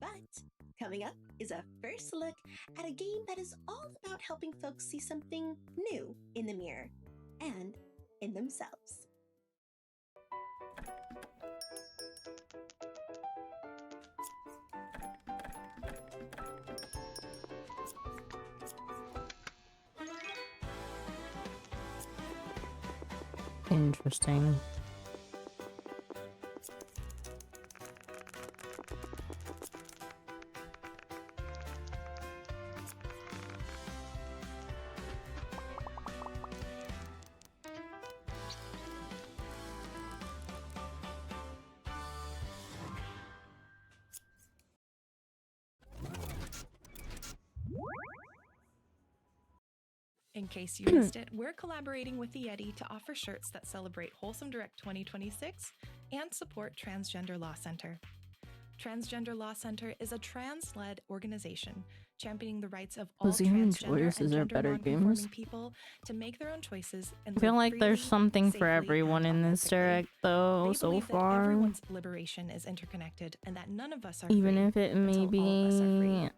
But coming up is a first look at a game that is all about helping folks see something new in the mirror and in themselves. Interesting. In case you missed it, we're collaborating with the Yeti to offer shirts that celebrate Wholesome Direct 2026 and support Transgender Law Center. Transgender Law Center is a trans-led organization championing the rights of all Cozy Human transgender Joyous, and is there gender better non-conforming games? people to make their own choices and I feel live like there's freely, something for safely, everyone and in this authentically. direct though, They so believe that far. everyone's liberation is interconnected and that none of us are Even free if it may until all of us are free. be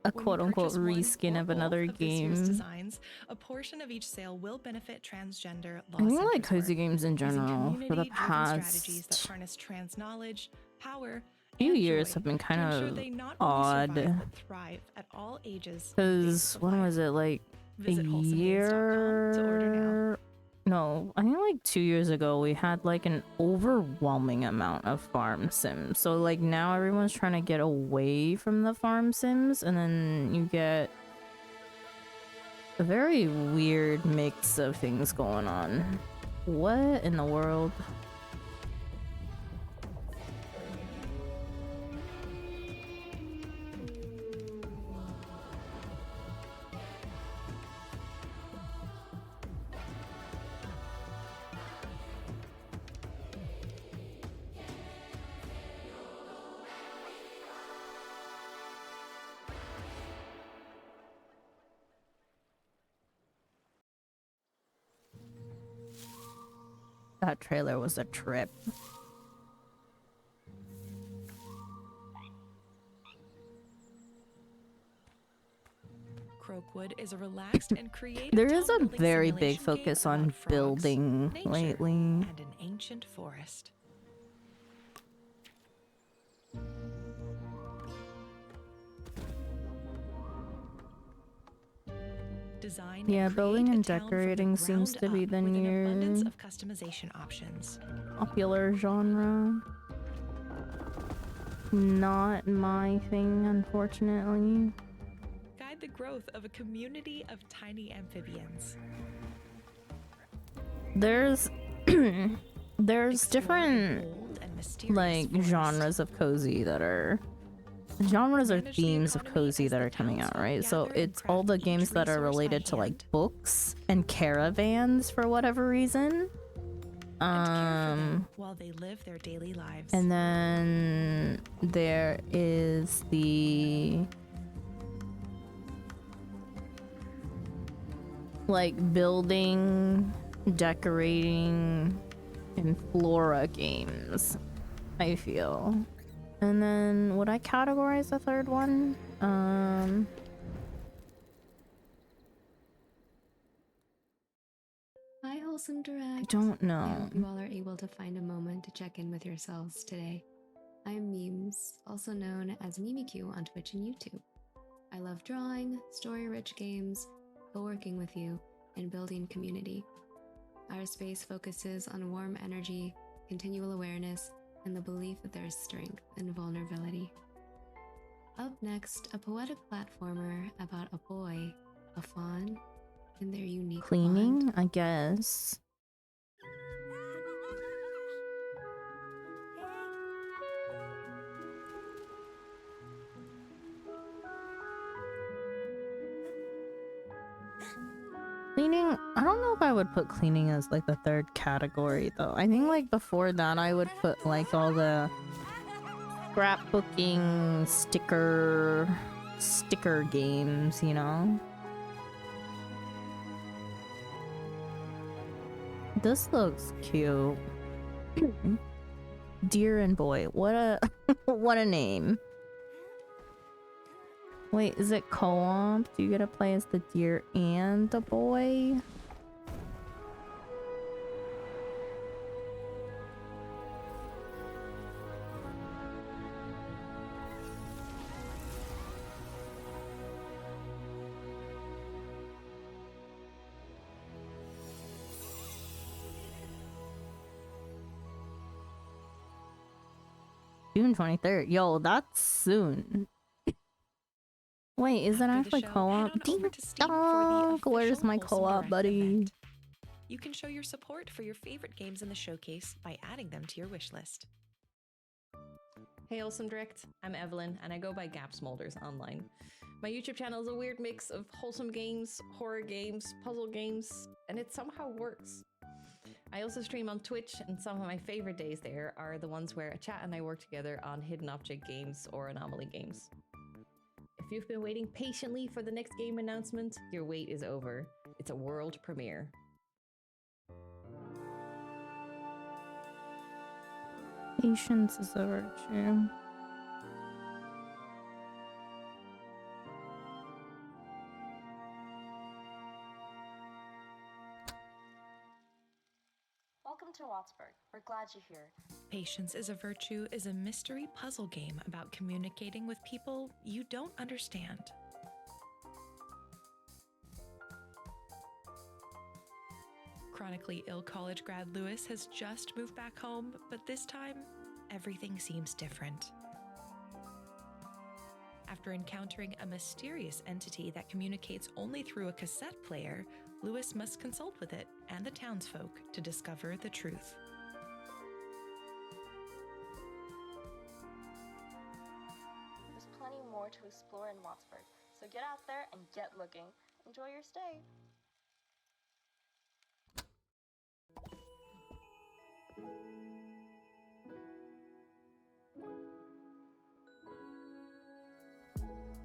a quote-unquote reskin of another This year's game. designs, a portion of each sale will benefit transgender law I think centers like cozy work, games in using general for the community-driven strategies that past harness trans knowledge, power, few and years joy have been kind to ensure of they not only survive, odd. but thrive at all ages. Because when was it, like a Visit wholesomegames.com to order now. year? No, I think like 2 years ago we had like an overwhelming amount of farm sims. So like now everyone's trying to get away from the farm sims, and then you get a very weird mix of things going on. What in the world? That trailer was a trip. Croakwood is a relaxed and creative There is a town-building very big simulation focus game on about frogs, building nature, lately. and an ancient forest. Design Yeah, and building create and a town from the decorating seems ground to be up the with an new abundance of customization options. popular genre. Not my thing, unfortunately. Guide the growth of a community of tiny amphibians. There's there's different like genres of cozy that are genres or themes of cozy that are coming out, right? So it's all the games that are related to like books and caravans for whatever reason. While they live their daily lives. And then there is the like building, decorating, and flora games, I feel. And then would I categorize the third one? Hi, Wholesome Direct. I don't know. I hope you all are able to find a moment to check in with yourselves today. I am Memes, also known as MimiQ on Twitch and YouTube. I love drawing, story-rich games, co-working with you, and building community. Our space focuses on warm energy, continual awareness, and the belief that there is strength in vulnerability. Up next, a poetic platformer about a boy, a fawn, and their unique Cleaning, I guess. Cleaning, I don't know if I would put cleaning as like the third category though. I think like before that I would put like all the scrapbooking, sticker games, you know? This looks cute. Deer and boy, what a what a name. Wait, is it co-op? Do you get to play as the deer and the boy? June 23rd. Yo, that's soon. Wait, is it After the actually show, co-op? head on over to Steam for the Dog, where's official my Wholesome co-op, Direct buddy? event. You can show your support for your favorite games in the showcase by adding them to your wish list. Hey Wholesome Direct, I'm Evelyn and I go by Gap Smolders online. My YouTube channel is a weird mix of wholesome games, horror games, puzzle games, and it somehow works. I also stream on Twitch, and some of my favorite days there are the ones where a chat and I work together on hidden object games or anomaly games. If you've been waiting patiently for the next game announcement, your wait is over. It's a world premiere. Patience is a virtue. Welcome to Wattsburg. We're glad you're here. Patience is a Virtue is a mystery puzzle game about communicating with people you don't understand. Chronically ill college grad Lewis has just moved back home, but this time, everything seems different. After encountering a mysterious entity that communicates only through a cassette player, Lewis must consult with it and the townsfolk to discover the truth. There's plenty more to explore in Wattsburg, so get out there and get looking. Enjoy your stay.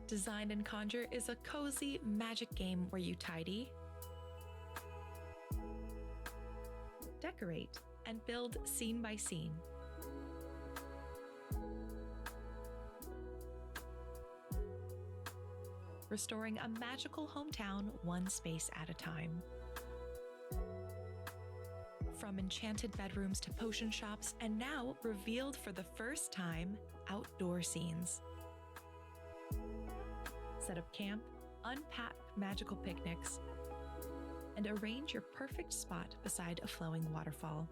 Design and Conjure is a cozy magic game where you tidy, decorate, and build scene by scene. Restoring a magical hometown one space at a time. From enchanted bedrooms to potion shops, and now revealed for the first time, outdoor scenes. Set up camp, unpack magical picnics, and arrange your perfect spot beside a flowing waterfall.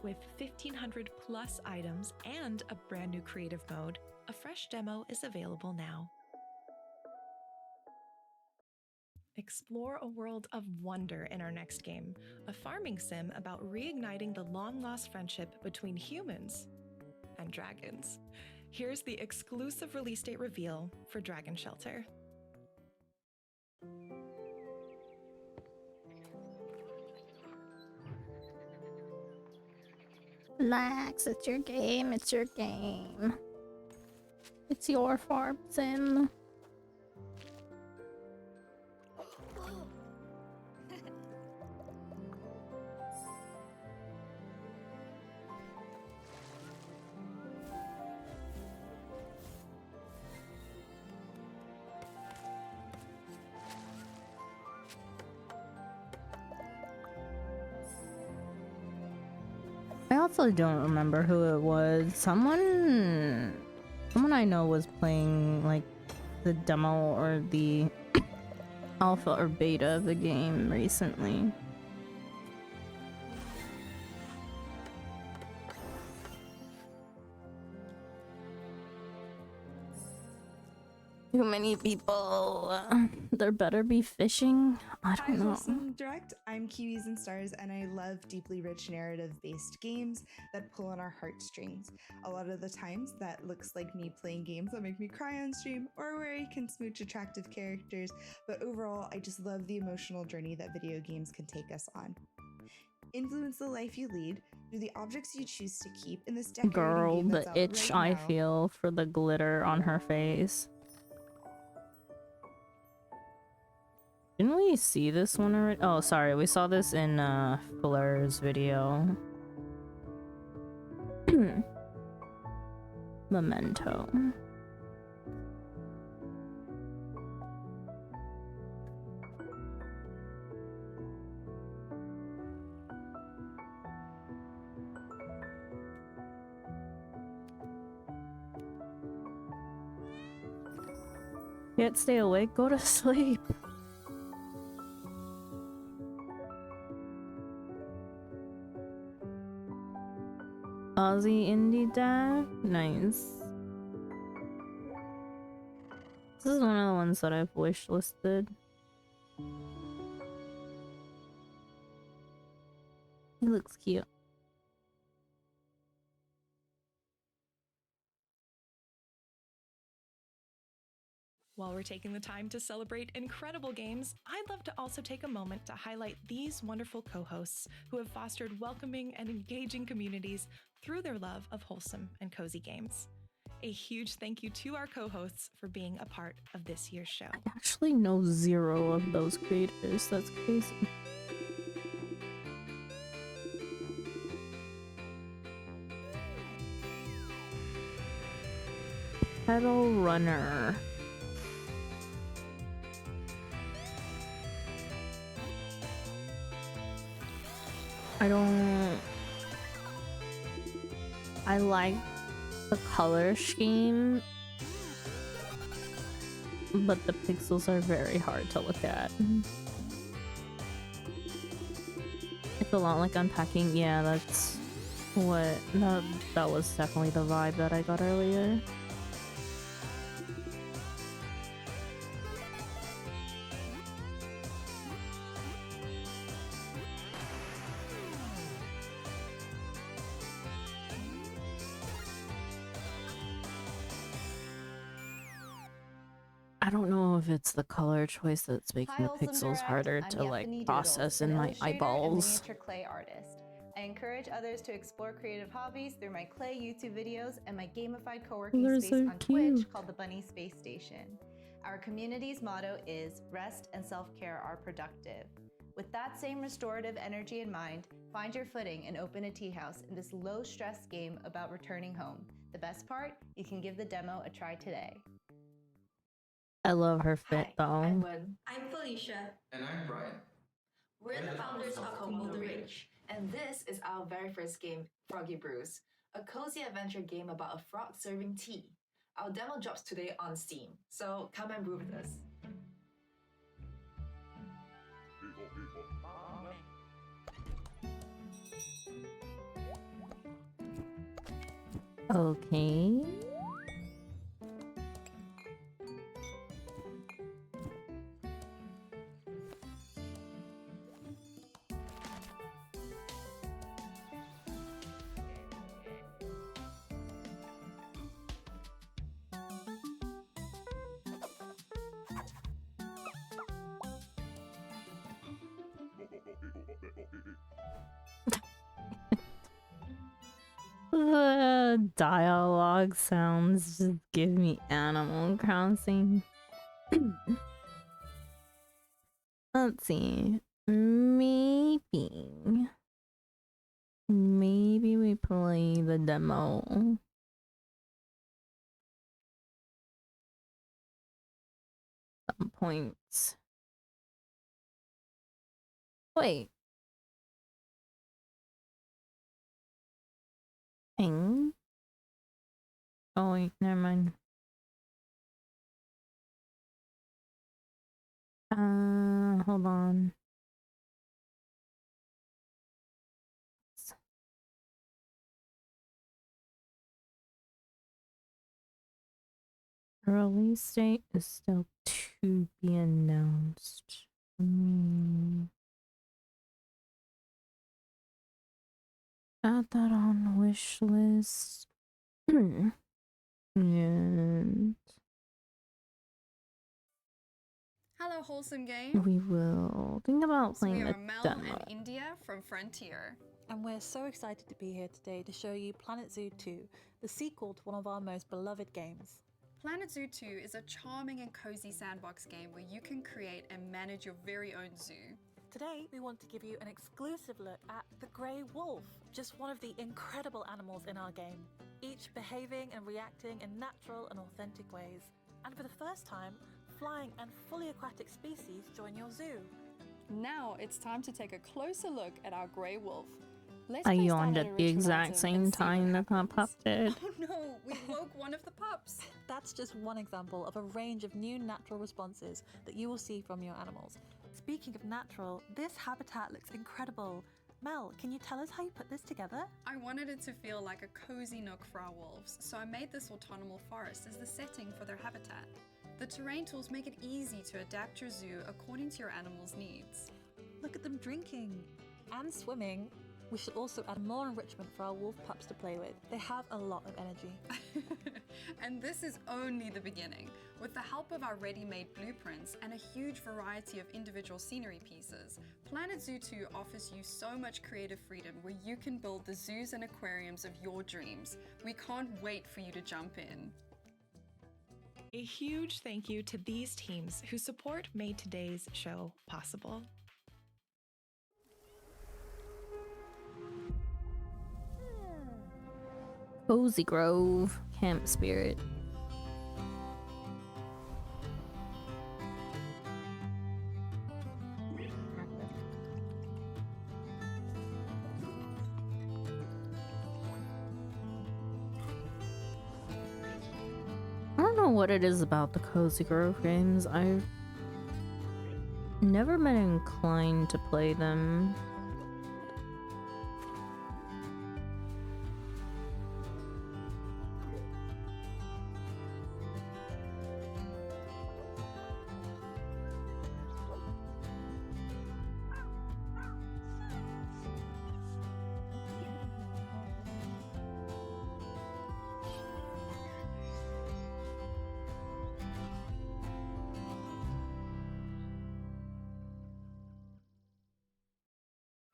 With 1,500 plus items and a brand new creative mode, a fresh demo is available now. Explore a world of wonder in our next game, a farming sim about reigniting the long-lost friendship between humans and dragons. Here's the exclusive release date reveal for Dragon Shelter. Relax, it's your game, it's your game. It's your farm sim. I also don't remember who it was. Someone I know was playing like the demo or the alpha or beta of the game recently. Too many people. There better be fishing. I Hi, don't know. Wholesome Direct. I'm Kiwis and Stars, and I love deeply rich narrative-based games that pull on our heartstrings. A lot of the times, that looks like me playing games that make me cry on stream, or where I can smooch attractive characters. But overall, I just love the emotional journey that video games can take us on. Influence the life you lead through the objects you choose to keep in this decorating Girl, game the that's out itch right I now. feel for the glitter on her face. Didn't we see this one already? Oh, sorry, we saw this in Flair's video. Memento. Can't stay awake, go to sleep. Aussie indie dev? Nice. This is one of the ones that I've wish listed. He looks cute. While we're taking the time to celebrate incredible games, I'd love to also take a moment to highlight these wonderful co-hosts who have fostered welcoming and engaging communities through their love of wholesome and cozy games. A huge thank you to our co-hosts for being a part of this year's show. I actually know 0 of those creators. That's crazy. Pedal Runner. I like the color scheme, but the pixels are very hard to look at. It's a lot like unpacking. Yeah, that's what that was definitely the vibe that I got earlier. I don't know if it's the color choice that's making the pixels harder to like process in my eyeballs. Miniature clay artist. I encourage others to explore creative hobbies through my clay YouTube videos and my gamified co-working They're space so on cute. Twitch called the Bunny Space Station. Our community's motto is rest and self-care are productive. With that same restorative energy in mind, find your footing and open a tea house in this low-stress game about returning home. The best part? You can give the demo a try today. I love her fit though. I'm Felicia. And I'm Brian. We're the founders of Home the Rich, and this is our very first game, Froggy Brews, a cozy adventure game about a frog serving tea. Our demo drops today on Steam, so come and brew with us. Okay. The dialogue sounds just give me Animal Crossing. Let's see. Maybe we play the demo. Some points. Wait. Ping? Oh wait, never mind. Hold on. Release date is still to be announced. Add that on wish list. And Hello, Wholesome Game. we will think about We playing are the Mel demo. and India from Frontier. And we're so excited to be here today to show you Planet Zoo 2, the sequel to one of our most beloved games. Planet Zoo 2 is a charming and cozy sandbox game where you can create and manage your very own zoo. Today, we want to give you an exclusive look at the grey wolf, just one of the incredible animals in our game, each behaving and reacting in natural and authentic ways. And for the first time, flying and fully aquatic species join your zoo. Now it's time to take a closer look at our grey wolf. Let's I place down yawned an at the original exact item same and see what time that happens. pup did. Oh no, we woke one of the pups. That's just one example of a range of new natural responses that you will see from your animals. Speaking of natural, this habitat looks incredible. Mel, can you tell us how you put this together? I wanted it to feel like a cozy nook for our wolves, so I made this autumnal forest as the setting for their habitat. The terrain tools make it easy to adapt your zoo according to your animal's needs. Look at them drinking and swimming. We should also add more enrichment for our wolf pups to play with. They have a lot of energy. And this is only the beginning. With the help of our ready-made blueprints and a huge variety of individual scenery pieces, Planet Zoo 2 offers you so much creative freedom where you can build the zoos and aquariums of your dreams. We can't wait for you to jump in. A huge thank you to these teams whose support made today's show possible. Cozy Grove, Camp Spirit. I don't know what it is about the Cozy Grove games. I've never been inclined to play them.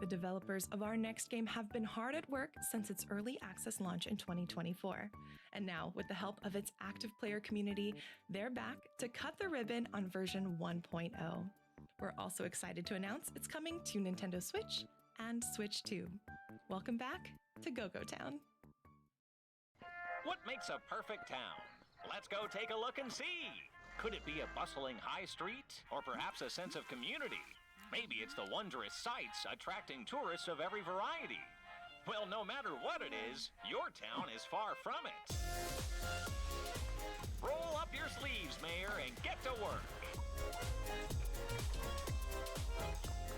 The developers of our next game have been hard at work since its early access launch in 2024. And now, with the help of its active player community, they're back to cut the ribbon on version 1.0. We're also excited to announce it's coming to Nintendo Switch and Switch 2. Welcome back to Go-Go Town. What makes a perfect town? Let's go take a look and see. Could it be a bustling high street, or perhaps a sense of community? Maybe it's the wondrous sights attracting tourists of every variety. Well, no matter what it is, your town is far from it. Roll up your sleeves, Mayor, and get to work.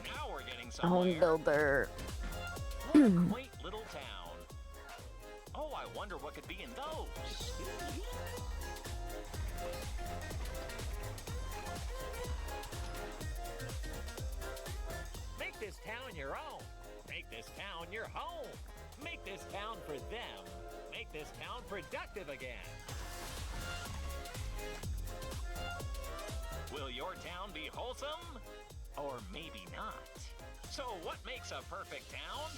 Now we're getting somewhere. Home builder. What a quaint little town. Oh, I wonder what could be in those. Make this town your own. Make this town your home. Make this town for them. Make this town productive again. Will your town be wholesome? Or maybe not. So what makes a perfect town?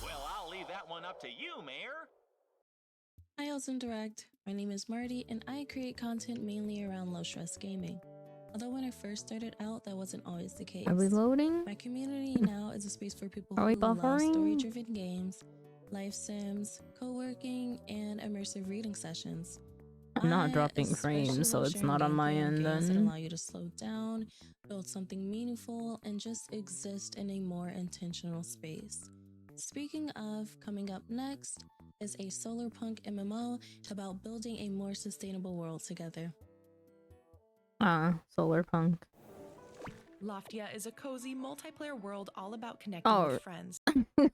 Well, I'll leave that one up to you, Mayor. Hi, Awesome Direct. My name is Marty, and I create content mainly around low-stress gaming. Although when I first started out, that wasn't always the case. Are we loading? My community now is a space for people Are we who love buffering? story-driven games, life sims, co-working, and immersive reading sessions. I'm not I dropping especially frames, so love it's sharing not on my gameplay end games that then. allow you to slow down, build something meaningful, and just exist in a more intentional space. Speaking of, coming up next is a solarpunk MMO about building a more sustainable world together. Solarpunk. Loftia is a cozy multiplayer world all about connecting Oh, with friends.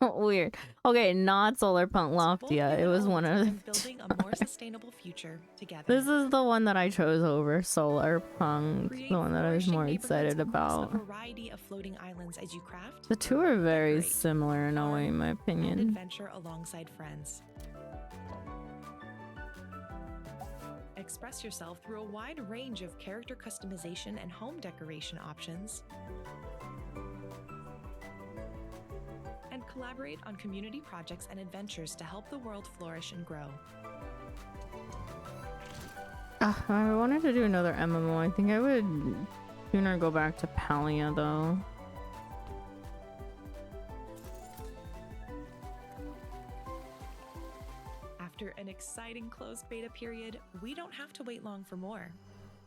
weird. Okay, not Solarpunk Loftia. It was one of and building a more sustainable future together. This is the one that I chose over Solarpunk, Create the one that I was flourishing more neighborhoods excited across about. a variety of floating islands as you craft, The two are very similar in a way, in my and opinion. adventure alongside friends. Express yourself through a wide range of character customization and home decoration options, and collaborate on community projects and adventures to help the world flourish and grow. I wanted to do another MMO. I think I would sooner go back to Palia though. After an exciting closed beta period, we don't have to wait long for more.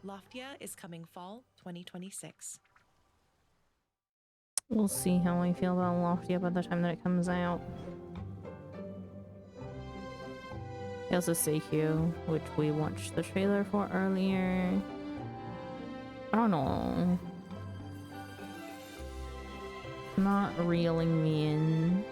Loftia is coming fall 2026. We'll see how I feel about Loftia by the time that it comes out. They also say Hugh, which we watched the trailer for earlier. I don't know. Not reeling me in.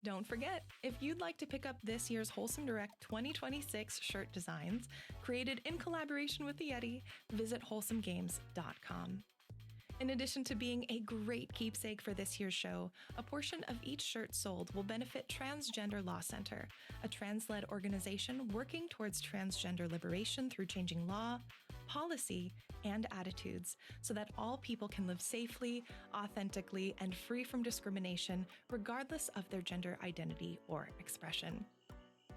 Don't forget, if you'd like to pick up this year's Wholesome Direct 2026 shirt designs, created in collaboration with the Yeti, visit wholesomegames.com. In addition to being a great keepsake for this year's show, a portion of each shirt sold will benefit Transgender Law Center, a trans-led organization working towards transgender liberation through changing law, policy, and attitudes so that all people can live safely, authentically, and free from discrimination, regardless of their gender identity or expression.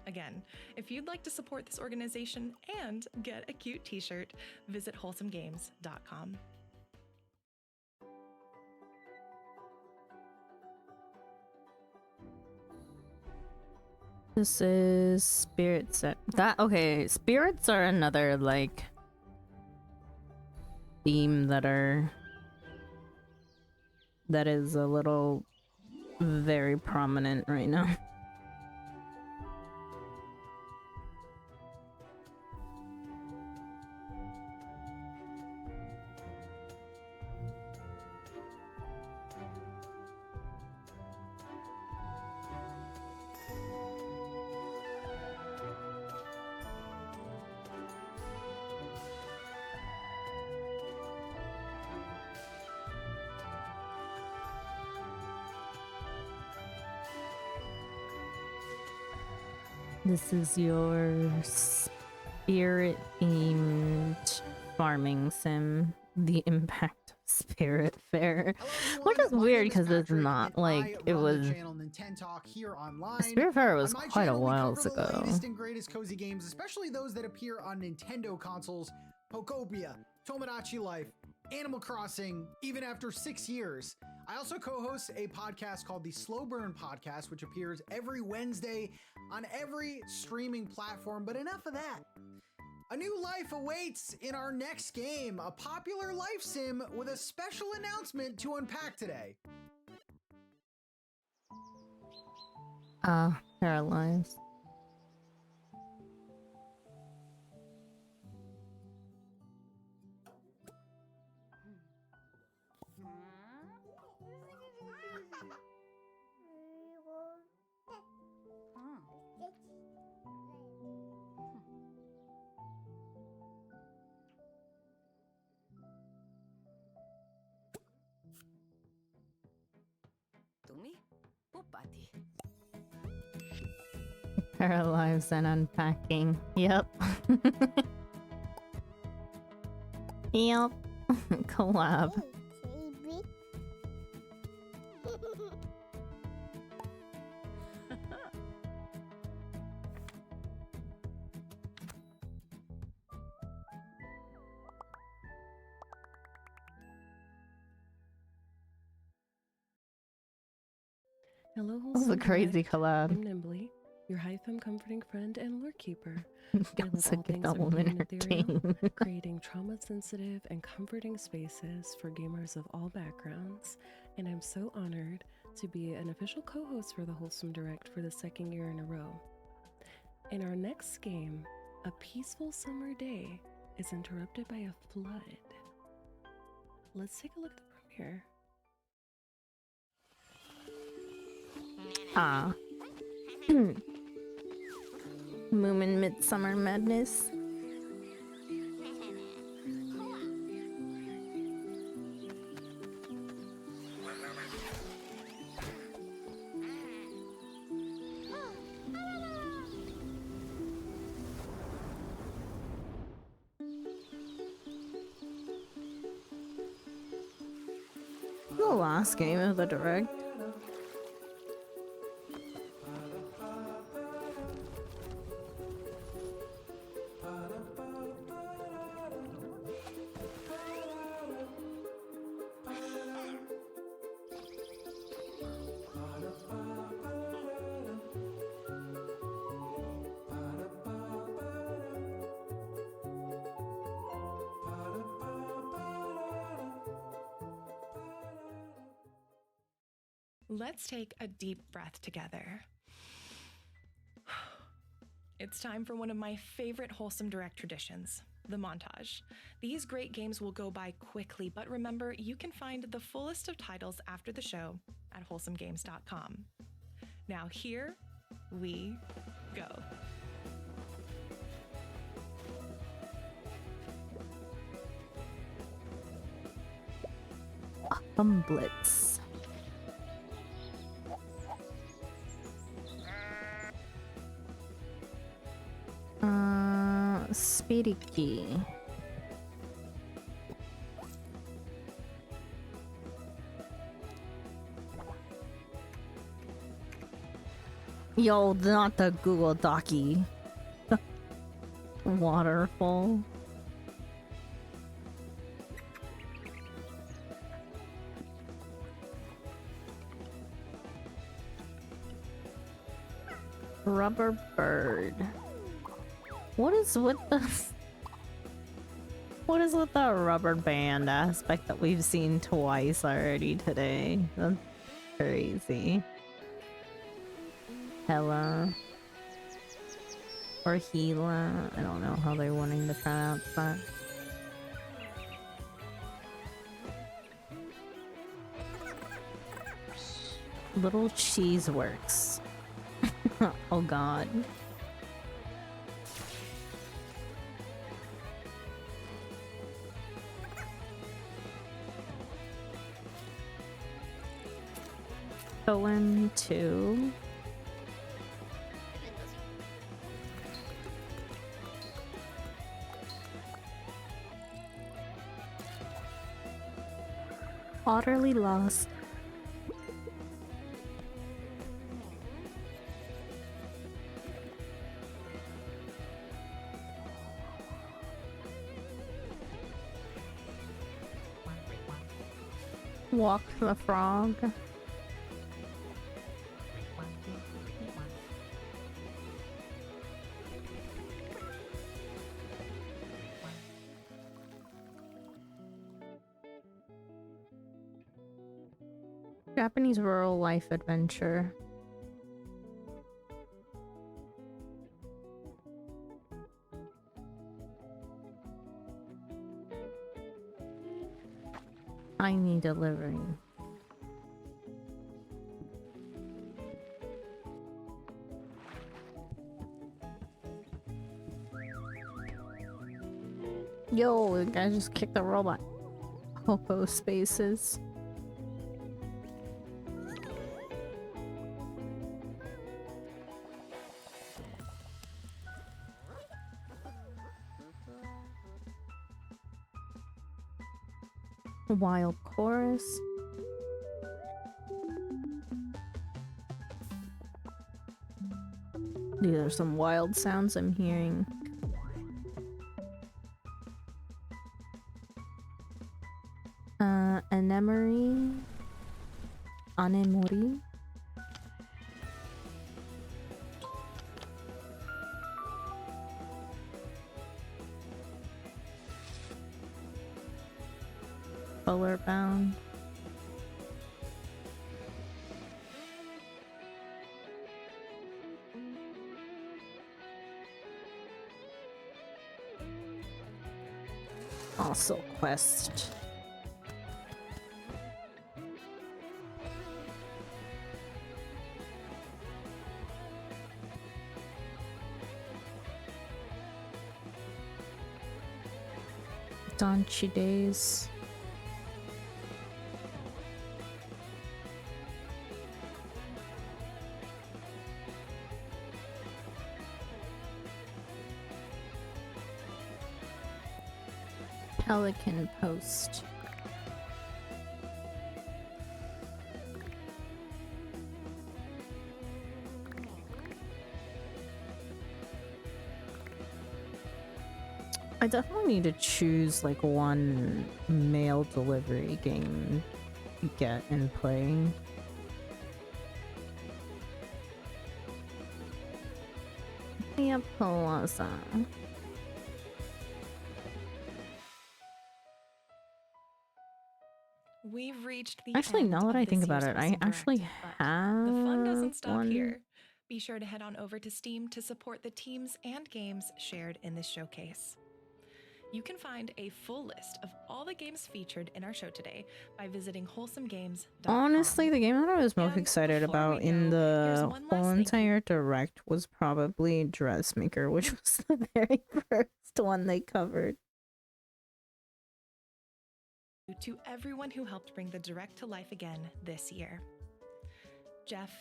Again, if you'd like to support this organization and get a cute t-shirt, visit wholesomegames.com. This is spirits. Okay, spirits are another like theme that is a little very prominent right now. This is your spirit themed farming sim, the impact of Spirit Fair, which is weird because it's not like it was. Spirit Fair was quite a while ago. The latest and greatest cozy games, especially those that appear on Nintendo consoles, Pokopia, Tomodachi Life, Animal Crossing, even after 6 years. I also co-host a podcast called the Slow Burn Podcast, which appears every Wednesday on every streaming platform. But enough of that. A new life awaits in our next game, a popular life sim with a special announcement to unpack today. Paralyzed. Paralyzed and unpacking. Yep. Yep. Collab. Hello, That was a crazy Direct. collab. I'm Nimbly, your high femme comforting friend and lure keeper. That was a good element of game. Creating trauma-sensitive and comforting spaces for gamers of all backgrounds, and I'm so honored to be an official co-host for the Wholesome Direct for the 2nd year in a row. In our next game, a peaceful summer day is interrupted by a flood. Let's take a look at the premiere. Moomin Midsummer Madness. The last game of the direct. Let's take a deep breath together. It's time for one of my favorite Wholesome Direct traditions, the montage. These great games will go by quickly, but remember, you can find the full list of titles after the show at wholesomegames.com. Now here we go. Blitz. Speedy key. Yo, not the Google Docky. Waterfall. Rubber bird. What is with this? What is with the rubber band aspect that we've seen twice already today? That's crazy. Hella. Or Gila. I don't know how they're wanting to pronounce that. Little Cheese Works. Oh god. Poem 2. Utterly lost. Walk the frog. Japanese rural life adventure. Tiny delivery. Yo, the guy just kicked the robot. Hopo spaces. Wild chorus. These are some wild sounds I'm hearing. Anemori. Anemori. Color bound. Also quest. Donchi days. Pelican Post. I definitely need to choose like one mail delivery game to get and play. Mia Plaza. We've reached the Actually, end now that of I this think about year's it, I Wholesome actually Direct, but have the fun doesn't stop one. here. Be sure to head on over to Steam to support the teams and games shared in this showcase. You can find a full list of all the games featured in our show today by visiting wholesomegames.com. Honestly, the game that I was most And excited before about we in go, here's the one whole last thank you entire direct was probably Dressmaker, which was the very first one they covered. to everyone who helped bring the Direct to life again this year. Jeff,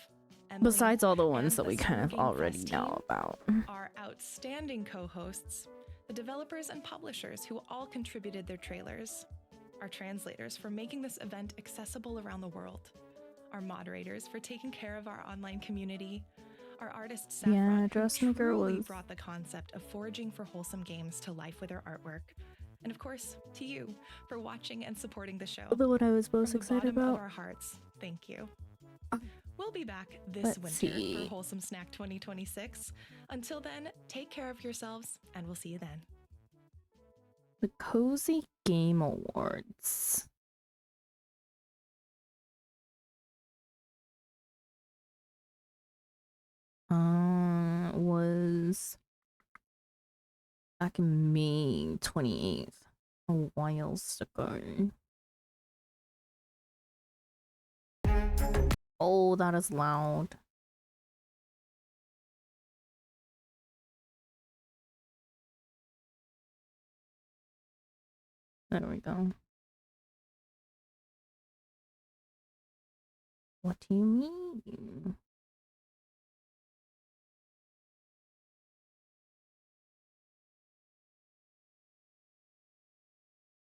Emily, Besides all the ones and that the we kind Summer of Game already Fest know team, about. our outstanding co-hosts, the developers and publishers who all contributed their trailers, our translators for making this event accessible around the world, our moderators for taking care of our online community, our artist Saffron, Yeah, who Dressmaker truly was... brought the concept of foraging for wholesome games to life with her artwork, and of course, to you for watching and supporting the show. The one I was most From the excited bottom of about. our hearts, thank you. We'll be back this Let's winter see. for Wholesome Snack 2026. Until then, take care of yourselves, and we'll see you then. The Cozy Game Awards. Was back in May 28th. A while ago. Oh, that is loud. There we go. What do you mean?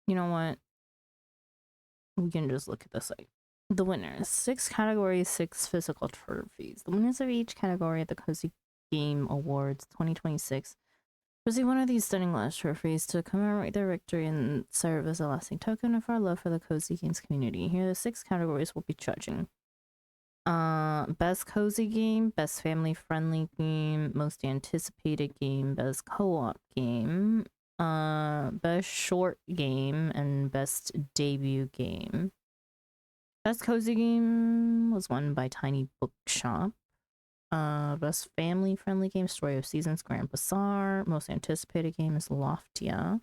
You know what? We can just look at the site. The winners. 6 categories, 6 physical trophies. The winners of each category at the Cozy Game Awards 2026 receive one of these stunning glass trophies to commemorate their victory and serve as a lasting token of our love for the Cozy Games community. Here are the 6 categories we'll be judging. Best Cozy Game, Best Family Friendly Game, Most Anticipated Game, Best Co-op Game, Best Short Game, and Best Debut Game. Best Cozy Game was won by Tiny Bookshop. Best Family Friendly Game, Story of Seasons, Grand Bazaar. Most Anticipated Game is Loftia.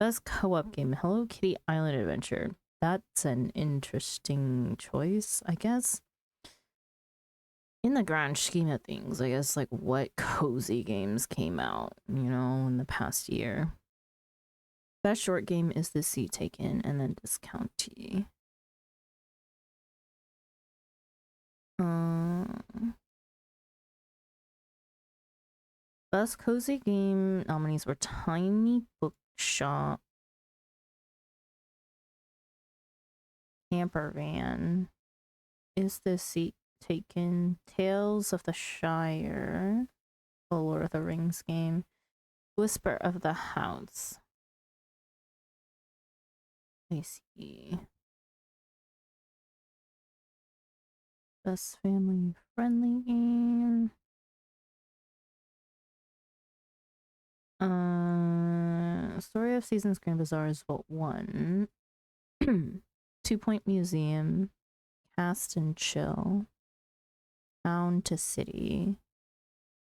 Best Co-op Game, Hello Kitty Island Adventure. That's an interesting choice, I guess. In the grand scheme of things, I guess, like, what cozy games came out, you know, in the past year. Best short game is The Sea Taken, and then Discounty. Best cozy game nominees were Tiny Bookshop, Camper Van, Is the Seat Taken, Tales of the Shire, the Lord of the Rings game, Whisper of the House. I see. Best family friendly game. Story of Seasons Grand Bazaar is vote 1. 2 Point Museum, Cast and Chill, Town to City,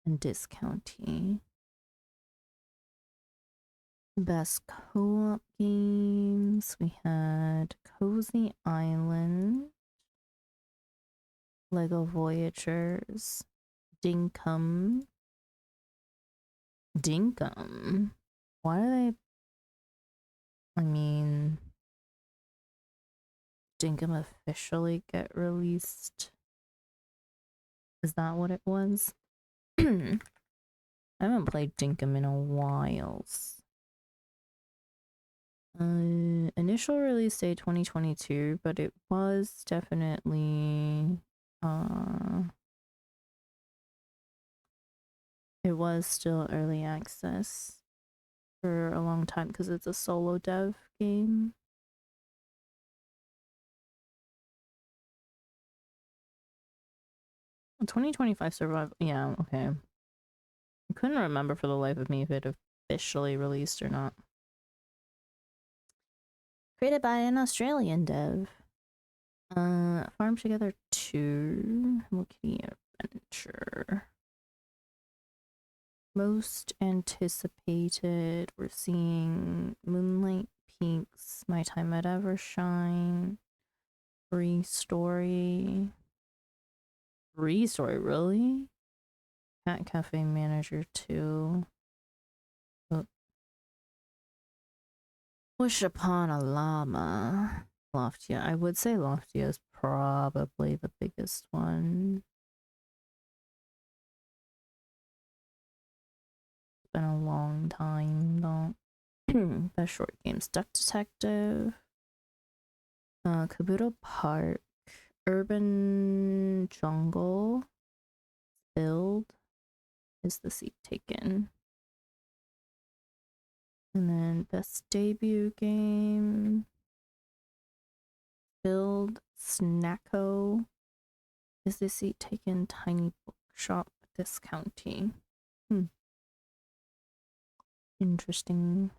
and Discounty. Best co-op games, we had Cozy Island, Lego Voyagers, Dinkum. Why do they... I mean... Dinkum officially get released? Is that what it was? I haven't played Dinkum in a while. Initial release date 2022, but it was definitely it was still early access for a long time because it's a solo dev game. In 2025 survival, yeah, okay. I couldn't remember for the life of me if it officially released or not. Created by an Australian dev. Farm Together 2. Hello Kitty Adventure. Most anticipated. We're seeing Moonlight Peaks, My Time at Evershine, Free Story. Free Story, really? Cat Cafe Manager 2. Oh. Wish Upon a Llama. Loftia. I would say Loftia is probably the biggest one. It's been a long time, though. Best short games. Duck Detective. Kabuto Park. Urban Jungle. Build. Is the seat taken? And then best debut game. Build. Snacko. Is the seat taken? Tiny Bookshop discounting. Interesting.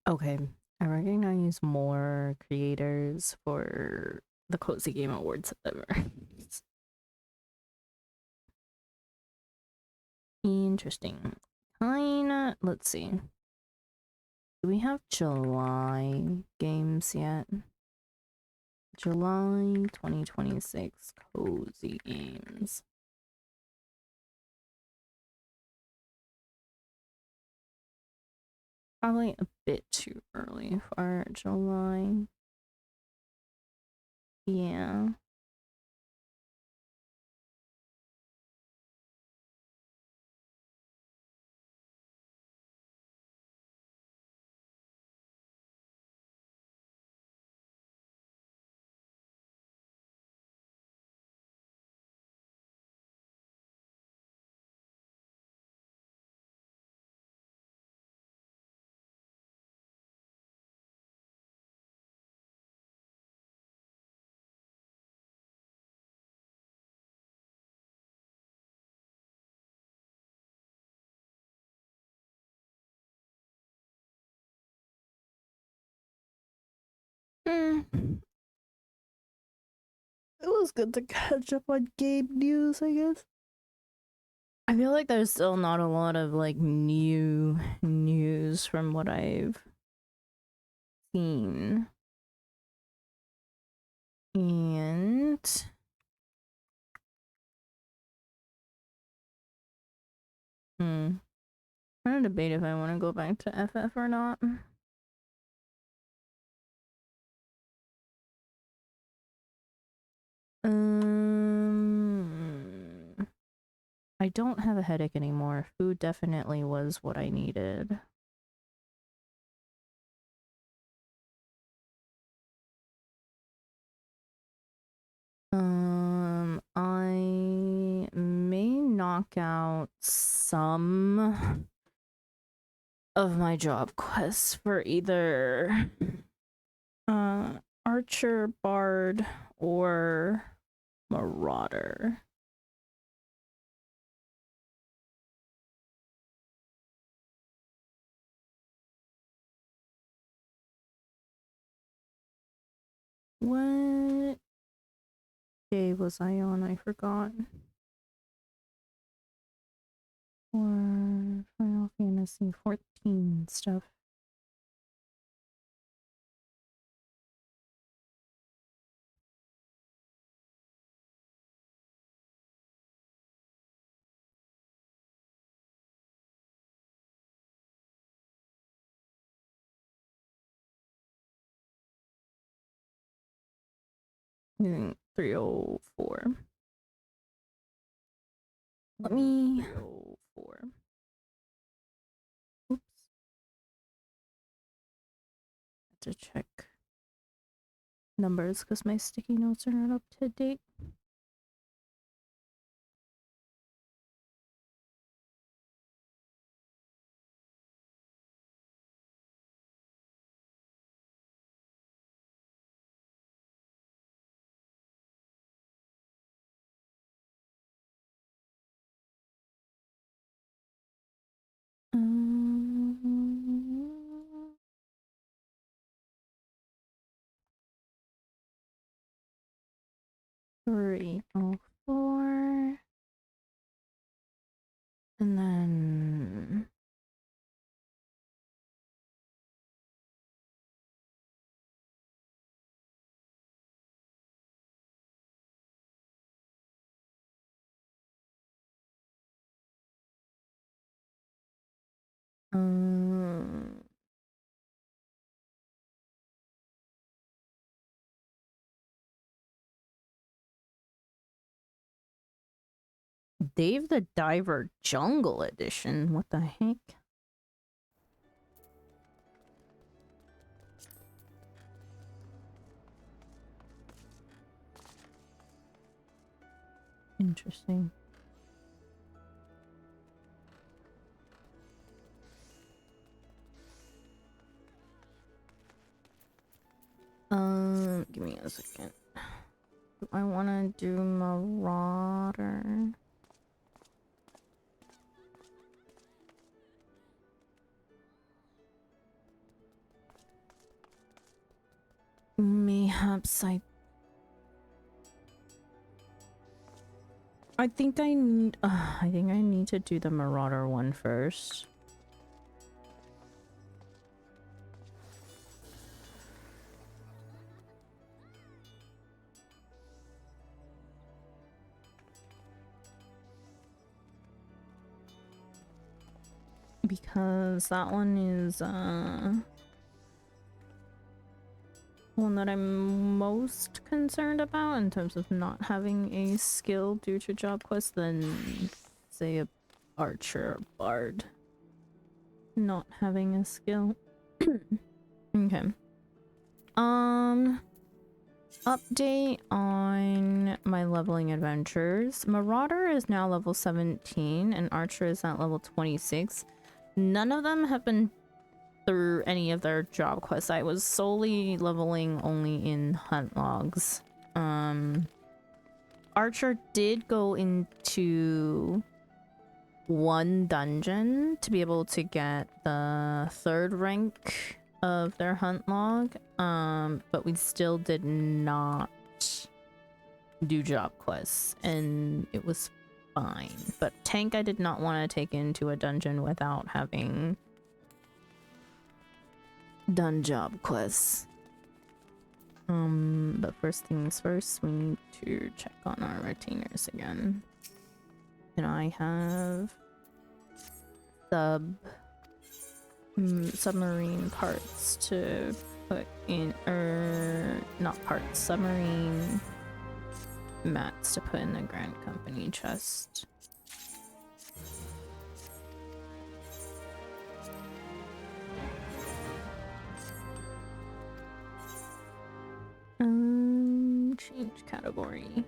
Okay, I recognize more creators for the Cozy Game Awards ever. Interesting. Kinda, let's see. Do we have July games yet? July 2026 Cozy Games. Probably a bit too early for July. Yeah. It was good to catch up on game news, I guess. I feel like there's still not a lot of like new news from what I've seen. And I'm trying to debate if I want to go back to FF or not. I don't have a headache anymore. Food definitely was what I needed. I may knock out some of my job quests for either Archer, Bard, or Marauder. What day was I on? I forgot. For Final Fantasy 14 stuff. I think 304. Let me 304. Oops. Have to check numbers because my sticky notes are not up to date. 304. And then Dave the Diver Jungle Edition. What the heck? Interesting. Give me a second. I want to do Marauder. Mayhaps I think I need to do the Marauder one first. Because that one is one that I'm most concerned about in terms of not having a skill due to job quest than, say, a archer or bard not having a skill. Okay. Update on my leveling adventures. Marauder is now level 17 and Archer is at level 26. None of them have been through any of their job quests. I was solely leveling only in hunt logs. Archer did go into one dungeon to be able to get the 3rd rank of their hunt log, but we still did not do job quests and it was fine. But tank I did not want to take into a dungeon without having done job quests. But first things first, we need to check on our retainers again. And I have submarine parts to put in, not parts, submarine mats to put in the Grand Company chest. Change category.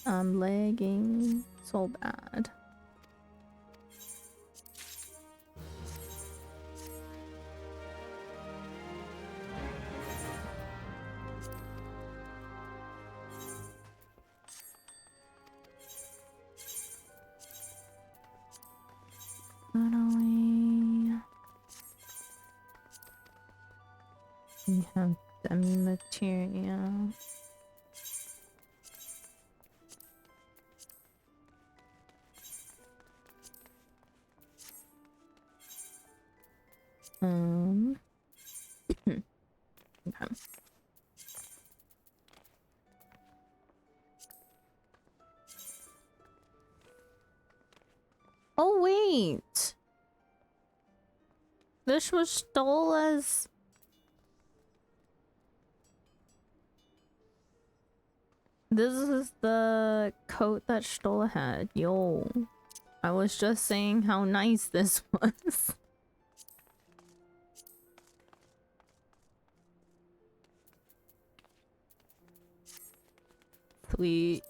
I'm lagging so bad. We have the material. Okay. Oh wait, this was Stola's. This is the coat that Stola had. Yo, I was just saying how nice this was. Sweet.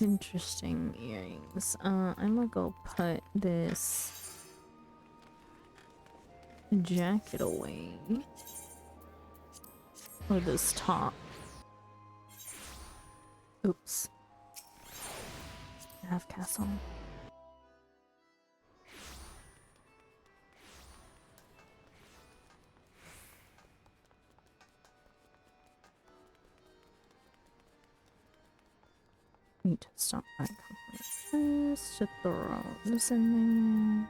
Interesting earrings. I'm gonna go put this jacket away. Or this top. Oops. Half castle. Need to stop my company first to throw this in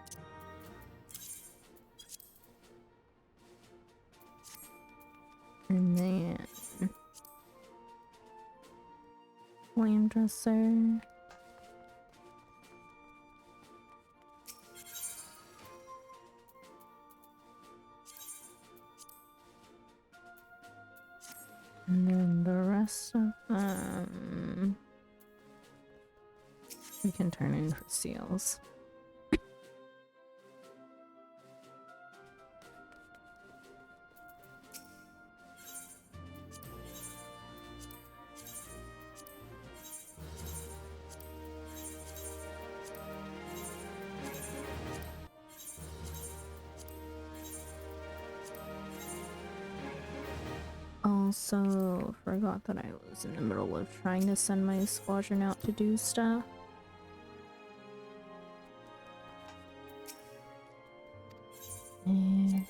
there. And then flame dresser. And then the rest of them we can turn in for seals. Also, forgot that I was in the middle of trying to send my squadron out to do stuff. And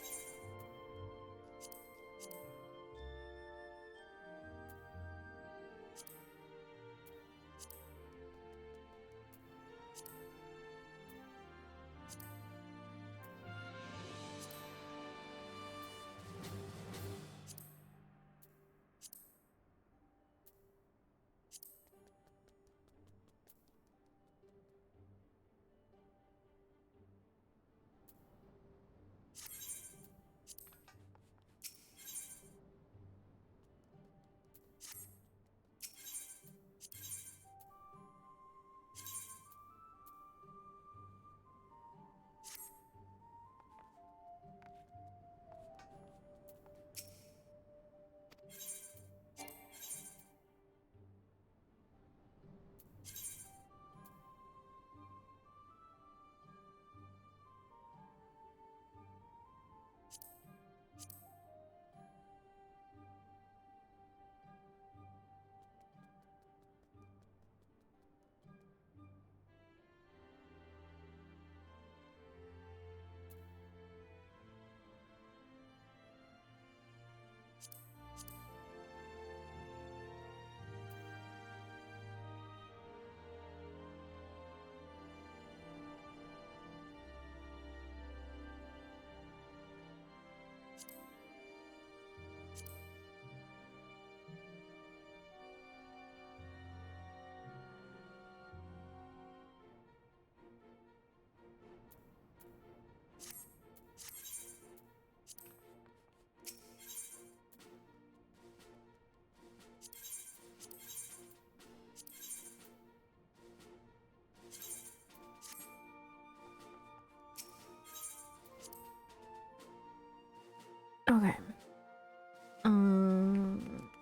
okay.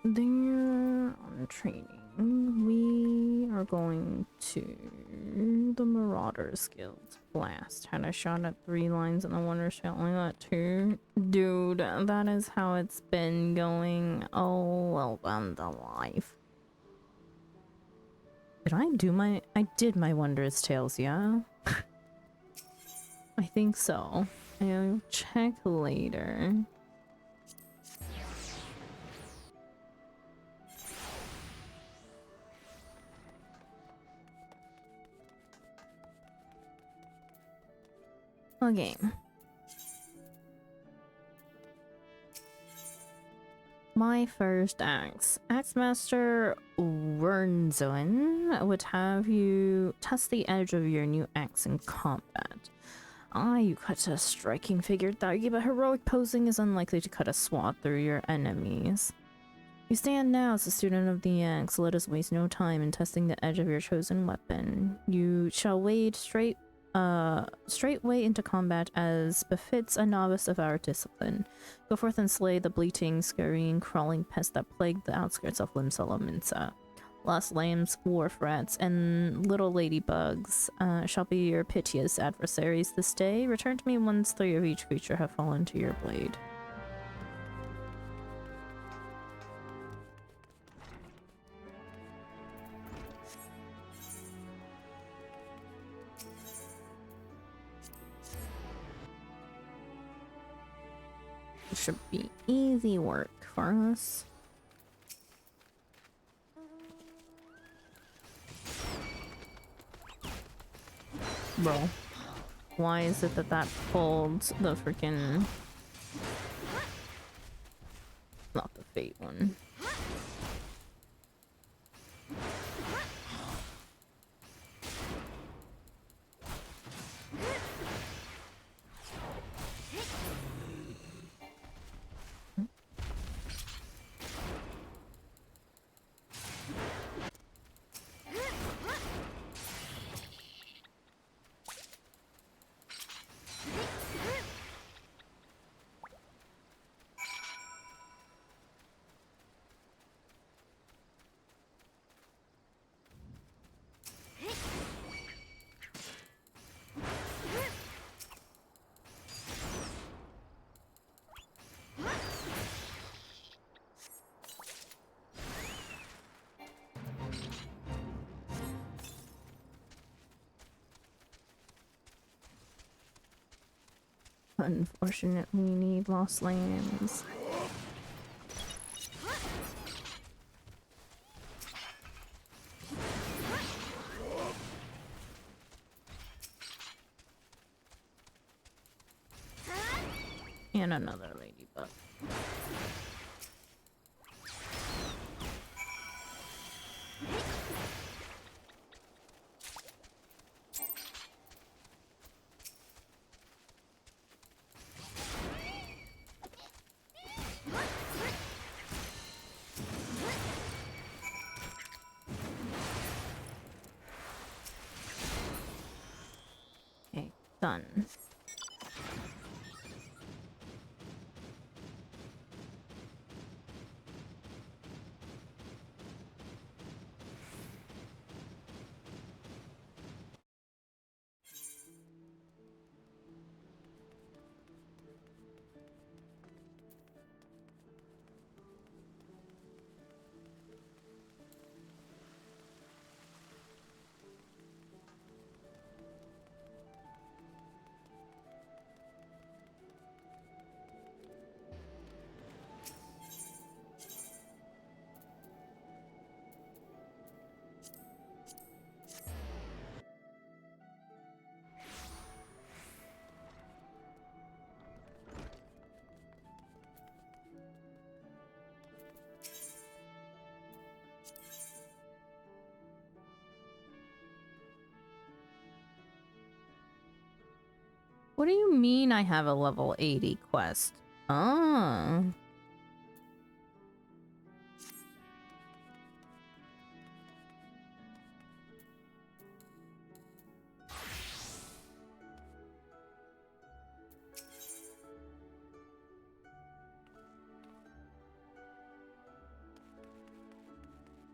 There on training, we are going to the Marauders Guild. Blast had a shot at 3 lines and the Wonder Shell only got 2. Dude, that is how it's been going. Oh, well done, the life. Did I do I did my Wondrous Tales, yeah? I think so. I'll check later. Okay. My first axe. Axemaster Wernzoen would have you test the edge of your new axe in combat. You cut a striking figure, Thargi, but heroic posing is unlikely to cut a swath through your enemies. You stand now as a student of the axe. Let us waste no time in testing the edge of your chosen weapon. You shall wade straightway into combat as befits a novice of our discipline. Go forth and slay the bleating, scurrying, crawling pest that plague the outskirts of Limsa Lominsa. Lost lambs, wharf rats, and little ladybugs shall be your piteous adversaries this day. Return to me once 3 of each creature have fallen to your blade. Should be easy work for us. Bro, why is it that that pulled the freaking... Not the fate one. Unfortunately, we need lost lambs. And another ladybug. Okay, done. What do you mean I have a level 80 quest? Oh.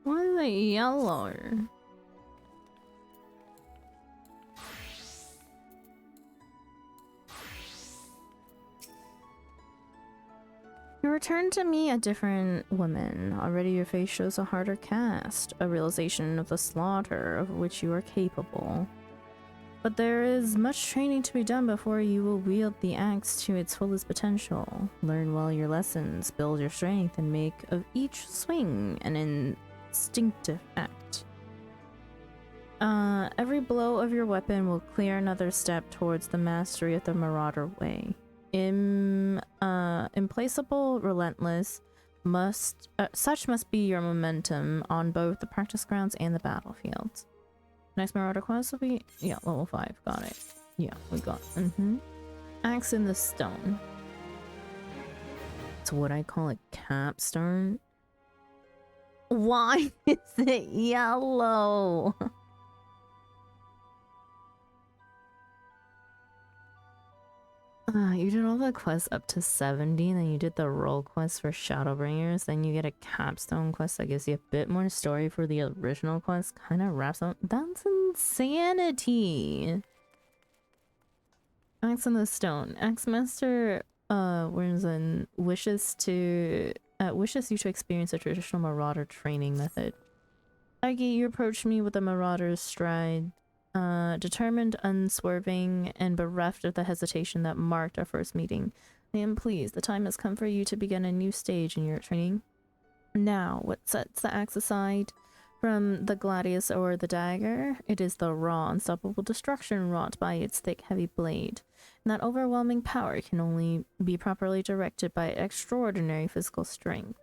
Why is it yellow? You return to me a different woman. Already your face shows a harder cast, a realization of the slaughter of which you are capable. But there is much training to be done before you will wield the axe to its fullest potential. Learn well your lessons, build your strength, and make of each swing an instinctive act. Every blow of your weapon will clear another step towards the mastery of the Marauder way. Implacable, relentless, such must be your momentum on both the practice grounds and the battlefield. Next Marauder quest will be, yeah, level 5, got it. Yeah, we got, Axe in the stone. It's what I call a capstone. Why is it yellow? You did all the quests up to 70, then you did the role quest for Shadowbringers, then you get a capstone quest that gives you a bit more story for the original quest, kind of wraps up. That's insanity! Axe in the Stone. Axemaster wishes you to experience a traditional marauder training method. Agi, you approached me with a marauder's stride. Determined, unswerving, and bereft of the hesitation that marked our first meeting. I am pleased the time has come for you to begin a new stage in your training. Now, what sets the axe aside from the gladius or the dagger? It is the raw, unstoppable destruction wrought by its thick, heavy blade. And that overwhelming power can only be properly directed by extraordinary physical strength.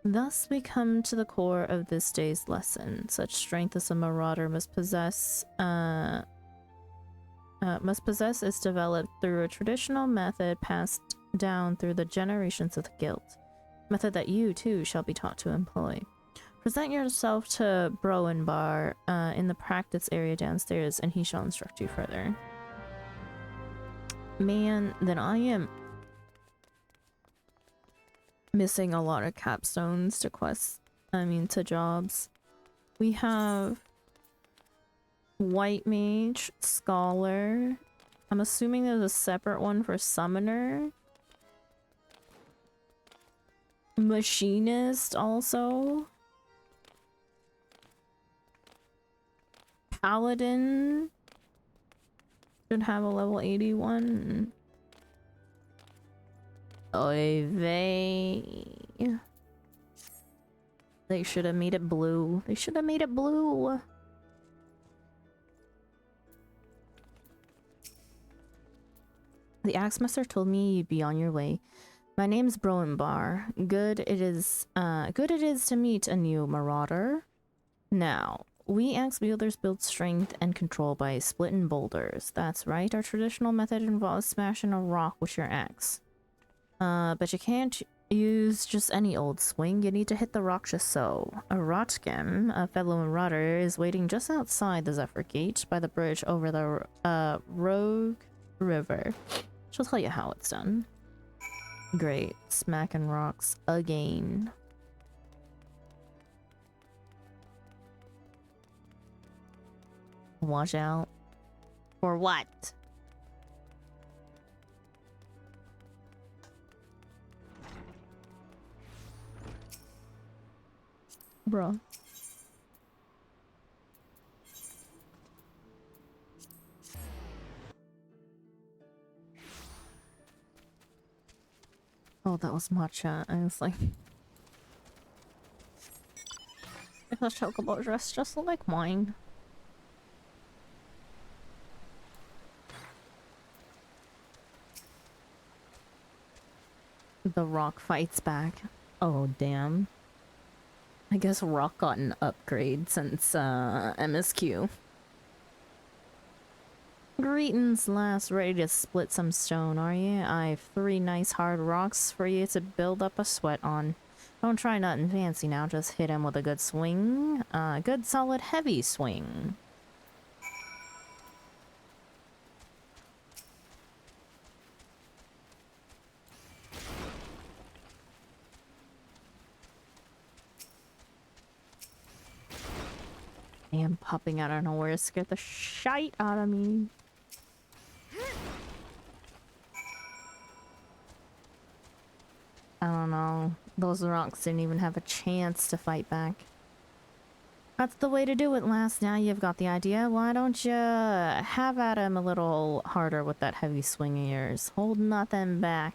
Thus we come to the core of this day's lesson. Such strength as a marauder must possess is developed through a traditional method passed down through the generations of the guild. Method that you too shall be taught to employ. Present yourself to Broenbar in the practice area downstairs, and he shall instruct you further. Man, then I am missing a lot of capstones to quests. To jobs. We have White Mage, Scholar. I'm assuming there's a separate one for Summoner. Machinist also. Paladin should have a level 81. Oy vey. They should have made it blue. They should have made it blue. The Axemaster told me you'd be on your way. My name's Broenbar. Good it is to meet a new marauder. Now, we axe wielders build strength and control by splitting boulders. That's right, our traditional method involves smashing a rock with your axe. But you can't use just any old swing. You need to hit the rock just so. A Rotgem, a fellow marauder, is waiting just outside the Zephyr Gate by the bridge over the Rogue River. She'll tell you how it's done. Great. Smacking rocks again. Watch out. For what? Bro. Oh, that was matcha. I was like... If a chocobo dress just like mine. The rock fights back. Oh, damn. I guess rock got an upgrade since MSQ. Greetings, lass. Ready to split some stone, are you? I've 3 nice hard rocks for you to build up a sweat on. Don't try nothing fancy now, just hit him with a good swing. Good solid heavy swing. Damn, popping out of nowhere scared the shite out of me. I don't know. Those rocks didn't even have a chance to fight back. That's the way to do it, lass. Now you've got the idea. Why don't you have at him a little harder with that heavy swing of yours? Hold nothing back.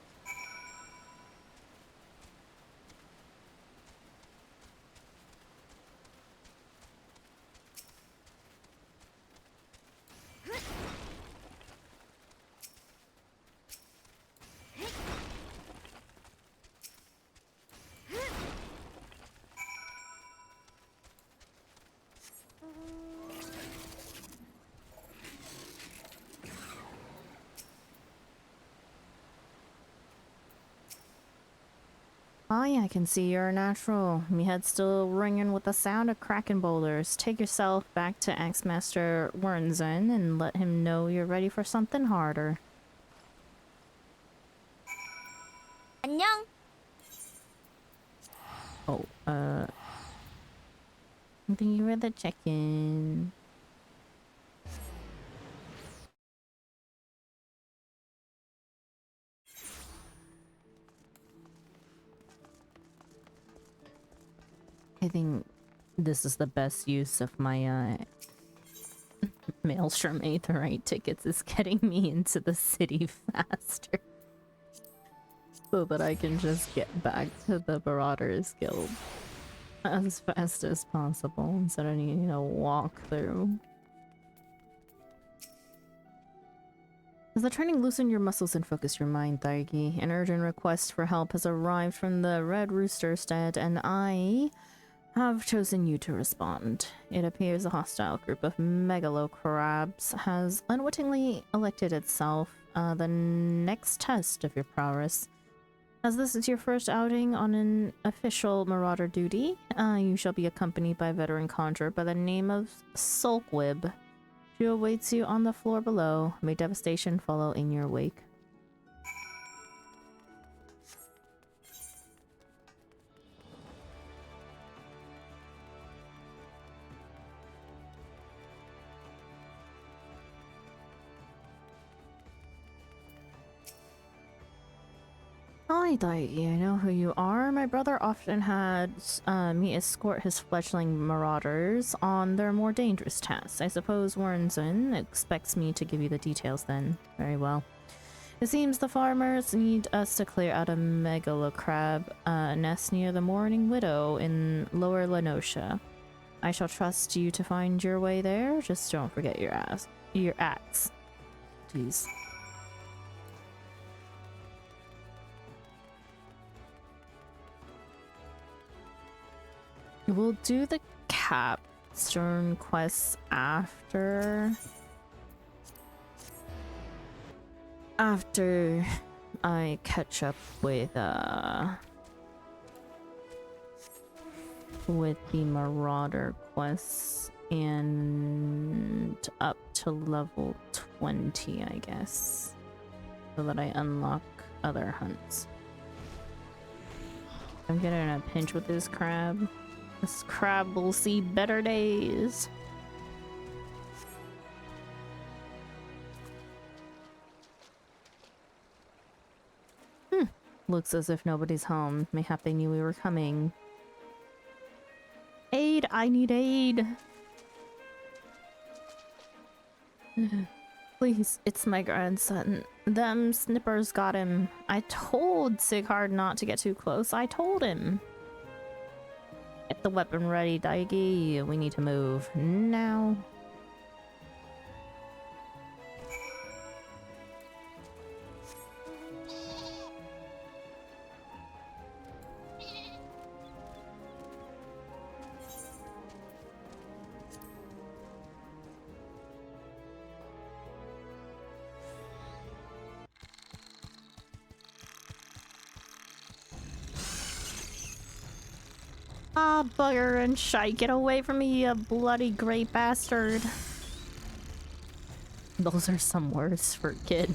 I can see you're a natural. Me head's still ringing with the sound of cracking boulders. Take yourself back to Axemaster Wernzen and let him know you're ready for something harder. 안녕. Oh, thank you for the check-in. I think this is the best use of my Maelstrom Aetheryte tickets, is getting me into the city faster. So that I can just get back to the Marauders Guild as fast as possible instead of needing to walk through. As the training loosen your muscles and focus your mind, Thaigi, an urgent request for help has arrived from the Red Rooster Stead, and I have chosen you to respond. It appears a hostile group of megalocrabs has unwittingly elected itself the next test of your prowess. As this is your first outing on an official marauder duty, you shall be accompanied by a veteran conjurer by the name of Sulkwib. She awaits you on the floor below. May devastation follow in your wake. Hi, Daigi. I know who you are. My brother often had me escort his fledgling marauders on their more dangerous tasks. I suppose Warrenson expects me to give you the details then. Very well. It seems the farmers need us to clear out a megalocrab nest near the Mourning Widow in Lower Lenosha. I shall trust you to find your way there. Just don't forget your axe. Please. We'll do the capstone quests after I catch up with the Marauder quests and up to level 20, I guess, so that I unlock other hunts. I'm getting a pinch with this crab. This crab will see better days. Looks as if nobody's home. Mayhap they knew we were coming. Aid! I need aid! Please, it's my grandson. Them snippers got him. I told Sighard not to get too close. I told him. Get the weapon ready, Daigi. We need to move now. Ah, bugger and shite. Get away from me, you bloody great bastard. Those are some words for a kid.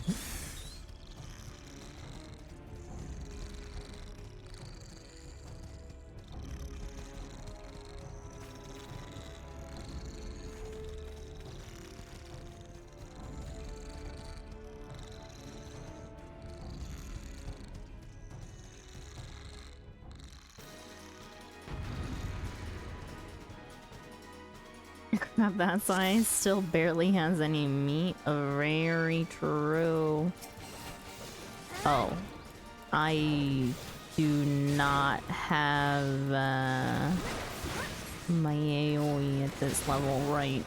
That size still barely has any meat. Very true. Oh, I do not have my AoE at this level right.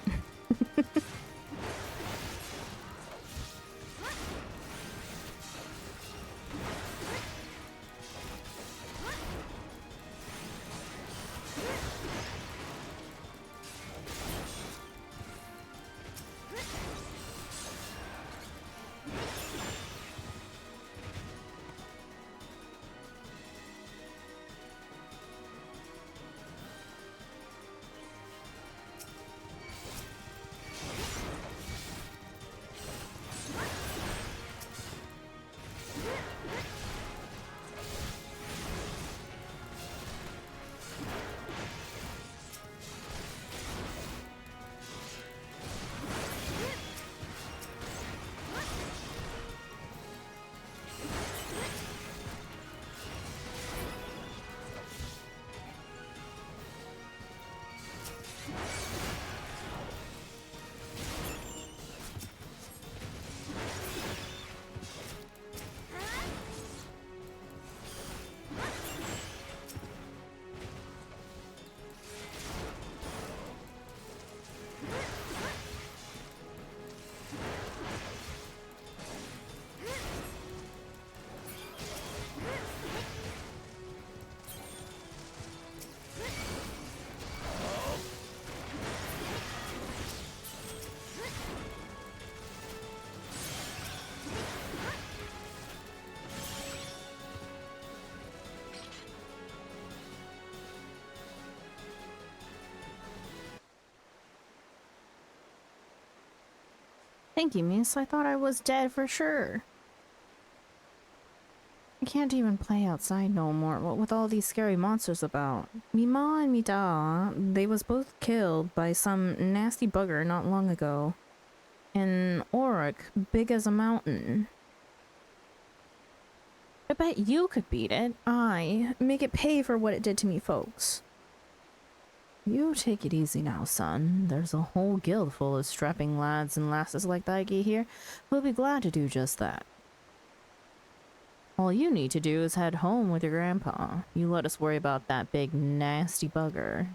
Thank you, miss. I thought I was dead for sure. I can't even play outside no more. What with all these scary monsters about? Me ma and me da, they was both killed by some nasty bugger not long ago. An Auric, big as a mountain. I bet you could beat it. Make it pay for what it did to me folks. You take it easy now, son. There's a whole guild full of strapping lads and lasses like Daigi here who'll be glad to do just that. All you need to do is head home with your grandpa. You let us worry about that big nasty bugger.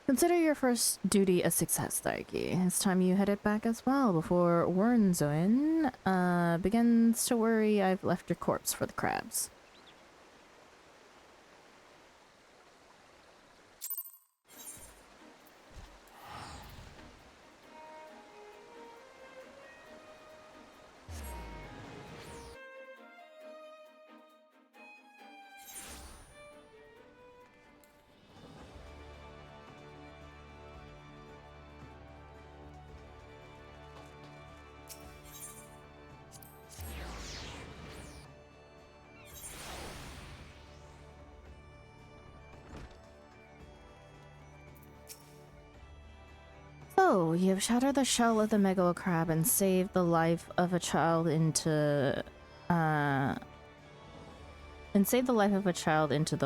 Consider your first duty a success, Daigi. It's time you headed back as well before Wernzoin begins to worry I've left your corpse for the crabs. So, you've shattered the shell of the megalo crab and saved the life of a child into the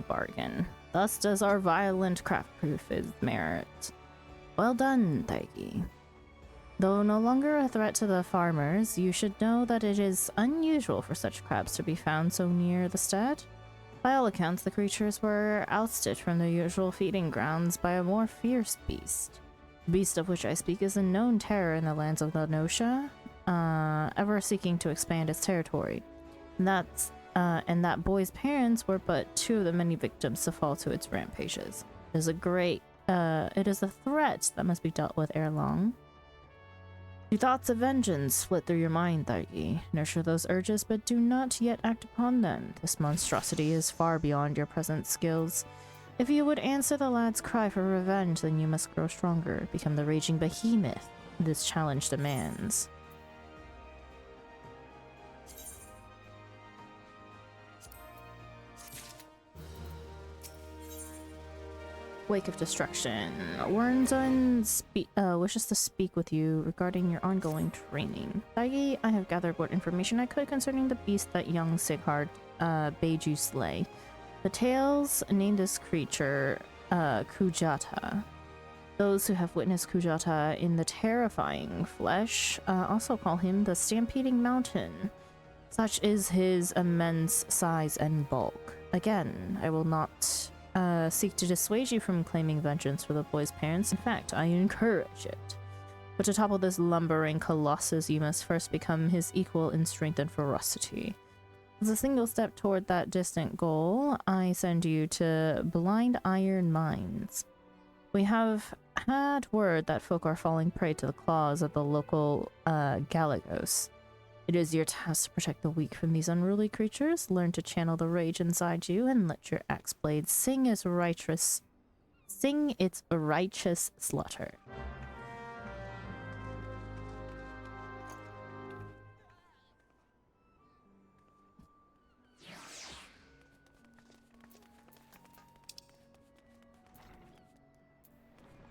bargain. Thus does our violent craft proof its merit. Well done, Daigi. Though no longer a threat to the farmers, you should know that it is unusual for such crabs to be found so near the stead. By all accounts, the creatures were ousted from their usual feeding grounds by a more fierce beast. The beast of which I speak is a known terror in the lands of the Nosha, ever seeking to expand its territory. And that boy's parents were but two of the many victims to fall to its rampages. It is a threat that must be dealt with ere long. Do thoughts of vengeance flit through your mind, Daigi? Nurture those urges, but do not yet act upon them. This monstrosity is far beyond your present skills. If you would answer the lad's cry for revenge, then you must grow stronger, become the raging behemoth this challenge demands. Wake of Destruction. Wernzoin wishes to speak with you regarding your ongoing training. Daigi, I have gathered what information I could concerning the beast that young Sighard bade you slay. The tales name this creature Kujata. Those who have witnessed Kujata in the terrifying flesh also call him the Stampeding Mountain. Such is his immense size and bulk. Again, I will not seek to dissuade you from claiming vengeance for the boy's parents. In fact, I encourage it. But to topple this lumbering colossus, you must first become his equal in strength and ferocity. As a single step toward that distant goal, I send you to Blind Iron Mines. We have had word that folk are falling prey to the claws of the local Galagos. It is your task to protect the weak from these unruly creatures. Learn to channel the rage inside you and let your axe blade sing its righteous slaughter.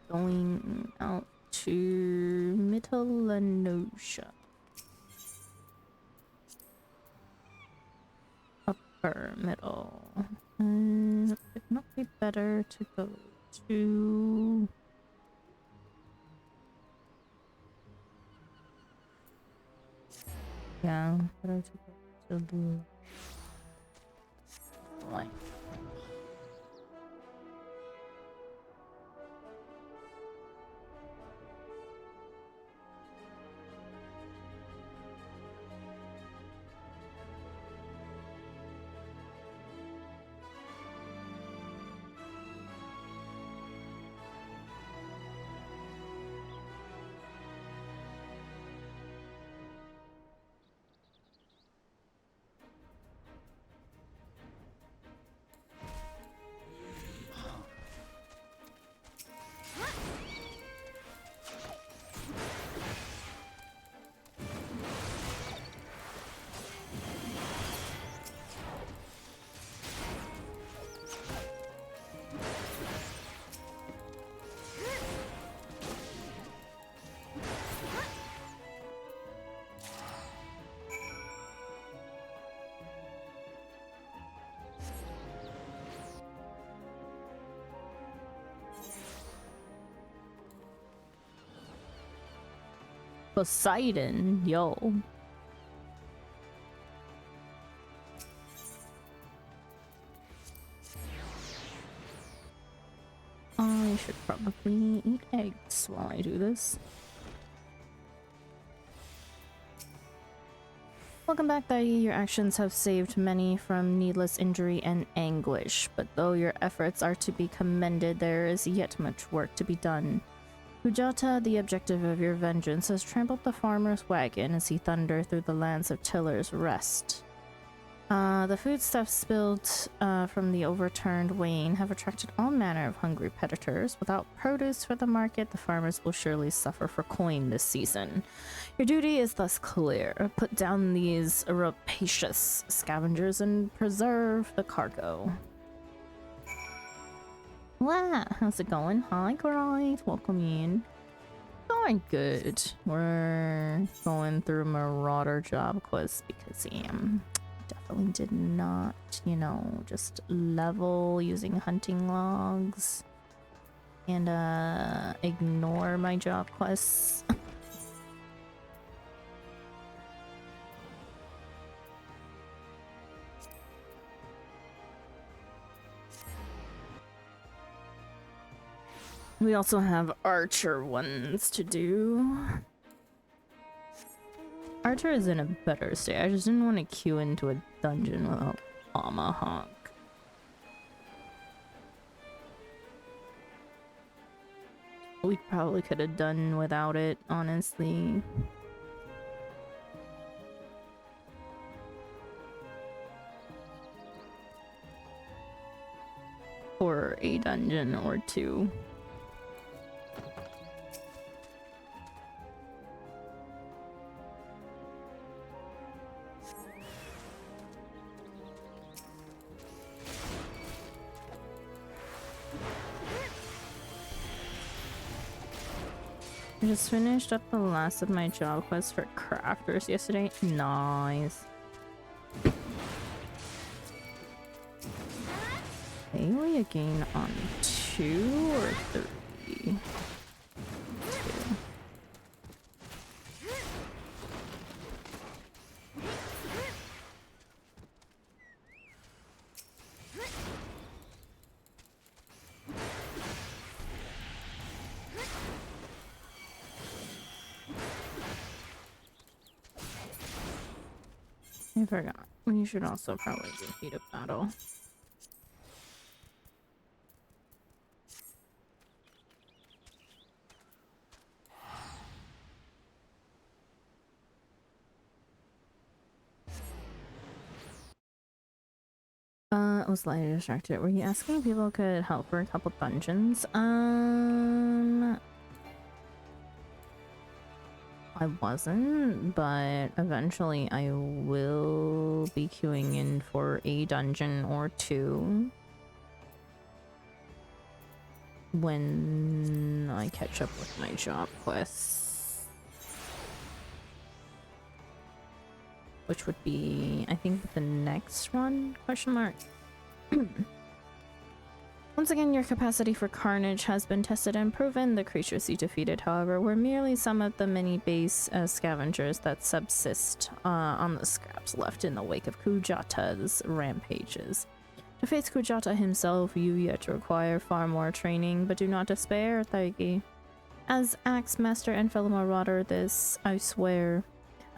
Going out to Mittelanosia. Upper middle. It would not be better to go to... Yeah, better to go to the... Like... Poseidon, yo. I should probably eat eggs while I do this. Welcome back, Dai. Your actions have saved many from needless injury and anguish, but though your efforts are to be commended, there is yet much work to be done. Kujata, the objective of your vengeance, has trampled the farmer's wagon as he thundered through the lands of Tiller's Rest. The foodstuffs spilled from the overturned wain have attracted all manner of hungry predators. Without produce for the market, the farmers will surely suffer for coin this season. Your duty is thus clear. Put down these rapacious scavengers and preserve the cargo. Wow, how's it going? Hi, guys. Welcome in. Going good. We're going through Marauder job quest because definitely did not, you know, just level using hunting logs and ignore my job quests. We also have archer ones to do. Archer is in a better state. I just didn't want to queue into a dungeon without tomahawk. We probably could have done without it, honestly. For a dungeon or two. I just finished up the last of my job quests for crafters yesterday. Nice. Daily again on 2 or 3? 2. I forgot. We should also probably do heat of battle. I was slightly distracted. Were you asking if people could help for a couple dungeons? I wasn't, but eventually I will be queuing in for a dungeon or two when I catch up with my job quests. Which would be, I think, the next one? Question mark. Once again, your capacity for carnage has been tested and proven. The creatures you defeated, however, were merely some of the many base scavengers that subsist on the scraps left in the wake of Kujata's rampages. To face Kujata himself, you yet require far more training, but do not despair, Taigi. As Axe Master and fellow Marauder, this, I swear,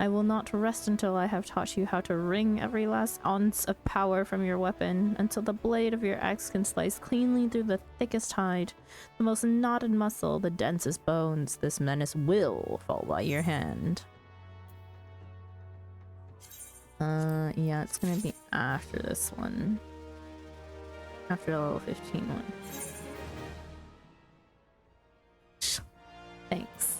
I will not rest until I have taught you how to wring every last ounce of power from your weapon, until the blade of your axe can slice cleanly through the thickest hide, the most knotted muscle, the densest bones. This menace will fall by your hand. Yeah, it's gonna be after this one. After the level 15 one. Thanks.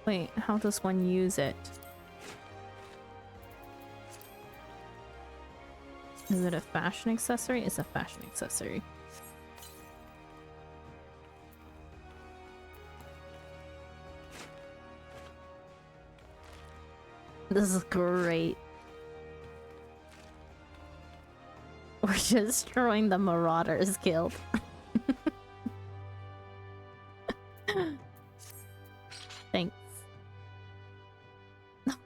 Wait, how does one use it? Is it a fashion accessory? It's a fashion accessory. This is great. We're destroying the Marauders Guild. Thanks.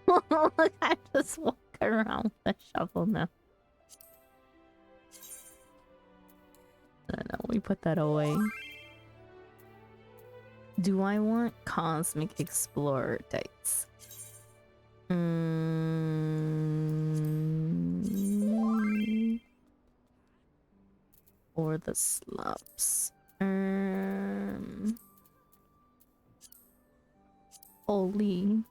Look, I just walk around with a shovel now. No, we put that away. Do I want Cosmic Explorer types? Or the slops? Holy.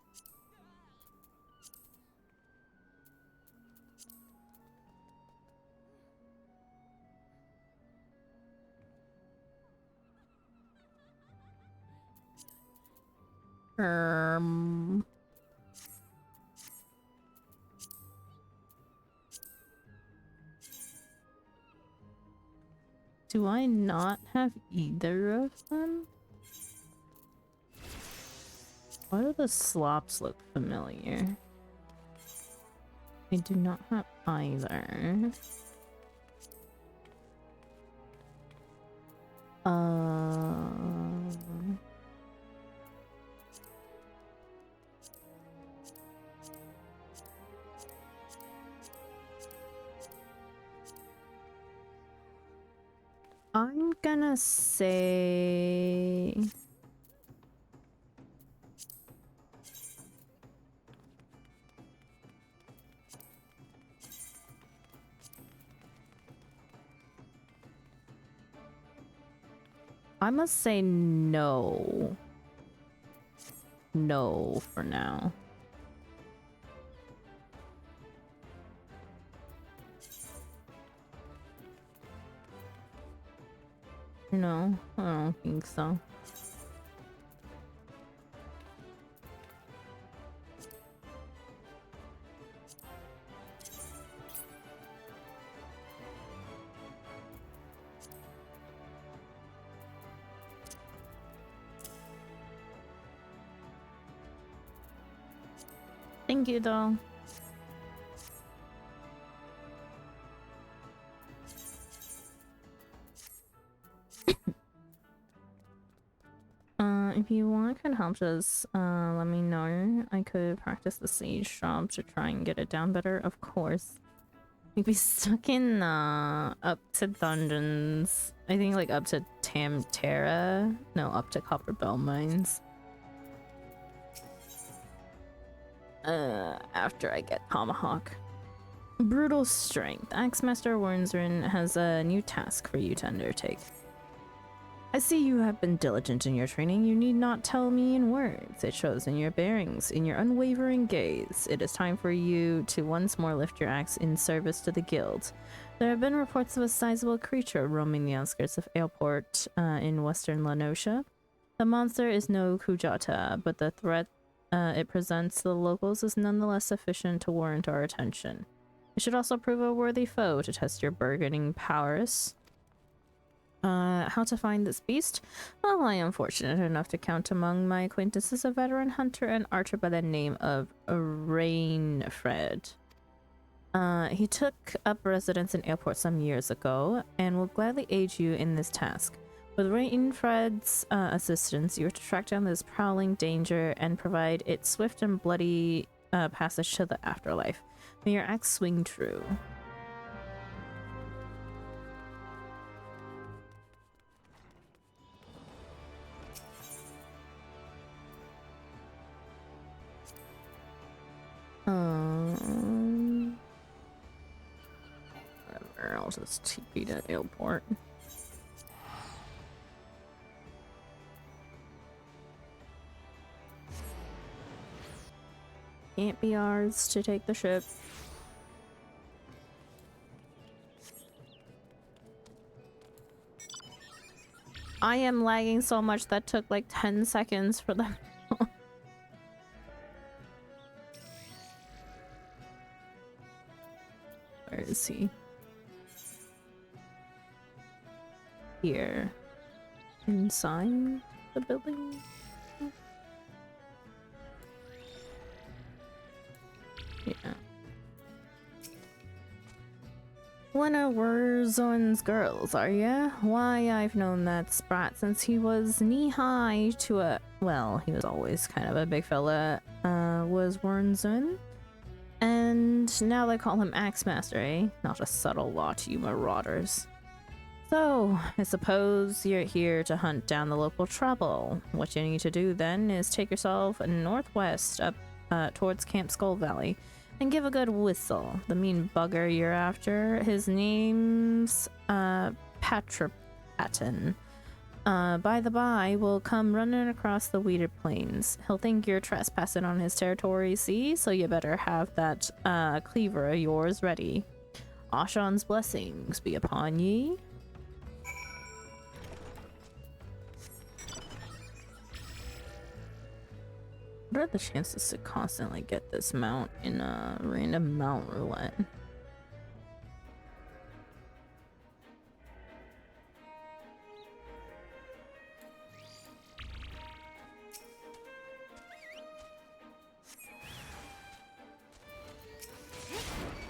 Do I not have either of them? Why do the slops look familiar? I do not have either. I'm gonna say... I must say no. No for now. No, I don't think so. Thank you, though. If you want, I could help us. Let me know. I could practice the sage shop to try and get it down better, of course. We'd be stuck in up to dungeons. I think like up to Tamtera. No, up to Copper Bell Mines. After I get Tomahawk. Brutal Strength. Axemaster Wurnsrin has a new task for you to undertake. I see you have been diligent in your training. You need not tell me in words. It shows in your bearings, in your unwavering gaze. It is time for you to once more lift your axe in service to the guild. There have been reports of a sizable creature roaming the outskirts of Airport in western Lanosha. The monster is no Kujata, but the threat it presents to the locals is nonetheless sufficient to warrant our attention. It should also prove a worthy foe to test your bargaining powers. How to find this beast? Well, I am fortunate enough to count among my acquaintances a veteran hunter and archer by the name of Rainfred. He took up residence in Airport some years ago and will gladly aid you in this task. With Rainfred's assistance, you are to track down this prowling danger and provide it swift and bloody passage to the afterlife. May your axe swing true. Whatever, I'll just TP to Airport. Can't be ours to take the ship. I am lagging so much that took like 10 seconds for them. Where is he? Here. Inside the building? Yeah. One of Warzone's girls, are ya? Why, I've known that sprat since he was knee-high to a... Well, he was always kind of a big fella, was Warzone. And now they call him Axemaster, eh? Not a subtle lot, you marauders. So, I suppose you're here to hunt down the local trouble. What you need to do then is take yourself northwest up towards Camp Skull Valley and give a good whistle. The mean bugger you're after, his name's Patrapatin. By the by, will come running across the weeded plains. He'll think you're trespassing on his territory, see? So you better have that cleaver of yours ready. Ashan's blessings be upon ye. What are the chances to constantly get this mount in a random mount roulette?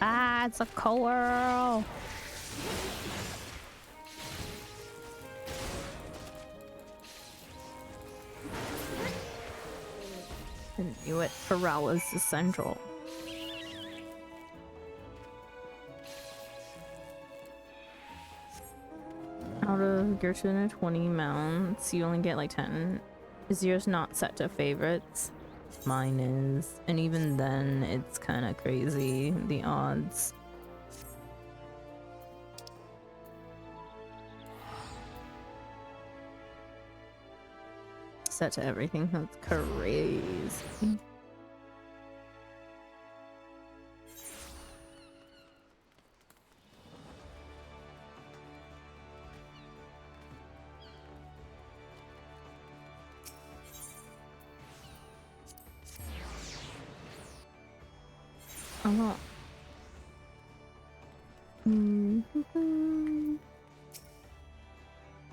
Ah, it's a coral! I knew it. Corral is the central. Out of your 220 mounts, you only get like 10. Is yours not set to favorites? Mine is. And even then, it's kind of crazy, the odds. Set to everything. That's crazy. Oh.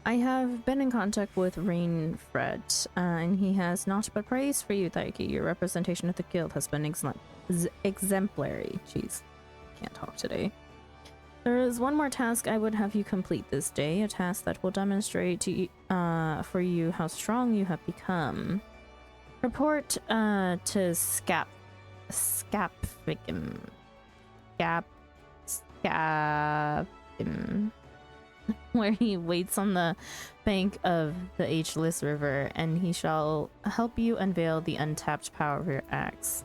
I have been in contact with Rainfred, and he has naught but praise for you, Taiki. Your representation at the guild has been exemplary. Jeez, can't talk today. There is one more task I would have you complete this day, a task that will demonstrate to for you how strong you have become. Report to Scapficum, where he waits on the bank of the Ageless River, and he shall help you unveil the untapped power of your axe.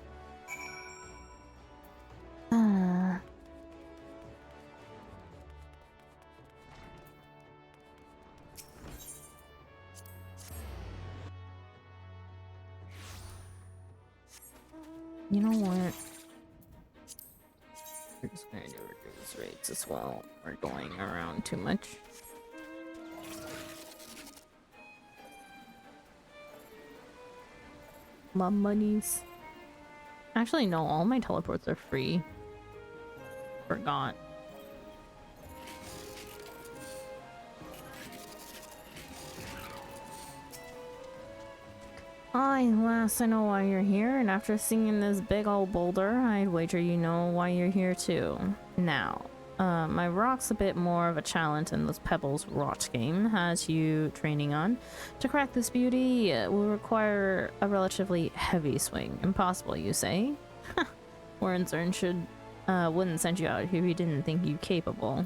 You know what? We're just gonna do reduce rates as well. We're going around too much. My monies. Actually, no, all my teleports are free. Forgot. Aye, lass, I know why you're here, and after seeing this big old boulder, I'd wager you know why you're here too. Now, my rock's a bit more of a challenge than this Pebbles rot game has you training on. To crack this beauty, it will require a relatively heavy swing. Impossible, you say? Warren Zern wouldn't send you out if he didn't think you capable.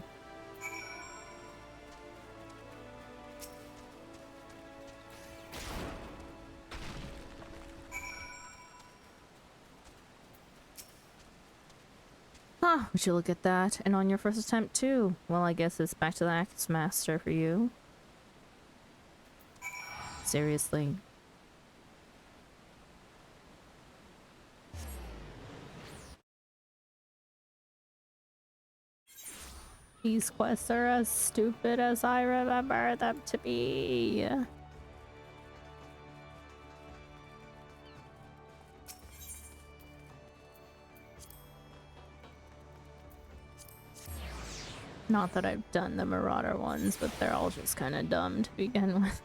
Ah, would you look at that? And on your first attempt too. Well, I guess it's back to the Axe Master for you. Seriously. These quests are as stupid as I remember them to be. Not that I've done the Marauder ones, but they're all just kind of dumb to begin with.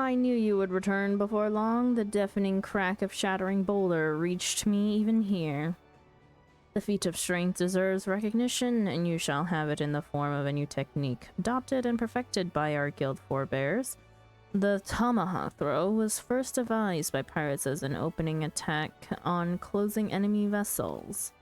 I knew you would return before long, the deafening crack of shattering boulder reached me even here. The feat of strength deserves recognition, and you shall have it in the form of a new technique, adopted and perfected by our guild forebears. The tomahawk throw was first devised by pirates as an opening attack on closing enemy vessels.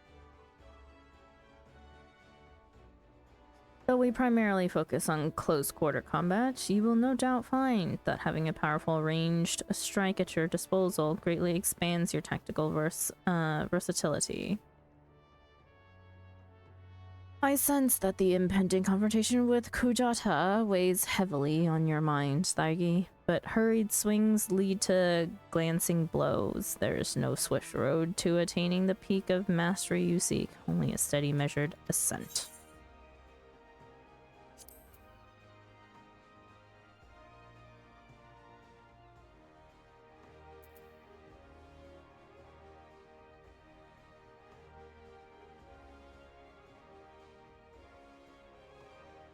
Though we primarily focus on close-quarter combat, you will no doubt find that having a powerful ranged strike at your disposal greatly expands your tactical versatility. I sense that the impending confrontation with Kujata weighs heavily on your mind, Thaigi, but hurried swings lead to glancing blows. There is no swift road to attaining the peak of mastery you seek, only a steady, measured ascent.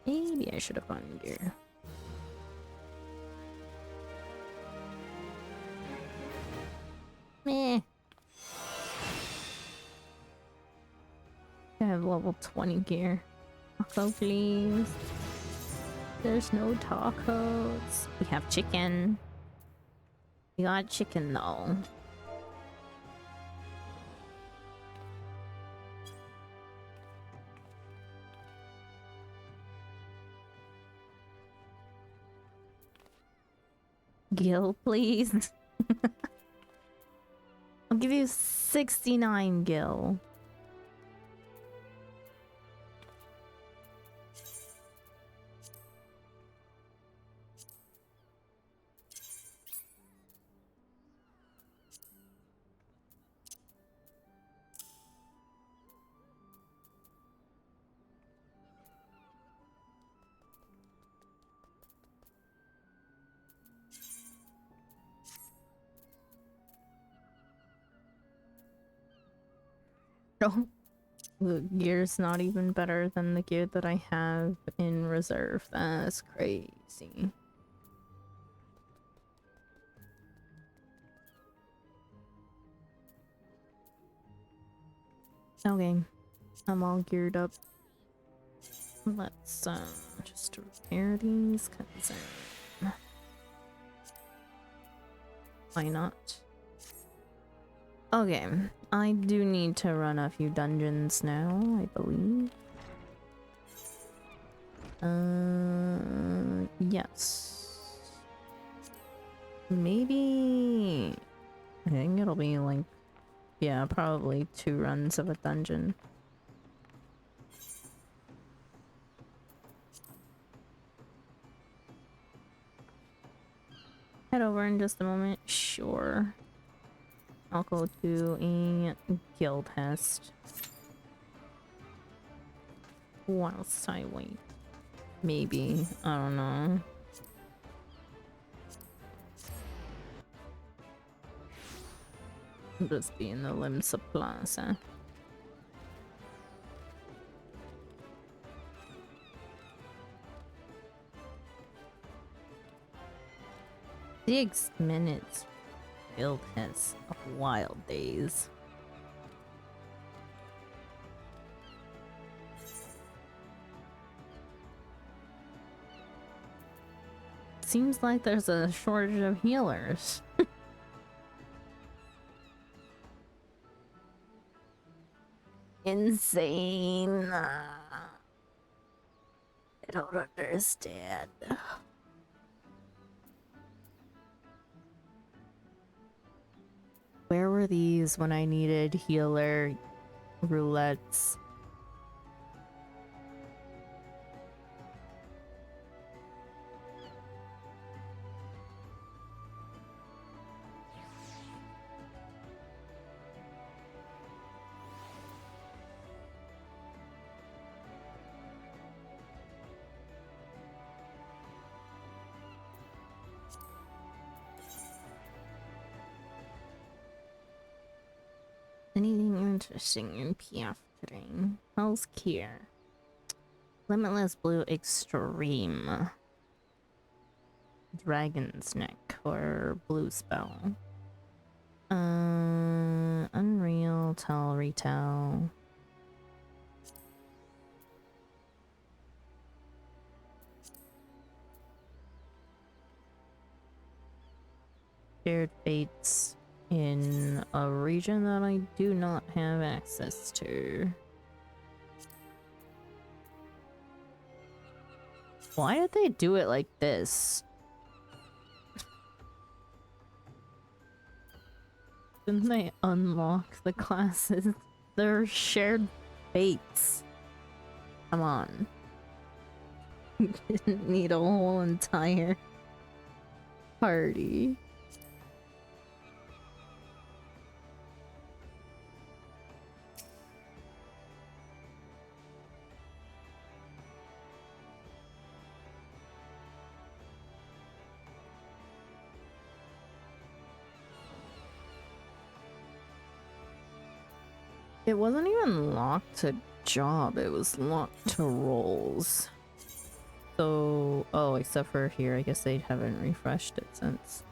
Maybe I should have gone gear. Meh. I have level 20 gear. Taco, please. There's no tacos. We have chicken. We got chicken though. Gil, please. I'll give you 69 gil. No. The gear's not even better than the gear that I have in reserve. That's crazy. Okay. I'm all geared up. Let's just repair these, cause why not? Okay, I do need to run a few dungeons now, I believe. Yes. Maybe... I think it'll be like... yeah, probably 2 runs of a dungeon. Head over in just a moment. Sure. I'll go to a guild test whilst I wait. Maybe. I don't know. I'll just be in the Limsa Plaza. Six minutes. Guild has wild days. Seems like there's a shortage of healers. Insane. I don't understand. Where were these when I needed healer roulettes? Anything interesting in PF today? Hell's Cure. Limitless Blue Extreme. Dragon's Neck or Blue Spell. Unreal, Tell, Retell. Shared fates in a region that I do not have access to. Why did they do it like this? Didn't they unlock the classes? They're shared fates. Come on. Didn't need a whole entire party. It wasn't even locked to job, it was locked to roles. So, oh, except for here, I guess they haven't refreshed it since.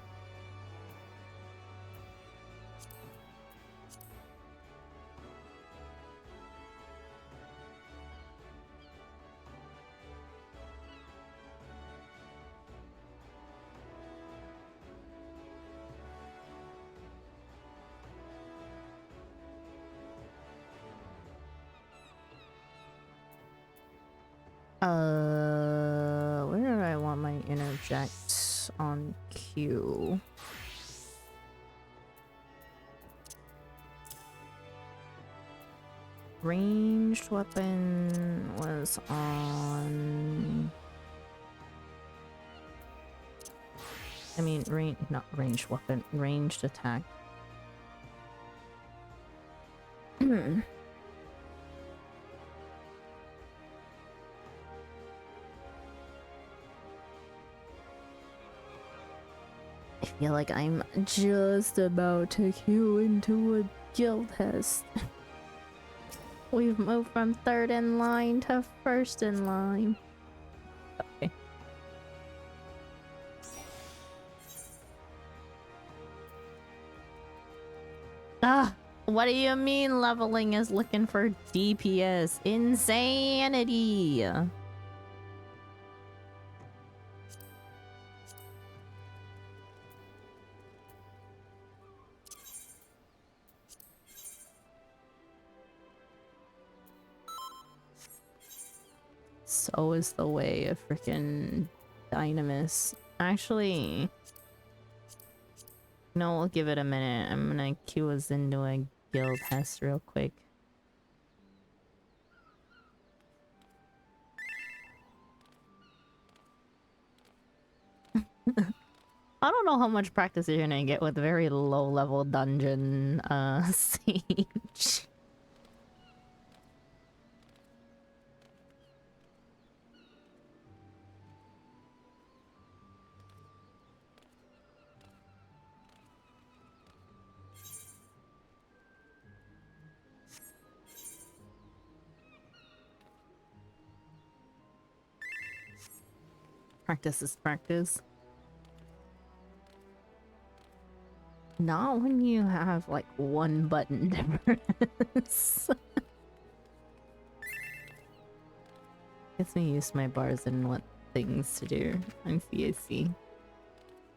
Where do I want my interject on Q? Ranged weapon was on... I mean, not ranged weapon, ranged attack. I feel like I'm just about to queue into a guild test. We've moved from third in line to first in line. Okay. Ah, what do you mean leveling is looking for DPS? Insanity! So is the way of freaking Dynamis. Actually, no, we'll give it a minute. I'm gonna queue us into a guild test real quick. I don't know how much practice you're gonna get with very low level dungeon siege. Practice is practice. Not when you have like one button difference. Gets me used to my bars and what things to do on CAC.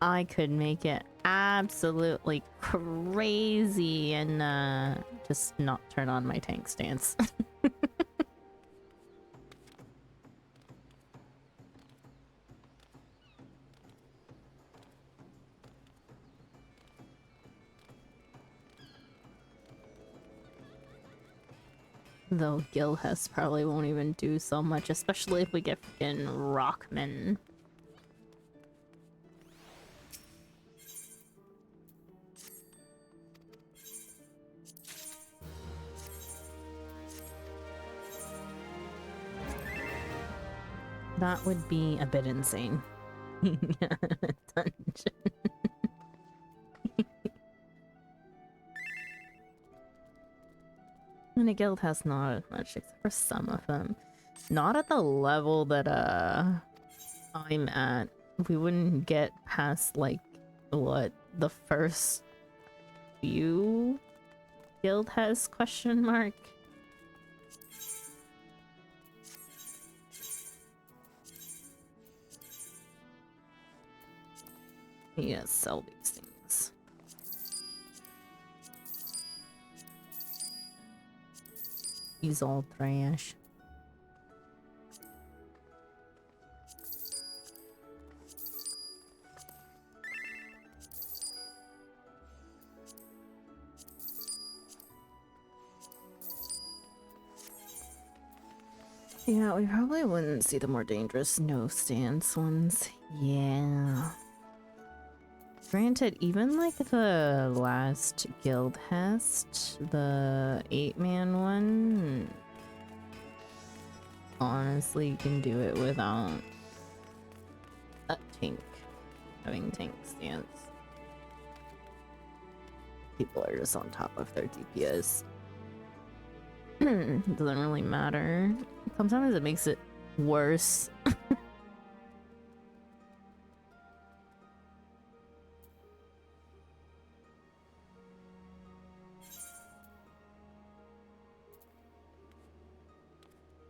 I could make it absolutely crazy and just not turn on my tank stance. Though Gilhest probably won't even do so much, especially if we get freaking Rockman. That would be a bit insane. Dungeon. And a guild has not as much, except for some of them. Not at the level that I'm at. we wouldn't get past like what the first few guild has question mark. Yeah, sell these things. He's all trash. Yeah, we probably wouldn't see the more dangerous no stance ones. Yeah. Granted, even like the last guild hest, the 8-man one, honestly, you can do it without a tank having tank stance. People are just on top of their DPS. It doesn't really matter. Sometimes it makes it worse.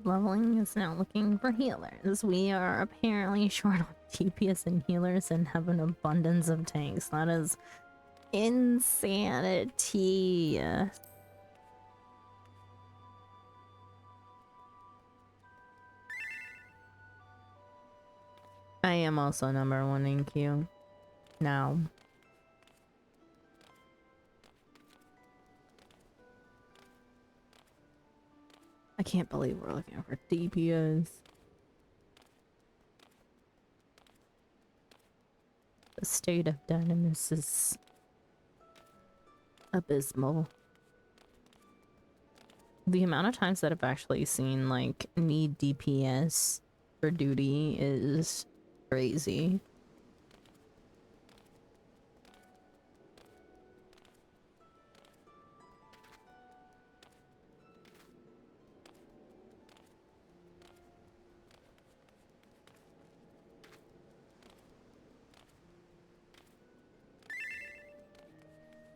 Leveling is now looking for healers. We are apparently short on DPS and healers and have an abundance of tanks. That is insanity. I am also number 1 in queue now. I can't believe we're looking for DPS. The state of Dynamis is abysmal. The amount of times that I've actually seen like need DPS for duty is crazy.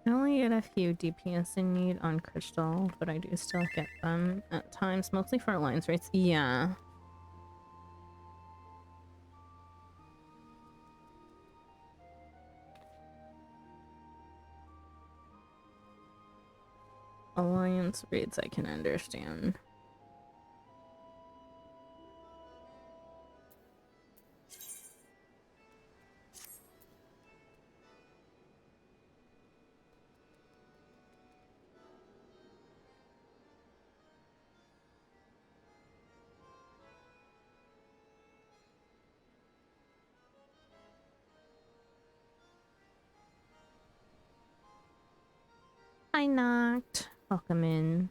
I only get a few DPS in need on Crystal, but I do still get them at times, mostly for alliance rates. Yeah. Alliance rates I can understand. I knocked. Welcome in.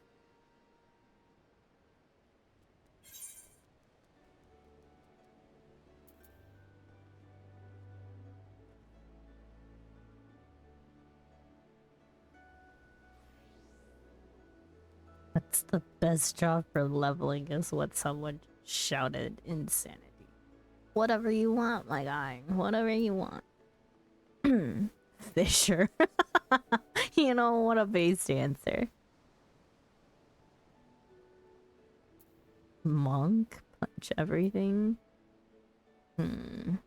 What's the best job for leveling is what someone shouted. Insanity. Whatever you want, my guy. Whatever you want. Fisher. You know, what a based answer. Monk? Punch everything? A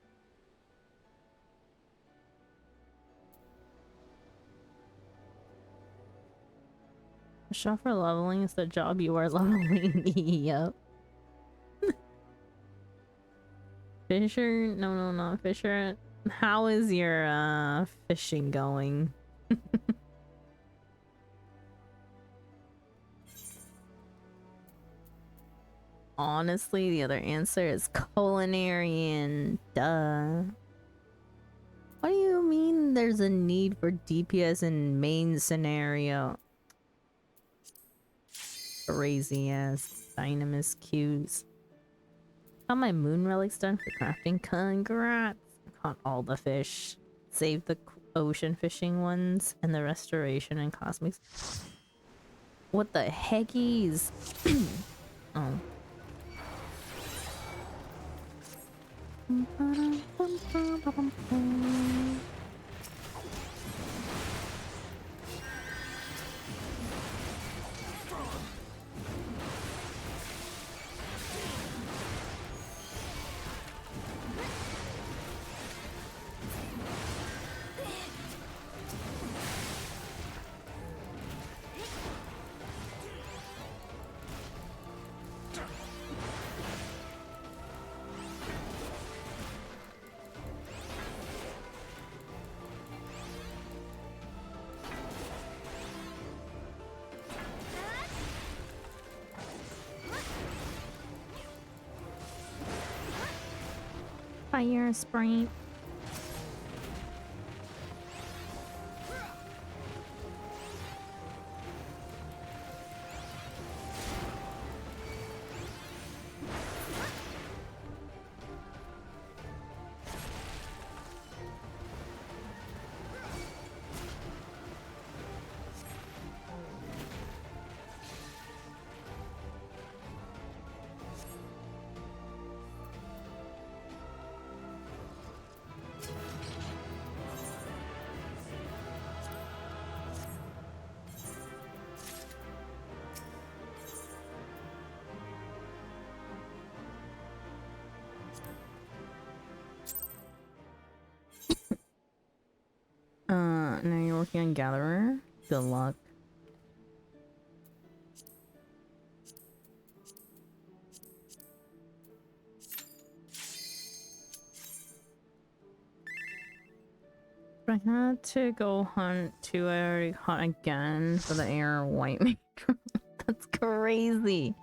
shot for leveling is the job you are leveling. Yep. Fisher? No, not Fisher. How is your fishing going? Honestly, the other answer is culinarian. Duh. What do you mean there's a need for DPS in main scenario? Crazy ass dynamis queues. Got my moon relics done for crafting. Congrats! Caught all the fish. Saved the ocean fishing ones and the restoration and cosmics. What the heckies? Oh. Fire sprite. Now you're working on Gatherer. Good luck. I had to go hunt 2. I already hunt again for the air white meat. That's crazy.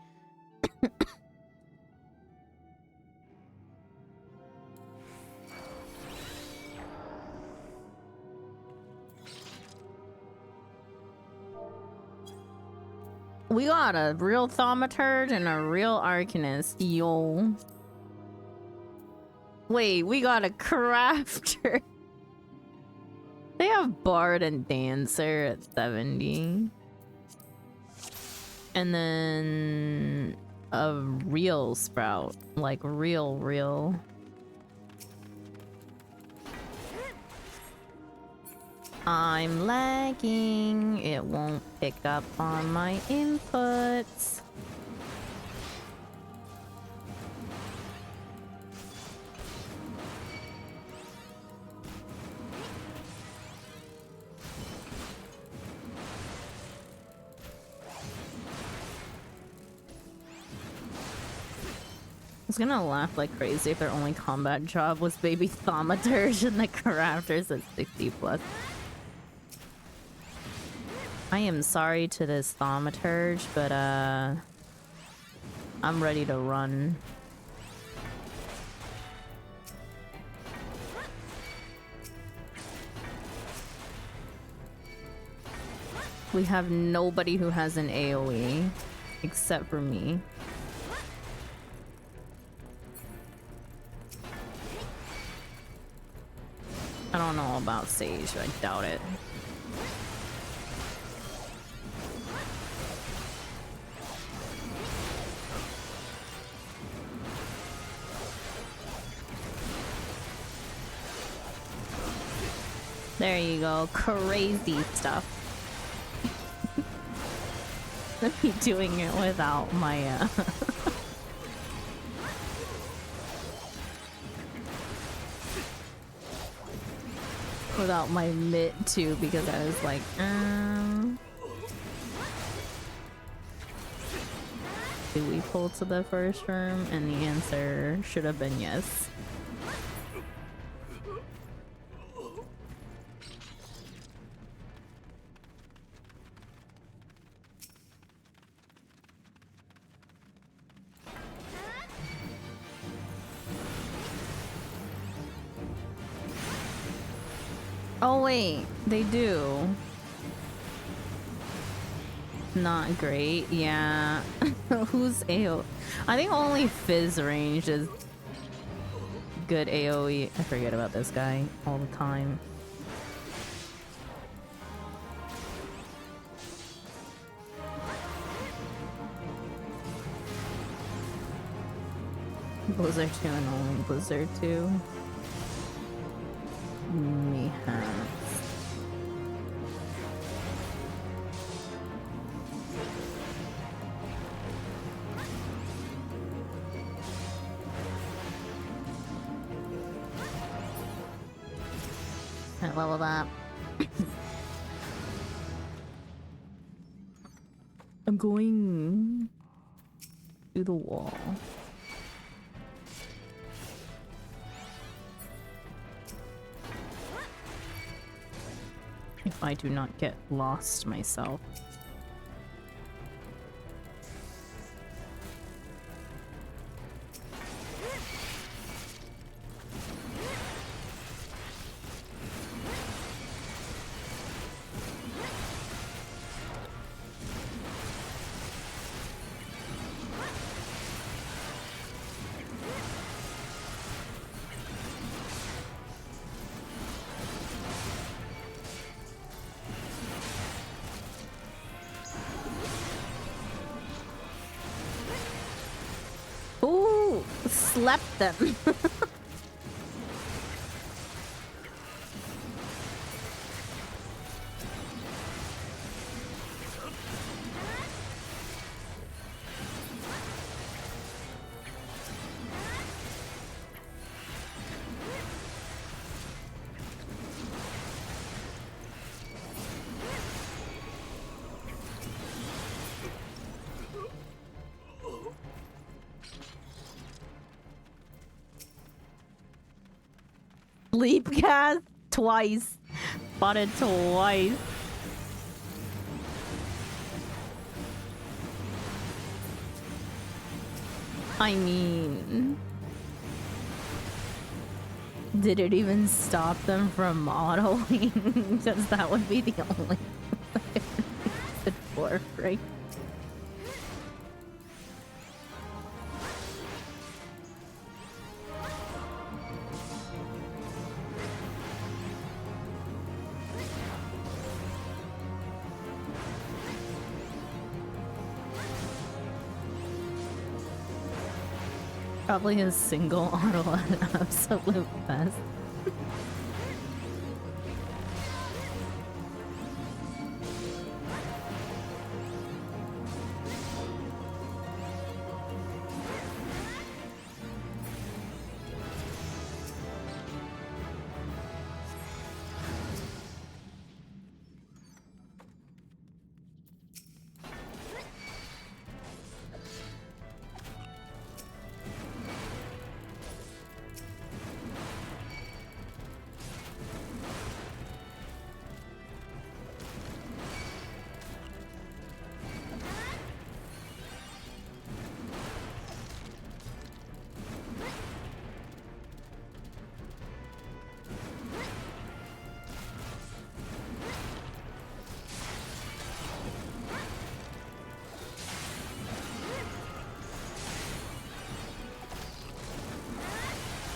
We got a real Thaumaturge and a real Arcanist, yo. Wait, we got a Crafter. They have Bard and Dancer at 70. And then a real Sprout. Like real. I'm lagging. It won't pick up on my inputs. I was gonna laugh like crazy if their only combat job was baby Thaumaturge and the Crafters at 60 plus. I am sorry to this Thaumaturge, but I'm ready to run. We have nobody who has an AoE except for me. I don't know about Sage, I doubt it. There you go, crazy stuff. Let me doing it without my without my mitt too, because I was like, do we pull to the first room? And the answer should have been yes. Oh wait, they do. Not great, yeah. Who's AoE? I think only Fizz range is good AoE. I forget about this guy all the time. Blizzard 2 and only Blizzard 2. Me has. I leveled up. I'm going to the wall. If I do not get lost myself. Ooh, slept them. Sleep cast twice. Bought it twice. I mean, did it even stop them from autoing? Because that would be the only thing it could work, right? Probably a single auto at absolute best.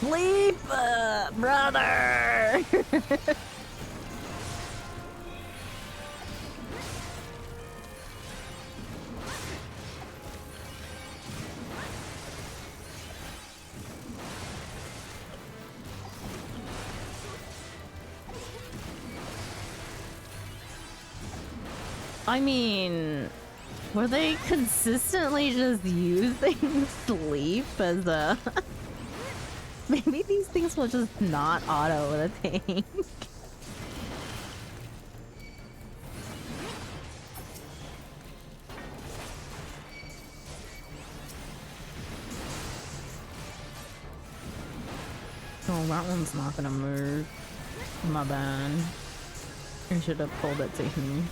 Sleep, brother! I mean, were they consistently just using sleep as a... Maybe these things will just not auto the tank. Oh, that one's not gonna move. My bad. I should have pulled it to him.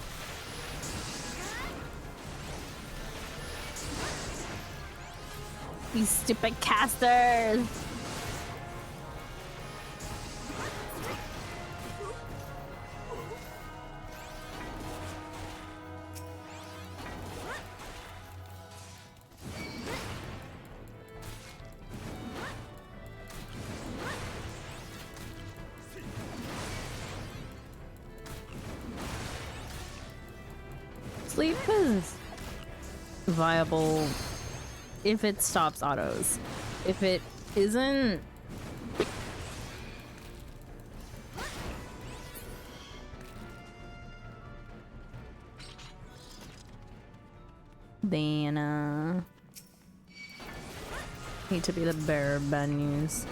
These stupid casters! Sleep is viable if it stops autos. if it isn't... Then, hate to be the bearer of bad news.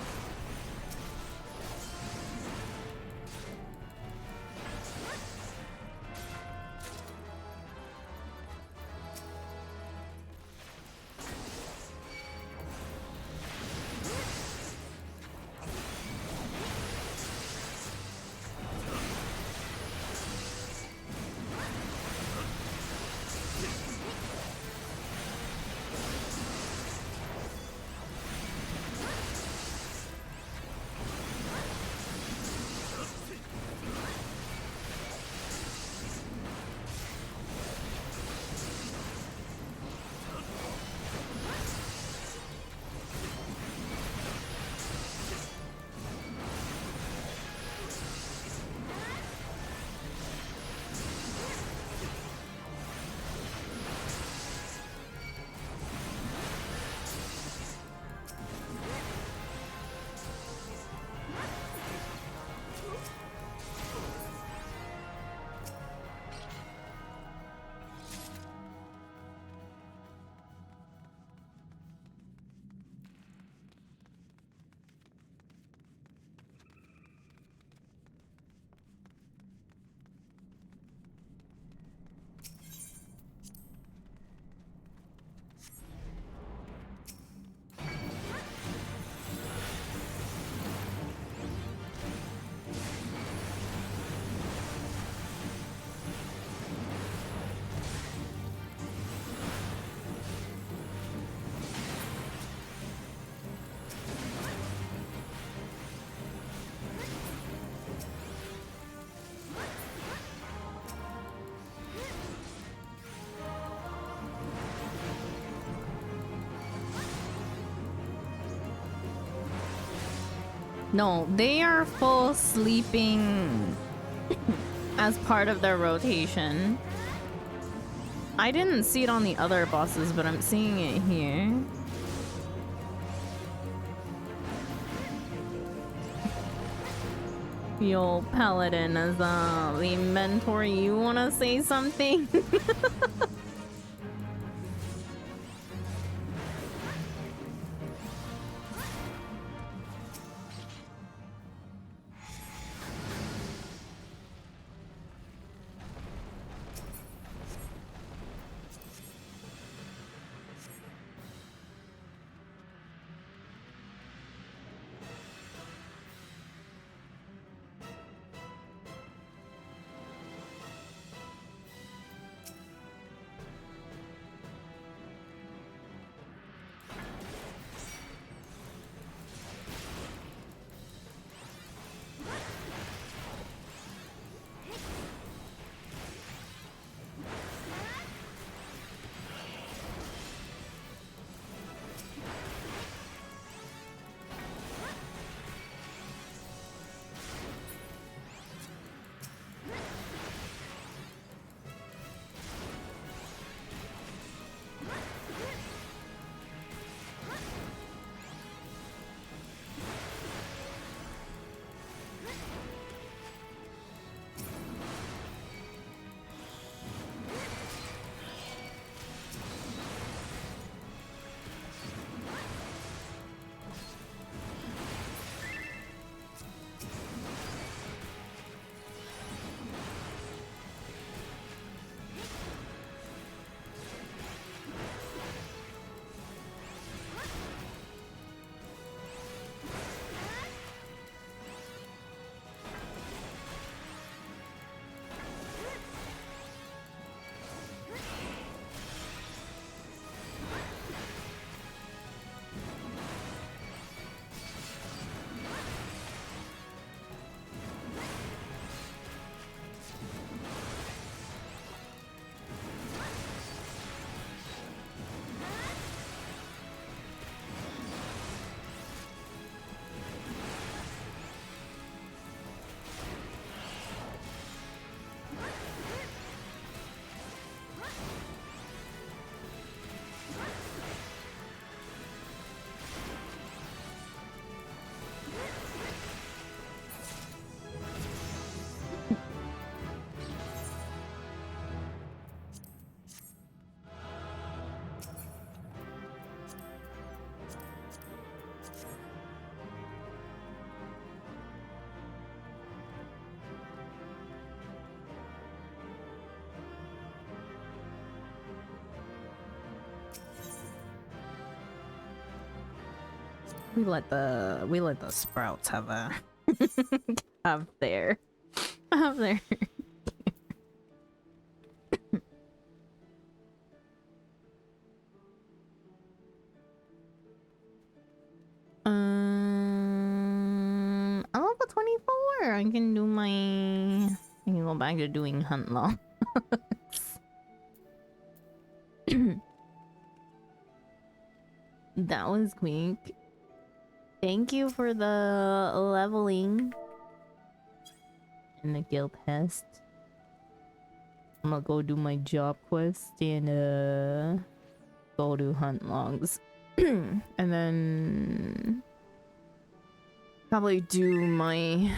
No, they are full sleeping as part of their rotation. I didn't see it on the other bosses, but I'm seeing it here. Yo, Paladin, as the mentor, you wanna say something? We let the sprouts have a have their I'm level 24. I can do my I can go back to doing hunt logs. That was quick. Thank you for the leveling and the guild test. I'm gonna go do my job quest and go do hunt logs. And then probably do my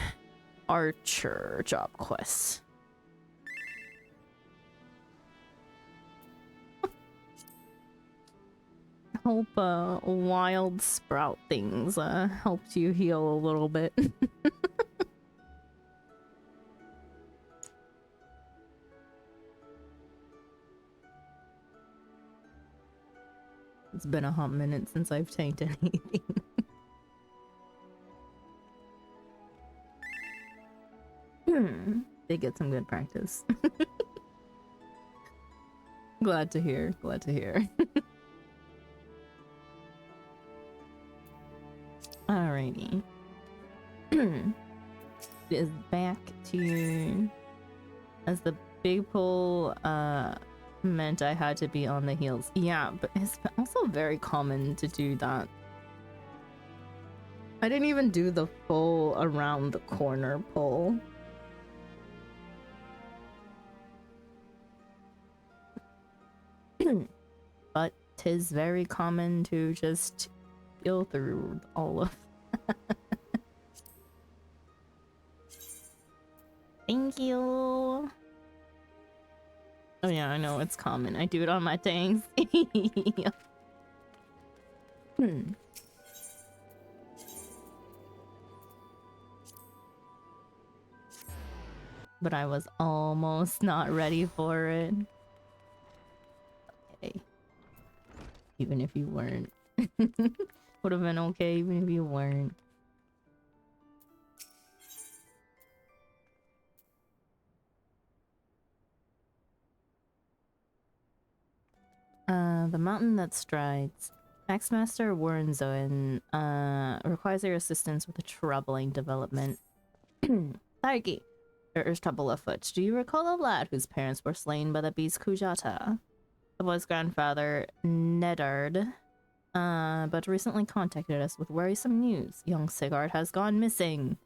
archer job quest. Hope wild sprout things helped you heal a little bit. It's been a hot minute since I've tanked anything. They get some good practice. Glad to hear. Glad to hear. Alrighty. Is back to as the big pull meant I had to be on the heels. Yeah, but it's also very common to do that. I didn't even do the full around the corner pull. But 'tis very common to just go through all of Thank you. Oh yeah, I know it's common. I do it on my tanks. But I was almost not ready for it. Okay. Even if you weren't. Would have been okay even if you weren't. The mountain that strides. Axmaster Warrenzoen requires your assistance with a troubling development. Targi, there is trouble afoot. Do you recall a lad whose parents were slain by the beast Kujata? The boy's grandfather, Nedard, but recently contacted us with worrisome news. Young Sigurd has gone missing.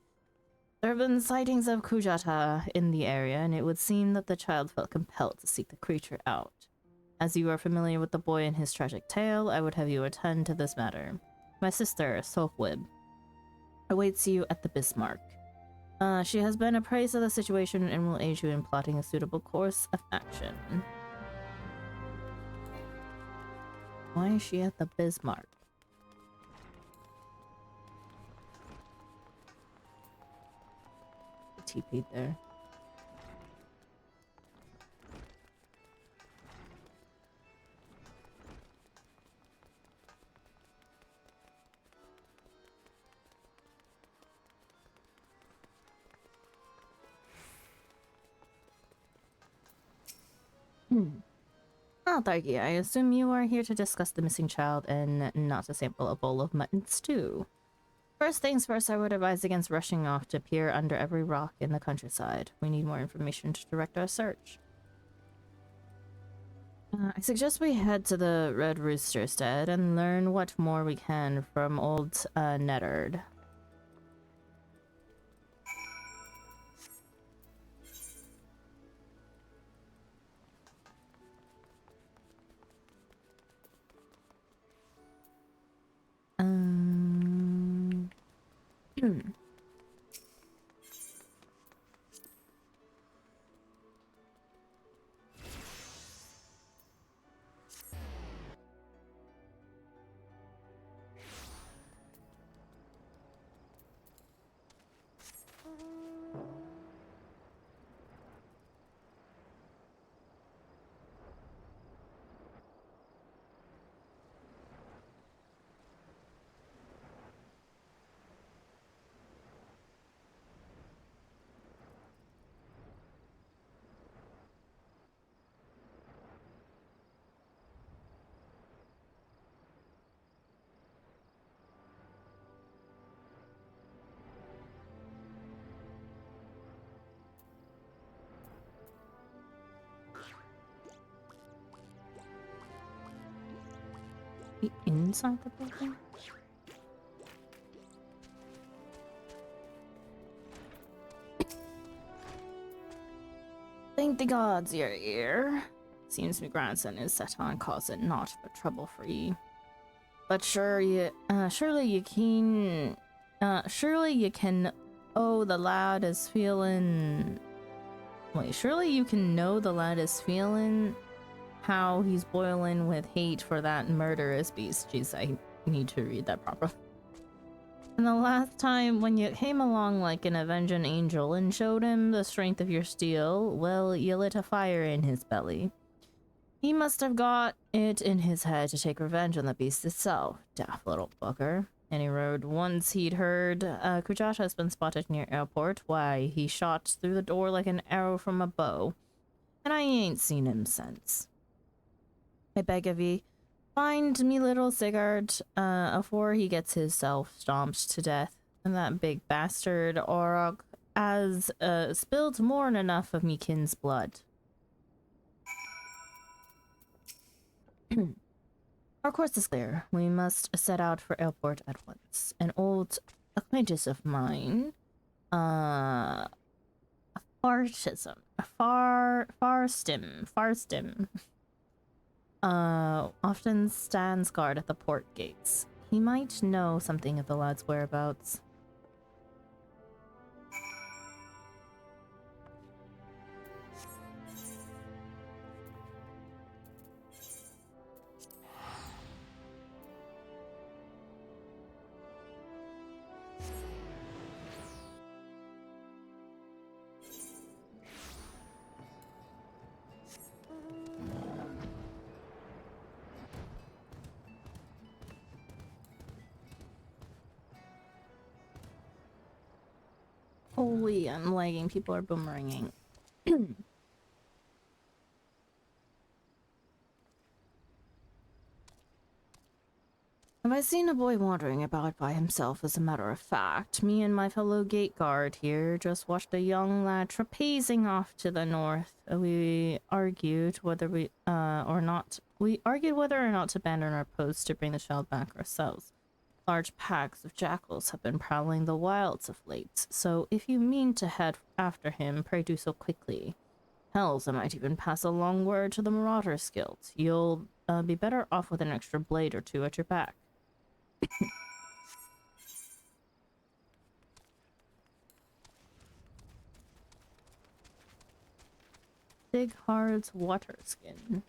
There have been sightings of Kujata in the area, and it would seem that the child felt compelled to seek the creature out. As you are familiar with the boy and his tragic tale, I would have you attend to this matter. My sister, Sofwib, awaits you at the Bismarck. She has been appraised of the situation and will aid you in plotting a suitable course of action. Why is she at the Bismarck? TP'd there. Oh, Thargi, I assume you are here to discuss the missing child and not to sample a bowl of mutton stew. First things first, I would advise against rushing off to peer under every rock in the countryside. We need more information to direct our search. I suggest we head to the Red Rooster Stead and learn what more we can from old Nedard. inside the building? Thank the gods you're here. Seems my grandson is set on causing naught but trouble for ye. But surely you can oh the lad is feeling wait, surely you can know the lad is feeling how he's boiling with hate for that murderous beast. Jeez, I need to read that properly. And the last time when you came along like an avenging angel and showed him the strength of your steel, well, you lit a fire in his belly. He must have got it in his head to take revenge on the beast itself. Daft little bugger. Any road once he'd heard Kujash has been spotted near airport, why, he shot through the door like an arrow from a bow. And I ain't seen him since. I beg of ye, find me little Sigurd afore he gets himself stomped to death. And that big bastard Orog has spilled more'n enough of me kin's blood. Our course is clear. We must set out for airport at once. An old acquaintance of mine, Farstim, often stands guard at the port gates. He might know something of the lad's whereabouts. Holy, I'm lagging. People are boomeranging. Have I seen a boy wandering about by himself? As a matter of fact, me and my fellow gate guard here just watched a young lad trapezing off to the north. We argued whether or not to abandon our post to bring the child back ourselves. Large packs of jackals have been prowling the wilds of late, so if you mean to head after him, pray do so quickly. Hells, I might even pass along word to the Marauders Guild. You'll be better off with an extra blade or two at your back. Sighard's water skin.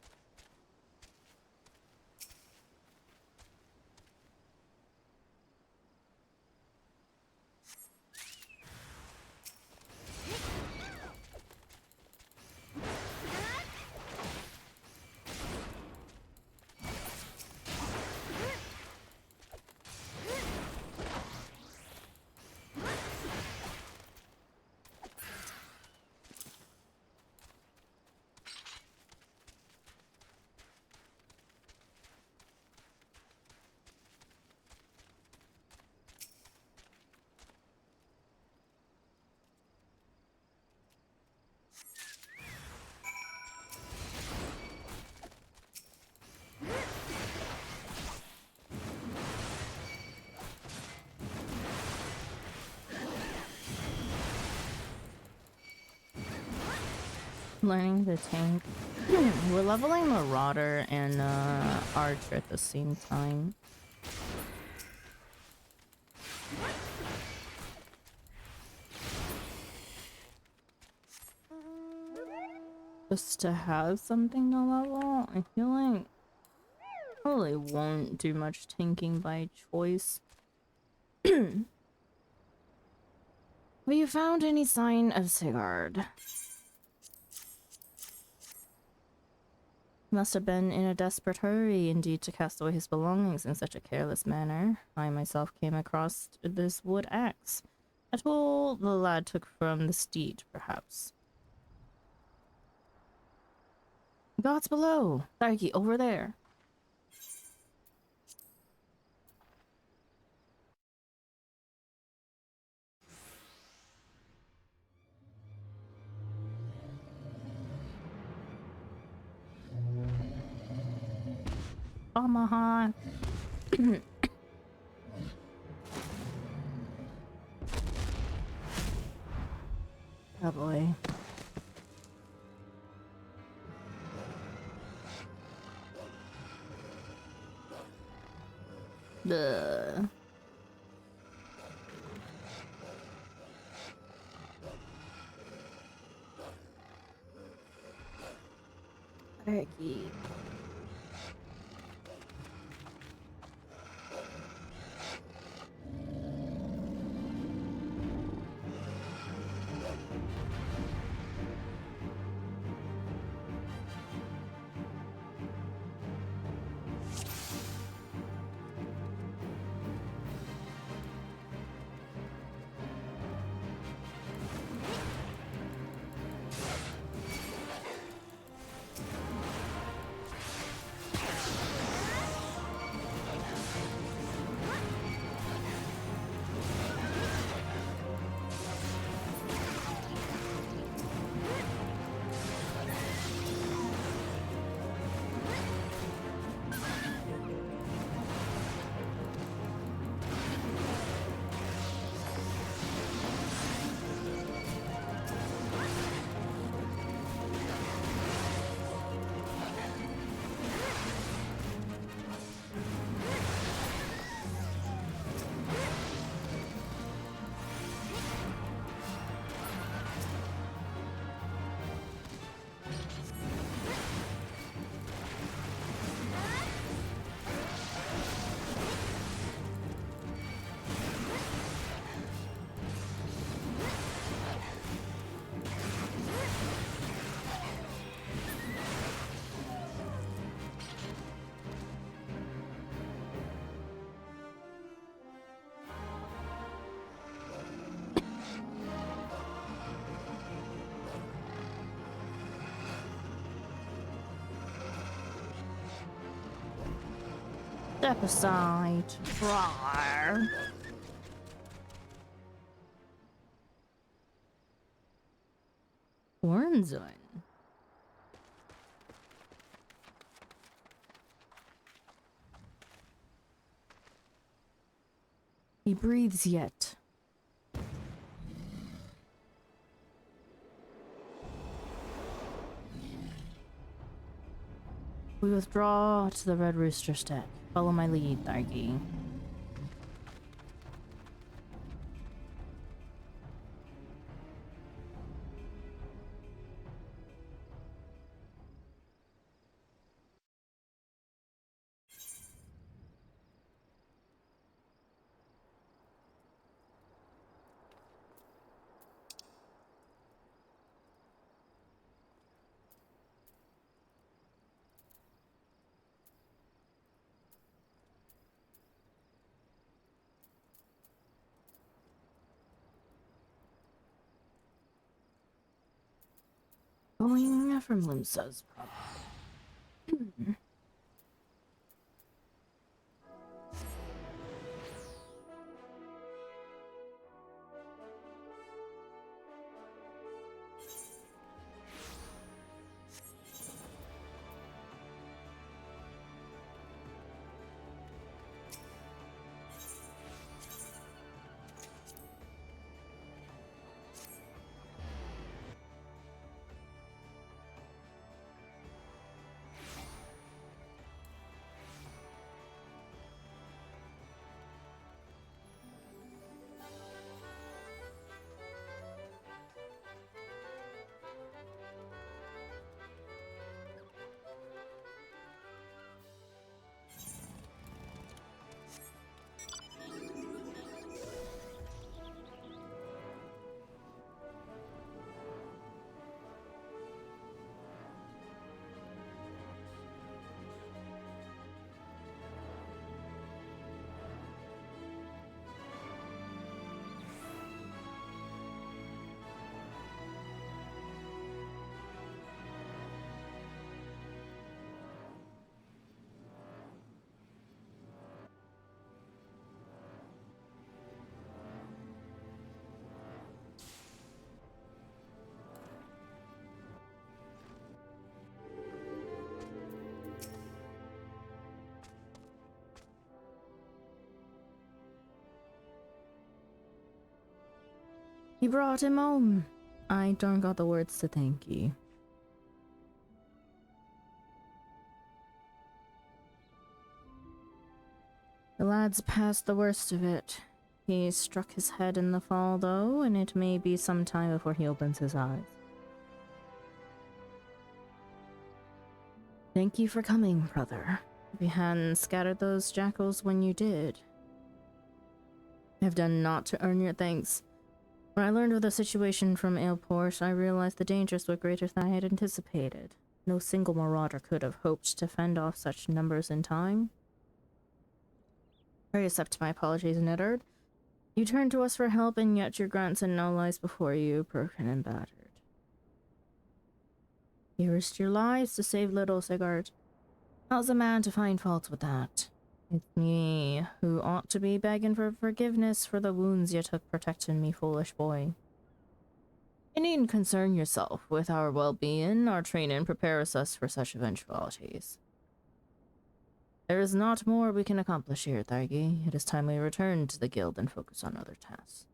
Learning the tank. We're leveling Marauder and Archer at the same time. Just to have something to level. I feel like probably won't do much tanking by choice. Have you found any sign of Sigurd? He must have been in a desperate hurry indeed to cast away his belongings in such a careless manner. I myself came across this wood axe. A tool the lad took from the steed, perhaps. Gods below! Darky, over there! Omaha. Oh boy. Ugh. Turkey. Step aside. Rawr. Warnzone. He breathes yet. We withdraw to the Red Rooster Stack. Follow my lead, Thargy. Going from Limsa's problem. He brought him home. I don't got the words to thank ye. The lad's past the worst of it. He struck his head in the fall, though, and it may be some time before he opens his eyes. Thank you for coming, brother. If you hadn't scattered those jackals when you did, I've done naught to earn your thanks. When I learned of the situation from Aleport, I realized the dangers were greater than I had anticipated. No single marauder could have hoped to fend off such numbers in time. I accept my apologies, Neddard. You turned to us for help, and yet your grandson now lies before you, broken and battered. You risked your lives to save little Sigurd. How's a man to find fault with that? It's me who ought to be begging for forgiveness for the wounds you took protecting me, foolish boy. You needn't concern yourself with our well-being. Our training prepares us for such eventualities. There is not more we can accomplish here, Thargi. It is time we return to the guild and focus on other tasks.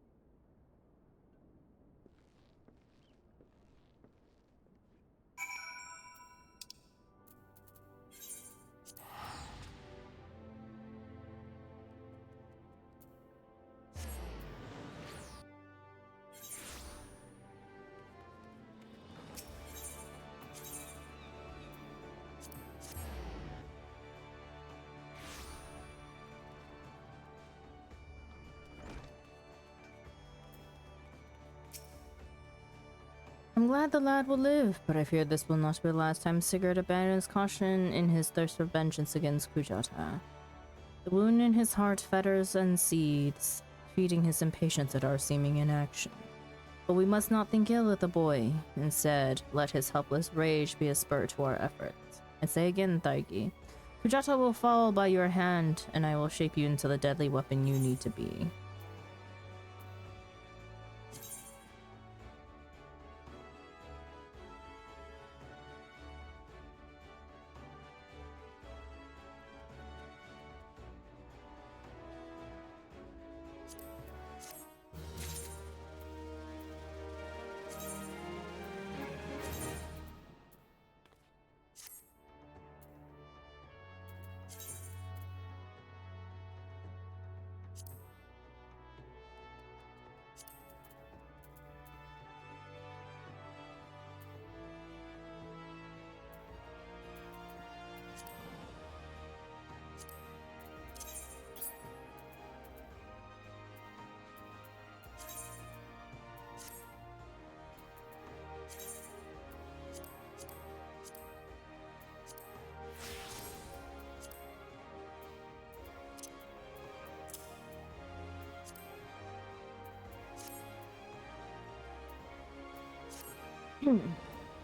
I'm glad the lad will live, but I fear this will not be the last time Sigurd abandons caution in his thirst for vengeance against Kujata. The wound in his heart fetters and seethes, feeding his impatience at our seeming inaction. But we must not think ill of the boy. Instead, let his helpless rage be a spur to our efforts. I say again, Thargi, Kujata will fall by your hand, and I will shape you into the deadly weapon you need to be.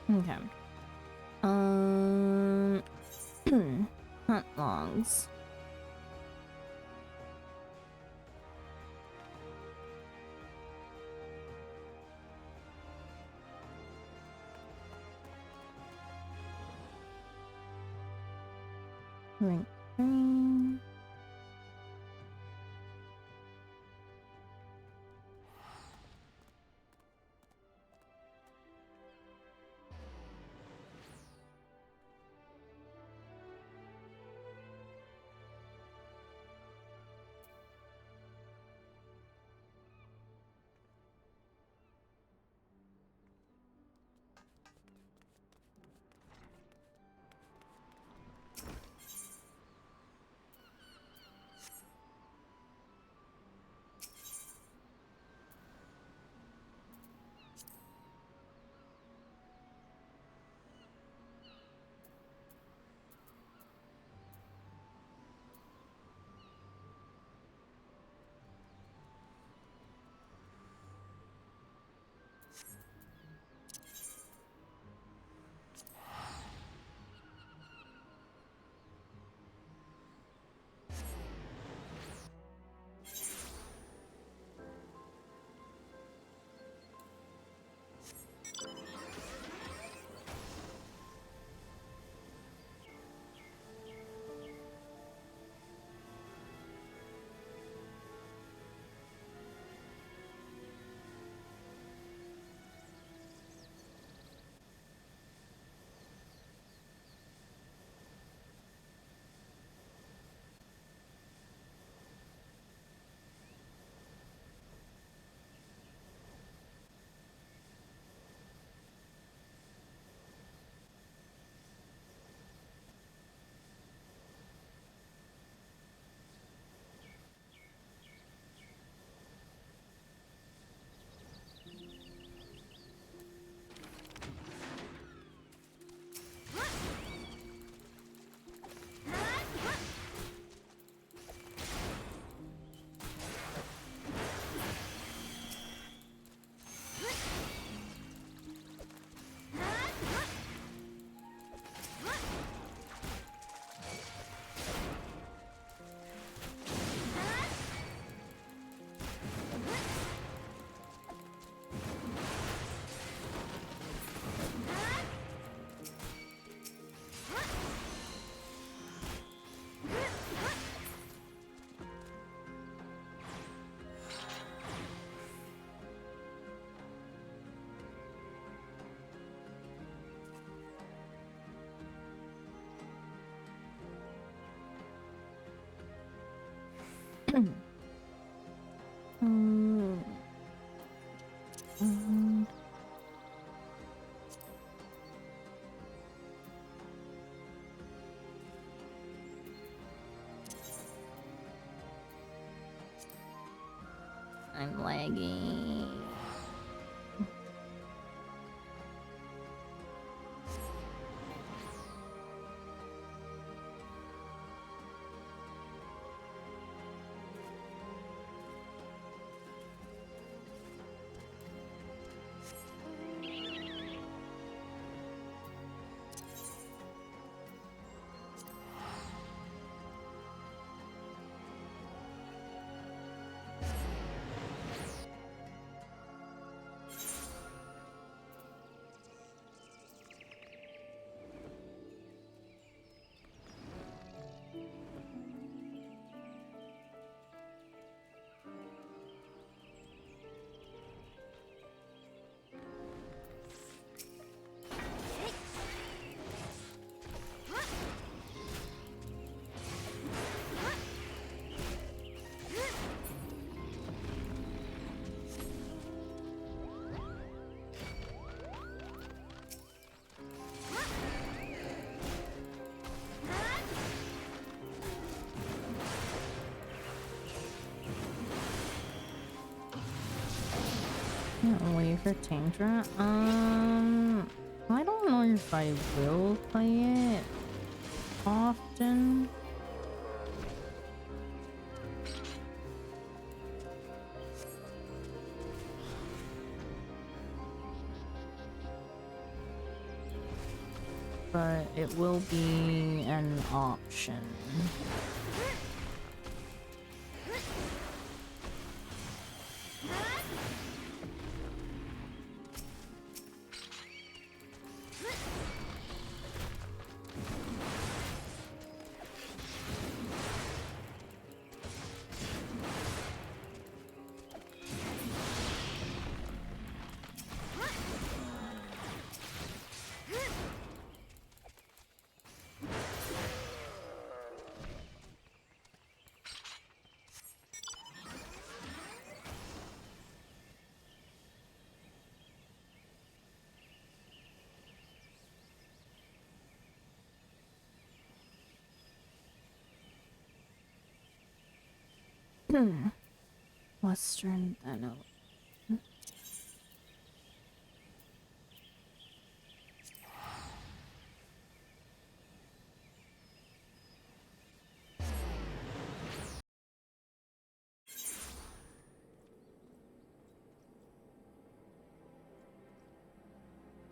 Okay. Hunt logs. Rank 3. Mm. Mm. I'm lagging. Can't wait for Tangent. I don't know if I will play it often. But it will be an option. Western Thanos.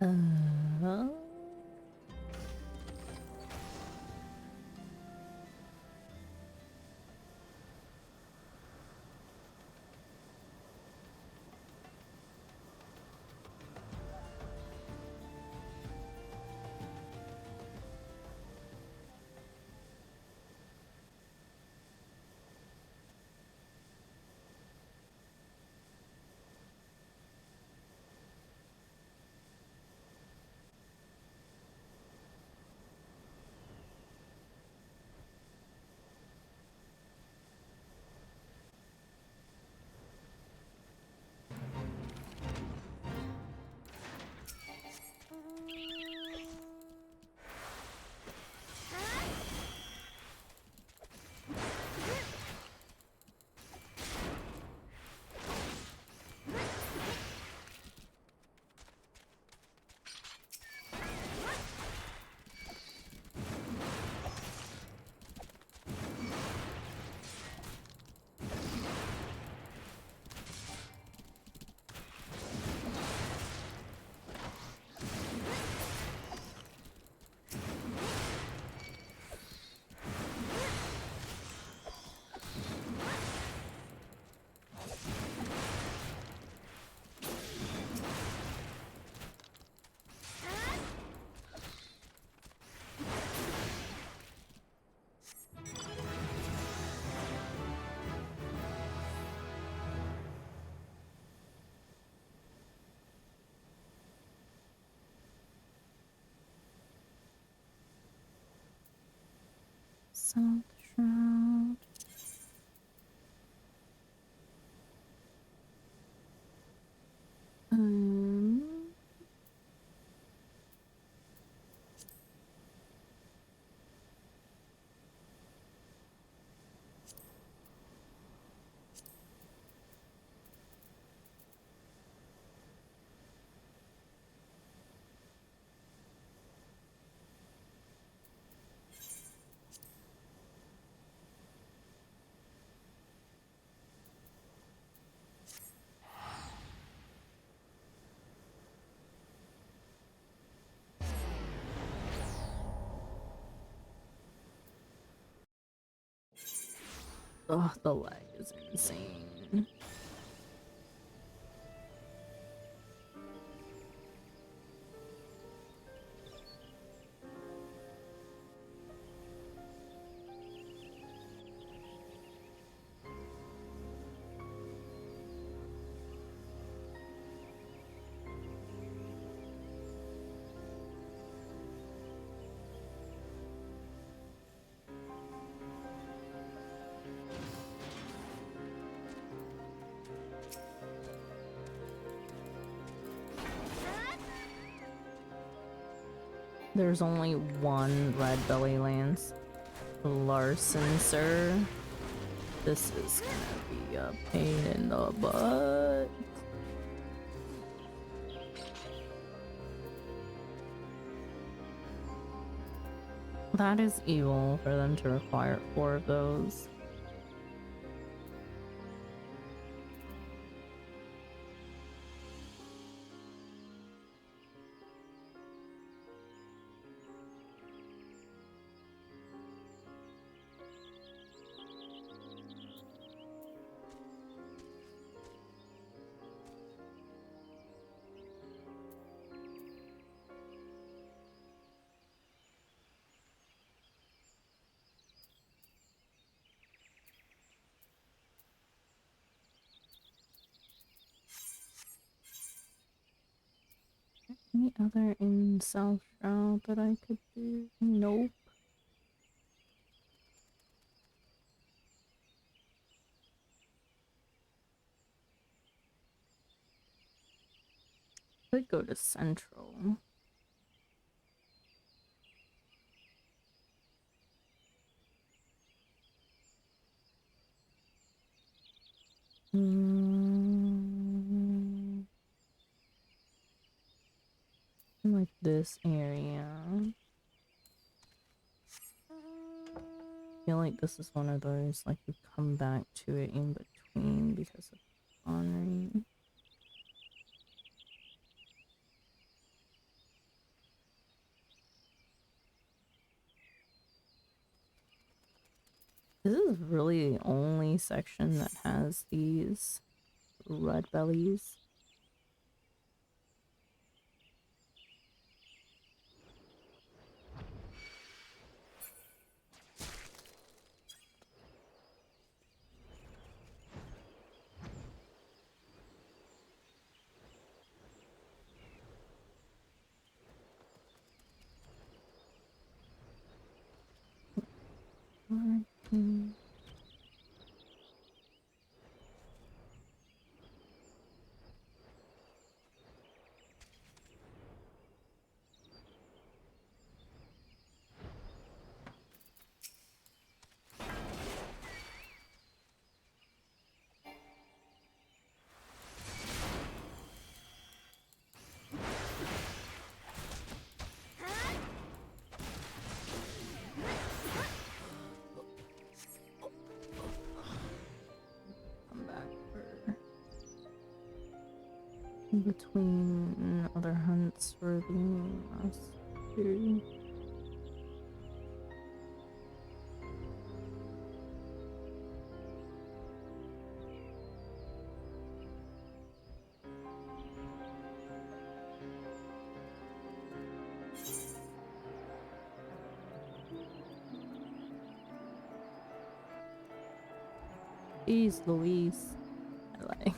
Uh, Salt Shroud. Oh, the lag is insane. There's only one red belly lance. Larson, sir. This is gonna be a pain in the butt. That is evil for them to require 4 of those. Any other in South Shroud that I could do? Nope. Could go to Central. Like this area. I feel like this is one of those, like, you come back to it in between because of spawn rate. This is really the only section that has these red bellies. Between other hunts for the last 2. Jeez Louise. I like.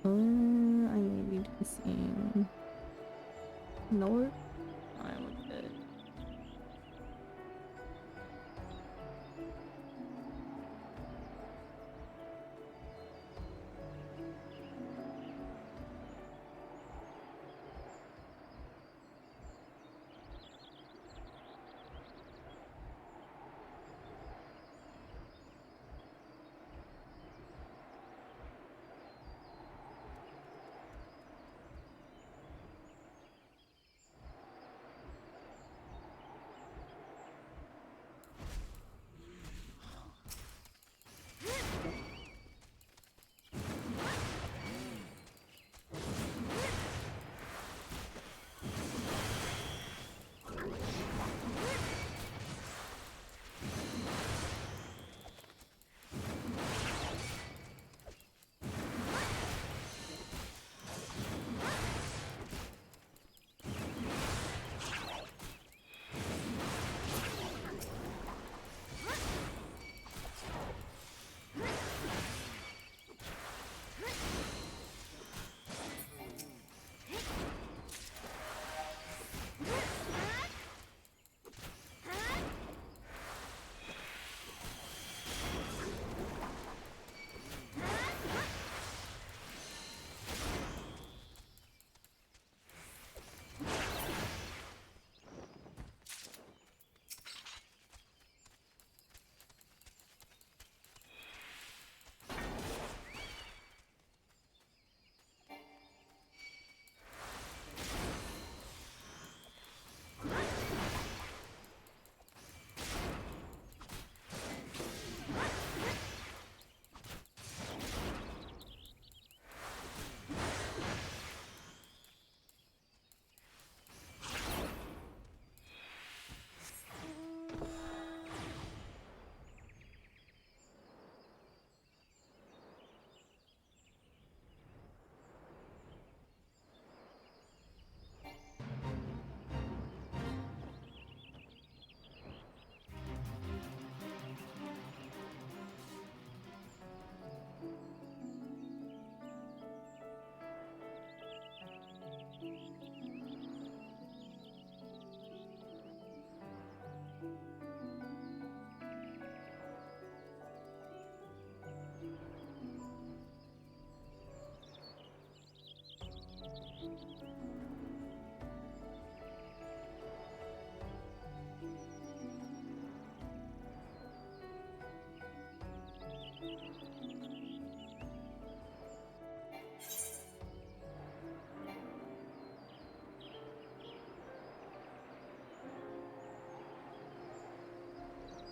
I may be seeing north. I look good.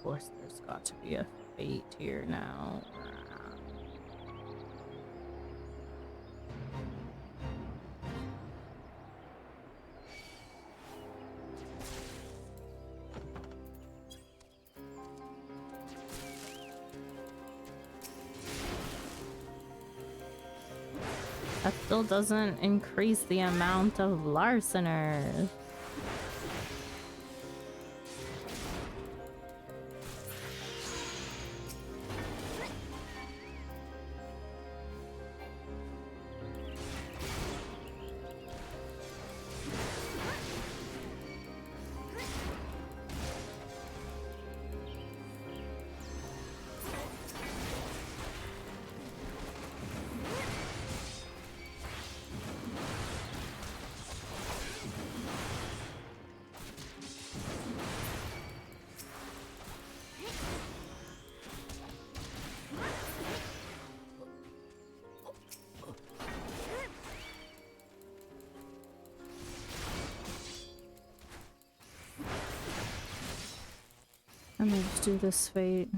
Of course, there's got to be a fate here now. That still doesn't increase the amount of larceners. I'm gonna just do this fate.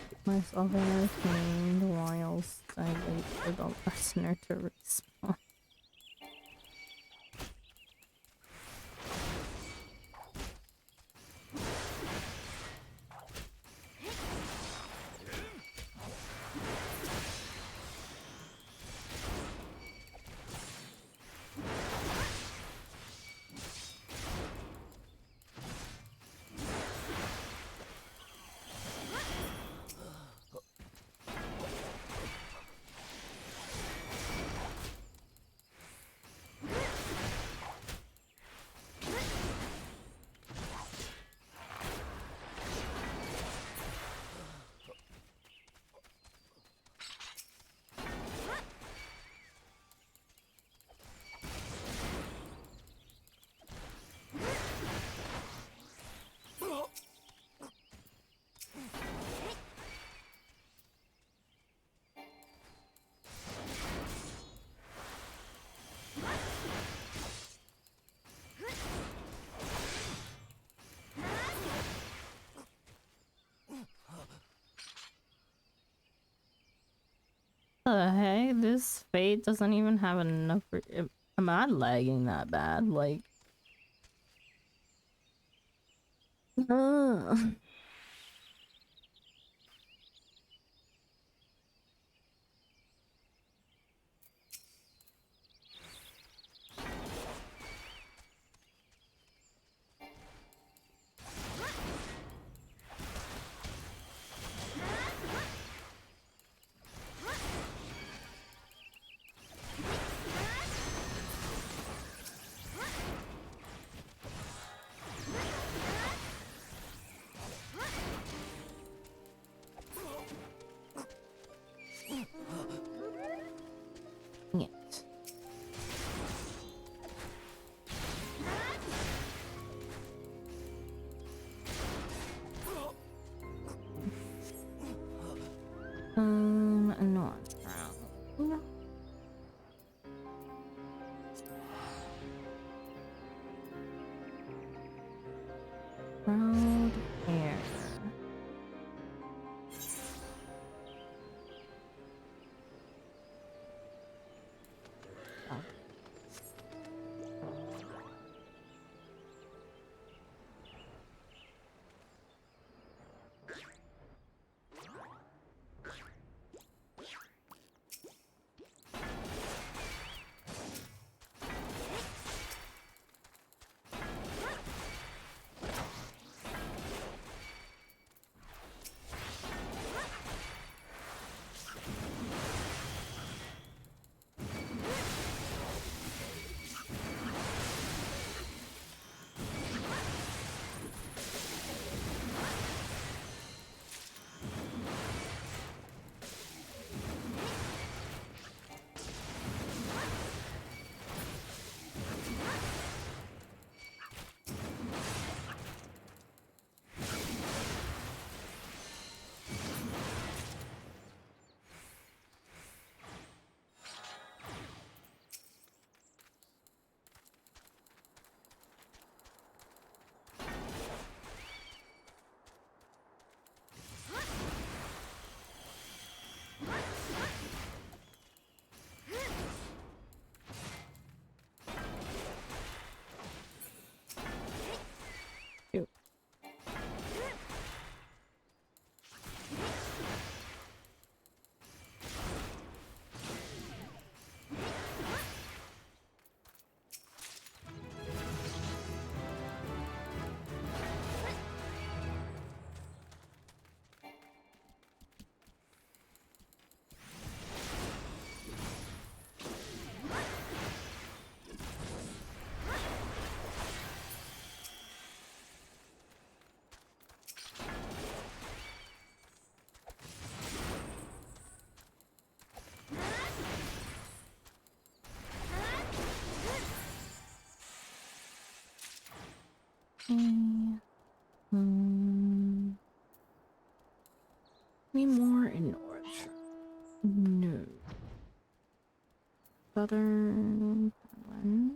Keep myself entertained whilst I wait for the listener to respawn. The heck? This fate doesn't even have enough. Am I lagging that bad? Like, Yes. No. Round here. Okay. Any more in north? No. Southern one.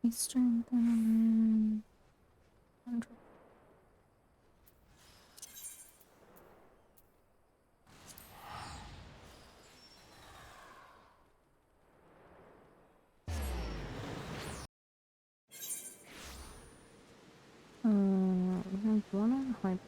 Eastern Central. We have one on high.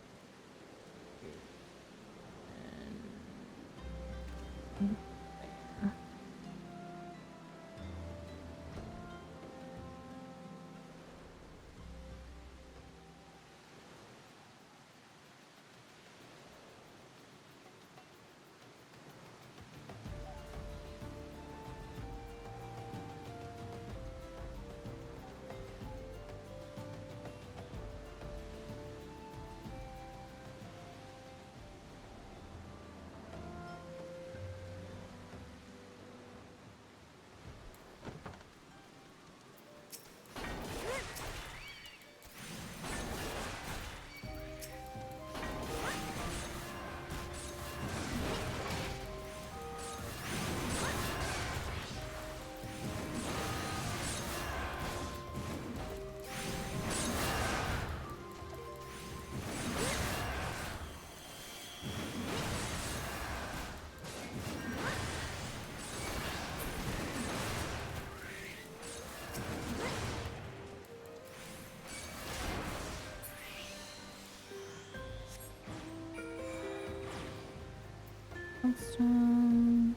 Awesome.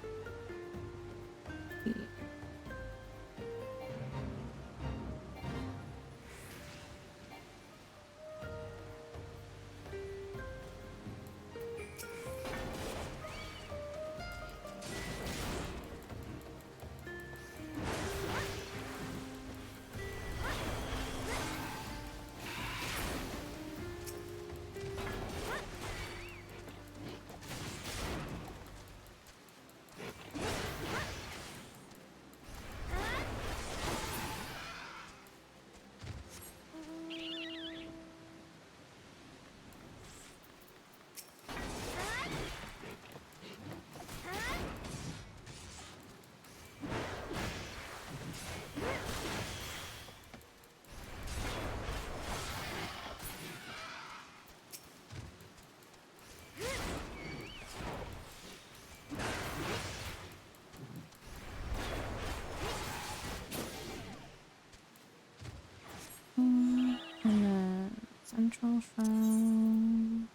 Central Shrine.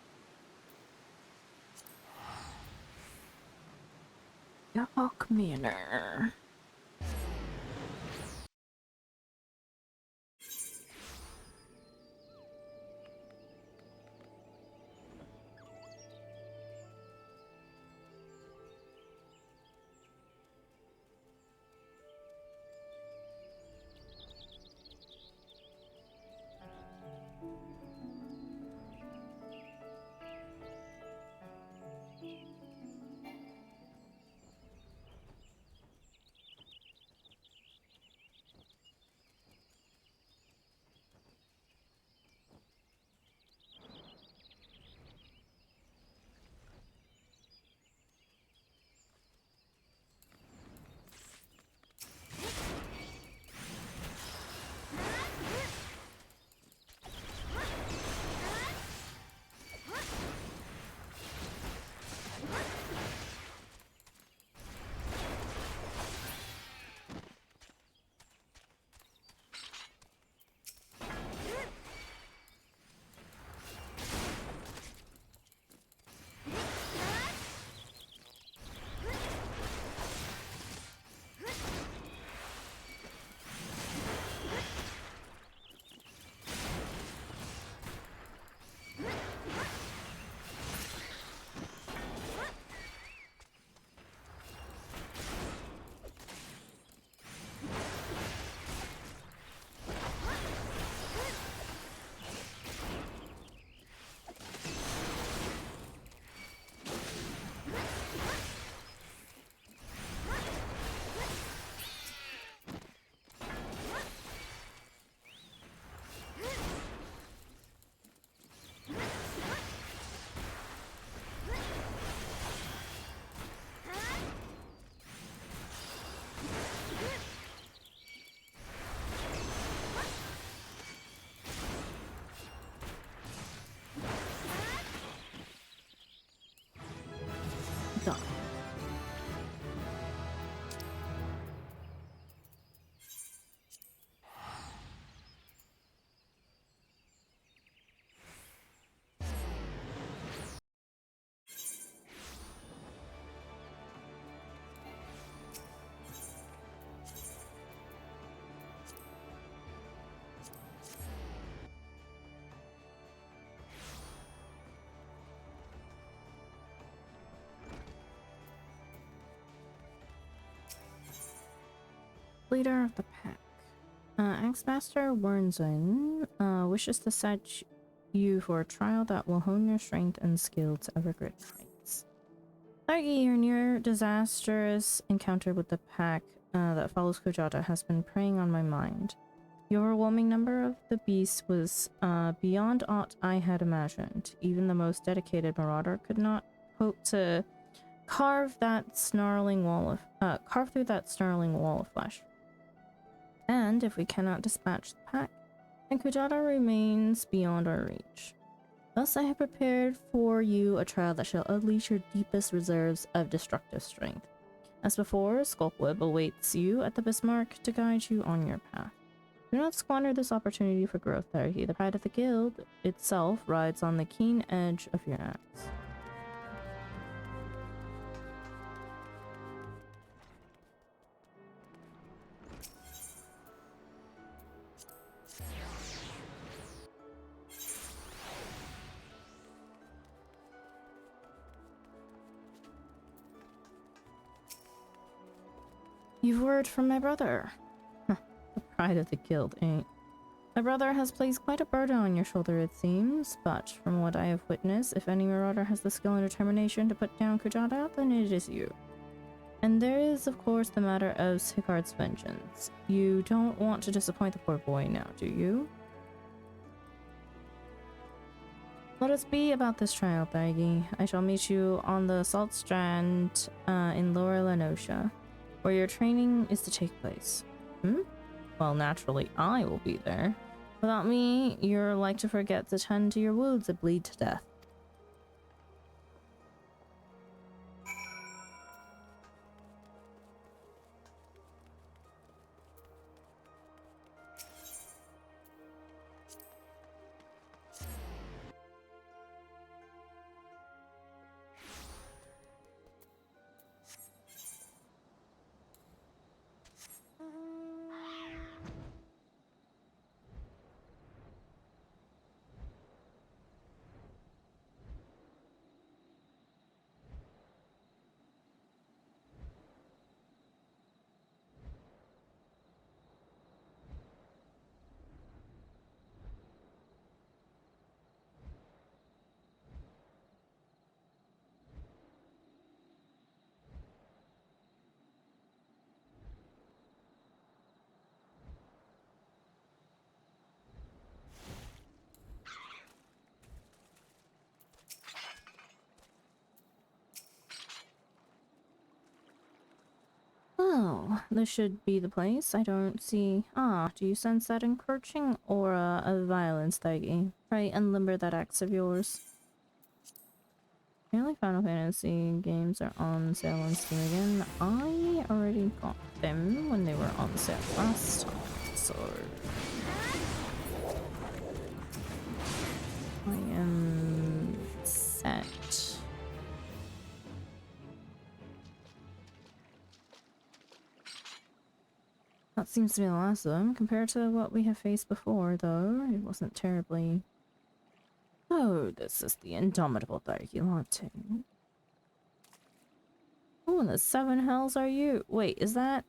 Yawk Manor. Done. Leader of the pack. Axmaster Warnzin wishes to set you for a trial that will hone your strength and skill to ever greater heights. Thargi, your near disastrous encounter with the pack that follows Kujata has been preying on my mind. The overwhelming number of the beasts was beyond aught I had imagined. Even the most dedicated marauder could not hope to carve through that snarling wall of flesh. And if we cannot dispatch the pack, then Kujata remains beyond our reach. Thus I have prepared for you a trial that shall unleash your deepest reserves of destructive strength. As before, Skulkweb awaits you at the Bismarck to guide you on your path. Do not squander this opportunity for growth, Thargi. The pride of the guild itself rides on the keen edge of your axe. You've word from my brother. The pride of the guild, ain't. My brother has placed quite a burden on your shoulder, it seems, but from what I have witnessed, if any marauder has the skill and determination to put down Kujata, then it is you. And there is, of course, the matter of Sikard's vengeance. You don't want to disappoint the poor boy now, do you? Let us be about this trial, Thargi. I shall meet you on the Salt Strand in Lower Lenosha, where your training is to take place. Well, naturally, I will be there. Without me, you're like to forget to tend to your wounds and bleed to death. this should be the place. I don't see... Ah, do you sense that encroaching aura of violence, Thyggy? Pray unlimber that axe of yours. Apparently Final Fantasy games are on sale on Steam again. I already got them when they were on sale last time, so... I am set. That seems to be the last of them. Compared to what we have faced before, though, it wasn't terribly... Oh, this is the indomitable Darkilante. Who in the seven hells are you? Wait, is that...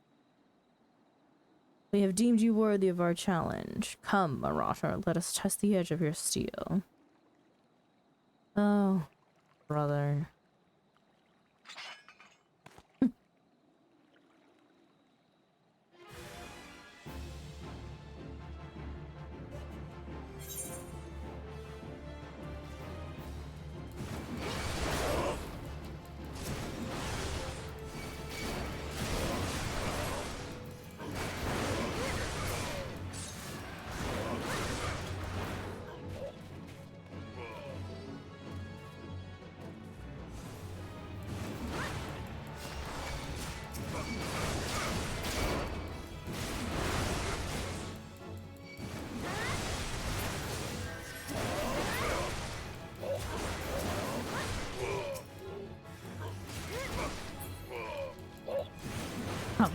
We have deemed you worthy of our challenge. Come, Marauder, let us test the edge of your steel. Oh, brother.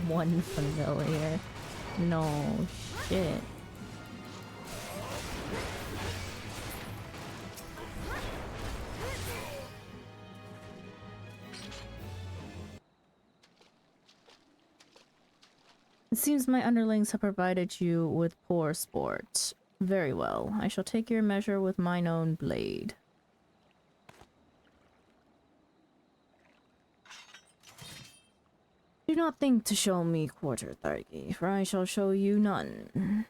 One familiar. No shit. It seems my underlings have provided you with poor sport. Very well. I shall take your measure with mine own blade. Do not think to show me quarter, Thargy, for I shall show you none.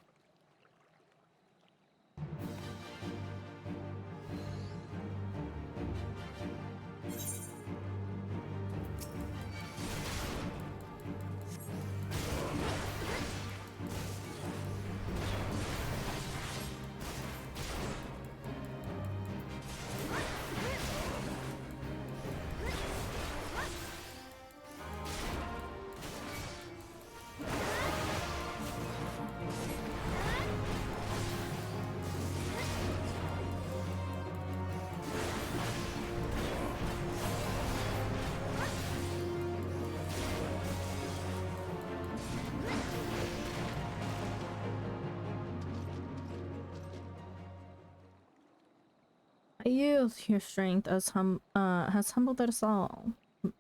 I yield your strength as has humbled us all.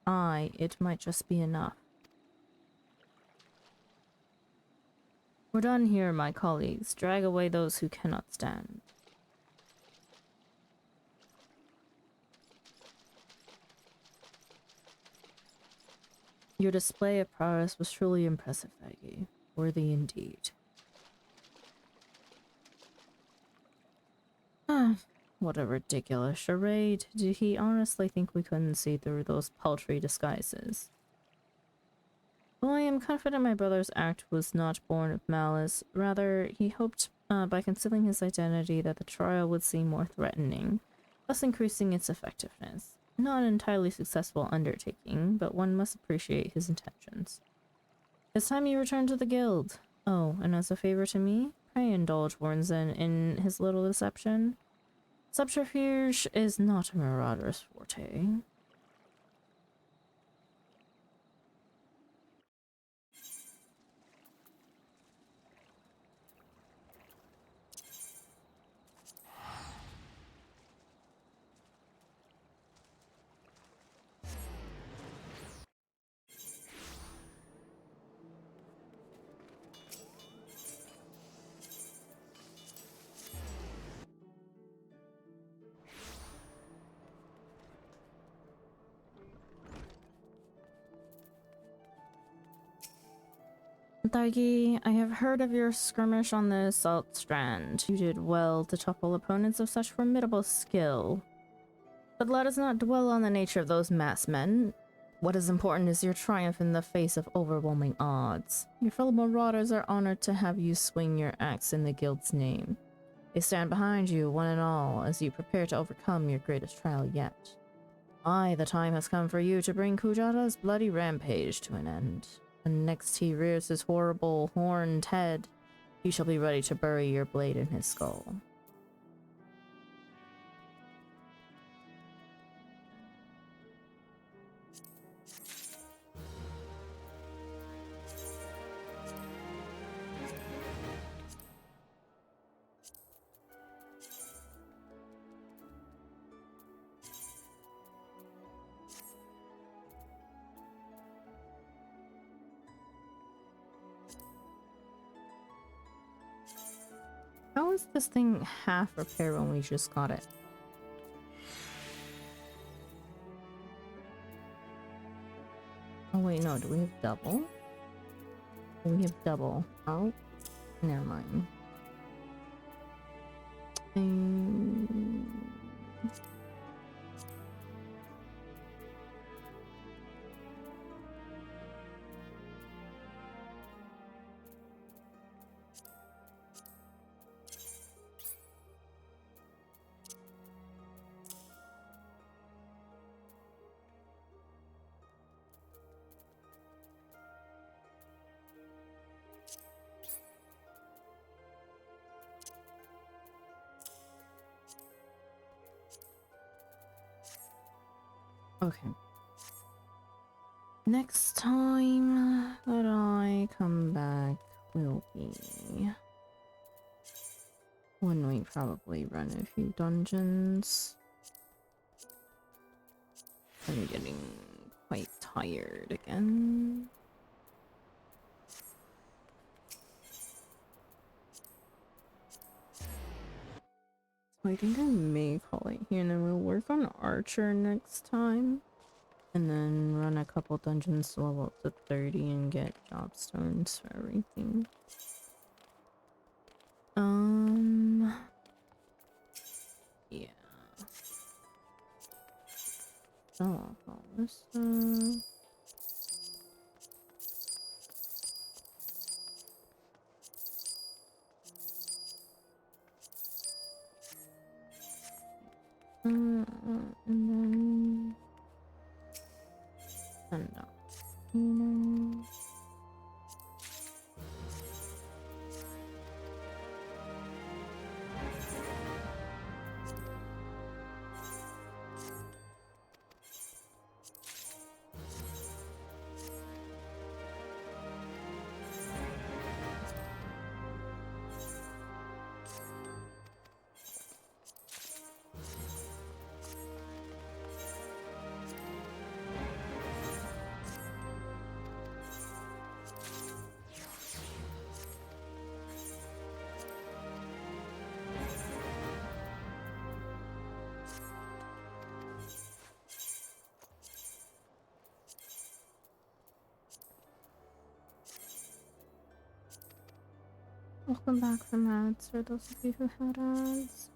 It might just be enough. We're done here, my colleagues. Drag away those who cannot stand. Your display of prowess was truly impressive, Aggie. Worthy indeed. Ah. What a ridiculous charade. Did he honestly think we couldn't see through those paltry disguises? Well, I am confident my brother's act was not born of malice. Rather, he hoped by concealing his identity that the trial would seem more threatening, thus increasing its effectiveness. Not an entirely successful undertaking, but one must appreciate his intentions. It's time you return to the guild. Oh, and as a favor to me, pray indulge Warnzen in his little deception. Subterfuge is not a marauder's forte. Thargy, I have heard of your skirmish on the Salt Strand. You did well to topple opponents of such formidable skill. But let us not dwell on the nature of those masked men. What is important is your triumph in the face of overwhelming odds. Your fellow marauders are honored to have you swing your axe in the guild's name. They stand behind you, one and all, as you prepare to overcome your greatest trial yet. Aye, the time has come for you to bring Kujata's bloody rampage to an end. When next he rears his horrible horned head, you shall be ready to bury your blade in his skull. How is this thing half repair when we just got it? Oh wait, no, do we have double? We have double. Oh, never mind. Okay. Next time that I come back will be when we probably run a few dungeons. I'm getting quite tired again. So I think I may call it here, and then we'll work on Archer next time. And then run a couple dungeons to level up to 30 and get job stones for everything. Yeah. Oh, all this stuff. And then send out, you know. Welcome back from ads for those of you who had ads.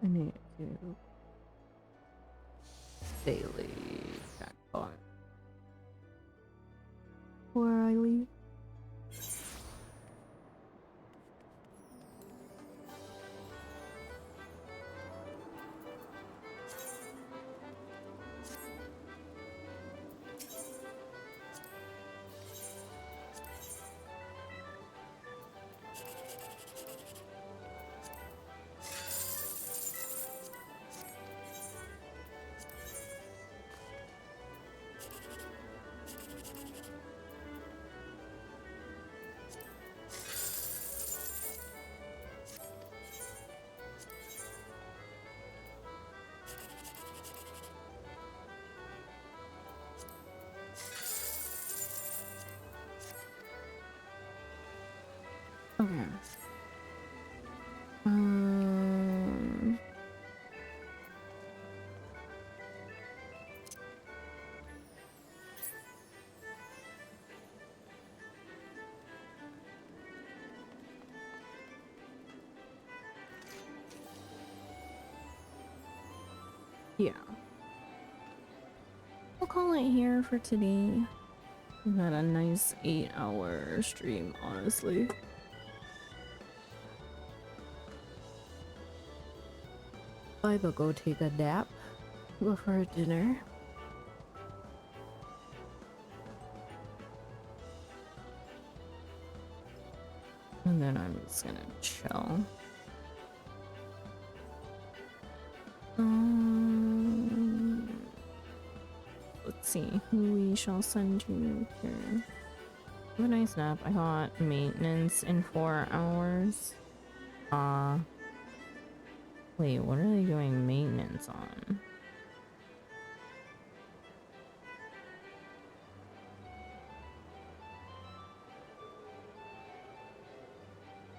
I need to daily jackpot. Okay. Um. Yeah. We'll call it here for today. We had a nice 8-hour stream, honestly. I will go take a nap, go for dinner. And then I'm just gonna chill. Let's see who we shall send to here. Have a nice nap. I got maintenance in 4 hours. Wait, what are they doing maintenance on?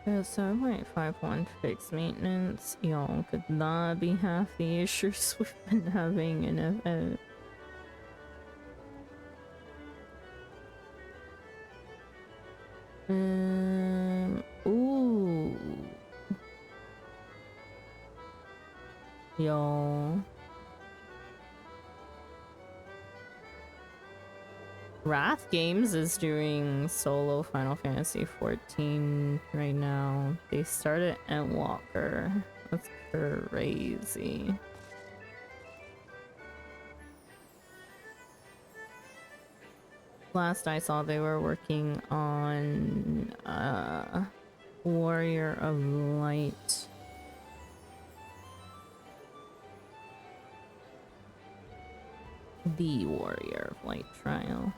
Yeah, 7.51 fixed maintenance. Y'all could not be half the issues we've been having in FF. Ooh. Yo. Wrath Games is doing solo Final Fantasy 14 right now. They started Endwalker. That's crazy. Last I saw, they were working on Warrior of Light. The Warrior of Light trial.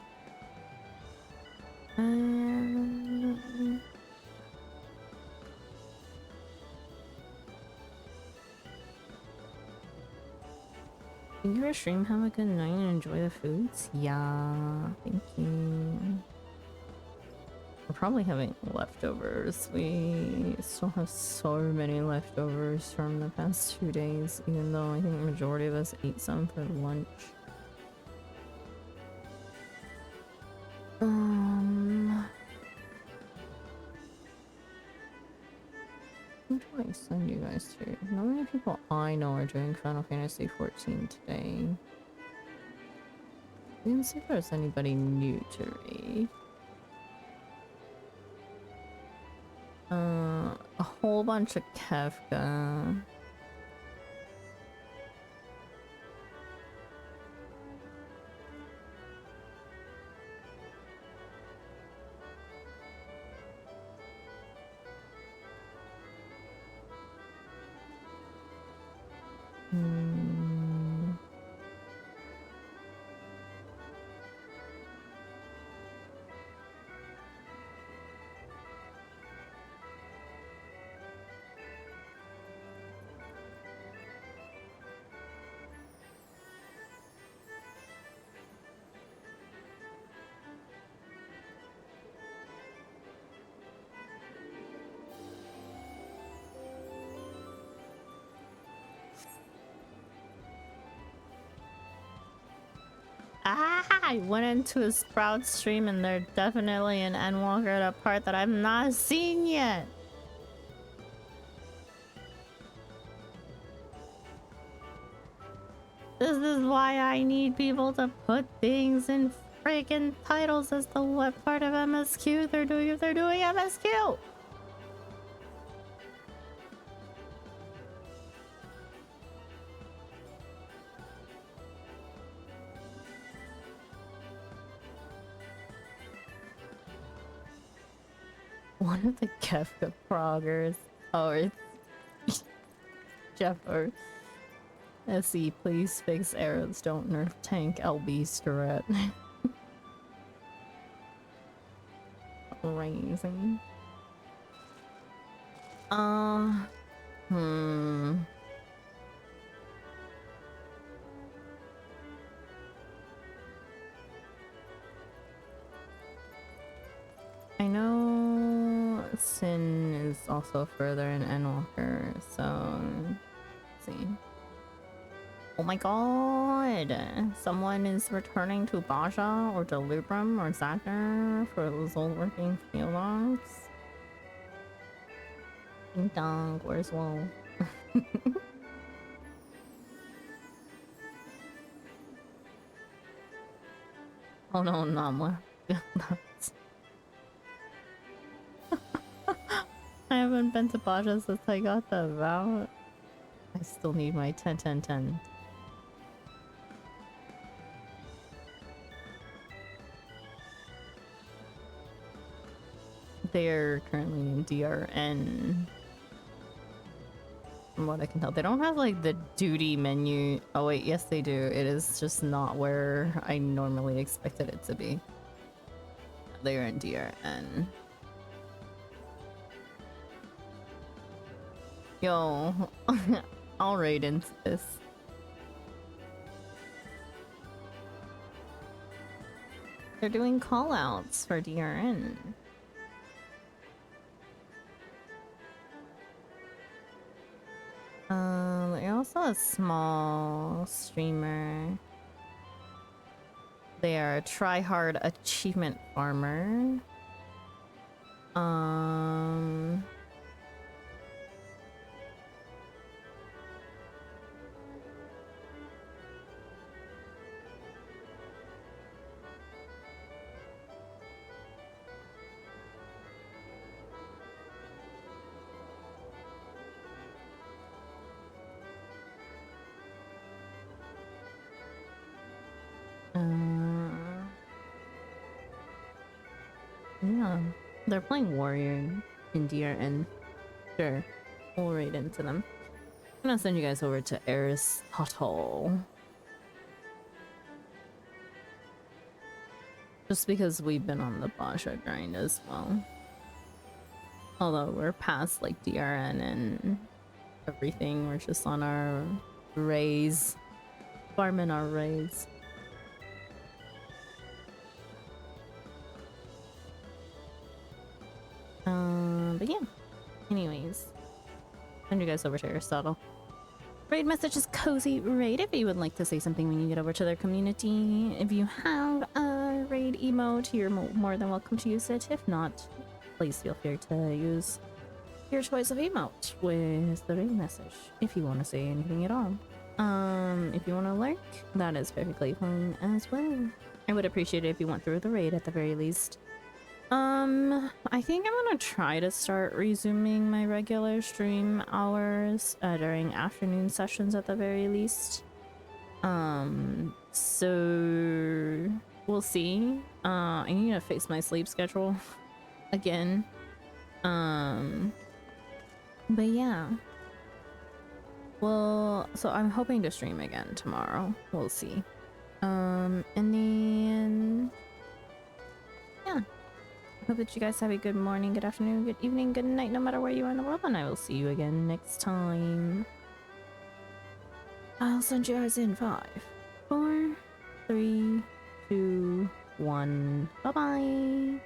Thank you for stream. Have a good night and enjoy the foods. Yeah, thank you. We're probably having leftovers. We still have so many leftovers from the past 2 days, even though I think the majority of us ate some for lunch. Who do I send you guys to? Not many people I know are doing Final Fantasy 14 today. We can see if there's anybody new to read. A whole bunch of Kefka. I went into a Sprout stream and they're definitely an Endwalker at a part that I've not seen yet. This is why I need people to put things in freaking titles as to what part of MSQ they're doing if they're doing MSQ. One of the Kefka proggers. Oh, it's Jeff or SE, please fix arrows, don't nerf tank LB Starret. Amazing. I know Sin is also further in Endwalker, so let's see. Oh my god! Someone is returning to Baja or Delibram or Zagner for those old working field logs. Ding dong, where's Woe? Oh no, not more. I haven't been to Baja since I got the route. I still need my 10-10-10. They're currently in DRN. From what I can tell. They don't have like the duty menu. Oh wait, yes they do. It is just not where I normally expected it to be. They're in DRN. Yo, I'll raid into this. They're doing callouts for DRN. They're also a small streamer. They are a try-hard achievement farmer. Yeah, they're playing Warrior in DRN. Sure, we'll raid into them. I'm gonna send you guys over to Aristotle. Just because we've been on the Basha grind as well. Although we're past like DRN and everything, we're just on our raids. Farming our raids. But yeah. Anyways, send you guys over to Aristotle. Raid message is Cozy Raid. If you would like to say something when you get over to their community, if you have a raid emote, you're more than welcome to use it. If not, please feel free to use your choice of emote with the raid message if you want to say anything at all. If you want to lurk, that is perfectly fine as well. I would appreciate it if you went through the raid at the very least. I think I'm gonna try to start resuming my regular stream hours during afternoon sessions at the very least. So we'll see. I need to fix my sleep schedule again. But yeah. Well, so I'm hoping to stream again tomorrow. We'll see. And then yeah. I hope that you guys have a good morning, good afternoon, good evening, good night, no matter where you are in the world, and I will see you again next time. I'll send you guys in 5, 4, 3, 2, 1. Bye-bye.